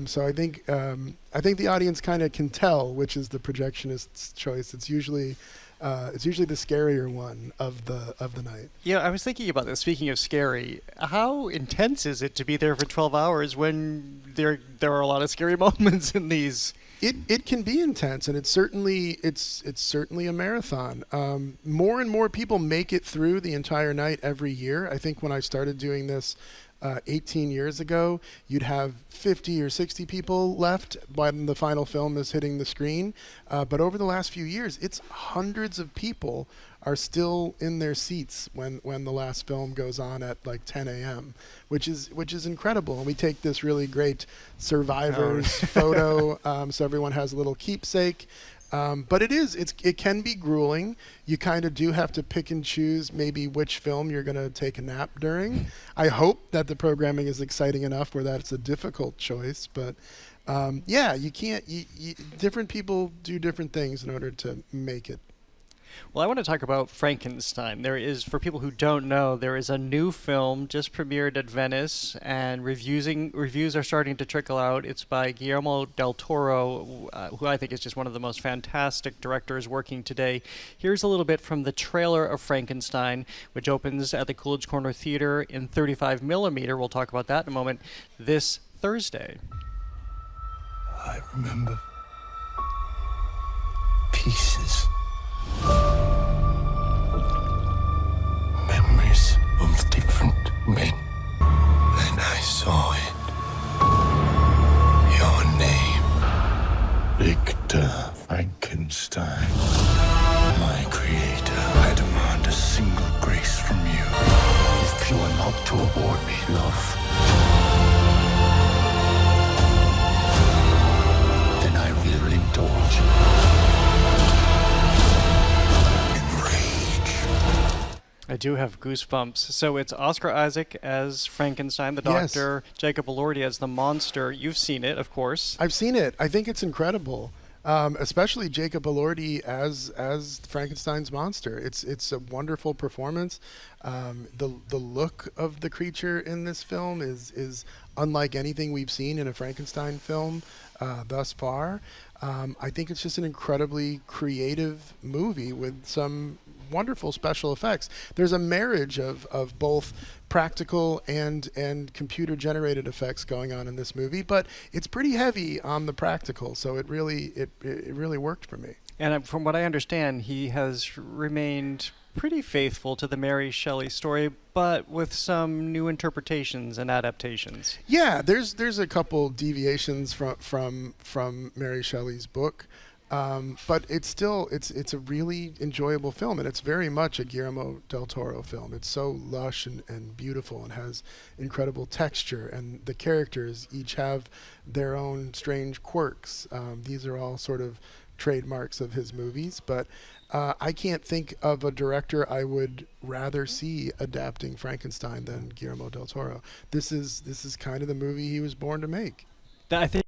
[SPEAKER 12] So I think the audience kind of can tell which is the projectionist's choice. It's usually the scarier one of the night.
[SPEAKER 1] Yeah, I was thinking about this. Speaking of scary, how intense is it to be there for 12 hours when there are a lot of scary moments in these?
[SPEAKER 12] It can be intense, and it's certainly a marathon. More and more people make it through the entire night every year. I think when I started doing this 18 years ago, you'd have 50 or 60 people left when the final film is hitting the screen. But over the last few years, it's hundreds of people are still in their seats when the last film goes on at like 10 a.m., which is incredible. And we take this really great survivors photo, so everyone has a little keepsake. But it can be grueling. You kind of do have to pick and choose maybe which film you're going to take a nap during. I hope that the programming is exciting enough where that's a difficult choice. But you can't. Different people do different things in order to make it.
[SPEAKER 1] Well, I want to talk about Frankenstein. There is, for people who don't know, there is a new film just premiered at Venice, and reviews are starting to trickle out. It's by Guillermo del Toro, who I think is just one of the most fantastic directors working today. Here's a little bit from the trailer of Frankenstein, which opens at the Coolidge Corner Theater in 35mm. We'll talk about that in a moment. This Thursday.
[SPEAKER 9] I remember pieces. Memories of different men. not to award me love, then I will indulge in rage.
[SPEAKER 1] I do have goosebumps. So it's Oscar Isaac as Frankenstein, the
[SPEAKER 12] Yes.
[SPEAKER 1] doctor, Jacob Elordi as the monster. You've seen it, of course.
[SPEAKER 12] I've seen it. I think it's incredible. Especially Jacob Elordi as Frankenstein's monster. It's a wonderful performance. The look of the creature in this film is unlike anything we've seen in a Frankenstein film thus far. I think it's just an incredibly creative movie with some wonderful special effects. There's a marriage of both practical and computer generated effects going on in this movie, but it's pretty heavy on the practical, so it really worked for me.
[SPEAKER 1] And from what I understand, he has remained pretty faithful to the Mary Shelley story, but with some new interpretations and adaptations.
[SPEAKER 12] Yeah, there's a couple deviations from Mary Shelley's book. But it's a really enjoyable film, and it's very much a Guillermo del Toro film. It's so lush and beautiful and has incredible texture, and the characters each have their own strange quirks. These are all sort of trademarks of his movies, but I can't think of a director I would rather see adapting Frankenstein than Guillermo del Toro. This is kind of the movie he was born to make.
[SPEAKER 1] I think.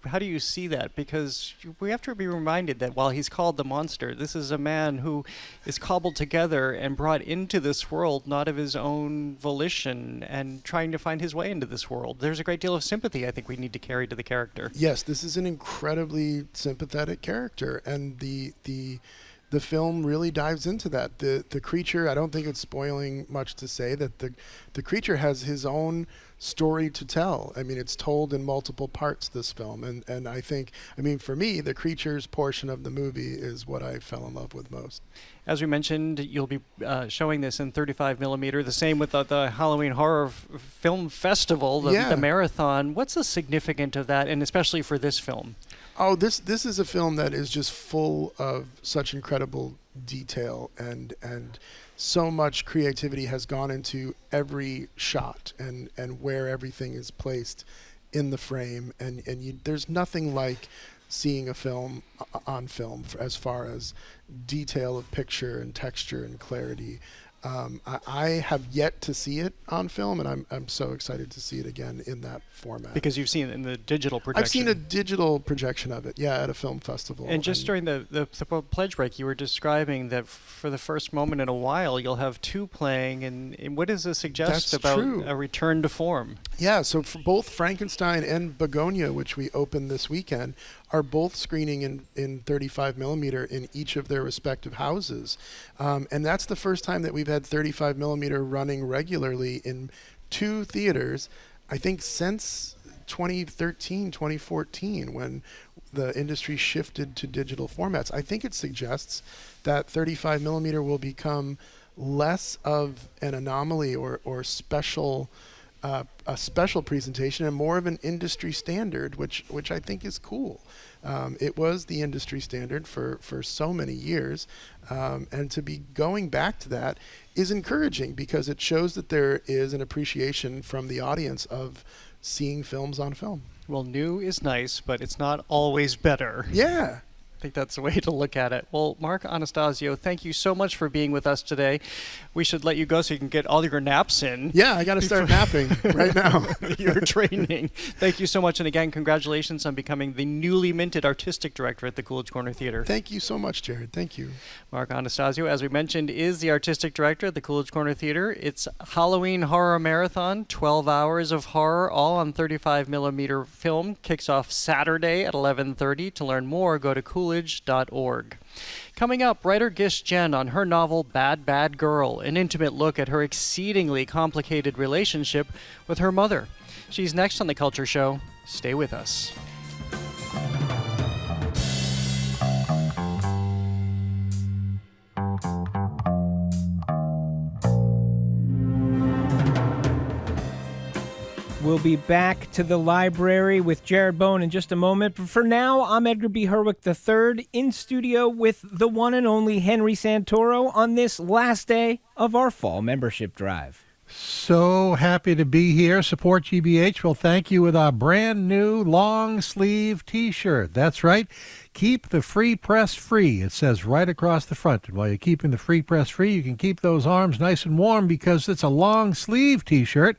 [SPEAKER 1] How do you see that? Because we have to be reminded that while he's called the monster, this is a man who is cobbled together and brought into this world not of his own volition and trying to find his way into this world. There's a great deal of sympathy I think we need to carry to the character.
[SPEAKER 12] Yes, this is an incredibly sympathetic character, and the film really dives into that. The creature, I don't think it's spoiling much to say that the creature has his own story to tell. I mean, it's told in multiple parts, this film, and I think, for me, the creature's portion of the movie is what I fell in love with most.
[SPEAKER 1] As we mentioned, you'll be showing this in 35mm, the same with the Halloween Horror Film Festival, the marathon. What's the significance of that, and especially for this film?
[SPEAKER 12] Oh, this is a film that is just full of such incredible detail, and so much creativity has gone into every shot and where everything is placed in the frame, and there's nothing like seeing a film on film as far as detail of picture and texture and clarity. I have yet to see it on film, and I'm so excited to see it again in that format.
[SPEAKER 1] Because you've seen it in the digital projection.
[SPEAKER 12] I've seen a digital projection of it, at a film festival.
[SPEAKER 1] And just during the pledge break, you were describing that for the first moment in a while, you'll have two playing. And what does this suggest about a return to form?
[SPEAKER 12] Yeah, so for both Frankenstein and Begonia, which we opened this weekend, are both screening in 35mm in each of their respective houses. And that's the first time that we've had 35mm running regularly in two theaters, I think since 2013, 2014, when the industry shifted to digital formats. I think it suggests that 35mm will become less of an anomaly or special a special presentation and more of an industry standard, which I think is cool. It was the industry standard for so many years, and to be going back to that is encouraging because it shows that there is an appreciation from the audience of seeing films on film.
[SPEAKER 1] Well, new is nice, but it's not always better.
[SPEAKER 12] Yeah.
[SPEAKER 1] I think that's the way to look at it. Well, Mark Anastasio, thank you so much for being with us today. We should let you go so you can get all your naps in.
[SPEAKER 12] Yeah, I got to start napping right now.
[SPEAKER 1] Your training. Thank you so much. And again, congratulations on becoming the newly minted artistic director at the Coolidge Corner Theater.
[SPEAKER 12] Thank you so much, Jared. Thank you.
[SPEAKER 1] Mark Anastasio, as we mentioned, is the artistic director at the Coolidge Corner Theater. It's Halloween Horror Marathon, 12 hours of horror, all on 35mm film. Kicks off Saturday at 11:30. To learn more, go to coolidge.org. Coming up, writer Gish Jen on her novel Bad Bad Girl, an intimate look at her exceedingly complicated relationship with her mother. She's next on The Culture Show. Stay with us.
[SPEAKER 3] We'll be back to the library with Jared Bowen in just a moment. But for now, I'm Edgar B. Herwick III in studio with the one and only Henry Santoro on this last day of our fall membership drive.
[SPEAKER 22] So happy to be here. Support GBH. Well, thank you with our brand new long sleeve T-shirt. That's right. Keep the free press free. It says right across the front. And while you're keeping the free press free, you can keep those arms nice and warm because it's a long sleeve T-shirt.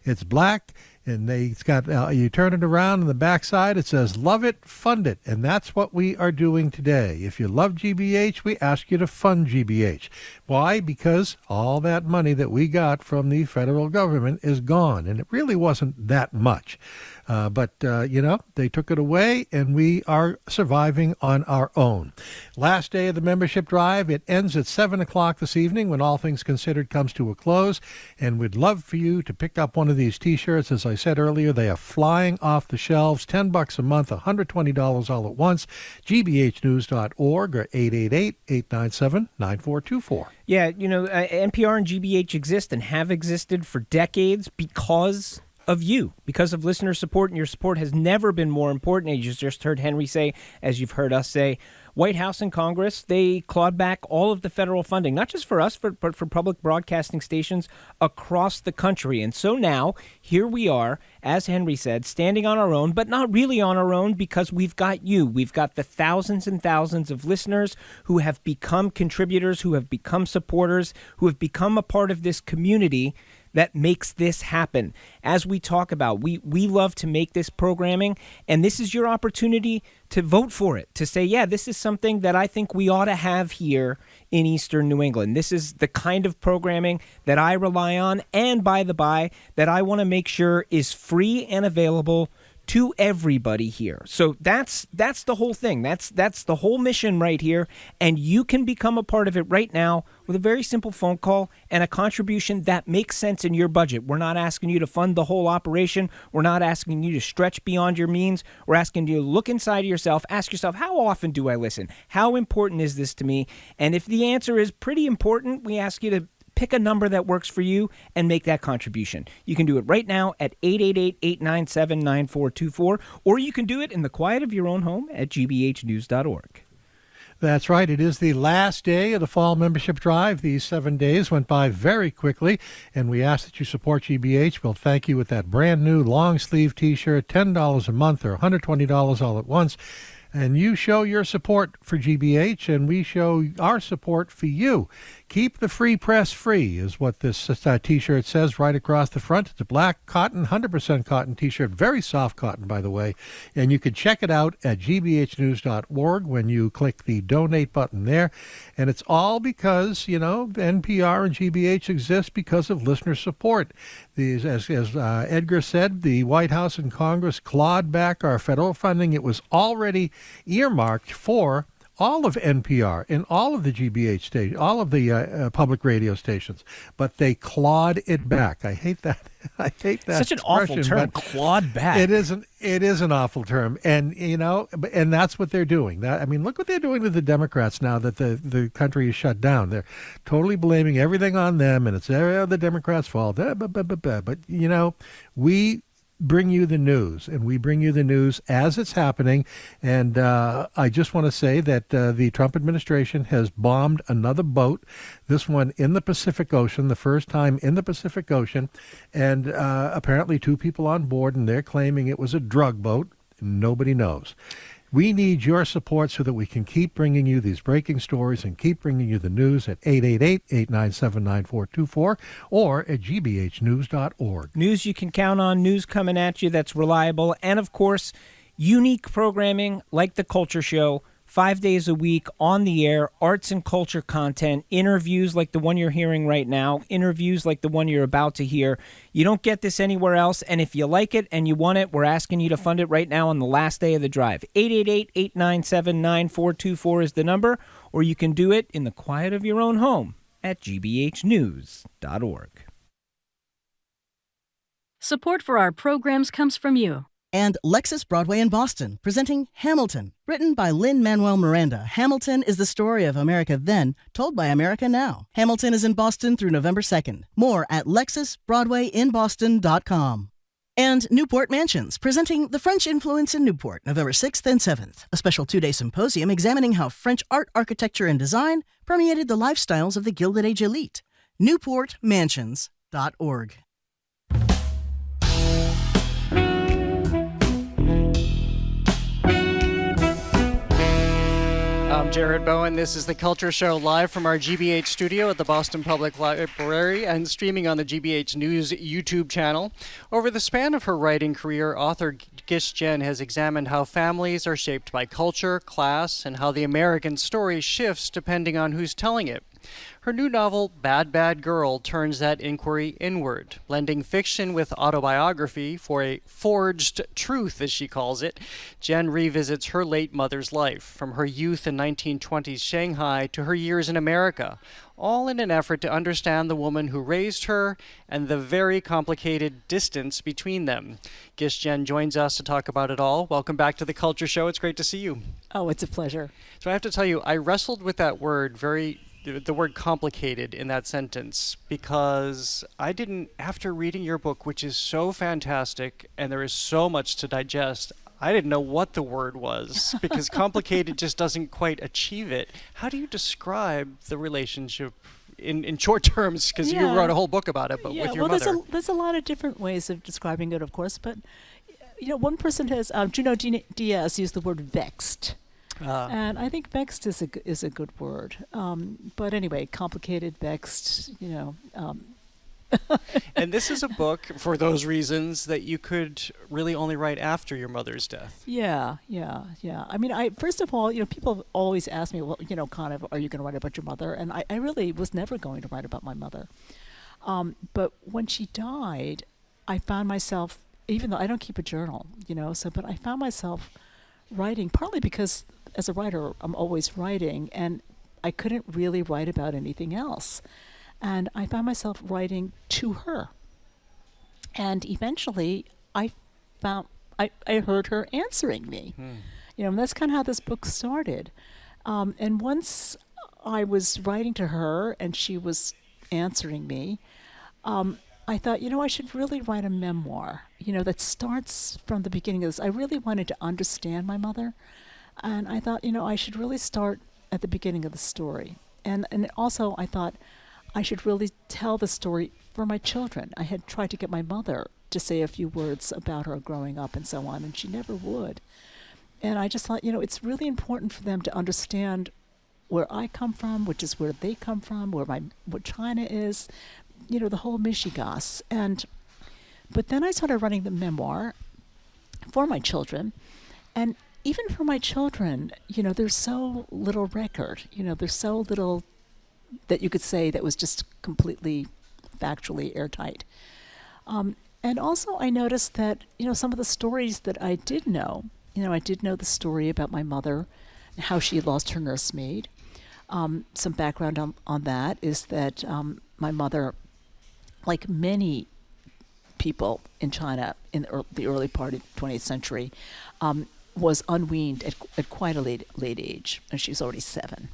[SPEAKER 22] It's black. And it's got, you turn it around on the back side, it says, love it, fund it. And that's what we are doing today. If you love GBH, we ask you to fund GBH. Why? Because all that money that we got from the federal government is gone. And it really wasn't that much. But they took it away, and we are surviving on our own. Last day of the membership drive. It ends at 7 o'clock this evening when All Things Considered comes to a close. And we'd love for you to pick up one of these T-shirts. As I said earlier, they are flying off the shelves. $10 a month, $120 all at once. gbhnews.org or 888-897-9424.
[SPEAKER 3] Yeah, NPR and GBH exist and have existed for decades because of you, because of listener support, and your support has never been more important. As you just heard Henry say, as you've heard us say, White House and Congress, they clawed back all of the federal funding, not just for us, but for public broadcasting stations across the country. And so now, here we are, as Henry said, standing on our own, but not really on our own because we've got you. We've got the thousands and thousands of listeners who have become contributors, who have become supporters, who have become a part of this community that makes this happen. As we talk about, we love to make this programming, and this is your opportunity to vote for it, to say, yeah, this is something that I think we ought to have here in Eastern New England. This is the kind of programming that I rely on, and by the by, that I want to make sure is free and available to everybody here. So that's the whole thing. That's the whole mission right here. And you can become a part of it right now with a very simple phone call and a contribution that makes sense in your budget. We're not asking you to fund the whole operation. We're not asking you to stretch beyond your means. We're asking you to look inside of yourself, ask yourself, how often do I listen? How important is this to me? And if the answer is pretty important, we ask you to pick a number that works for you and make that contribution. You can do it right now at 888-897-9424, or you can do it in the quiet of your own home at gbhnews.org.
[SPEAKER 22] That's right. It is the last day of the fall membership drive. These 7 days went by very quickly, and we ask that you support GBH. We'll thank you with that brand new long sleeve T-shirt, $10 a month or $120 all at once. And you show your support for GBH, and we show our support for you. Keep the free press free is what this T-shirt says right across the front. It's a black cotton, 100% cotton T-shirt, very soft cotton, by the way. And you can check it out at gbhnews.org when you click the donate button there. And it's all because, NPR and GBH exist because of listener support. These, as Edgar said, the White House and Congress clawed back our federal funding. It was already earmarked for all of NPR and all of the GBH stations, all of the public radio stations, but they clawed it back. I hate that. I hate that.
[SPEAKER 3] Such an awful term, clawed back.
[SPEAKER 22] It is an awful term, and and that's what they're doing. Look what they're doing to the Democrats now that the country is shut down. They're totally blaming everything on them, and it's the Democrats' fault. But we bring you the news, and we bring you the news as it's happening. And I just want to say that the Trump administration has bombed another boat, this one in the Pacific Ocean, the first time in the Pacific Ocean, and apparently 2 people on board, and they're claiming it was a drug boat. Nobody knows. We need your support so that we can keep bringing you these breaking stories and keep bringing you the news at 888-897-9424 or at gbhnews.org.
[SPEAKER 3] News you can count on, news coming at you that's reliable, and of course, unique programming like The Culture Show, 5 days a week on the air, arts and culture content, interviews like the one you're hearing right now, interviews like the one you're about to hear. You don't get this anywhere else, and if you like it and you want it, we're asking you to fund it right now on the last day of the drive. 888-897-9424 is the number, or you can do it in the quiet of your own home at gbhnews.org.
[SPEAKER 13] Support for our programs comes from you.
[SPEAKER 20] And Lexus Broadway in Boston, presenting Hamilton. Written by Lin-Manuel Miranda, Hamilton is the story of America then, told by America now. Hamilton is in Boston through November 2nd. More at LexusBroadwayinBoston.com. And Newport Mansions, presenting The French Influence in Newport, November 6th and 7th. A special 2-day symposium examining how French art, architecture, and design permeated the lifestyles of the Gilded Age elite. NewportMansions.org.
[SPEAKER 1] I'm Jared Bowen. This is The Culture Show live from our GBH studio at the Boston Public Library and streaming on the GBH News YouTube channel. Over the span of her writing career, author Gish Jen has examined how families are shaped by culture, class, and how the American story shifts depending on who's telling it. Her new novel, Bad Bad Girl, turns that inquiry inward, blending fiction with autobiography for a forged truth, as she calls it. Jen revisits her late mother's life, from her youth in 1920s Shanghai to her years in America, all in an effort to understand the woman who raised her and the very complicated distance between them. Gish Jen joins us to talk about it all. Welcome back to The Culture Show. It's great to see you.
[SPEAKER 14] Oh, it's a pleasure.
[SPEAKER 1] So I have to tell you, I wrestled with that word the word complicated in that sentence, because I didn't, after reading your book, which is so fantastic and there is so much to digest, I didn't know what the word was because complicated just doesn't quite achieve it. How do you describe the relationship in short terms? Because you wrote a whole book about it, but with your mother.
[SPEAKER 14] There's a lot of different ways of describing it, of course, but one person has, Junot Diaz used the word vexed. And I think vexed is a good word. But anyway, complicated, vexed,
[SPEAKER 1] And this is a book, for those reasons, that you could really only write after your mother's death.
[SPEAKER 14] Yeah. I mean, first of all, people always ask me, well, kind of, are you going to write about your mother? And I really was never going to write about my mother. But when she died, I found myself, even though I don't keep a journal, but I found myself writing, partly because as a writer, I'm always writing, and I couldn't really write about anything else. And I found myself writing to her. And eventually, I heard her answering me. And that's kind of how this book started. And once I was writing to her and she was answering me, I thought, I should really write a memoir, that starts from the beginning of this. I really wanted to understand my mother. And I thought, I should really start at the beginning of the story. And also I thought I should really tell the story for my children. I had tried to get my mother to say a few words about her growing up and so on, and she never would. And I just thought, it's really important for them to understand where I come from, which is where they come from, what China is, the whole Michigas. But then I started writing the memoir for my children, and even for my children, there's so little record, there's so little that you could say that was just completely factually airtight. And also I noticed that, some of the stories that I did know, I did know the story about my mother, how she lost her nursemaid. Some background on that is that my mother, like many people in China in the early part of the 20th century, was unweaned at quite a late age, and she was already 7.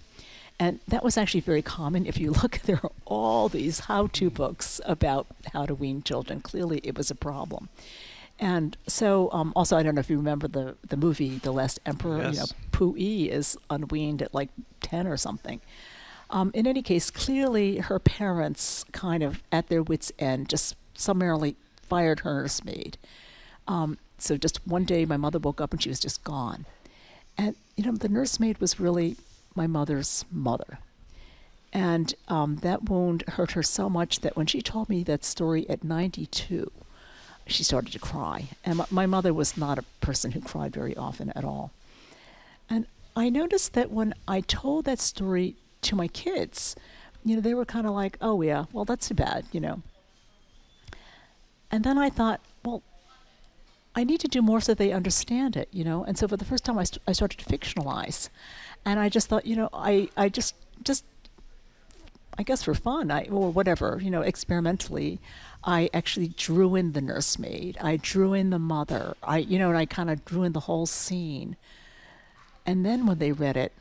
[SPEAKER 14] And that was actually very common. If you look, there are all these how-to books about how to wean children. Clearly, it was a problem. And so, also, I don't know if you remember the movie The Last Emperor.
[SPEAKER 1] Yes.
[SPEAKER 14] Pu-yi is unweaned at like 10 or something. In any case, clearly her parents, kind of at their wits' end, just summarily fired her nursemaid. So just one day, my mother woke up and she was just gone. And, the nursemaid was really my mother's mother. And that wound hurt her so much that when she told me that story at 92, she started to cry. And my mother was not a person who cried very often at all. And I noticed that when I told that story to my kids, they were kind of like, oh yeah, well, that's too bad, And then I thought, well, I need to do more so they understand it, And so for the first time, I started to fictionalize. And I just thought, I just I guess for fun, or whatever, experimentally, I actually drew in the nursemaid. I drew in the mother. And I kind of drew in the whole scene. And then when they read it,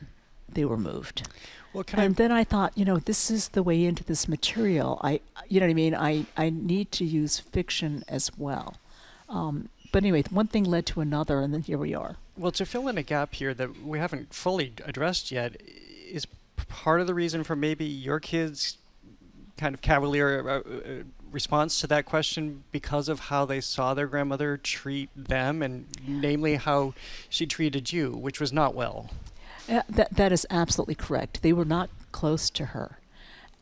[SPEAKER 14] they were moved.
[SPEAKER 1] Well,
[SPEAKER 14] then I thought, this is the way into this material. You know what I mean? I need to use fiction as well. But anyway, one thing led to another, and then here we are.
[SPEAKER 1] Well, to fill in a gap here that we haven't fully addressed yet, is part of the reason for maybe your kids' kind of cavalier response to that question because of how they saw their grandmother treat them, and namely how she treated you, which was not well.
[SPEAKER 14] That is absolutely correct. They were not close to her.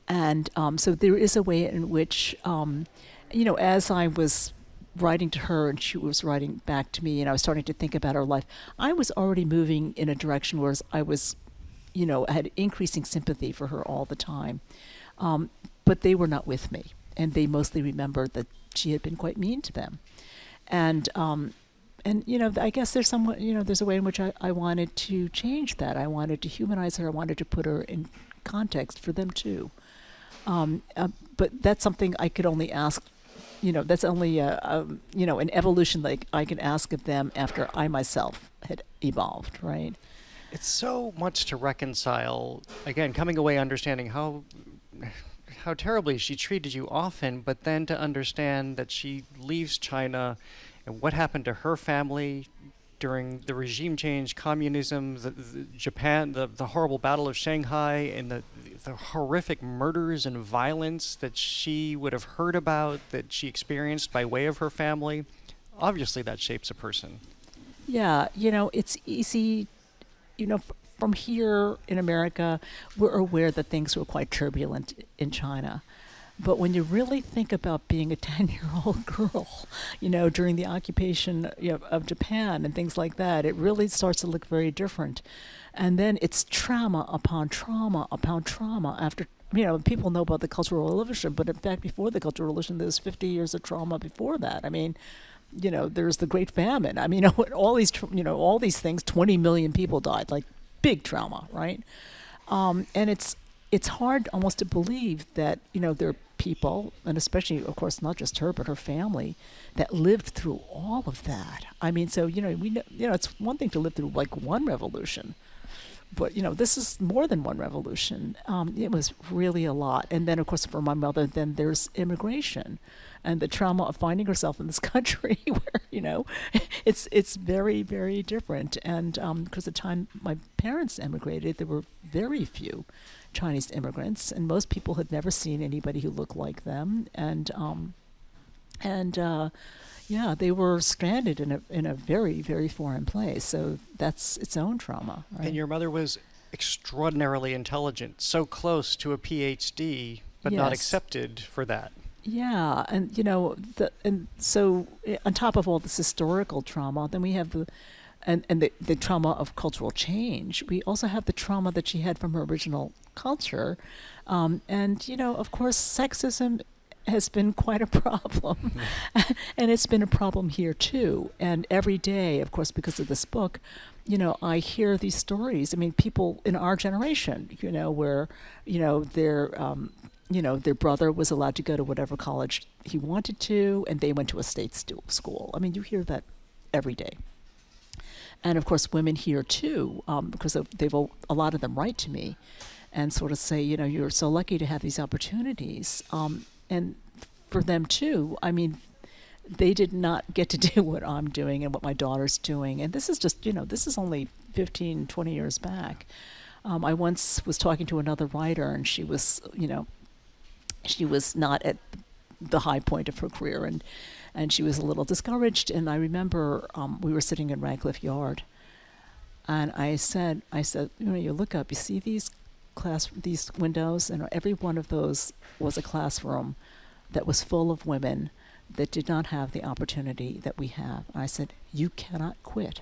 [SPEAKER 14] And so there is a way in which, as I was writing to her and she was writing back to me and I was starting to think about her life, I was already moving in a direction where I was, I had increasing sympathy for her all the time. But they were not with me. And they mostly remembered that she had been quite mean to them. And I guess there's somewhat, there's a way in which I wanted to change that. I wanted to humanize her. I wanted to put her in context for them too. But that's something I could only ask, that's only an evolution like I could ask of them after I myself had evolved, right?
[SPEAKER 1] It's so much to reconcile, again, coming away understanding how terribly she treated you often, but then to understand that she leaves China and what happened to her family during the regime change, communism, Japan, the horrible Battle of Shanghai, and the horrific murders and violence that she would have heard about, that she experienced by way of her family. Obviously, that shapes a person.
[SPEAKER 14] Yeah, it's easy, from here in America, we're aware that things were quite turbulent in China. But when you really think about being a 10-year-old girl, during the occupation of Japan and things like that, it really starts to look very different. And then it's trauma upon trauma upon trauma after, people know about the Cultural Revolution, but in fact, before the Cultural Revolution, there's 50 years of trauma before that. I mean, there's the Great Famine. I mean, all these things, 20 million people died, like big trauma, right? And it's hard almost to believe that, there are people, and especially, of course, not just her, but her family, that lived through all of that. I mean, so, we know, it's one thing to live through like one revolution, but, this is more than one revolution. It was really a lot. And then, of course, for my mother, then there's immigration and the trauma of finding herself in this country where, it's very, very different. And because the time my parents emigrated, there were very few Chinese immigrants, and most people had never seen anybody who looked like them. And they were stranded in a very, very foreign place. So that's its own trauma. Right?
[SPEAKER 1] And your mother was extraordinarily intelligent, so close to a PhD, but not accepted for that.
[SPEAKER 14] Yeah, and and so on top of all this historical trauma, then we have the trauma of cultural change. We also have the trauma that she had from her original culture, and of course, sexism has been quite a problem, and it's been a problem here too. And every day, of course, because of this book, I hear these stories. I mean, people in our generation, where their brother was allowed to go to whatever college he wanted to, and they went to a state school. I mean, you hear that every day. And of course, women here too, because a lot of them write to me and sort of say, you're so lucky to have these opportunities. And for them too, I mean, they did not get to do what I'm doing and what my daughter's doing. And this is just, this is only 15, 20 years back. I once was talking to another writer, and she was, she was not at the high point of her career, and she was a little discouraged. And I remember we were sitting in Radcliffe Yard, and I said, you look up, you see these windows, and every one of those was a classroom that was full of women that did not have the opportunity that we have. And I said, you cannot quit.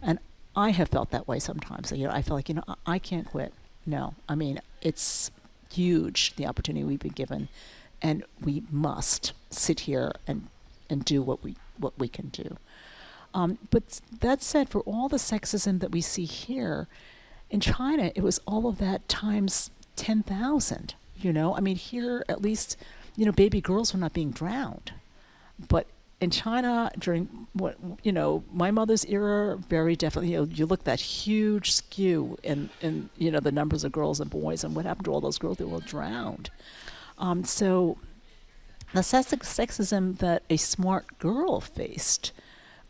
[SPEAKER 14] And I have felt that way sometimes. I feel like, I can't quit. No, I mean, it's huge, the opportunity we've been given, and we must sit here and do what we can do. But that said, for all the sexism that we see here, in China, it was all of that times 10,000. I mean, here at least, baby girls were not being drowned, but in China during my mother's era, very definitely, you look at that huge skew in the numbers of girls and boys, and what happened to all those girls that were drowned. So the sexism that a smart girl faced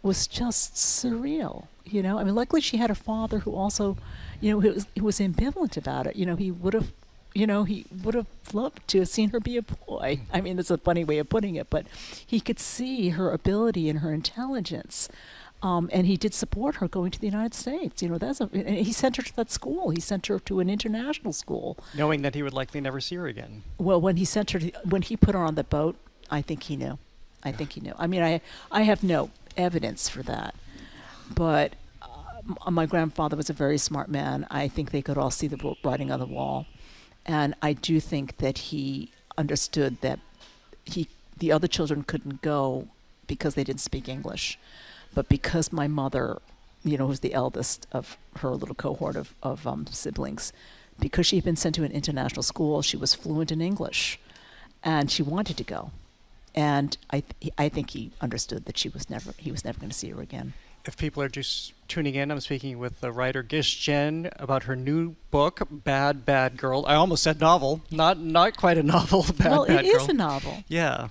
[SPEAKER 14] was just surreal. I mean, luckily she had a father who also, who was ambivalent about it. He would have loved to have seen her be a boy. I mean, that's a funny way of putting it, but he could see her ability and her intelligence. And he did support her going to the United States. And he sent her to that school. He sent her to an international school,
[SPEAKER 1] knowing that he would likely never see her again.
[SPEAKER 14] Well, when he put her on the boat, I think he knew. I mean, I have no evidence for that, but my grandfather was a very smart man. I think they could all see the writing on the wall, and I do think that he understood that the other children couldn't go because they didn't speak English. But because my mother, was the eldest of her little cohort of siblings, because she had been sent to an international school, she was fluent in English, and she wanted to go. And I think he understood that he was never going to see her again.
[SPEAKER 1] If people are just tuning in, I'm speaking with the writer Gish Jen about her new book, Bad, Bad Girl. I almost said novel, not quite a novel. Bad,
[SPEAKER 14] well,
[SPEAKER 1] Bad
[SPEAKER 14] it
[SPEAKER 1] Girl.
[SPEAKER 14] is a novel.
[SPEAKER 1] Yeah.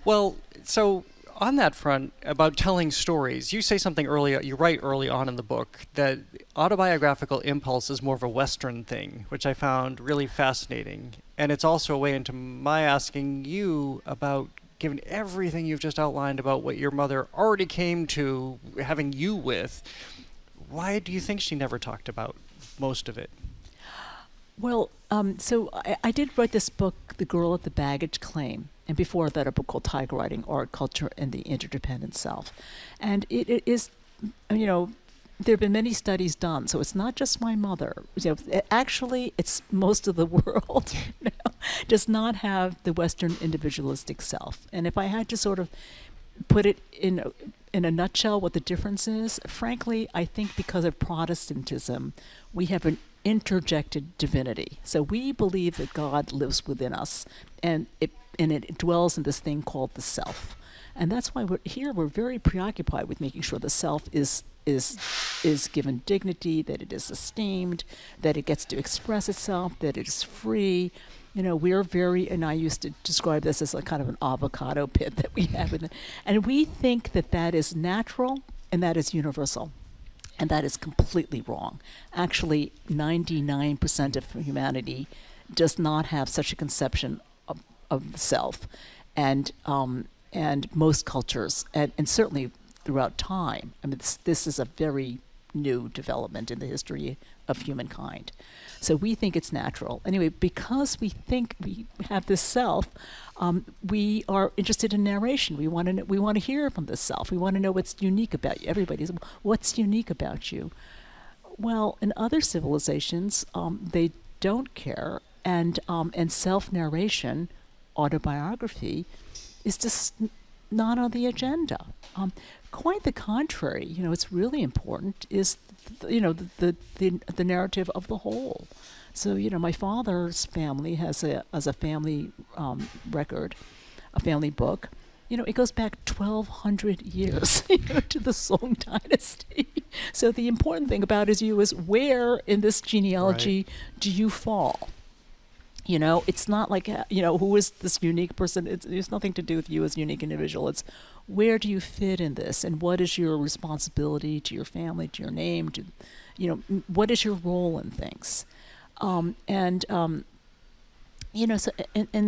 [SPEAKER 1] Well, so on that front, about telling stories, you say something you write early on in the book that autobiographical impulse is more of a Western thing, which I found really fascinating. And it's also a way into my asking you about, given everything you've just outlined about what your mother already came to having you with, why do you think she never talked about most of it?
[SPEAKER 14] Well, so I did write this book, The Girl at the Baggage Claim, and before that a book called Tiger Writing, Art, Culture, and the Interdependent Self. And it is, there have been many studies done, so it's not just my mother. Actually, it's most of the world does not have the Western individualistic self. And if I had to sort of put it in a nutshell what the difference is, frankly, I think because of Protestantism, we have an interjected divinity. So we believe that God lives within us, and it dwells in this thing called the self. And that's why we're very preoccupied with making sure the self is given dignity, that it is esteemed, that it gets to express itself, that it is free. We're very, and I used to describe this as a kind of an avocado pit that we have in it. And we think that is natural and that is universal. And that is completely wrong. Actually, 99% of humanity does not have such a conception of the self. And most cultures, and certainly throughout time, I mean, this is a very new development in the history of humankind. So we think it's natural. Anyway, because we think we have this self, we are interested in narration. We want to hear from the self. We want to know what's unique about you. Everybody's, what's unique about you? Well, in other civilizations, they don't care, and self-narration, autobiography, is just not on the agenda. Quite the contrary. It's really important is the narrative of the whole. So my father's family has a family record, a family book. It goes back 1,200 years to the Song dynasty. So the important thing about you is where in this genealogy do you fall? It's not like, who is this unique person? It's nothing to do with you as a unique individual. It's where do you fit in this, and what is your responsibility to your family, to your name, to, what is your role in things? So, and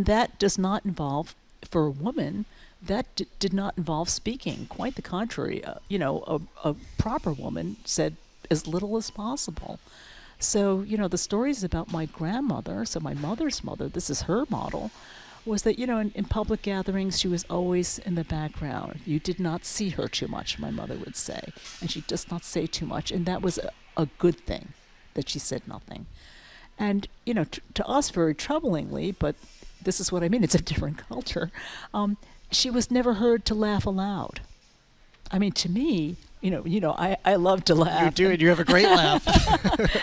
[SPEAKER 14] that does not involve, for a woman, that did not involve speaking. Quite the contrary. A proper woman said as little as possible. So, the stories about my grandmother, so my mother's mother, this is her model, was that, in public gatherings, she was always in the background. You did not see her too much, my mother would say. And she does not say too much. And that was a good thing, that she said nothing. And, to us, very troublingly, but this is what I mean, it's a different culture, she was never heard to laugh aloud. I mean, to me, I love to laugh.
[SPEAKER 1] You do it. You have a great laugh.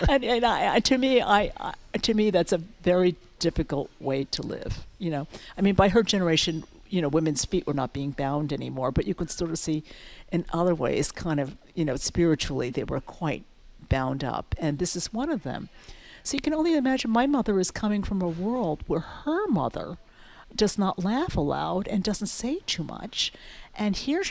[SPEAKER 14] and to me, that's a very difficult way to live. I mean, by her generation, women's feet were not being bound anymore, but you could sort of see in other ways, kind of, spiritually, they were quite bound up. And this is one of them. So you can only imagine my mother is coming from a world where her mother does not laugh aloud and doesn't say too much. And here,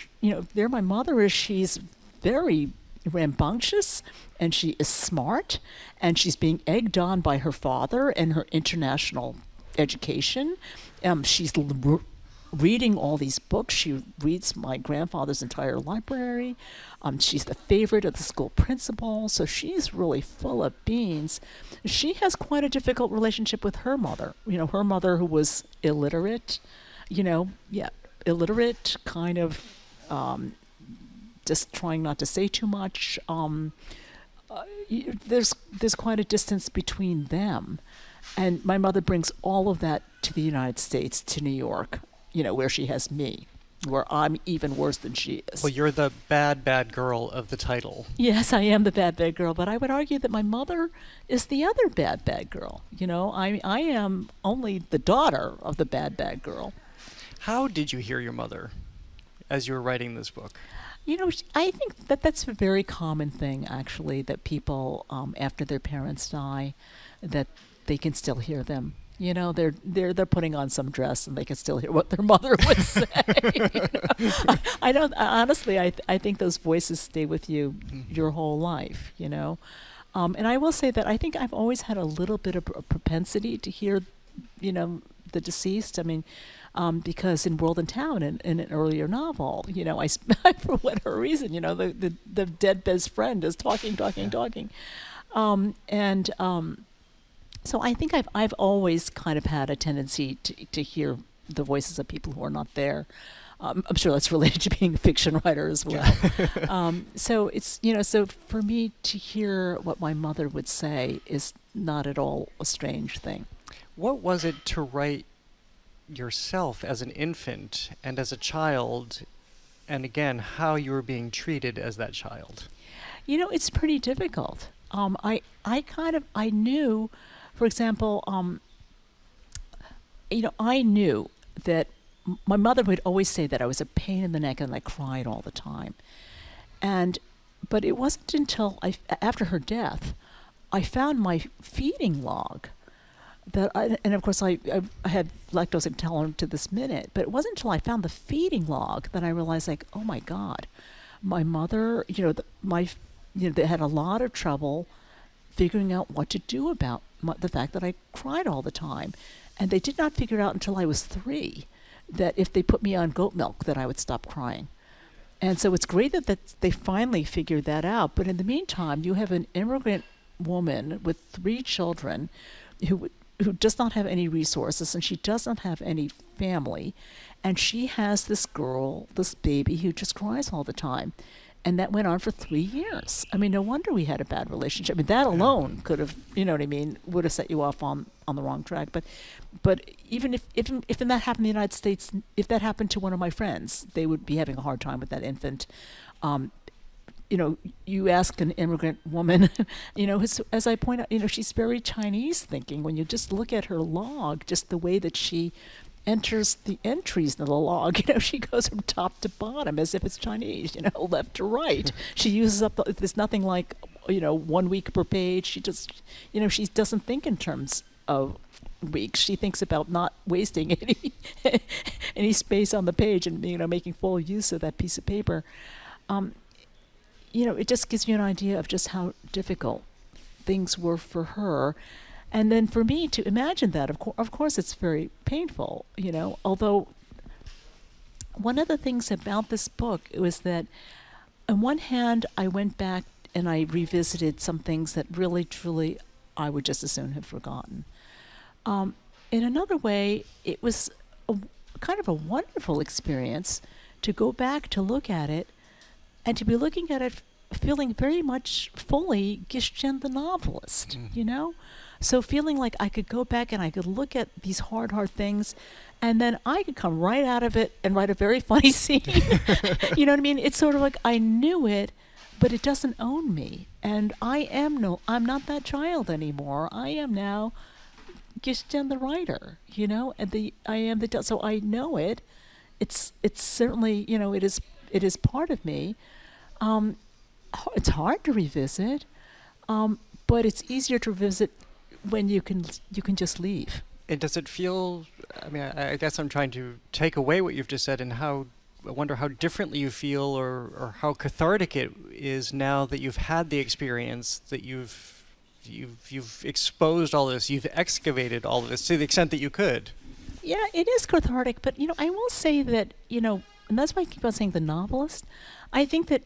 [SPEAKER 14] there my mother is. She's very rambunctious, and she is smart, and she's being egged on by her father and her international education. She's reading all these books. She reads my grandfather's entire library. She's the favorite of the school principal, so she's really full of beans. She has quite a difficult relationship with her mother. Her mother, who was illiterate, illiterate, kind of just trying not to say too much. There's quite a distance between them. And my mother brings all of that to the United States, to New York, where she has me, where I'm even worse than she is.
[SPEAKER 1] Well, you're the bad girl of the title.
[SPEAKER 14] Yes, I am the bad girl, but I would argue that my mother is the other bad girl. I am only the daughter of the bad girl.
[SPEAKER 1] How did you hear your mother as you were writing this book?
[SPEAKER 14] I think that's a very common thing, actually, that people, after their parents die, that they can still hear them. They're putting on some dress and they can still hear what their mother would say. I don't honestly. I think those voices stay with you your whole life. And I will say that I think I've always had a little bit of a propensity to hear, the deceased. I mean, because in World and Town, in an earlier novel, for whatever reason, the dead best friend is talking. So I think I've always kind of had a tendency to hear the voices of people who are not there. I'm sure that's related to being a fiction writer as well. So it's, so for me to hear what my mother would say is not at all a strange thing.
[SPEAKER 1] What was it to write yourself as an infant and as a child, and again, how you were being treated as that child?
[SPEAKER 14] It's pretty difficult. I knew, for example, I knew that my mother would always say that I was a pain in the neck and I cried all the time. But it wasn't until after her death, I found my feeding log. And of course I had lactose intolerant to this minute, but it wasn't until I found the feeding log that I realized, like, oh my God, my mother, they had a lot of trouble figuring out what to do about the fact that I cried all the time. And they did not figure it out until I was 3 that if they put me on goat milk that I would stop crying. And so it's great that they finally figured that out. But in the meantime, you have an immigrant woman with 3 children who does not have any resources, and she does not have any family. And she has this girl, this baby, who just cries all the time. And that went on for 3 years. I mean, no wonder we had a bad relationship. I mean, that alone could have, would have set you off on the wrong track. But even if that happened in the United States, if that happened to one of my friends, they would be having a hard time with that infant. You ask an immigrant woman, as I point out, she's very Chinese thinking. When you just look at her log, just the way that she enters the entries in the log, she goes from top to bottom as if it's Chinese, left to right. She uses up, there's nothing like, 1 week per page. She just, she doesn't think in terms of weeks. She thinks about not wasting any space on the page and, making full use of that piece of paper. It just gives you an idea of just how difficult things were for her. And then for me to imagine that, of course, it's very painful, although one of the things about this book was that on one hand, I went back and I revisited some things that really, truly, I would just as soon have forgotten. In another way, it was kind of a wonderful experience to go back to look at it and to be looking at it feeling very much fully Gish Jen the novelist, So feeling like I could go back and I could look at these hard things, and then I could come right out of it and write a very funny scene. You know what I mean? It's sort of like I knew it, but it doesn't own me. And I'm not that child anymore. I am now Gish Jen the writer, and so I know it. It's certainly, it is part of me. It's hard to revisit, but it's easier to revisit when you can just leave.
[SPEAKER 1] And does it feel, I mean, I guess I'm trying to take away what you've just said and I wonder how differently you feel or how cathartic it is now that you've had the experience, that you've exposed all this, you've excavated all of this to the extent that you could.
[SPEAKER 14] Yeah, it is cathartic, but I will say that, and that's why I keep on saying the novelist. I think that,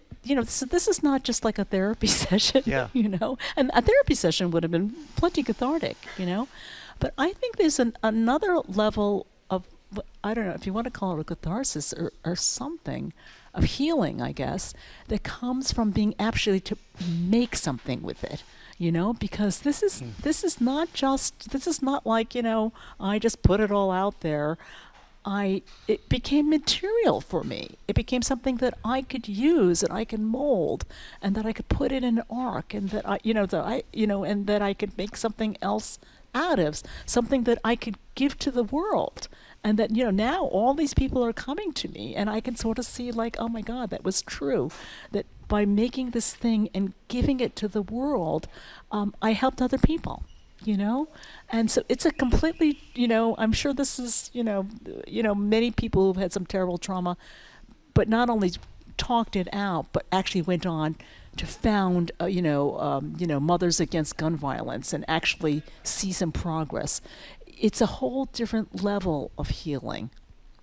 [SPEAKER 14] so this is not just like a therapy session, and a therapy session would have been plenty cathartic, but I think there's another level of, I don't know if you want to call it a catharsis or something, of healing, I guess, that comes from being actually to make something with it. Because this is not like, I just put it all out there. It became material for me. It became something that I could use and I can mold and that I could put in an arc and that and that I could make something else out of, something that I could give to the world. And that, now all these people are coming to me and I can sort of see like, oh my God, that was true. That by making this thing and giving it to the world, I helped other people, And so it's a completely, I'm sure this is, many people who've had some terrible trauma, but not only talked it out, but actually went on to found, Mothers Against Gun Violence and actually see some progress. It's a whole different level of healing.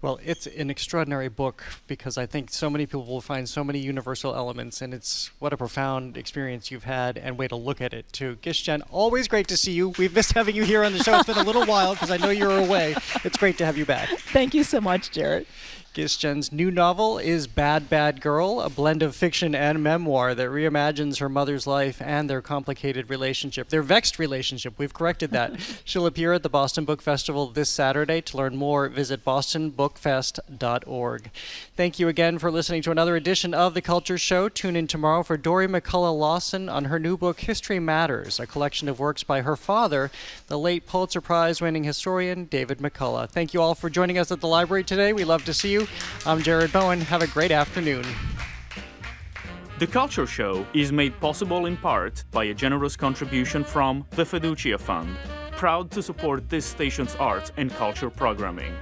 [SPEAKER 1] Well, it's an extraordinary book because I think so many people will find so many universal elements, and it's what a profound experience you've had and way to look at it, too. Gish Jen, always great to see you. We've missed having you here on the show. It's been a little while because I know you were away. It's great to have you back.
[SPEAKER 14] Thank you so much, Jared.
[SPEAKER 1] Gish Jen's new novel is Bad, Bad Girl, a blend of fiction and memoir that reimagines her mother's life and their complicated relationship. Their vexed relationship. We've corrected that. She'll appear at the Boston Book Festival this Saturday. To learn more, visit bostonbookfest.org. Thank you again for listening to another edition of The Culture Show. Tune in tomorrow for Dory McCullough Lawson on her new book, History Matters, a collection of works by her father, the late Pulitzer Prize-winning historian David McCullough. Thank you all for joining us at the library today. We love to see you. I'm Jared Bowen. Have a great afternoon.
[SPEAKER 10] The Culture Show is made possible in part by a generous contribution from the Fiducia Fund, proud to support this station's arts and culture programming.